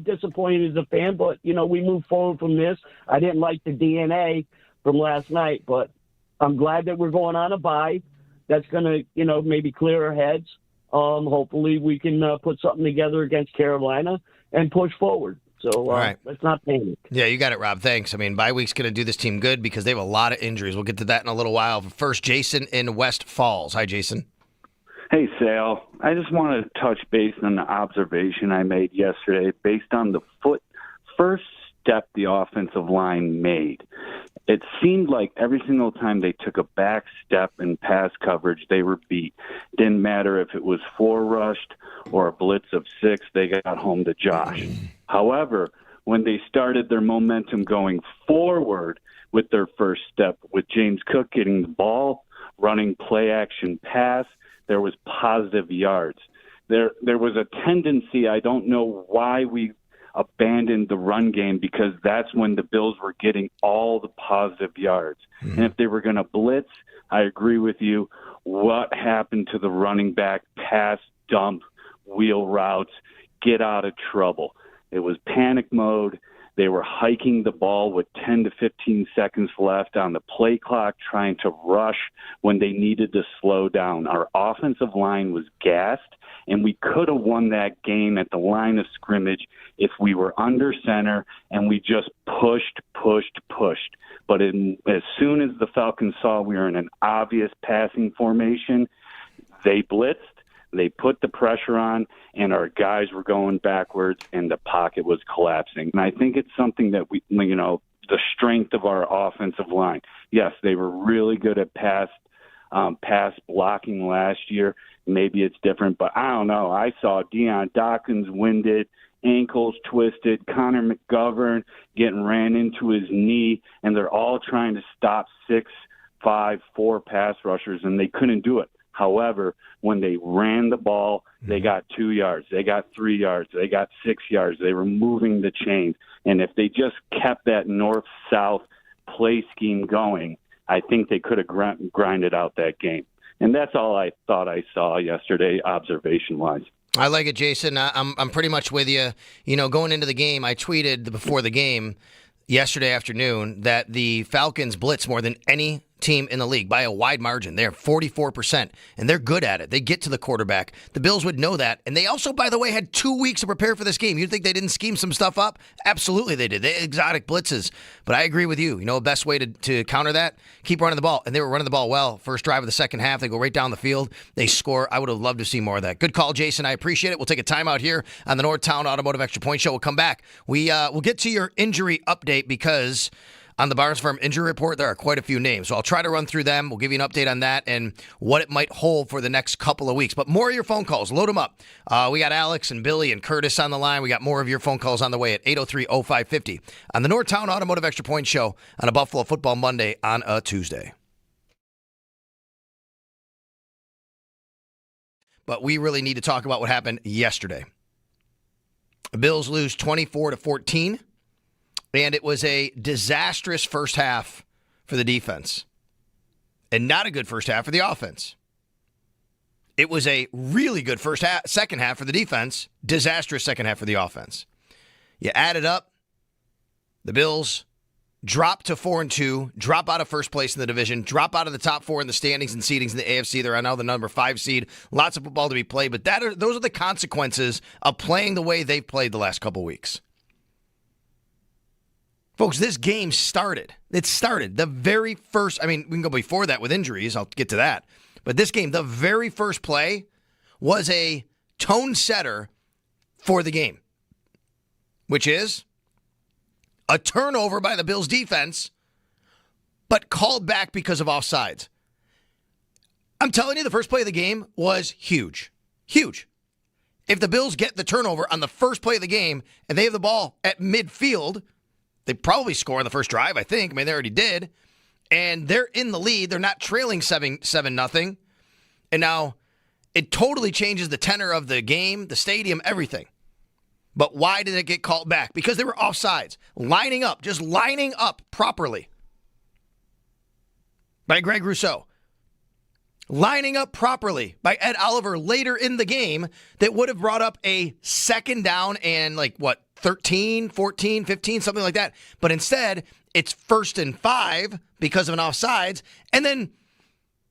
disappointed as a fan, but we move forward from this. I didn't like the DNA from last night, but I'm glad that we're going on a bye. That's going to, maybe clear our heads. Hopefully we can put something together against Carolina and push forward. So all right. Let's not panic. Yeah, you got it, Rob. Thanks. I mean, bye week's going to do this team good because they have a lot of injuries. We'll get to that in a little while. First, Jason in West Falls. Hi, Jason. Hey, Sal. I just want to touch base on the observation I made yesterday based on the first step the offensive line made. It seemed like every single time they took a back step in pass coverage, they were beat. Didn't matter if it was 4 rushed or a blitz of 6, they got home to Josh. However, when they started their momentum going forward with their first step, with James Cook getting the ball, running play-action pass, there was positive yards. There was a tendency, I don't know why we abandoned the run game, because that's when the Bills were getting all the positive yards. And if they were going to blitz, I agree with you. What happened to the running back pass, dump, wheel routes, get out of trouble? It was panic mode. They were hiking the ball with 10 to 15 seconds left on the play clock, trying to rush when they needed to slow down. Our offensive line was gassed, and we could have won that game at the line of scrimmage if we were under center and we just pushed. But as soon as the Falcons saw we were in an obvious passing formation, they blitzed. They put the pressure on, and our guys were going backwards, and the pocket was collapsing. And I think it's something that the strength of our offensive line. Yes, they were really good at pass pass blocking last year. Maybe it's different, but I don't know. I saw Deion Dawkins winded, ankles twisted, Connor McGovern getting ran into his knee, and they're all trying to stop 6'5", 4 pass rushers, and they couldn't do it. However, when they ran the ball, they got 2 yards, they got 3 yards, they got 6 yards. They were moving the chains. And if they just kept that north-south play scheme going, I think they could have grinded out that game. And that's all I thought I saw yesterday, observation-wise. I like it, Jason. I'm pretty much with you. You know, going into the game, I tweeted before the game yesterday afternoon that the Falcons blitz more than any team in the league by a wide margin. They're 44%, and they're good at it. They get to the quarterback. The Bills would know that. And they also, by the way, had 2 weeks to prepare for this game. You think they didn't scheme some stuff up? Absolutely they did. They had exotic blitzes. But I agree with you. You know, the best way to counter that? Keep running the ball. And they were running the ball well. First drive of the second half, they go right down the field. They score. I would have loved to see more of that. Good call, Jason. I appreciate it. We'll take a timeout here on the Northtown Automotive Extra Point Show. We'll come back. We'll get to your injury update because on the Barnes Firm injury report, there are quite a few names. So I'll try to run through them. We'll give you an update on that and what it might hold for the next couple of weeks. But more of your phone calls. Load them up. We got Alex and Billy and Curtis on the line. We got more of your phone calls on the way at 803-0550 on the Northtown Automotive Extra Point Show on a Buffalo Football Monday on a Tuesday. But we really need to talk about what happened yesterday. The Bills lose 24-14. And it was a disastrous first half for the defense. And not a good first half for the offense. It was a really good second half for the defense, disastrous second half for the offense. You add it up, the Bills drop to 4-2, drop out of first place in the division, drop out of the top four in the standings and seedings in the AFC. They're now the number 5 seed. Lots of football to be played, but those are the consequences of playing the way they've played the last couple weeks. Folks, this game started. It started the very first. I mean, we can go before that with injuries. I'll get to that. But this game, the very first play was a tone setter for the game, which is a turnover by the Bills defense, but called back because of offsides. I'm telling you, the first play of the game was huge. Huge. If the Bills get the turnover on the first play of the game and they have the ball at midfield, they probably score on the first drive, I think. I mean, they already did. And they're in the lead. They're not trailing 7-0. And now it totally changes the tenor of the game, the stadium, everything. But why did it get called back? Because they were offsides. Lining up properly. By Greg Rousseau. Lining up properly by Ed Oliver later in the game that would have brought up a second down and 13, 14, 15, something like that. But instead, it's 1st and 5 because of an offsides. And then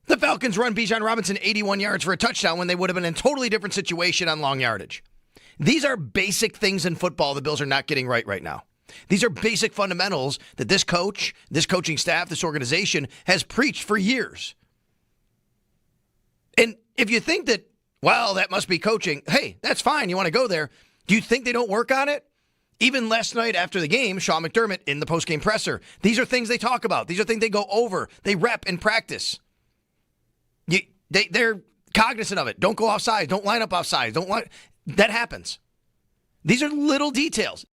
the Falcons run Bijan Robinson 81 yards for a touchdown when they would have been in a totally different situation on long yardage. These are basic things in football the Bills are not getting right now. These are basic fundamentals that this coach, this coaching staff, this organization has preached for years. And if you think that, well, that must be coaching, hey, that's fine. You want to go there. Do you think they don't work on it? Even last night after the game, Sean McDermott in the postgame presser, these are things they talk about. These are things they go over. They rep and practice. They're cognizant of it. Don't go offside. Don't line up offside. That happens. These are little details.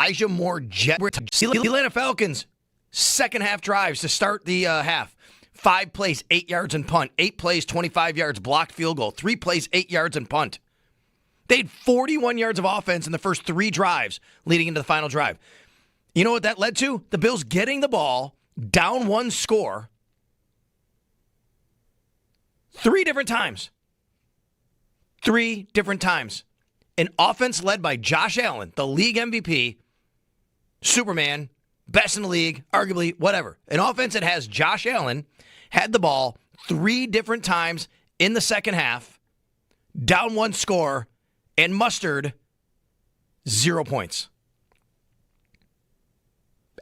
Elijah Moore jet. The Atlanta Falcons, second half drives to start the half. 5 plays, 8 yards and punt. 8 plays, 25 yards, blocked field goal. 3 plays, 8 yards and punt. They had 41 yards of offense in the first 3 drives leading into the final drive. You know what that led to? The Bills getting the ball, down 1 score, 3 different times. 3 different times. An offense led by Josh Allen, the league MVP, Superman, best in the league, arguably, whatever. An offense that has Josh Allen had the ball 3 different times in the second half, down 1 score, and mustered 0 points.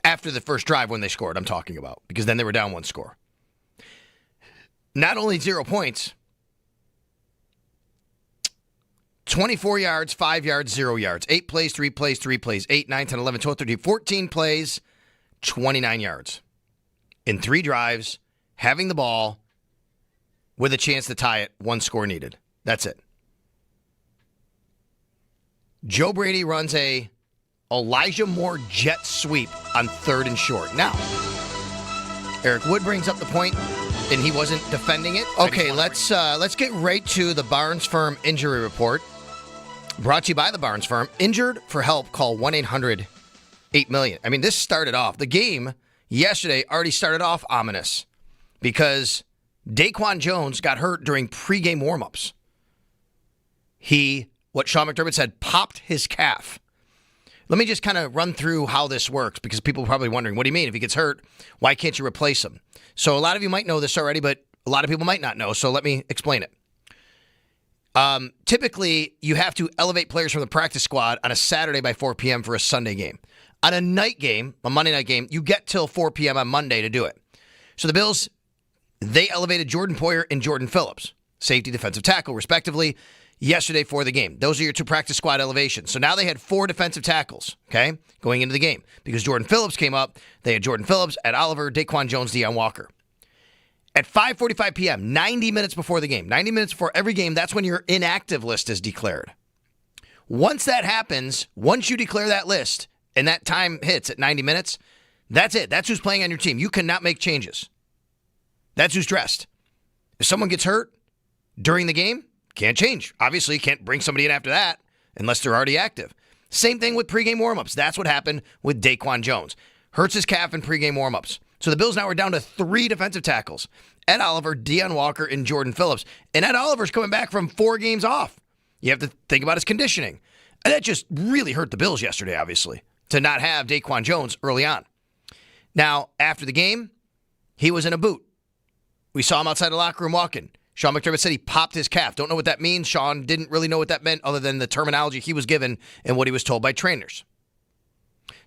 After the first drive when they scored, I'm talking about, because then they were down 1 score. Not only 0 points, 24 yards, 5 yards, 0 yards. 8 plays, 3 plays, 3 plays. 8, 9, 10, 11, 12, 13, 14 plays, 29 yards. In 3 drives, having the ball with a chance to tie it, 1 score needed. That's it. Joe Brady runs a Elijah Moore jet sweep on 3rd and short. Now, Eric Wood brings up the point, and he wasn't defending it. Okay, let's get right to the Barnes Firm injury report. Brought to you by the Barnes Firm. Injured for help, call 1-800-8-million. I mean, this started off. The game yesterday already started off ominous because Daquan Jones got hurt during pregame warmups. He, what Sean McDermott said, popped his calf. Let me just kind of run through how this works because people are probably wondering, what do you mean? If he gets hurt, why can't you replace him? So a lot of you might know this already, but a lot of people might not know, so let me explain it. Typically, you have to elevate players from the practice squad on a Saturday by 4 p.m. for a Sunday game. On a night game, a Monday night game, you get till 4 p.m. on Monday to do it. So the Bills, they elevated Jordan Poyer and Jordan Phillips, safety, defensive tackle, respectively, yesterday for the game. Those are your 2 practice squad elevations. So now they had 4 defensive tackles, okay, going into the game. Because Jordan Phillips came up, they had Jordan Phillips, Ed Oliver, Daquan Jones, Deion Walker. At 5:45 p.m., 90 minutes before the game, 90 minutes before every game, that's when your inactive list is declared. Once that happens, once you declare that list and that time hits at 90 minutes, that's it. That's who's playing on your team. You cannot make changes. That's who's dressed. If someone gets hurt during the game, can't change. Obviously, you can't bring somebody in after that unless they're already active. Same thing with pregame warmups. That's what happened with Daquan Jones. Hurts his calf in pregame warmups. So the Bills now are down to 3 defensive tackles. Ed Oliver, Deion Walker, and Jordan Phillips. And Ed Oliver's coming back from 4 games off. You have to think about his conditioning. And that just really hurt the Bills yesterday, obviously, to not have Daquan Jones early on. Now, after the game, he was in a boot. We saw him outside the locker room walking. Sean McDermott said he popped his calf. Don't know what that means. Sean didn't really know what that meant other than the terminology he was given and what he was told by trainers.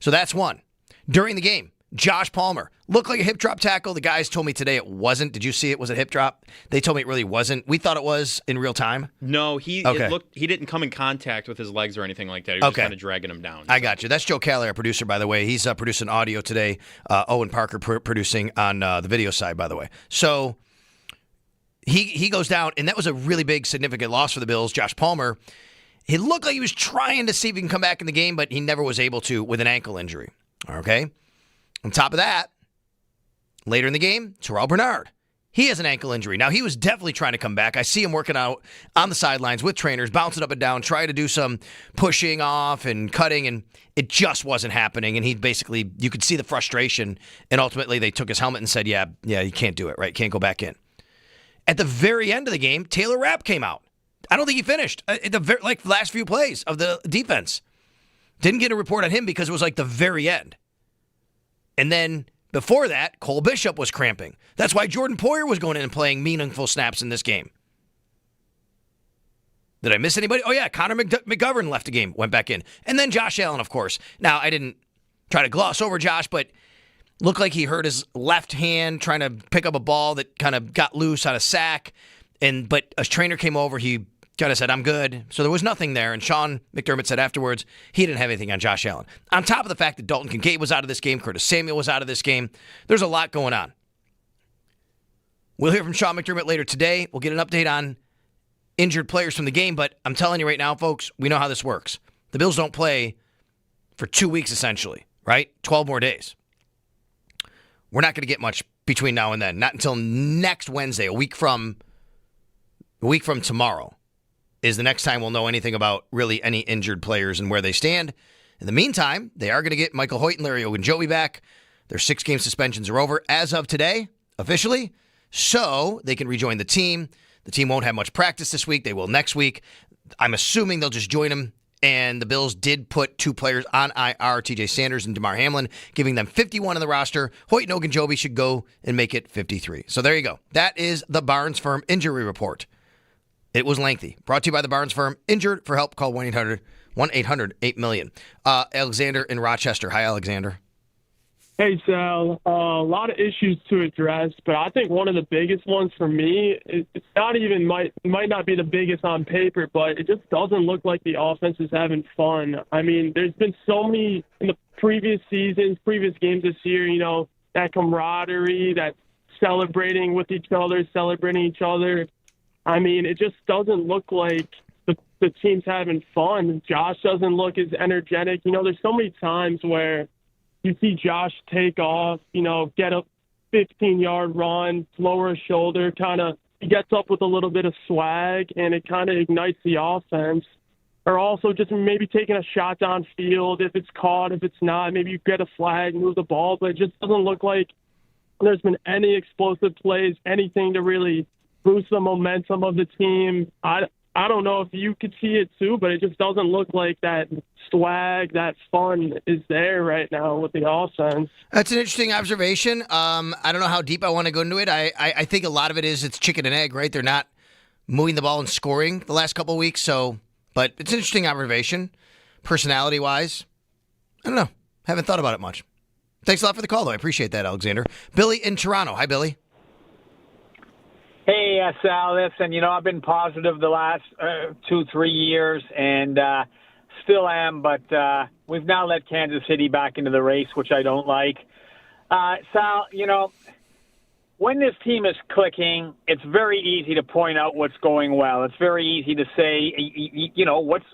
So that's one. During the game, Josh Palmer looked like a hip drop tackle. The guys told me today it wasn't. Did you see it? Was it hip drop? They told me it really wasn't. We thought it was in real time. No, he didn't come in contact with his legs or anything like that. He was just kind of dragging him down. I got you. That's Joe Cali, our producer, by the way. He's producing audio today. Owen Parker producing on the video side, by the way. So he goes down, and that was a really big, significant loss for the Bills. Josh Palmer, he looked like he was trying to see if he can come back in the game, but he never was able to with an ankle injury. Okay? On top of that, later in the game, Terrell Bernard. He has an ankle injury. Now, he was definitely trying to come back. I see him working out on the sidelines with trainers, bouncing up and down, trying to do some pushing off and cutting, and it just wasn't happening. And he basically, you could see the frustration, and ultimately they took his helmet and said, yeah, you can't do it, right? Can't go back in. At the very end of the game, Taylor Rapp came out. I don't think he finished. The last few plays of the defense. Didn't get a report on him because it was like the very end. And then before that, Cole Bishop was cramping. That's why Jordan Poyer was going in and playing meaningful snaps in this game. Did I miss anybody? Oh, yeah, Connor McGovern left the game, went back in. And then Josh Allen, of course. Now, I didn't try to gloss over Josh, but looked like he hurt his left hand trying to pick up a ball that kind of got loose on a sack. But a trainer came over, he kind of said, I'm good. So there was nothing there. And Sean McDermott said afterwards he didn't have anything on Josh Allen. On top of the fact that Dalton Kincaid was out of this game, Curtis Samuel was out of this game, there's a lot going on. We'll hear from Sean McDermott later today. We'll get an update on injured players from the game. But I'm telling you right now, folks, we know how this works. The Bills don't play for 2 weeks essentially, right? 12 more days. We're not going to get much between now and then. Not until next Wednesday, a week from tomorrow, is the next time we'll know anything about really any injured players and where they stand. In the meantime, they are going to get Michael Hoyt and Larry Ogunjobi back. Their 6-game suspensions are over as of today, officially, so they can rejoin the team. The team won't have much practice this week. They will next week. I'm assuming they'll just join them. And the Bills did put 2 players on IR, TJ Sanders and DeMar Hamlin, giving them 51 on the roster. Hoyt and Ogunjobi should go and make it 53. So there you go. That is the Barnes Firm injury report. It was lengthy. Brought to you by the Barnes Firm. Injured? For help, call 1-800-8-million. Alexander in Rochester. Hi, Alexander. Hey, Sal. A lot of issues to address, but I think one of the biggest ones for me, it's not even might not be the biggest on paper, but it just doesn't look like the offense is having fun. I mean, there's been so many in the previous seasons, previous games this year, that camaraderie, that celebrating with each other, celebrating each other. I mean, it just doesn't look like the team's having fun. Josh doesn't look as energetic. There's so many times where you see Josh take off, get a 15-yard run, lower his shoulder, he gets up with a little bit of swag, and it kind of ignites the offense. Or also just maybe taking a shot downfield. If it's caught, if it's not, maybe you get a flag, move the ball, but it just doesn't look like there's been any explosive plays, anything to really boost the momentum of the team. I don't know if you could see it too, but it just doesn't look like that swag, that fun is there right now with the offense. That's an interesting observation. I don't know how deep I want to go into it. I think a lot of it is it's chicken and egg, right? They're not moving the ball and scoring the last couple of weeks. But it's an interesting observation, personality-wise. I don't know. Haven't thought about it much. Thanks a lot for the call, though. I appreciate that, Alexander. Billy in Toronto. Hi, Billy. Hey, Sal, listen, I've been positive the last 2-3 years and still am, but we've now let Kansas City back into the race, which I don't like. Sal, when this team is clicking, it's very easy to point out what's going well. It's very easy to say,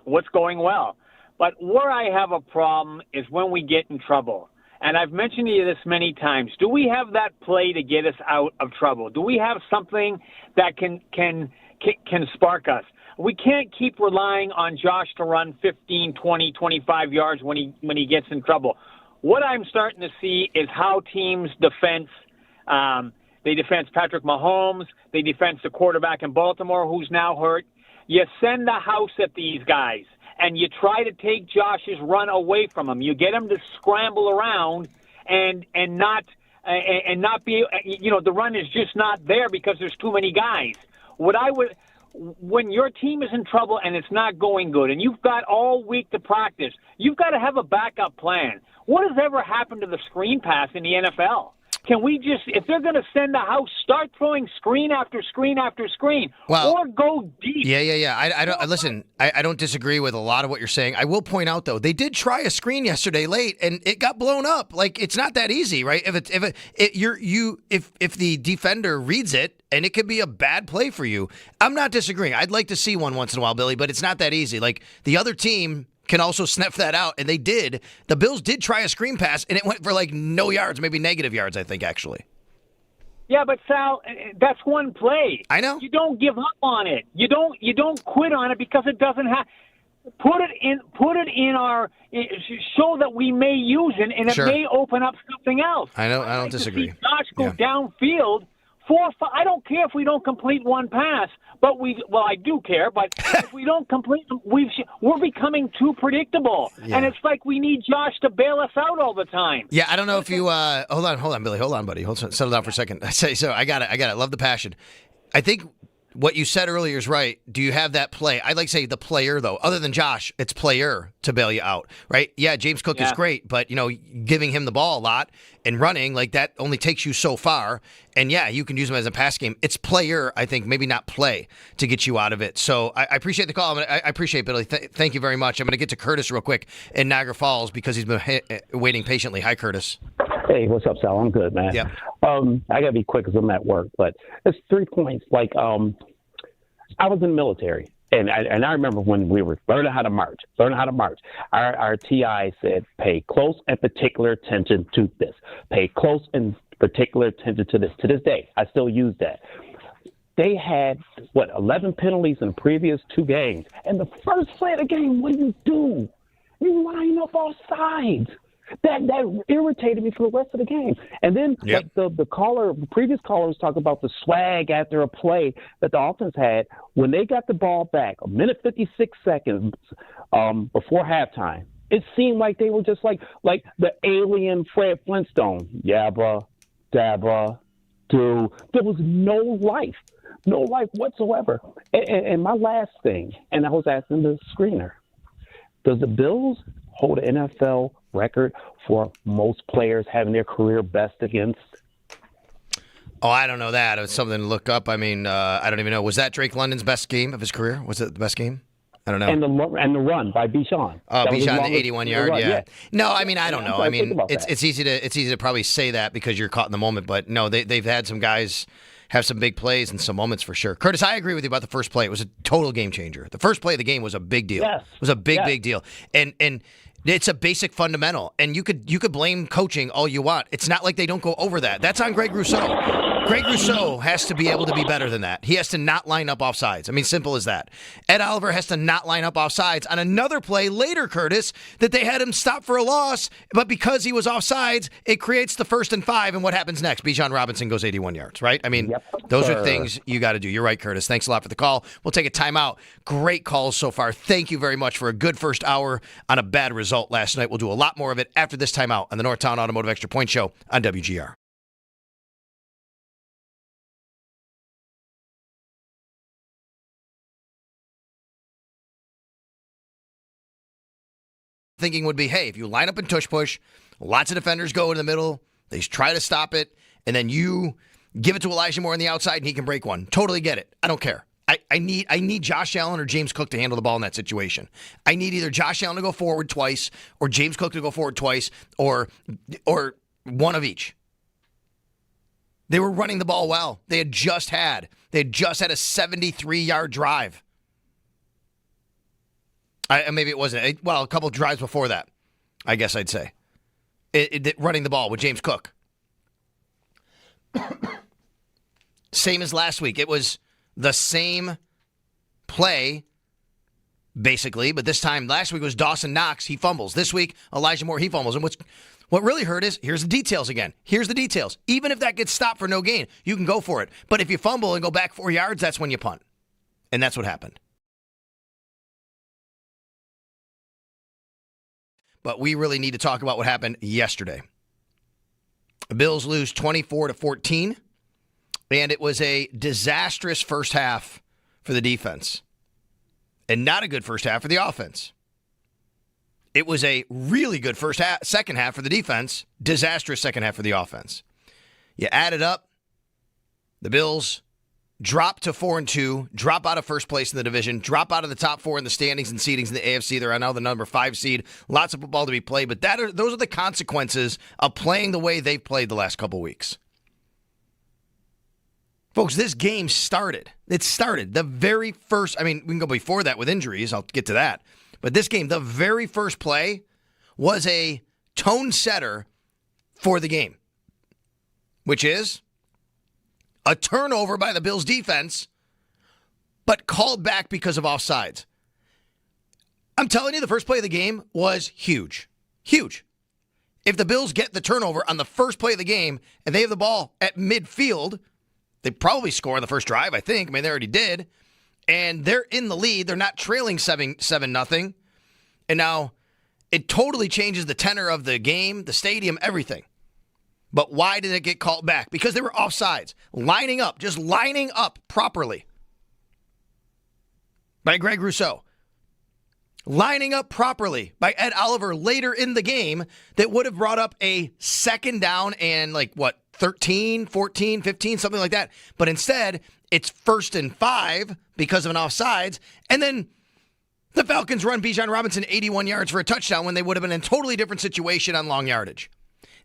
what's going well. But where I have a problem is when we get in trouble. And I've mentioned to you this many times. Do we have that play to get us out of trouble? Do we have something that can spark us? We can't keep relying on Josh to run 15, 20, 25 yards when he gets in trouble. What I'm starting to see is how teams defense. They defense Patrick Mahomes. They defense the quarterback in Baltimore, who's now hurt. You send the house at these guys. And you try to take Josh's run away from him. You get him to scramble around and not be, the run is just not there because there's too many guys. When your team is in trouble and it's not going good and you've got all week to practice, you've got to have a backup plan. What has ever happened to the screen pass in the NFL? Can we just, if they're going to send the house, start throwing screen after screen after screen, or go deep? Yeah. I don't disagree with a lot of what you're saying. I will point out though, they did try a screen yesterday late, and it got blown up. Like it's not that easy, right? If the defender reads it, and it could be a bad play for you. I'm not disagreeing. I'd like to see one once in a while, Billy, but it's not that easy. Like the other team can also sniff that out, and they did. The Bills did try a screen pass, and it went for no yards, maybe negative yards, I think, actually. Yeah, but Sal, that's one play. I know. You don't give up on it. You don't quit on it because it doesn't have. Put it in our show that we may use it, and it may open up something else. I know. I don't disagree. To see Josh go downfield. 4 or 5. I don't care if we don't complete one pass, but I do care. But if we don't complete them, we're becoming too predictable, and it's like we need Josh to bail us out all the time. Yeah, I don't know if you hold on, Billy, hold on, buddy, settle down for a second. I got it. Love the passion. I think what you said earlier is right. Do you have that play? I'd like to say the player, though. Other than Josh, it's player to bail you out, right? Yeah, James Cook is great, but, giving him the ball a lot and running, that only takes you so far. And, yeah, you can use him as a pass game. It's player, I think, maybe not play to get you out of it. So I appreciate the call. I appreciate it, Billy. Thank you very much. I'm going to get to Curtis real quick in Niagara Falls because he's been waiting patiently. Hi, Curtis. Hey, what's up, Sal? I'm good, man. Yeah. I got to be quick because I'm at work, but it's 3 points. I was in the military, And I remember when we were learning how to march, our TI said, pay close and particular attention to this. Pay close and particular attention to this. To this day, I still use that. They had, 11 penalties in the previous 2 games. And the first play of the game, what do? You line up all sides. That irritated me for the rest of the game. And then like the previous caller was talking about the swag after a play that the offense had. When they got the ball back, 1:56 seconds before halftime, it seemed like they were just like the alien Fred Flintstone. Yabba, dabba, do. There was no life whatsoever. And my last thing, and I was asking the screener, does the Bills hold an NFL record for most players having their career best against? Oh, I don't know that. It's something to look up. I mean, I don't even know. Was that Drake London's best game of his career? Was it the best game? I don't know. And the run by Bichon. Oh, Bichon, the 81-yard, yeah. No, I mean, I don't know. I mean, it's easy to probably say that because you're caught in the moment, but no, they've had some guys have some big plays and some moments for sure. Curtis, I agree with you about the first play. It was a total game changer. The first play of the game was a big deal. Yes. It was a big deal. And it's a basic fundamental, and you could blame coaching all you want. It's not like they don't go over that. That's on Greg Rousseau. Greg Rousseau has to be able to be better than that. He has to not line up offsides. I mean, simple as that. Ed Oliver has to not line up offsides on another play later, Curtis, that they had him stop for a loss, but because he was offsides, it creates the 1st and 5, and what happens next? Bijan Robinson goes 81 yards, right? I mean, those are things you got to do. You're right, Curtis. Thanks a lot for the call. We'll take a timeout. Great calls so far. Thank you very much for a good first hour on a bad result last night. We'll do a lot more of it after this timeout on the Northtown Automotive Extra Point Show on WGR. Thinking would be, hey, if you line up and tush push, lots of defenders go in the middle, they try to stop it, and then you give it to Elijah Moore on the outside and he can break one. Totally get it. I don't care. I need Josh Allen or James Cook to handle the ball in that situation. I need either Josh Allen to go forward twice or James Cook to go forward twice or one of each. They were running the ball well. They had just had a 73-yard drive. Maybe it wasn't. A couple of drives before that, I guess I'd say. Running the ball with James Cook. Same as last week. It was the same play, basically, but this time, last week was Dawson Knox. He fumbles. This week, Elijah Moore, he fumbles. And what really hurt is, here's the details again. Here's the details. Even if that gets stopped for no gain, you can go for it. But if you fumble and go back 4 yards, that's when you punt. And that's what happened. But we really need to talk about what happened yesterday. The Bills lose 24-14, and it was a disastrous first half for the defense, and not a good first half for the offense. It was a really good second half for the defense, disastrous second half for the offense. You add it up, the Bills drop to 4-2, drop out of first place in the division, drop out of the top 4 in the standings and seedings in the AFC. They're now the number 5 seed. Lots of football to be played, but those are the consequences of playing the way they've played the last couple weeks. Folks, this game started. It started the very first. I mean, we can go before that with injuries. I'll get to that. But this game, the very first play was a tone setter for the game, which is a turnover by the Bills defense, but called back because of offsides. I'm telling you, the first play of the game was huge. Huge. If the Bills get the turnover on the first play of the game and they have the ball at midfield, they probably score on the first drive, I think. I mean, they already did. And they're in the lead. They're not trailing 7-0. And now it totally changes the tenor of the game, the stadium, everything. But why did it get called back? Because they were offsides. Lining up properly by Greg Rousseau. Lining up properly by Ed Oliver later in the game that would have brought up a second down and 13, 14, 15, something like that. But instead, it's 1st and 5 because of an offsides. And then the Falcons run Bijan Robinson 81 yards for a touchdown when they would have been in a totally different situation on long yardage.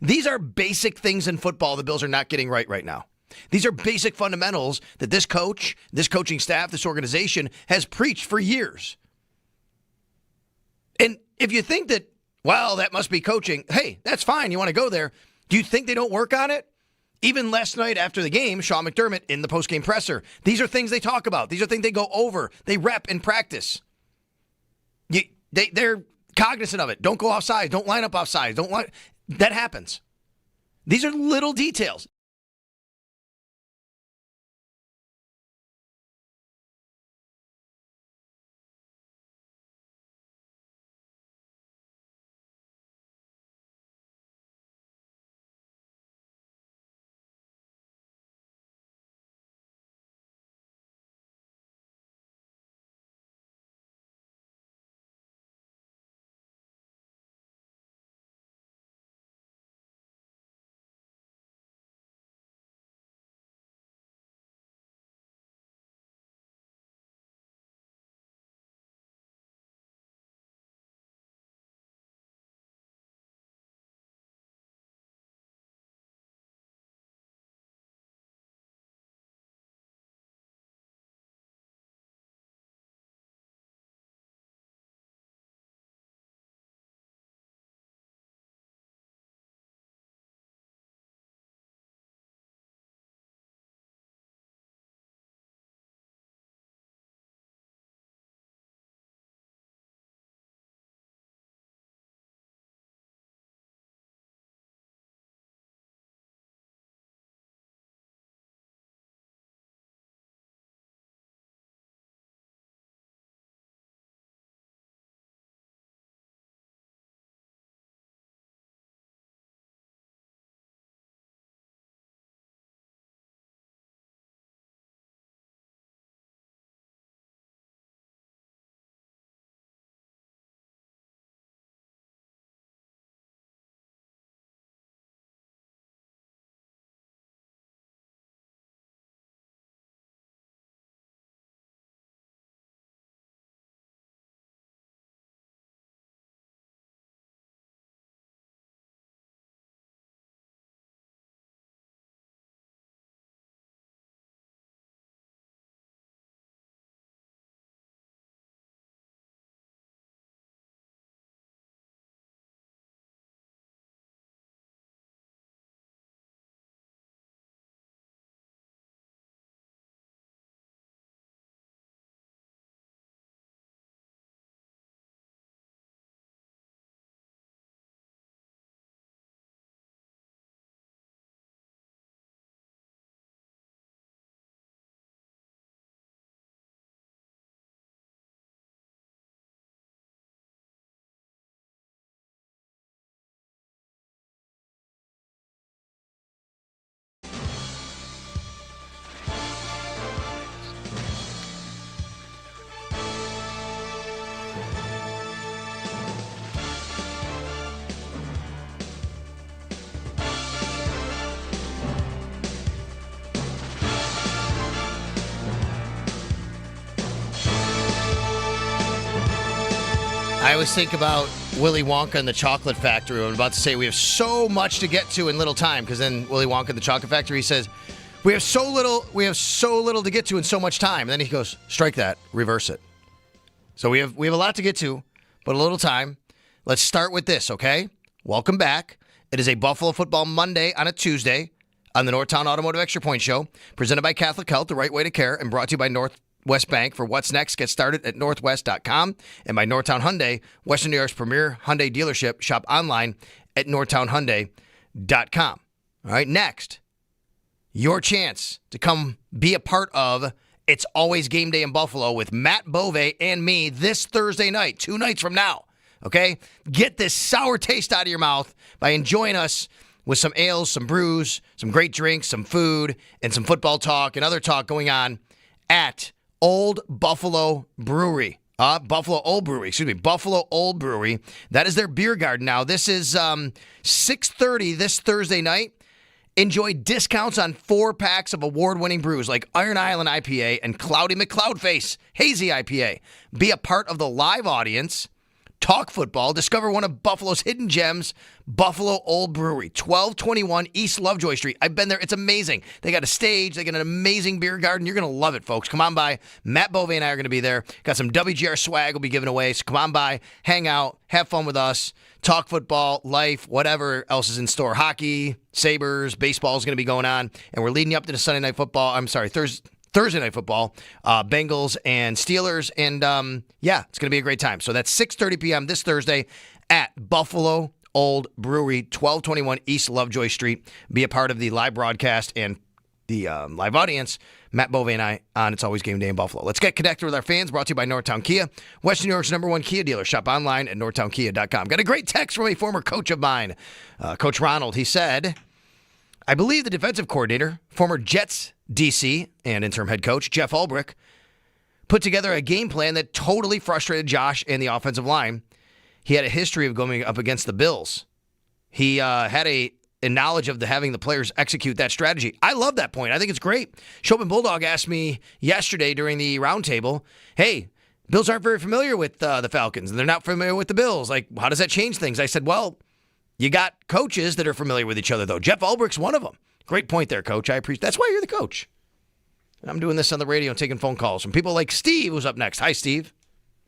These are basic things in football the Bills are not getting right now. These are basic fundamentals that this coach, this coaching staff, this organization has preached for years. And if you think that, well, that must be coaching, hey, that's fine. You want to go there. Do you think they don't work on it? Even last night after the game, Sean McDermott in the postgame presser, these are things they talk about. These are things they go over. They rep in practice. They're cognizant of it. Don't go offside. Don't line up offside. That happens. These are little details. I always think about Willy Wonka and the Chocolate Factory. I'm about to say we have so much to get to in little time, because then Willy Wonka and the Chocolate Factory says we have so little to get to in so much time. And then he goes, strike that, reverse it. So we have a lot to get to, but a little time. Let's start with this, okay? Welcome back. It is a Buffalo Football Monday on a Tuesday on the Northtown Automotive Extra Point Show, presented by Catholic Health, the right way to care, and brought to you by Northwest Bank. For what's next, get started at northwest.com, and by Northtown Hyundai, Western New York's premier Hyundai dealership. Shop online at northtownhyundai.com. All right, next, your chance to come be a part of It's Always Game Day in Buffalo with Matt Bove and me this Thursday night, 2 nights from now. Okay? Get this sour taste out of your mouth by enjoying us with some ales, some brews, some great drinks, some food, and some football talk and other talk going on at Old Buffalo Brewery. Buffalo Old Brewery. That is their beer garden now. This is 6:30 this Thursday night. Enjoy discounts on 4 packs of award-winning brews like Iron Island IPA and Cloudy McCloudface Hazy IPA. Be a part of the live audience talk football, discover one of Buffalo's hidden gems, Buffalo Old Brewery, 1221 East Lovejoy Street. I've been there. It's amazing. They got a stage. They got an amazing beer garden. You're going to love it, folks. Come on by. Matt Bove and I are going to be there. Got some WGR swag we'll be giving away. So come on by, hang out, have fun with us, talk football, life, whatever else is in store. Hockey, Sabres, baseball is going to be going on. And we're leading you up to the Thursday Night Night Football, Bengals and Steelers, and it's going to be a great time. So that's 6:30 p.m. this Thursday at Buffalo Old Brewery, 1221 East Lovejoy Street. Be a part of the live broadcast and the live audience. Matt Bove and I on It's Always Game Day in Buffalo. Let's get connected with our fans. Brought to you by Northtown Kia, Western New York's #1 Kia dealer. Shop online at northtownkia.com. Got a great text from a former coach of mine, Coach Ronald. He said, I believe the defensive coordinator, former Jets DC and interim head coach Jeff Ulbrich, put together a game plan that totally frustrated Josh and the offensive line. He had a history of going up against the Bills. He had a knowledge of having the players execute that strategy. I love that point. I think it's great. Chopin Bulldog asked me yesterday during the roundtable, hey, Bills aren't very familiar with the Falcons, and they're not familiar with the Bills. Like, how does that change things? I said, well, you got coaches that are familiar with each other, though. Jeff Ulbrich's one of them. Great point there, Coach. I appreciate. That's why you're the coach. I'm doing this on the radio and taking phone calls from people like Steve, who's up next. Hi, Steve.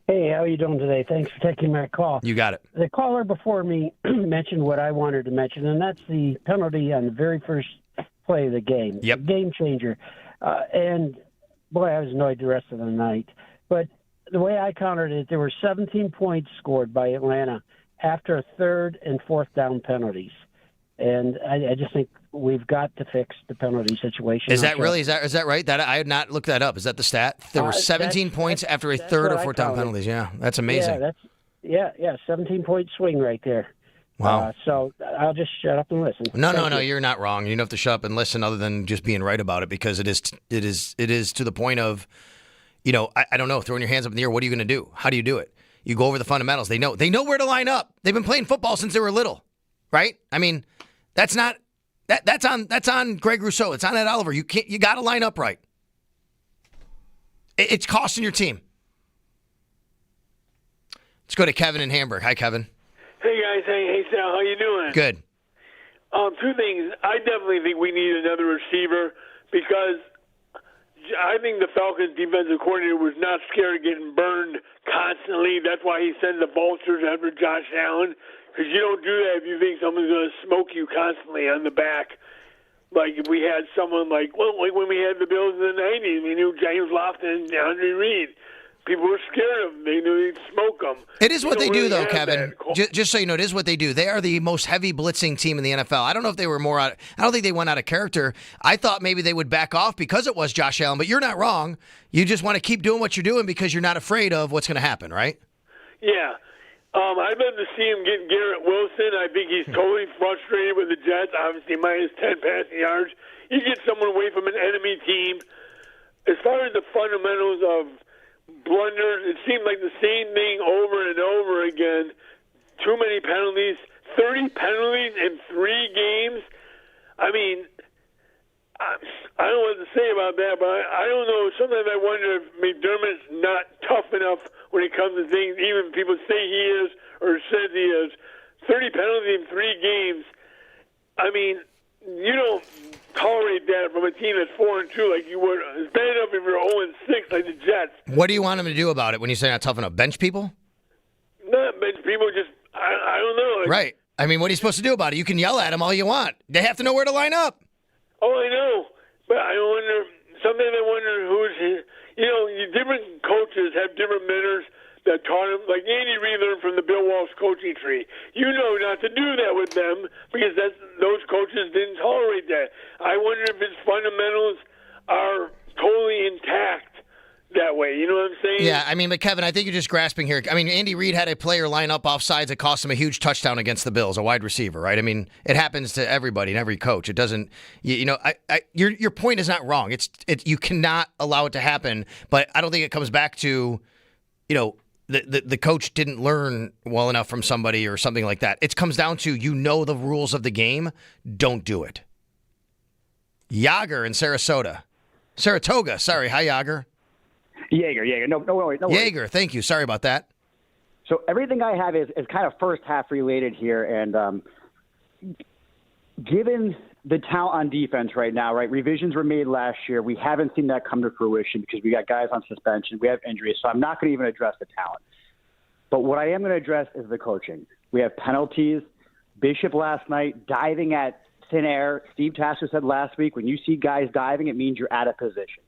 Hey, how are you doing today? Thanks for taking my call. You got it. The caller before me mentioned what I wanted to mention, and that's the penalty on the very first play of the game. Yep. Game changer. And, boy, I was annoyed the rest of the night. But the way I countered it, there were 17 points scored by Atlanta after third and fourth down penalties. And I just think we've got to fix the penalty situation. Is that really? Is that right? That I had not looked that up. Is that the stat? There were 17 points after a third or fourth down penalties. Yeah, that's amazing. Yeah, 17-point swing right there. Wow. So I'll just shut up and listen. No, you're not wrong. You don't have to shut up and listen, other than just being right about it, because it is to the point of, I don't know, throwing your hands up in the air. What are you going to do? How do you do it? You go over the fundamentals. They know where to line up. They've been playing football since they were little, right? I mean, that's on Greg Rousseau. It's on Ed Oliver. You got to line up right. It's costing your team. Let's go to Kevin in Hamburg. Hi, Kevin. Hey guys, hey Sal, how you doing? Good. Two things. I definitely think we need another receiver, because I think the Falcons defensive coordinator was not scared of getting burned constantly. That's why he sent the vultures after Josh Allen, because you don't do that if you think someone's going to smoke you constantly on the back. Like if we had someone like when we had the Bills in the 90s, we knew James Lofton and Andre Reed. People were scared of them. They knew they'd smoke them. It is what they do, though, Kevin. Just so you know, it is what they do. They are the most heavy blitzing team in the NFL. I don't know if they were more out. I don't think they went out of character. I thought maybe they would back off because it was Josh Allen, but you're not wrong. You just want to keep doing what you're doing because you're not afraid of what's going to happen, right? Yeah. I'd love to see him get Garrett Wilson. I think he's totally frustrated with the Jets. Obviously, minus 10 passing yards. You get someone away from an enemy team. As far as the fundamentals of blunders, it seemed like the same thing over and over again. Too many penalties, 30 penalties in 3 games. I mean, I don't know what to say about that, but I don't know. Sometimes I wonder if McDermott's not tough enough when it comes to things, even people say he is or says he is. 30 penalties in 3 games. I mean, you don't tolerate that from a team that's 4-2 like you would. It's bad enough if you're 0-6 like the Jets. What do you want them to do about it when you say not tough enough? Bench people? Not bench people, just, I don't know. Right. I mean, what are you supposed to do about it? You can yell at them all you want. They have to know where to line up. Oh, I know. But I wonder, sometimes I wonder who's, different coaches have different mentors that taught him, like Andy Reid learned from the Bill Walsh coaching tree. You know not to do that with them because those coaches didn't tolerate that. I wonder if his fundamentals are totally intact that way. You know what I'm saying? Yeah, I mean, but Kevin, I think you're just grasping here. I mean, Andy Reid had a player line up off sides that cost him a huge touchdown against the Bills, a wide receiver, right? I mean, it happens to everybody and every coach. It doesn't, your point is not wrong. You cannot allow it to happen, but I don't think it comes back to, the coach didn't learn well enough from somebody or something like that. It comes down to, the rules of the game, don't do it. Yager in Saratoga. Sorry. Hi, Yager. Jaeger. No worries. Jaeger, thank you. Sorry about that. So everything I have is kind of first half related here. And given the talent on defense right now, right, revisions were made last year. We haven't seen that come to fruition because we got guys on suspension. We have injuries. So I'm not going to even address the talent. But what I am going to address is the coaching. We have penalties. Bishop last night diving at thin air. Steve Tasker said last week, when you see guys diving, it means you're out of position.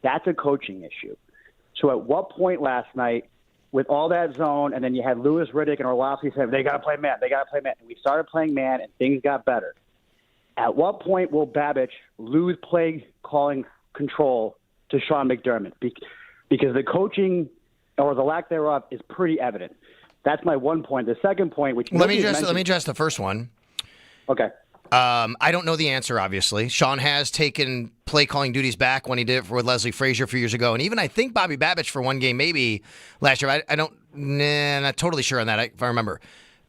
That's a coaching issue. So at what point last night, with all that zone, and then you had Lewis Riddick and Orlovsky saying, they got to play man, they got to play man. And we started playing man, and things got better. At what point will Babich lose play calling control to Sean McDermott? Because the coaching or the lack thereof is pretty evident. That's my one point. The second point, which let me address the first one. Okay. I don't know the answer, obviously. Sean has taken play calling duties back when he did it with Leslie Frazier a few years ago. And even I think Bobby Babich for one game maybe last year. I'm not totally sure on that, if I remember.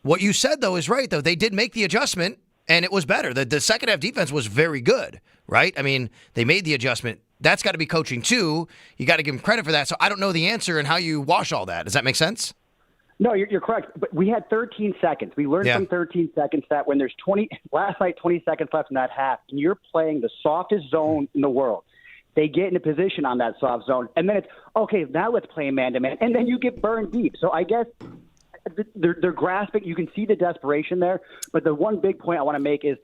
What you said, though, is right, though. They did make the adjustment, and it was better. The second half defense was very good, right? I mean, they made the adjustment. That's got to be coaching, too. You got to give them credit for that. So I don't know the answer and how you wash all that. Does that make sense? No, you're correct. But we had 13 seconds. We learned from 13 seconds that when there's 20 seconds left in that half, and you're playing the softest zone in the world, they get in a position on that soft zone, and then it's, okay, now let's play man-to-man, and then you get burned deep. So I guess they're grasping. You can see the desperation there. But the one big point I want to make is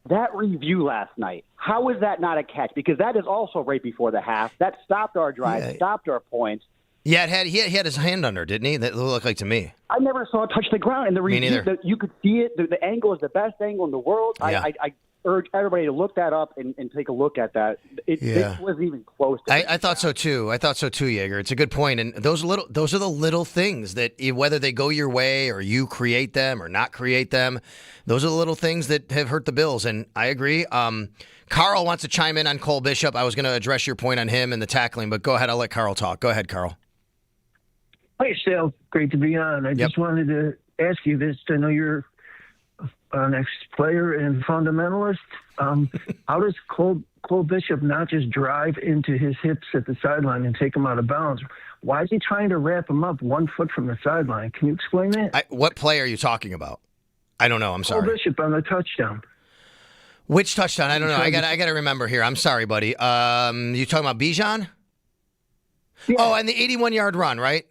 that review last night. How is that not a catch? Because that is also right before the half. That stopped our drive, stopped our points. Yeah, he had his hand under, didn't he? That looked like to me. I never saw it touch the ground. And the review, you could see it. The angle is the best angle in the world. Yeah. I urge everybody to look that up and take a look at that. It wasn't even close to I thought so, too. Yeager. It's a good point. And those are the little things that, whether they go your way or you create them or not create them, those are the little things that have hurt the Bills. And I agree. Carl wants to chime in on Cole Bishop. I was going to address your point on him and the tackling, but go ahead. I'll let Carl talk. Go ahead, Carl. Hi, Sal. Great to be on. I just wanted to ask you this. I know you're an ex-player and fundamentalist. How does Cole Bishop not just drive into his hips at the sideline and take him out of bounds? Why is he trying to wrap him up 1 foot from the sideline? Can you explain that? What play are you talking about? I don't know. I'm sorry. Cole Bishop on the touchdown. Which touchdown? I don't know. I got to remember here. I'm sorry, buddy. You talking about Bijan? Yeah. Oh, and the 81-yard run, right?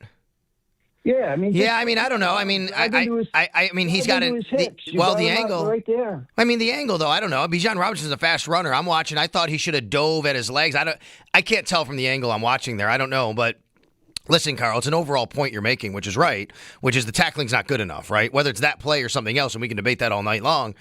Yeah, I mean, I don't know. I mean, he's got the angle right there. I mean, the angle though, I don't know. Bijan Robinson's a fast runner. I'm watching. I thought he should have dove at his legs. I can't tell from the angle I'm watching there. I don't know, but listen, Carl, it's an overall point you're making, which is right. Which is the tackling's not good enough, right? Whether it's that play or something else, and we can debate that all night long.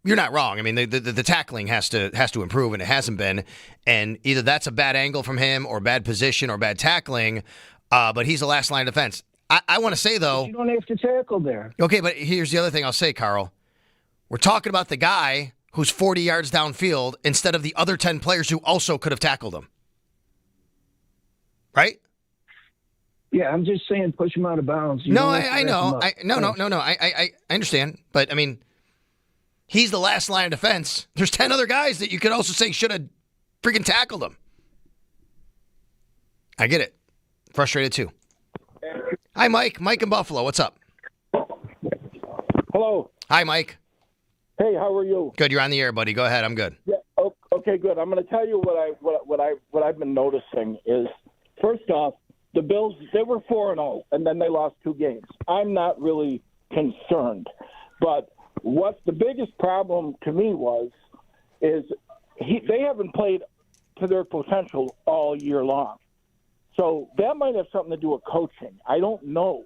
You're not wrong. I mean, the tackling has to improve, and it hasn't been. And either that's a bad angle from him, or bad position, or bad tackling. But he's the last line of defense. I want to say, though... But you don't have to tackle there. Okay, but here's the other thing I'll say, Carl. We're talking about the guy who's 40 yards downfield instead of the other 10 players who also could have tackled him. Right? Yeah, I'm just saying push him out of bounds. No, I know. No. I understand. But, I mean, he's the last line of defense. There's 10 other guys that you could also say should have freaking tackled him. I get it. Frustrated, too. Hi, Mike. Mike in Buffalo. What's up? Hello. Hi, Mike. Hey, how are you? Good. You're on the air, buddy. Go ahead. I'm good. Yeah. Okay. Good. I'm going to tell you what I've been noticing is, first off, the Bills, they were 4-0, and then they lost 2 games. I'm not really concerned, but what the biggest problem to me is they haven't played to their potential all year long. So that might have something to do with coaching. I don't know.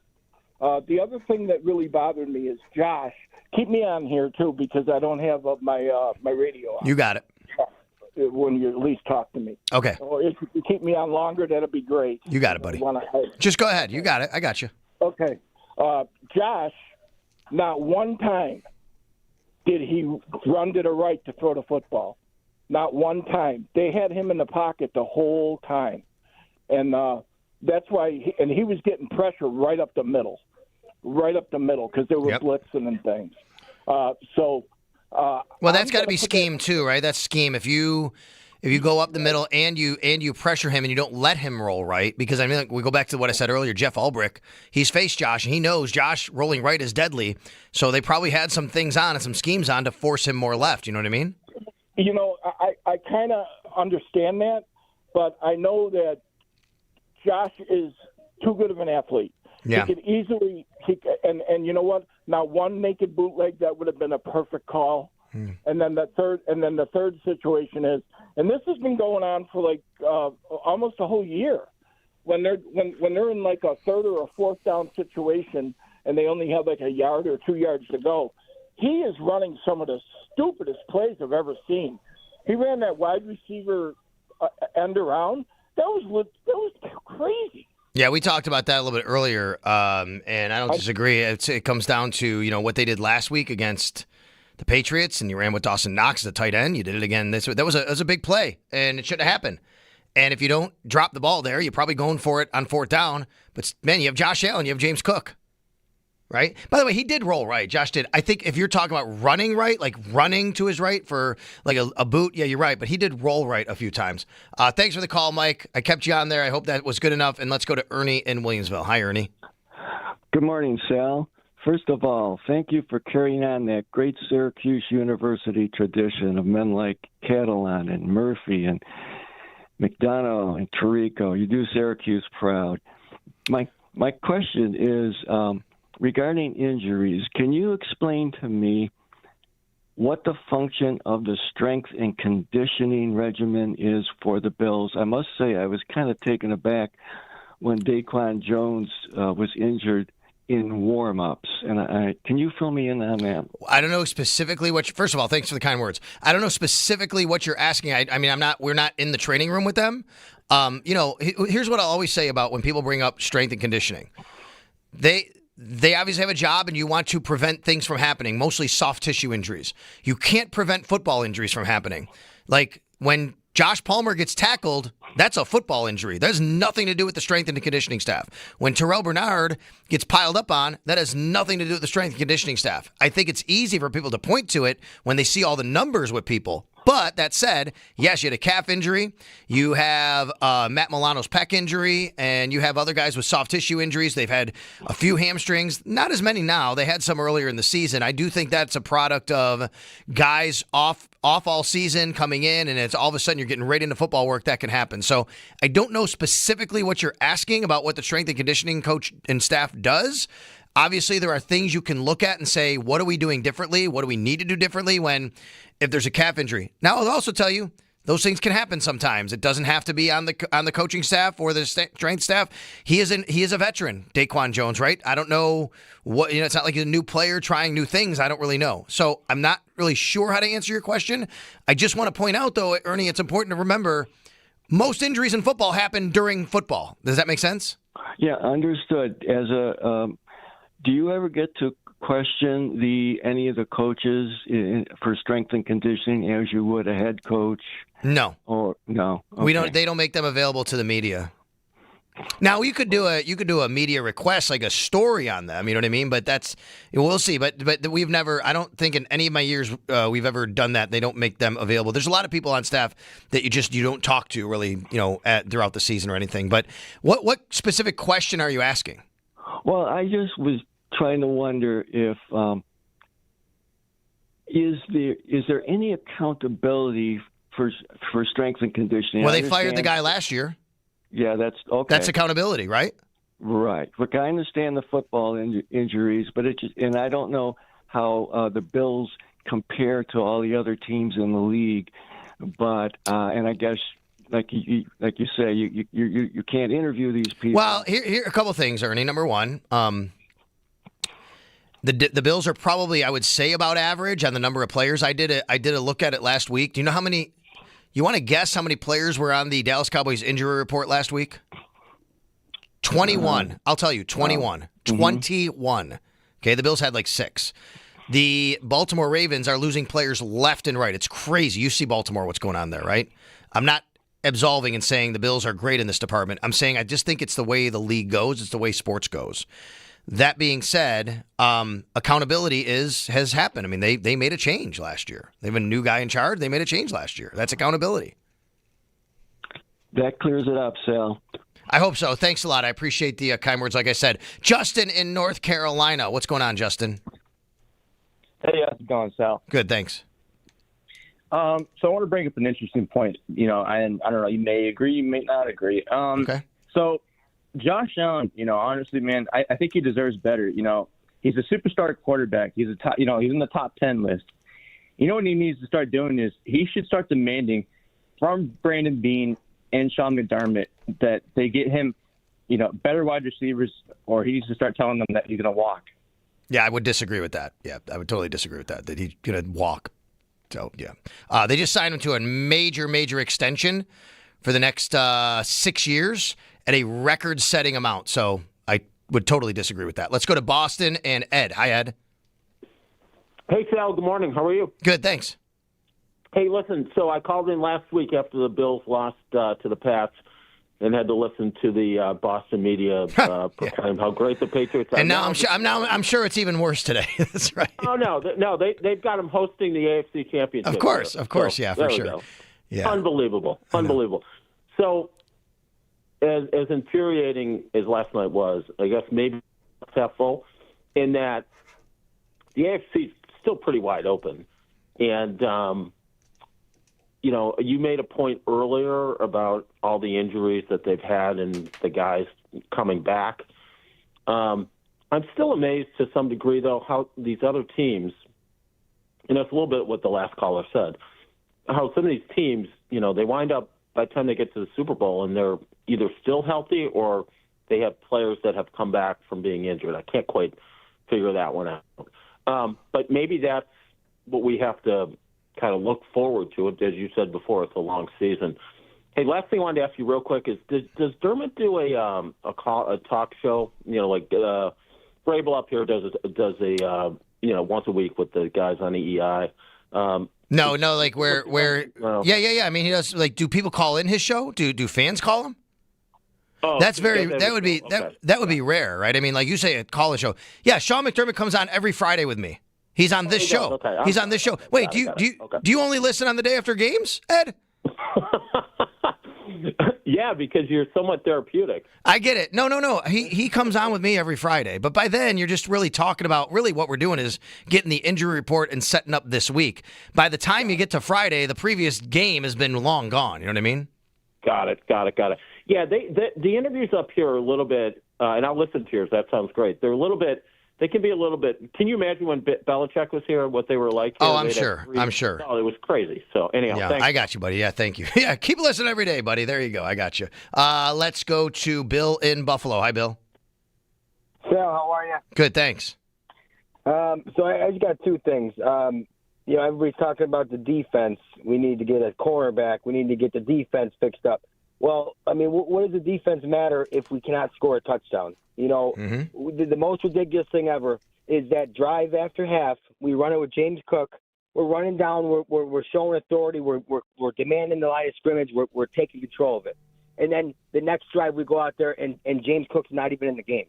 The other thing that really bothered me is Josh. Keep me on here, too, because I don't have my radio on. You got it. When you at least talk to me. Okay. Or if you could keep me on longer, that'd be great. You got it, buddy. Just go ahead. You got it. I got you. Okay. Josh, not one time did he run to the right to throw the football. Not one time. They had him in the pocket the whole time. And that's why he was getting pressure right up the middle, because there were blitzing and things. Well, that's got to be scheme too, right? That's scheme. If you if you go up the middle and you pressure him and you don't let him roll right, because I mean, like, we go back to what I said earlier. Jeff Ulbrich, he's faced Josh and he knows Josh rolling right is deadly. So they probably had some things on and some schemes on to force him more left. You know what I mean? You know, I kind of understand that, but I know that Josh is too good of an athlete. Yeah. He could easily and you know what? Now one naked bootleg, that would have been a perfect call. And then the third situation is, and this has been going on for like almost a whole year. When they're in like a third or a fourth down situation and they only have like a yard or 2 yards to go, he is running some of the stupidest plays I've ever seen. He ran that wide receiver end around. That was crazy. Yeah, we talked about that a little bit earlier, and I don't disagree. It comes down to what they did last week against the Patriots, and you ran with Dawson Knox as a tight end. You did it again this week. That was a big play, and it shouldn't have happened. And if you don't drop the ball there, you're probably going for it on fourth down. But, man, you have Josh Allen, you have James Cook, right? By the way, he did roll right. Josh did. I think if you're talking about running right, like running to his right for like a boot, yeah, you're right. But he did roll right a few times. Thanks for the call, Mike. I kept you on there. I hope that was good enough. And let's go to Ernie in Williamsville. Hi, Ernie. Good morning, Sal. First of all, thank you for carrying on that great Syracuse University tradition of men like Catalan and Murphy and McDonough and Tirico. You do Syracuse proud. My question is regarding injuries. Can you explain to me what the function of the strength and conditioning regimen is for the Bills? I must say I was kind of taken aback when Daquan Jones was injured in warm-ups. And can you fill me in on that? I don't know specifically first of all, thanks for the kind words. I don't know specifically what you're asking. I mean, we're not in the training room with them. Here's what I'll always say about when people bring up strength and conditioning. They obviously have a job and you want to prevent things from happening, mostly soft tissue injuries. You can't prevent football injuries from happening. Like when Josh Palmer gets tackled, that's a football injury. That has nothing to do with the strength and the conditioning staff. When Terrell Bernard gets piled up on, that has nothing to do with the strength and conditioning staff. I think it's easy for people to point to it when they see all the numbers with people. But that said, yes, you had a calf injury. You have Matt Milano's pec injury, and you have other guys with soft tissue injuries. They've had a few hamstrings, not as many now. They had some earlier in the season. I do think that's a product of guys off all season coming in, and it's all of a sudden you're getting right into football work. That can happen. So I don't know specifically what you're asking about what the strength and conditioning coach and staff does. Obviously, there are things you can look at and say, what are we doing differently? What do we need to do differently if there's a calf injury? Now, I'll also tell you, those things can happen sometimes. It doesn't have to be on the coaching staff or the strength staff. He is a veteran, Daquan Jones, right? I don't know what, it's not like he's a new player trying new things. I don't really know. So I'm not really sure how to answer your question. I just want to point out, though, Ernie, it's important to remember most injuries in football happen during football. Does that make sense? Yeah, understood. Do you ever get to question any of the coaches for strength and conditioning as you would a head coach? No. Or no. Okay. They don't make them available to the media. Now you could do a media request, like a story on them. You know what I mean? But we'll see. But we've never. I don't think in any of my years we've ever done that. They don't make them available. There's a lot of people on staff that you don't talk to really. Throughout the season or anything. But what specific question are you asking? Well, I just was trying to wonder if is there any accountability for strength and conditioning? Well, they fired the guy last year. Yeah, that's okay. That's accountability, right? Right. Look, I understand the football injuries, but and I don't know how the Bills compare to all the other teams in the league. But and I guess, like you say, you can't interview these people. Well, here are a couple things, Ernie. Number one, the Bills are probably, I would say, about average on the number of players. I did a look at it last week. Do you know how many? You want to guess how many players were on the Dallas Cowboys injury report last week? 21. I'll tell you, 21. 21. Okay, the Bills had like 6. The Baltimore Ravens are losing players left and right. It's crazy. You see Baltimore, what's going on there, right? I'm not absolving and saying the Bills are great in this department. I'm saying I just think it's the way the league goes. It's the way sports goes. That being said, accountability has happened. I mean, they made a change last year. They have a new guy in charge. They made a change last year. That's accountability. That clears it up, Sal. I hope so. Thanks a lot. I appreciate the kind words, like I said. Justin in North Carolina. What's going on, Justin? Hey, how's it going, Sal? Good, thanks. So I want to bring up an interesting point. And I don't know, you may agree, you may not agree. Okay. So Josh Allen, honestly, man, I think he deserves better. He's a superstar quarterback. He's he's in the top 10 list. You know what he needs to start doing is he should start demanding from Brandon Beane and Sean McDermott that they get him, better wide receivers, or he needs to start telling them that he's going to walk. Yeah, I would disagree with that. Yeah, I would totally disagree with that he's going to walk. So, yeah. They just signed him to a major, major extension for the next 6 years at a record-setting amount. So I would totally disagree with that. Let's go to Boston and Ed. Hi, Ed. Hey, Sal. Good morning. How are you? Good, thanks. Hey, listen, so I called in last week after the Bills lost to the Pats and had to listen to the Boston media proclaim how great the Patriots are. And now I'm sure it's even worse today. That's right. Oh, no, they've got them hosting the AFC Championship. Of course, so, yeah, for sure. Yeah. Unbelievable. So, as infuriating as last night was, I guess maybe half full, in that the AFC is still pretty wide open. And, you made a point earlier about all the injuries that they've had and the guys coming back. I'm still amazed to some degree, though, how these other teams, and that's a little bit what the last caller said, how some of these teams, they wind up by the time they get to the Super Bowl and they're either still healthy or they have players that have come back from being injured. I can't quite figure that one out. But maybe that's what we have to kind of look forward to. It, as you said before, it's a long season. Hey, last thing I wanted to ask you real quick is, does Dermott do a talk show? Like Vrabel up here does a once a week with the guys on EEI. No, like where yeah. I mean, he does. Like, do people call in his show? Do fans call him? Oh, that would be rare, right? I mean, like you say, a call-in show. Yeah, Sean McDermott comes on every Friday with me. He's on this show. Okay. He's on this show. Wait, do you only listen on the day after games, Ed? Yeah, because you're somewhat therapeutic. I get it. No. He comes on with me every Friday. But by then, you're just really talking about what we're doing is getting the injury report and setting up this week. By the time you get to Friday, the previous game has been long gone. You know what I mean? Got it. Yeah, the interviews up here are a little bit, and I'll listen to yours. That sounds great. They're a little bit. They can be a little bit. Can you imagine when Belichick was here, what they were like? Here? Oh, I'm sure. Oh, it was crazy. So anyhow, yeah, thanks. I got you, buddy. Yeah, thank you. Yeah, keep listening every day, buddy. There you go. I got you. Let's go to Bill in Buffalo. Hi, Bill. Phil, how are you? Good, thanks. So I just got two things. Everybody's talking about the defense. We need to get a cornerback. We need to get the defense fixed up. Well, I mean, what does the defense matter if we cannot score a touchdown? The most ridiculous thing ever is that drive after half. We run it with James Cook. We're running down. We're showing authority. We're demanding the line of scrimmage. We're taking control of it. And then the next drive, we go out there and James Cook's not even in the game.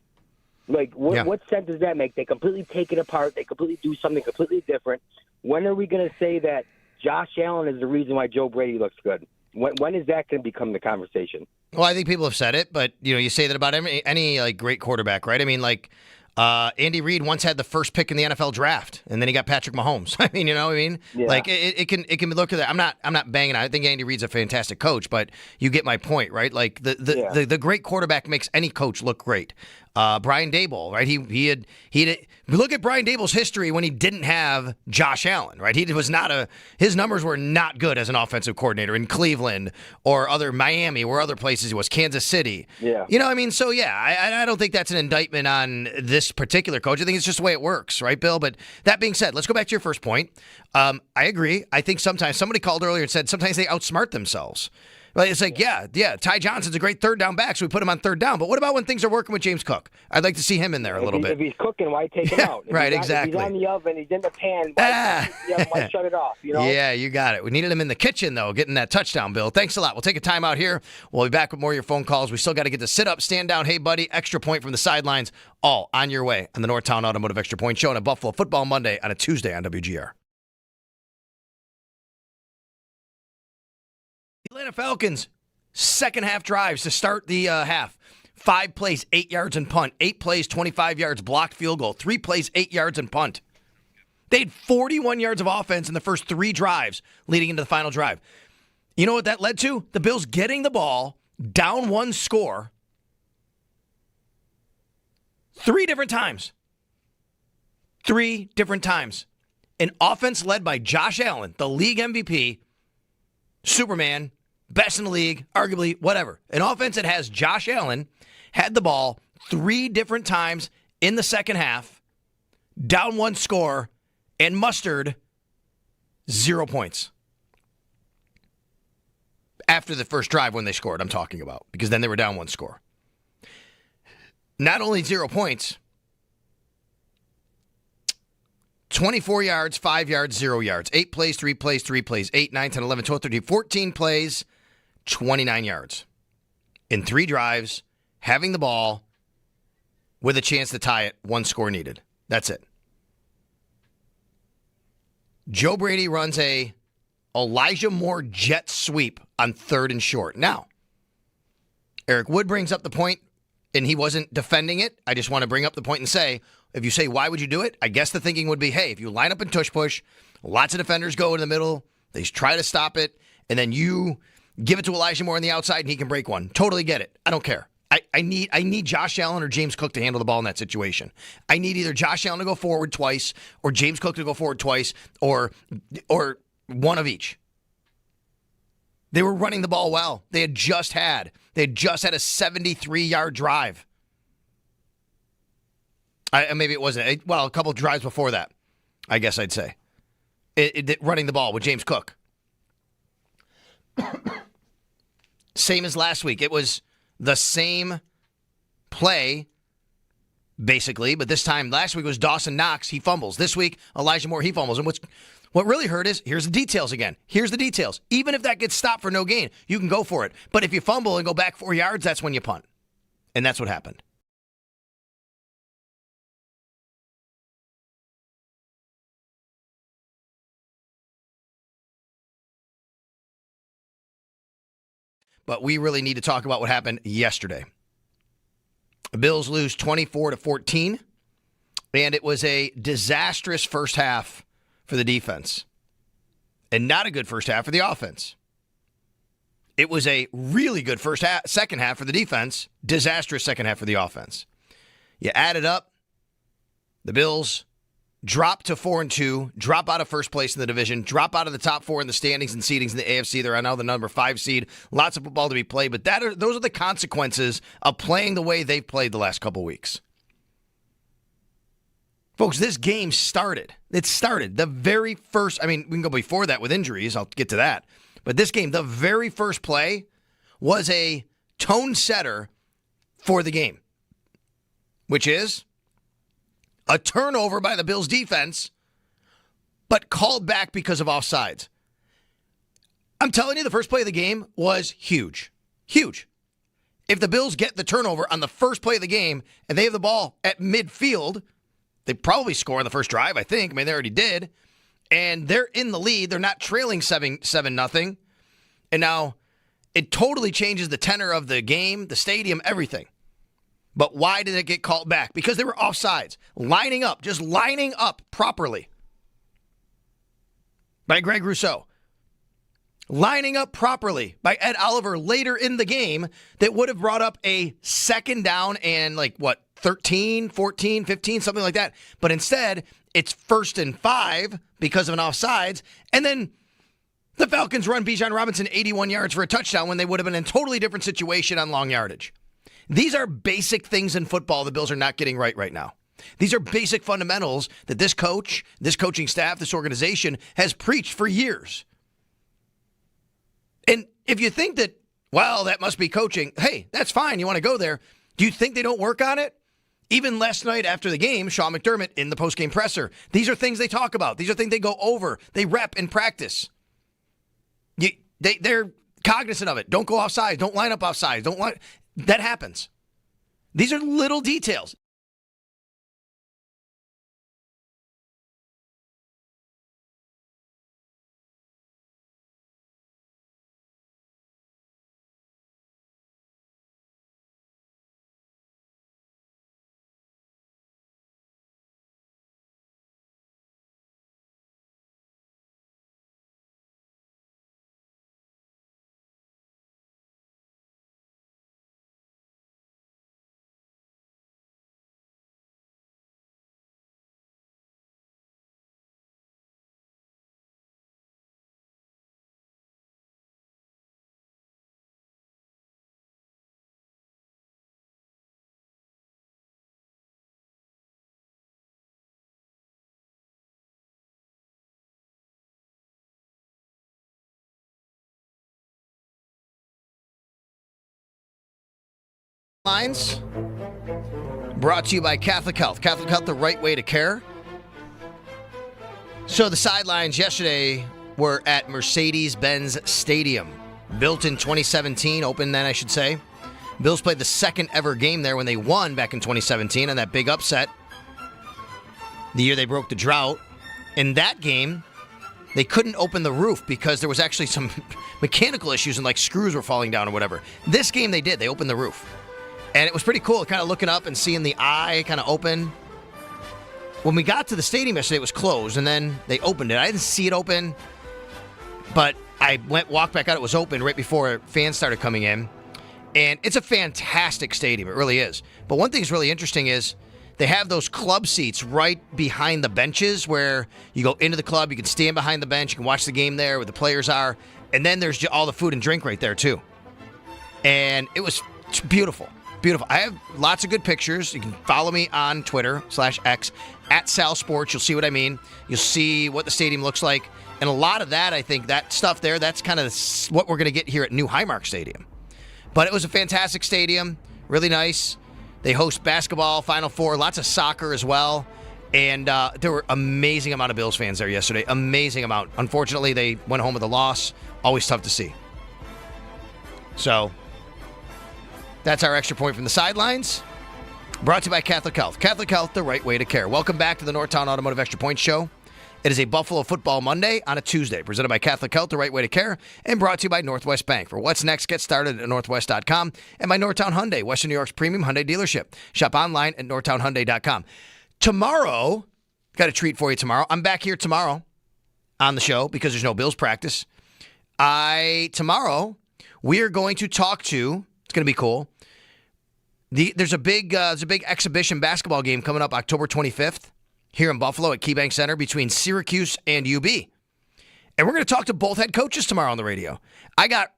Like, what sense does that make? They completely take it apart. They completely do something completely different. When are we going to say that Josh Allen is the reason why Joe Brady looks good? When is that going to become the conversation? Well, I think people have said it, but you say that about any like great quarterback, right? I mean, like Andy Reid once had the first pick in the NFL draft, and then he got Patrick Mahomes. I mean, Yeah. Like it can be looked at that. I'm not banging on. I think Andy Reid's a fantastic coach, but you get my point, right? Like the great quarterback makes any coach look great. Brian Daboll, right? He had look at Brian Daboll's history when he didn't have Josh Allen, right? His numbers were not good as an offensive coordinator in Cleveland or Miami or other places he was, Kansas City. Yeah. So yeah, I don't think that's an indictment on this particular coach. I think it's just the way it works, right, Bill? But that being said, let's go back to your first point. I agree. I think sometimes somebody called earlier and said sometimes they outsmart themselves. Well, it's like, yeah, Ty Johnson's a great third down back, so we put him on third down. But what about when things are working with James Cook? I'd like to see him in there a little bit. If he's cooking, why take him out? Right, exactly. If he's on the oven, he's in the pan, why shut it off? Yeah, you got it. We needed him in the kitchen, though, getting that touchdown, Bill. Thanks a lot. We'll take a time out here. We'll be back with more of your phone calls. We still got to get the sit up, stand down, hey, buddy, extra point from the sidelines, all on your way on the Northtown Automotive Extra Point Show on a Buffalo Football Monday on a Tuesday on WGR. Atlanta Falcons second half drives to start the half. 5 plays, 8 yards and punt. 8 plays, 25 yards, blocked field goal. 3 plays, 8 yards and punt. They had 41 yards of offense in the first 3 drives leading into the final drive. You know what that led to? The Bills getting the ball, down 1 score, 3 different times. 3 different times. An offense led by Josh Allen, the league MVP, Superman, best in the league, arguably, whatever. An offense that has Josh Allen had the ball 3 different times in the second half, down 1 score, and mustered 0 points. After the first drive when they scored, I'm talking about, because then they were down 1 score. Not only 0 points, 24 yards, 5 yards, 0 yards. 8 plays, 3 plays, 3 plays. 8, 9, 10, 11, 12, 13, 14 plays, 29 yards. In 3 drives, having the ball with a chance to tie it, 1 score needed. That's it. Joe Brady runs a Elijah Moore jet sweep on 3rd and short. Now, Eric Wood brings up the point, and he wasn't defending it. I just want to bring up the point and say, if you say, why would you do it? I guess the thinking would be, hey, if you line up and tush push, lots of defenders go in the middle, they try to stop it, and then you give it to Elijah Moore on the outside and he can break one. Totally get it. I don't care. I need Josh Allen or James Cook to handle the ball in that situation. I need either Josh Allen to go forward twice or James Cook to go forward twice or one of each. They were running the ball well. They had just had a 73-yard drive. Maybe it wasn't. Well, a couple of drives before that, I guess I'd say. Running the ball with James Cook. Same as last week. It was the same play, basically, but this time, last week was Dawson Knox. He fumbles. This week, Elijah Moore, he fumbles. And what really hurt is, here's the details again. Here's the details. Even if that gets stopped for no gain, you can go for it. But if you fumble and go back 4 yards, that's when you punt. And that's what happened. But we really need to talk about what happened yesterday. The Bills lose 24-14, and it was a disastrous first half for the defense, and not a good first half for the offense. It was a really good second half for the defense, disastrous second half for the offense. You add it up, the Bills drop to 4-2, drop out of first place in the division, drop out of the top 4 in the standings and seedings in the AFC. They're now the number 5 seed. Lots of football to be played, but those are the consequences of playing the way they've played the last couple weeks. Folks, this game started. It started the very first. I mean, we can go before that with injuries. I'll get to that. But this game, the very first play was a tone setter for the game, which is a turnover by the Bills defense, but called back because of offsides. I'm telling you, the first play of the game was huge. Huge. If the Bills get the turnover on the first play of the game and they have the ball at midfield, they probably score on the first drive, I think. I mean, they already did. And they're in the lead. They're not trailing 7-0. And now it totally changes the tenor of the game, the stadium, everything. But why did it get called back? Because they were offsides. Lining up properly. By Greg Rousseau. Lining up properly by Ed Oliver later in the game that would have brought up a second down and 13, 14, 15, something like that. But instead, it's 1st and 5 because of an offsides. And then the Falcons run Bijan Robinson 81 yards for a touchdown when they would have been in a totally different situation on long yardage. These are basic things in football the Bills are not getting right now. These are basic fundamentals that this coach, this coaching staff, this organization has preached for years. And if you think that, well, that must be coaching, hey, that's fine. You want to go there. Do you think they don't work on it? Even last night after the game, Sean McDermott in the postgame presser, these are things they talk about. These are things they go over. They rep in practice. They're cognizant of it. Don't go offside. Don't line up offside. That happens. These are little details. Lines brought to you by Catholic Health. Catholic Health, the right way to care. So the sidelines yesterday were at Mercedes-Benz Stadium. Built in 2017, opened then I should say. Bills played the second ever game there when they won back in 2017 on that big upset. The year they broke the drought. In that game, they couldn't open the roof because there was actually some mechanical issues and like screws were falling down or whatever. This game they did. They opened the roof. And it was pretty cool kind of looking up and seeing the eye kind of open. When we got to the stadium yesterday, it was closed, and then they opened it. I didn't see it open, but I walked back out. It was open right before fans started coming in. And it's a fantastic stadium. It really is. But one thing that's really interesting is they have those club seats right behind the benches where you go into the club, you can stand behind the bench, you can watch the game there where the players are, and then there's all the food and drink right there too. And it's beautiful. Beautiful. I have lots of good pictures. You can follow me on Twitter /X at Sal Sports. You'll see what I mean. You'll see what the stadium looks like. And a lot of that, I think, that stuff there, that's kind of what we're going to get here at New Highmark Stadium. But it was a fantastic stadium. Really nice. They host basketball, Final Four, lots of soccer as well. And there were amazing amount of Bills fans there yesterday. Amazing amount. Unfortunately, they went home with a loss. Always tough to see. So that's our extra point from the sidelines. Brought to you by Catholic Health. Catholic Health, the right way to care. Welcome back to the Northtown Automotive Extra Point Show. It is a Buffalo Football Monday on a Tuesday, presented by Catholic Health, the right way to care, and brought to you by Northwest Bank. For what's next, get started at northwest.com, and by Northtown Hyundai, Western New York's premium Hyundai dealership. Shop online at northtownhyundai.com. Tomorrow, got a treat for you tomorrow. I'm back here tomorrow on the show because there's no Bills practice. Tomorrow, we are going to talk to, it's going to be cool, there's a big exhibition basketball game coming up October 25th. Here in Buffalo at KeyBank Center between Syracuse and UB. And we're going to talk to both head coaches tomorrow on the radio. I got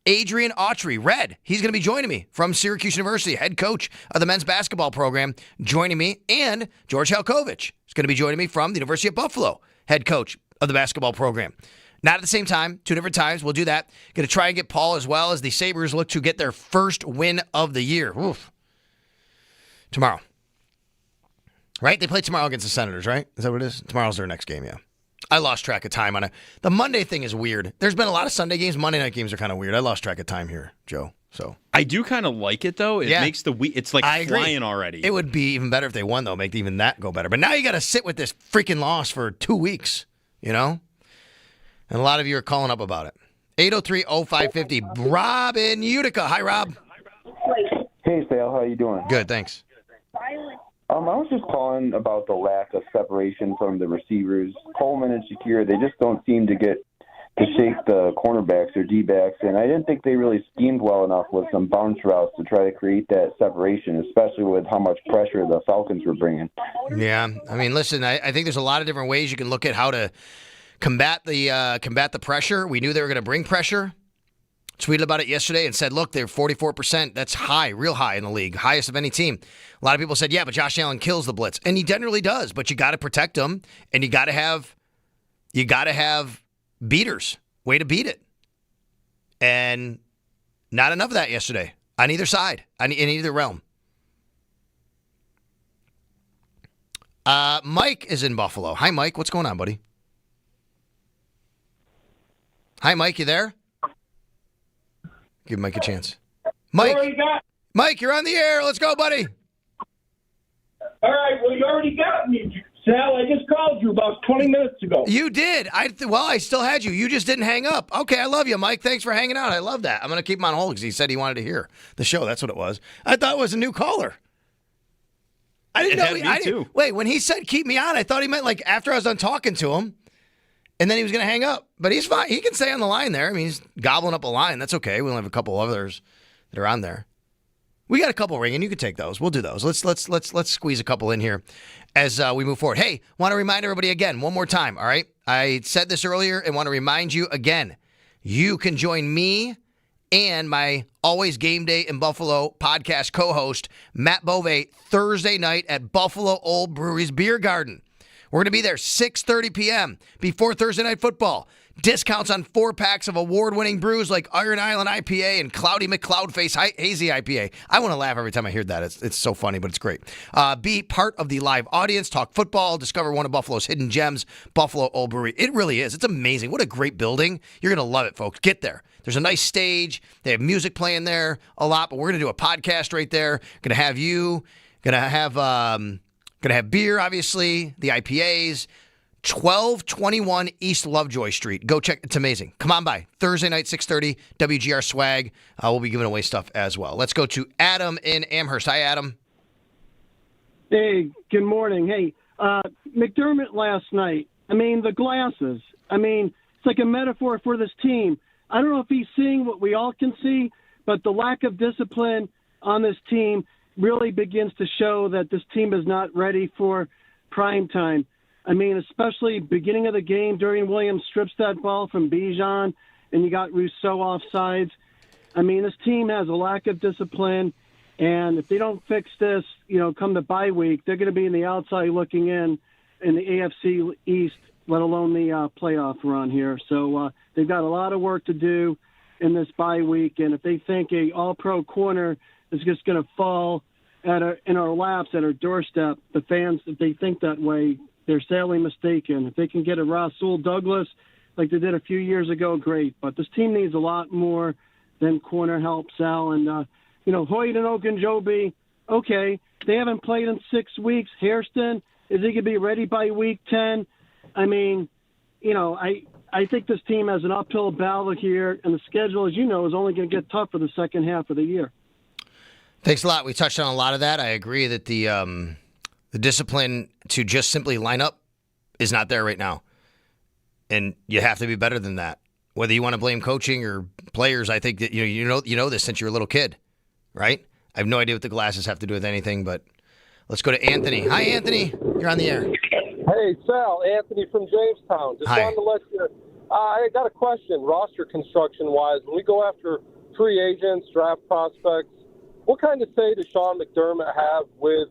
Adrian Autry, Red. He's going to be joining me from Syracuse University, head coach of the men's basketball program, joining me. And George Halkovich is going to be joining me from the University of Buffalo, head coach of the basketball program. Not at the same time, 2 different times. We'll do that. Going to try and get Paul as well as the Sabres look to get their first win of the year. Oof. Tomorrow. Right? They play tomorrow against the Senators, right? Is that what it is? Tomorrow's their next game, yeah. I lost track of time on it. The Monday thing is weird. There's been a lot of Sunday games. Monday night games are kind of weird. I lost track of time here, Joe. So I do kind of like it, though. It makes the week, it's like flying already. It would be even better if they won, though, make even that go better. But now you got to sit with this freaking loss for 2 weeks, you know? And a lot of you are calling up about it. 803-0550. Rob in Utica. Hi, Rob. Hey, Sal. How you doing? Good, thanks. I was just calling about the lack of separation from the receivers. Coleman and Shakir, they just don't seem to get to shake the cornerbacks or D-backs, and I didn't think they really schemed well enough with some bounce routes to try to create that separation, especially with how much pressure the Falcons were bringing. Yeah, I mean, listen, I think there's a lot of different ways you can look at how to combat the pressure. We knew they were going to bring pressure. Tweeted about it yesterday and said, look, they're 44%. That's high, real high in the league, highest of any team. A lot of people said, yeah, but Josh Allen kills the blitz. And he generally does, but you got to protect him, and you got to have beaters, way to beat it. And not enough of that yesterday on either side, in either realm. Mike is in Buffalo. Hi, Mike. What's going on, buddy? Hi, Mike. You there? Give Mike a chance. Mike, you're on the air. Let's go, buddy. All right. Well, you already got me, Sal. I just called you about 20 minutes ago. You did. I still had you. You just didn't hang up. Okay, I love you, Mike. Thanks for hanging out. I love that. I'm going to keep him on hold because he said he wanted to hear the show. That's what it was. I thought it was a new caller. I didn't know. Me too. Wait, when he said keep me on, I thought he meant like after I was done talking to him. And then he was going to hang up. But he's fine. He can stay on the line there. I mean, he's gobbling up a line. That's okay. We only have a couple others that are on there. We got a couple ringing. You can take those. We'll do those. Let's squeeze a couple in here as we move forward. Hey, want to remind everybody again, one more time, all right? I said this earlier and want to remind you again. You can join me and my Always Game Day in Buffalo podcast co-host, Matt Bove, Thursday night at Buffalo Old Brewery's Beer Garden. We're going to be there 6:30 p.m. before Thursday Night Football. Discounts on 4-packs of award-winning brews like Iron Island IPA and Cloudy McCloudface Hazy IPA. I want to laugh every time I hear that. It's so funny, but it's great. Be part of the live audience. Talk football. Discover one of Buffalo's hidden gems, Buffalo Old Brewery. It really is. It's amazing. What a great building. You're going to love it, folks. Get there. There's a nice stage. They have music playing there a lot, but we're going to do a podcast right there. Going to have you. Going to have beer, obviously, the IPAs. 1221 East Lovejoy Street. Go check. It's amazing. Come on by. Thursday night, 6:30, WGR swag. We'll be giving away stuff as well. Let's go to Adam in Amherst. Hi, Adam. Hey, good morning. Hey, McDermott last night. I mean, the glasses. I mean, it's like a metaphor for this team. I don't know if he's seeing what we all can see, but the lack of discipline on this team really begins to show that this team is not ready for prime time. I mean, especially beginning of the game, Dorian Williams strips that ball from Bijan, and you got Rousseau offsides. I mean, this team has a lack of discipline, and if they don't fix this, come the bye week, they're going to be in the outside looking in the AFC East, let alone the playoff run here. So they've got a lot of work to do in this bye week, and if they think a all-pro corner is just going to fall in our laps at our doorstep, the fans, if they think that way, they're sadly mistaken. If they can get a Rasul Douglas like they did a few years ago, great. But this team needs a lot more than corner help, Sal. And, Hoyt and Ogunjobi, okay, they haven't played in 6 weeks. Hairston, is he going to be ready by week 10? I mean, I think this team has an uphill battle here, and the schedule, as you know, is only going to get tougher the second half of the year. Thanks a lot. We touched on a lot of that. I agree that the discipline to just simply line up is not there right now. And you have to be better than that. Whether you want to blame coaching or players, I think that you know this since you're a little kid, right? I have no idea what the glasses have to do with anything, but let's go to Anthony. Hi, Anthony. You're on the air. Hey, Sal. Anthony from Jamestown. Just Hi. wanted to let you I got a question, roster construction-wise. When we go after free agents, draft prospects, what kind of say does Sean McDermott have with,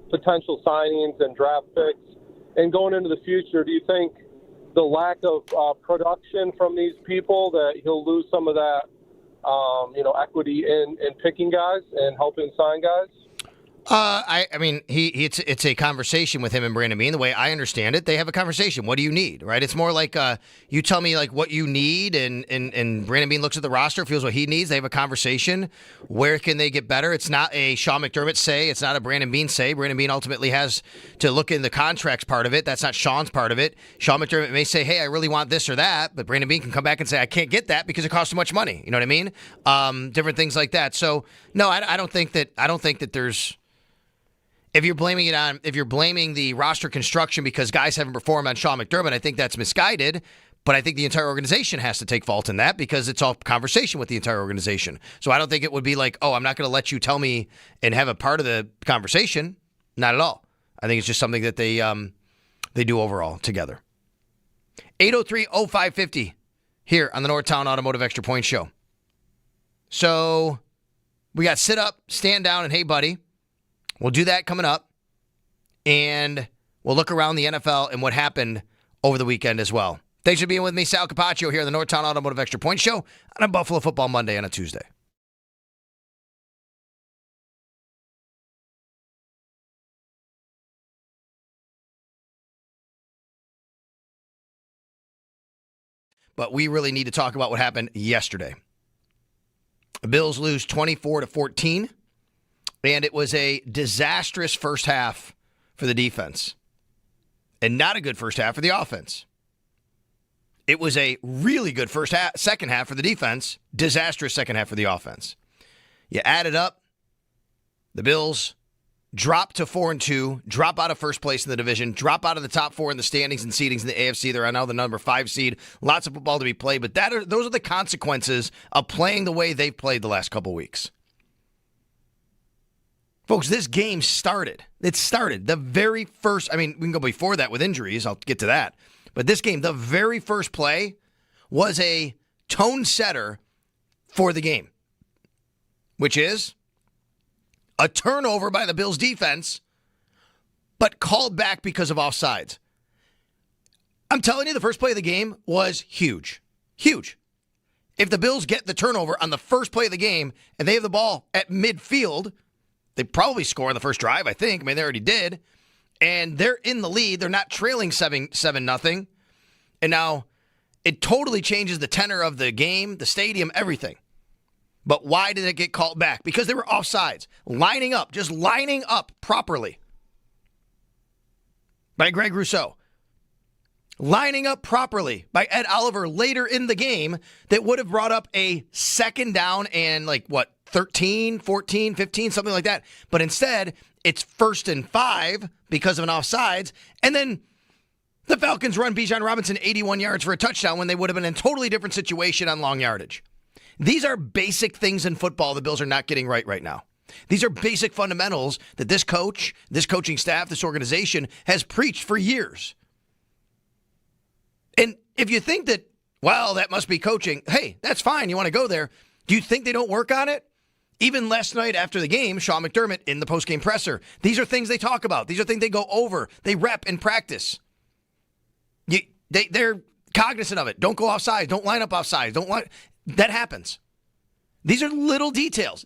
potential signings and draft picks? And going into the future, do you think the lack of production from these people that he'll lose some of that, equity in picking guys and helping sign guys? I mean, it's a conversation with him and Brandon Beane. The way I understand it, they have a conversation. What do you need, right? It's more like you tell me like what you need, and Brandon Beane looks at the roster, feels what he needs. They have a conversation. Where can they get better? It's not a Sean McDermott say. It's not a Brandon Beane say. Brandon Beane ultimately has to look in the contracts part of it. That's not Sean's part of it. Sean McDermott may say, hey, I really want this or that, but Brandon Beane can come back and say, I can't get that because it costs too much money. You know what I mean? Different things like that. So no, I don't think that there's. If you're blaming the roster construction because guys haven't performed on Sean McDermott, I think that's misguided. But I think the entire organization has to take fault in that because it's all conversation with the entire organization. So I don't think it would be like, oh, I'm not going to let you tell me and have a part of the conversation. Not at all. I think it's just something that they do overall together. 803-0550 here on the Northtown Automotive Extra Point Show. So we got sit up, stand down, and hey, buddy. We'll do that coming up, and we'll look around the NFL and what happened over the weekend as well. Thanks for being with me, Sal Capaccio, here on the Northtown Automotive Extra Point Show on a Buffalo Football Monday on a Tuesday. But we really need to talk about what happened yesterday. The Bills lose 24-14. And it was a disastrous first half for the defense. And not a good first half for the offense. It was a really good second half for the defense. Disastrous second half for the offense. You add it up. The Bills drop to 4-2, drop out of first place in the division, drop out of the top four in the standings and seedings in the AFC. They're now the number 5 seed. Lots of football to be played, but those are the consequences of playing the way they've played the last couple weeks. Folks, this game started. It started. The very first, we can go before that with injuries. I'll get to that. But this game, the very first play was a tone setter for the game, which is a turnover by the Bills defense, but called back because of offsides. I'm telling you, the first play of the game was huge. Huge. If the Bills get the turnover on the first play of the game and they have the ball at midfield, they probably score on the first drive, I think. I mean, they already did. And they're in the lead. They're not trailing 7-0. And now it totally changes the tenor of the game, the stadium, everything. But why did it get called back? Because they were offsides. Just lining up properly. By Greg Rousseau. Lining up properly by Ed Oliver later in the game that would have brought up a second down and 13, 14, 15, something like that. But instead, it's 1st and 5 because of an offsides. And then the Falcons run Bijan Robinson 81 yards for a touchdown when they would have been in a totally different situation on long yardage. These are basic things in football the Bills are not getting right now. These are basic fundamentals that this coach, this coaching staff, this organization has preached for years. And if you think that, well, that must be coaching, hey, that's fine. You want to go there. Do you think they don't work on it? Even last night after the game, Sean McDermott in the postgame presser, these are things they talk about. These are things they go over. They rep in practice. They're cognizant of it. Don't go offside. Don't line up offside. That happens. These are little details.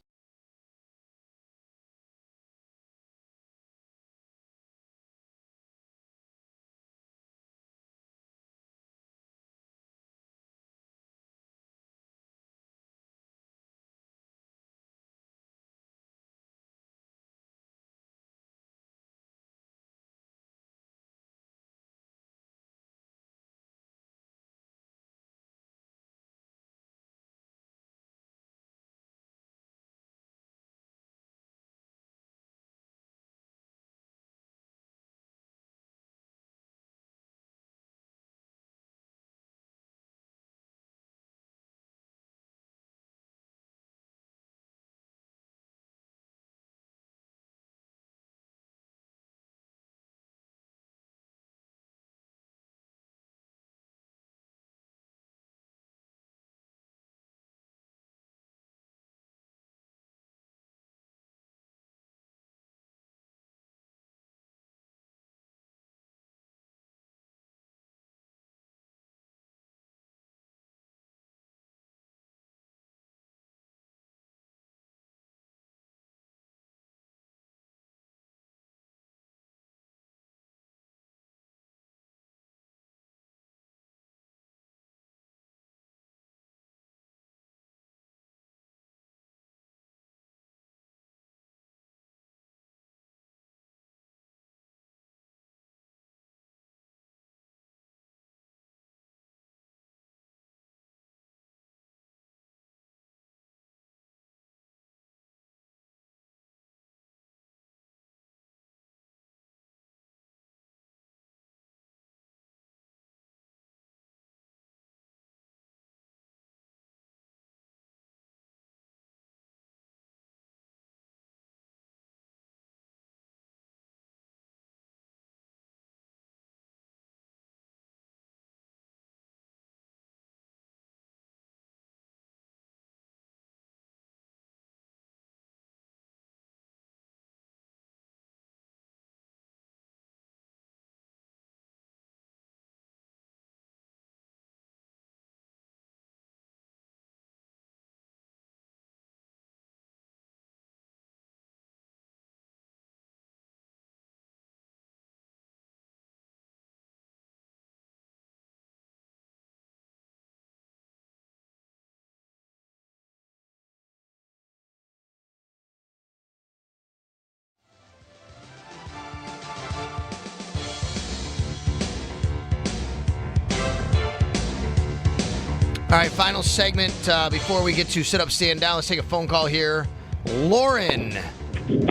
All right, final segment before we get to sit up, stand down. Let's take a phone call here. Lauren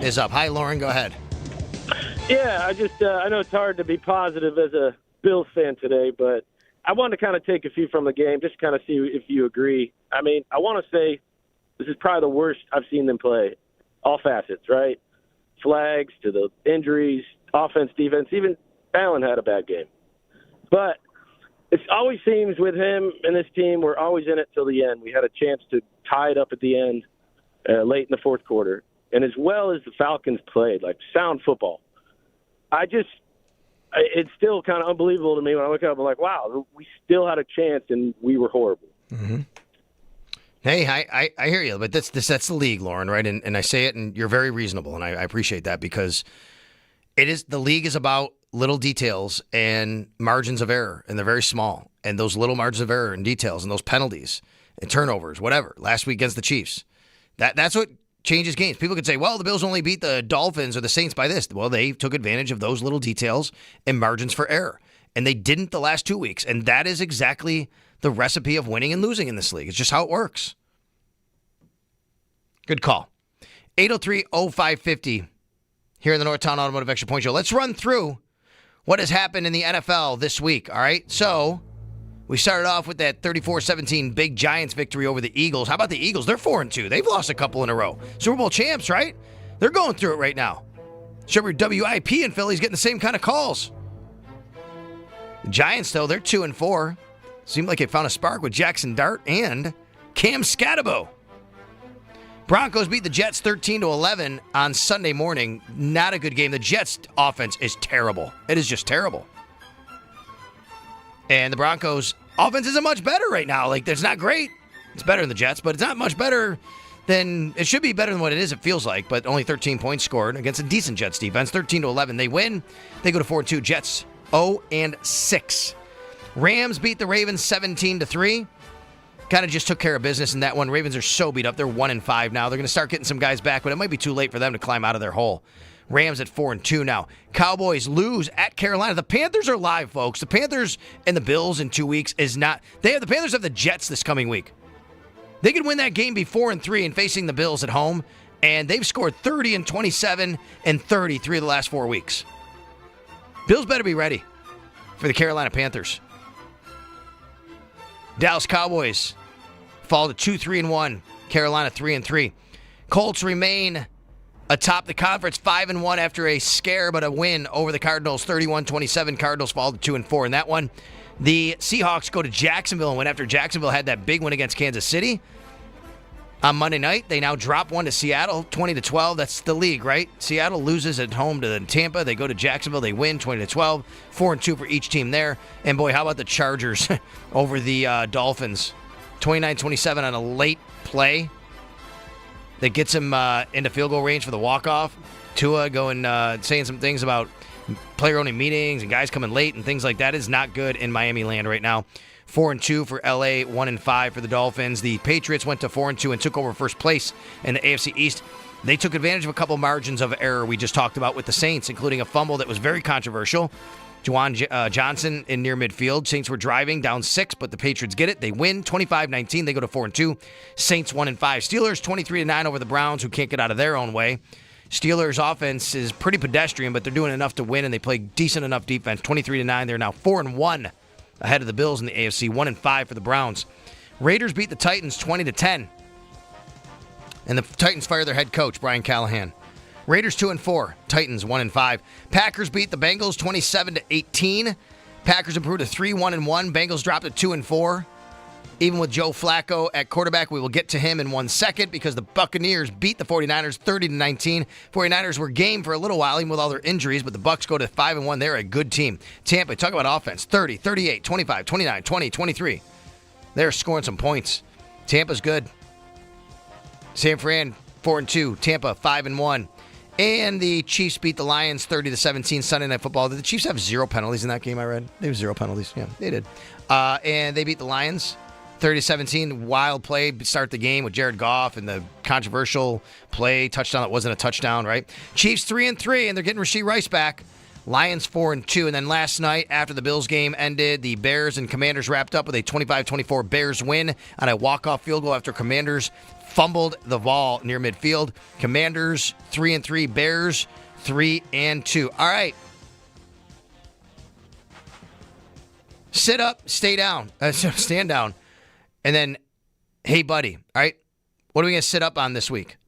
is up. Hi, Lauren. Go ahead. Yeah, I know it's hard to be positive as a Bills fan today, but I want to kind of take a few from the game, just kind of see if you agree. I mean, I want to say this is probably the worst I've seen them play, all facets, right? Flags to the injuries, offense, defense. Even Allen had a bad game. But it always seems with him and this team, we're always in it till the end. We had a chance to tie it up at the end late in the fourth quarter. And as well as the Falcons played, like sound football, I it's still kind of unbelievable to me when I look up. I'm like, wow, we still had a chance and we were horrible. Mm-hmm. Hey, I hear you, but that's the league, Lauren, right? And I say it, and you're very reasonable, and I appreciate that because the league is about little details and margins of error, and they're very small. And those little margins of error and details and those penalties and turnovers, whatever. Last week against the Chiefs, that's what changes games. People could say, well, the Bills only beat the Dolphins or the Saints by this. Well, they took advantage of those little details and margins for error, and they didn't the last 2 weeks. And that is exactly the recipe of winning and losing in this league. It's just how it works. Good call. 803-0550 here in the Northtown Automotive Extra Point Show. Let's run through what has happened in the NFL this week, all right? So we started off with that 34-17 big Giants victory over the Eagles. How about the Eagles? They're 4-2. They've lost a couple in a row. Super Bowl champs, right? They're going through it right now. Sure, WIP in Philly's getting the same kind of calls. The Giants, though, they're 2-4. Seemed like they found a spark with Jackson Dart and Cam Scatabo. Broncos beat the Jets 13-11 on Sunday morning. Not a good game. The Jets' offense is terrible. It is just terrible. And the Broncos' offense isn't much better right now. Like, it's not great. It's better than the Jets, but it's not much better than it should be better than what it is, it feels like. But only 13 points scored against a decent Jets defense. 13-11. They win. They go to 4-2. Jets 0-6. Rams beat the Ravens 17-3. Kind of just took care of business in that one. Ravens are so beat up. They're 1-5 now. They're going to start getting some guys back, but it might be too late for them to climb out of their hole. Rams at 4-2 now. Cowboys lose at Carolina. The Panthers are live, folks. The Panthers and the Bills in 2 weeks is not. The Panthers have the Jets this coming week. They could win that game, be 4-3 and facing the Bills at home, and they've scored 30 and 27 and 33 of the last 4 weeks. Bills better be ready for the Carolina Panthers. Dallas Cowboys fall to 2-3-1. Carolina 3-3. Colts remain atop the conference 5-1 after a scare but a win over the Cardinals 31-27. Cardinals fall to 2-4 in that one. The Seahawks go to Jacksonville and win after Jacksonville had that big win against Kansas City. On Monday night, they now drop one to Seattle, 20-12. That's the league, right? Seattle loses at home to Tampa. They go to Jacksonville. They win 20-12. 4-2 for each team there. And boy, how about the Chargers over the Dolphins? 29-27 on a late play that gets him into field goal range for the walk-off. Tua going saying some things about player-only meetings and guys coming late and things like that is not good in Miami land right now. 4-2 for LA, 1-5 for the Dolphins. The Patriots went to 4-2 and took over first place in the AFC East. They took advantage of a couple margins of error we just talked about with the Saints, including a fumble that was very controversial. Juwan Johnson in near midfield. Saints were driving down 6, but the Patriots get it. They win 25-19. They go to 4-2. Saints 1-5. Steelers 23-9 over the Browns, who can't get out of their own way. Steelers offense is pretty pedestrian, but they're doing enough to win, and they play decent enough defense. 23-9. They're now 4-1 ahead of the Bills in the AFC. 1-5 for the Browns. Raiders beat the Titans 20-10. And the Titans fire their head coach, Brian Callahan. Raiders 2-4. Titans 1-5. Packers beat the Bengals 27-18. Packers improved to 3-1-1. Bengals dropped to 2-4. Even with Joe Flacco at quarterback, we will get to him in 1 second because the Buccaneers beat the 49ers 30-19. 49ers were game for a little while, even with all their injuries, but the Bucs go to 5-1. They're a good team. Tampa, talk about offense. 30, 38, 25, 29, 20, 23. They're scoring some points. Tampa's good. San Fran 4-2. Tampa 5-1. And the Chiefs beat the Lions 30-17 Sunday Night Football. Did the Chiefs have 0 penalties in that game, I read? They have 0 penalties. Yeah, they did. And they beat the Lions 30-17. Wild play to start the game with Jared Goff and the controversial play, touchdown that wasn't a touchdown, right? Chiefs 3-3, and they're getting Rashee Rice back. Lions 4-2. And then last night, after the Bills game ended, the Bears and Commanders wrapped up with a 25-24 Bears win on a walk-off field goal after Commanders fumbled the ball near midfield. Commanders 3-3, Bears 3-2. All right. Sit up, stay down, stand down. And then, hey, buddy, all right, what are we going to sit up on this week?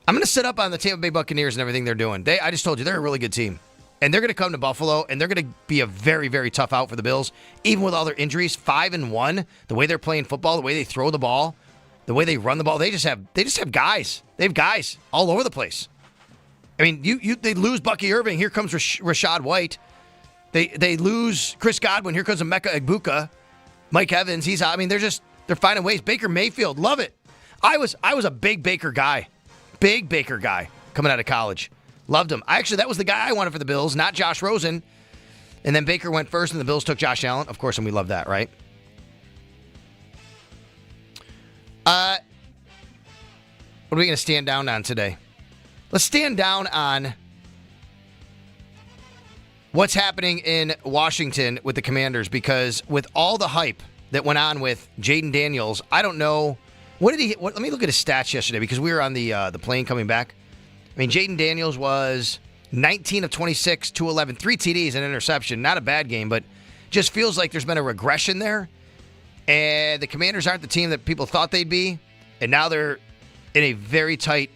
I'm going to sit up on the Tampa Bay Buccaneers and everything they're doing. I just told you, they're a really good team. And they're going to come to Buffalo, and they're going to be a very, very tough out for the Bills, even with all their injuries. 5-1, the way they're playing football, the way they throw the ball, the way they run the ball, they just have guys. They have guys all over the place. I mean, they lose Bucky Irving. Here comes Rashad White. They lose Chris Godwin. Here comes Emeka Egbuka. Mike Evans, he's out. I mean, they're finding ways. Baker Mayfield, love it. I was a big Baker guy. Big Baker guy coming out of college. Loved him. That was the guy I wanted for the Bills, not Josh Rosen. And then Baker went first, and the Bills took Josh Allen. Of course, and we love that, right? What are we going to stand down on today? Let's stand down on what's happening in Washington with the Commanders, because with all the hype that went on with Jaden Daniels, I don't know. Let me look at his stats yesterday, because we were on the plane coming back. I mean, Jaden Daniels was 19 of 26, 211, 3 TDs, and an interception. Not a bad game, but just feels like there's been a regression there. And the Commanders aren't the team that people thought they'd be. And now they're in a very tight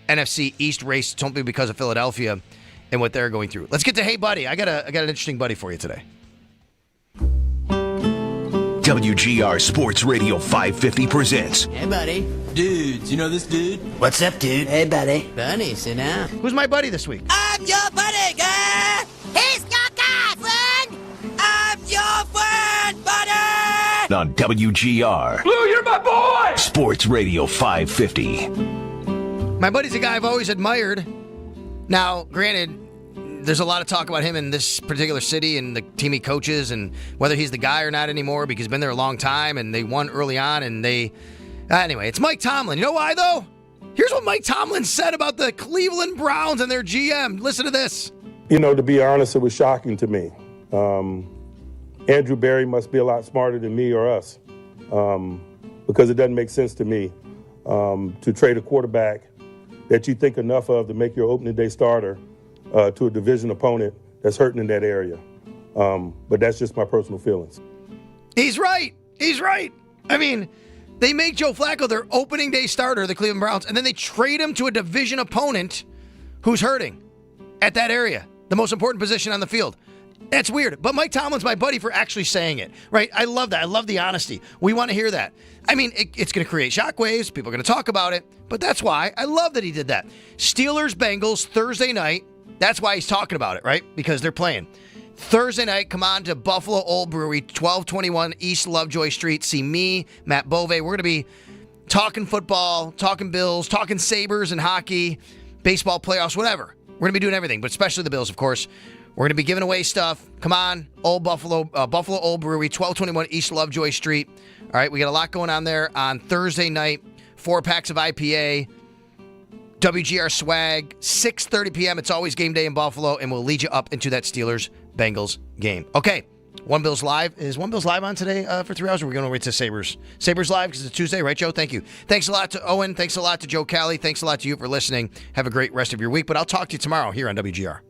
NFC East race, simply because of Philadelphia and what they're going through. Let's get to Hey Buddy. I got an interesting buddy for you today. WGR Sports Radio 550 presents. Hey, buddy. Dudes, you know this dude? What's up, dude? Hey, buddy. Buddy, sit down. Who's my buddy this week? I'm your buddy, guy. He's your guy, friend. I'm your friend, buddy. On WGR. Blue, you're my boy. Sports Radio 550. My buddy's a guy I've always admired. Now, granted, there's a lot of talk about him in this particular city and the team he coaches and whether he's the guy or not anymore, because he's been there a long time and they won early on and they... Anyway, it's Mike Tomlin. You know why, though? Here's what Mike Tomlin said about the Cleveland Browns and their GM. Listen to this. You know, to be honest, it was shocking to me. Andrew Berry must be a lot smarter than me or us, because it doesn't make sense to me to trade a quarterback that you think enough of to make your opening day starter to a division opponent that's hurting in that area. But that's just my personal feelings. He's right. He's right. I mean, they make Joe Flacco their opening day starter, the Cleveland Browns, and then they trade him to a division opponent who's hurting at that area, the most important position on the field. That's weird. But Mike Tomlin's my buddy for actually saying it, right? I love that. I love the honesty. We want to hear that. I mean, it's going to create shockwaves. People are going to talk about it. But that's why I love that he did that. Steelers-Bengals Thursday night. That's why he's talking about it, right? Because they're playing. Thursday night, come on to Buffalo Old Brewery, 1221 East Lovejoy Street. See me, Matt Bove. We're going to be talking football, talking Bills, talking Sabres and hockey, baseball playoffs, whatever. We're going to be doing everything, but especially the Bills, of course. We're going to be giving away stuff. Come on, Old Buffalo Old Brewery, 1221 East Lovejoy Street. All right, we got a lot going on there on Thursday night. 4 packs of IPA. WGR swag, 6:30 p.m. It's always game day in Buffalo, and we'll lead you up into that Steelers-Bengals game. Okay, One Bills Live. Is One Bills Live on today for 3 hours? Or are we going to wait to Sabres? Sabres Live because it's Tuesday, right, Joe? Thank you. Thanks a lot to Owen. Thanks a lot to Joe Cali. Thanks a lot to you for listening. Have a great rest of your week, but I'll talk to you tomorrow here on WGR.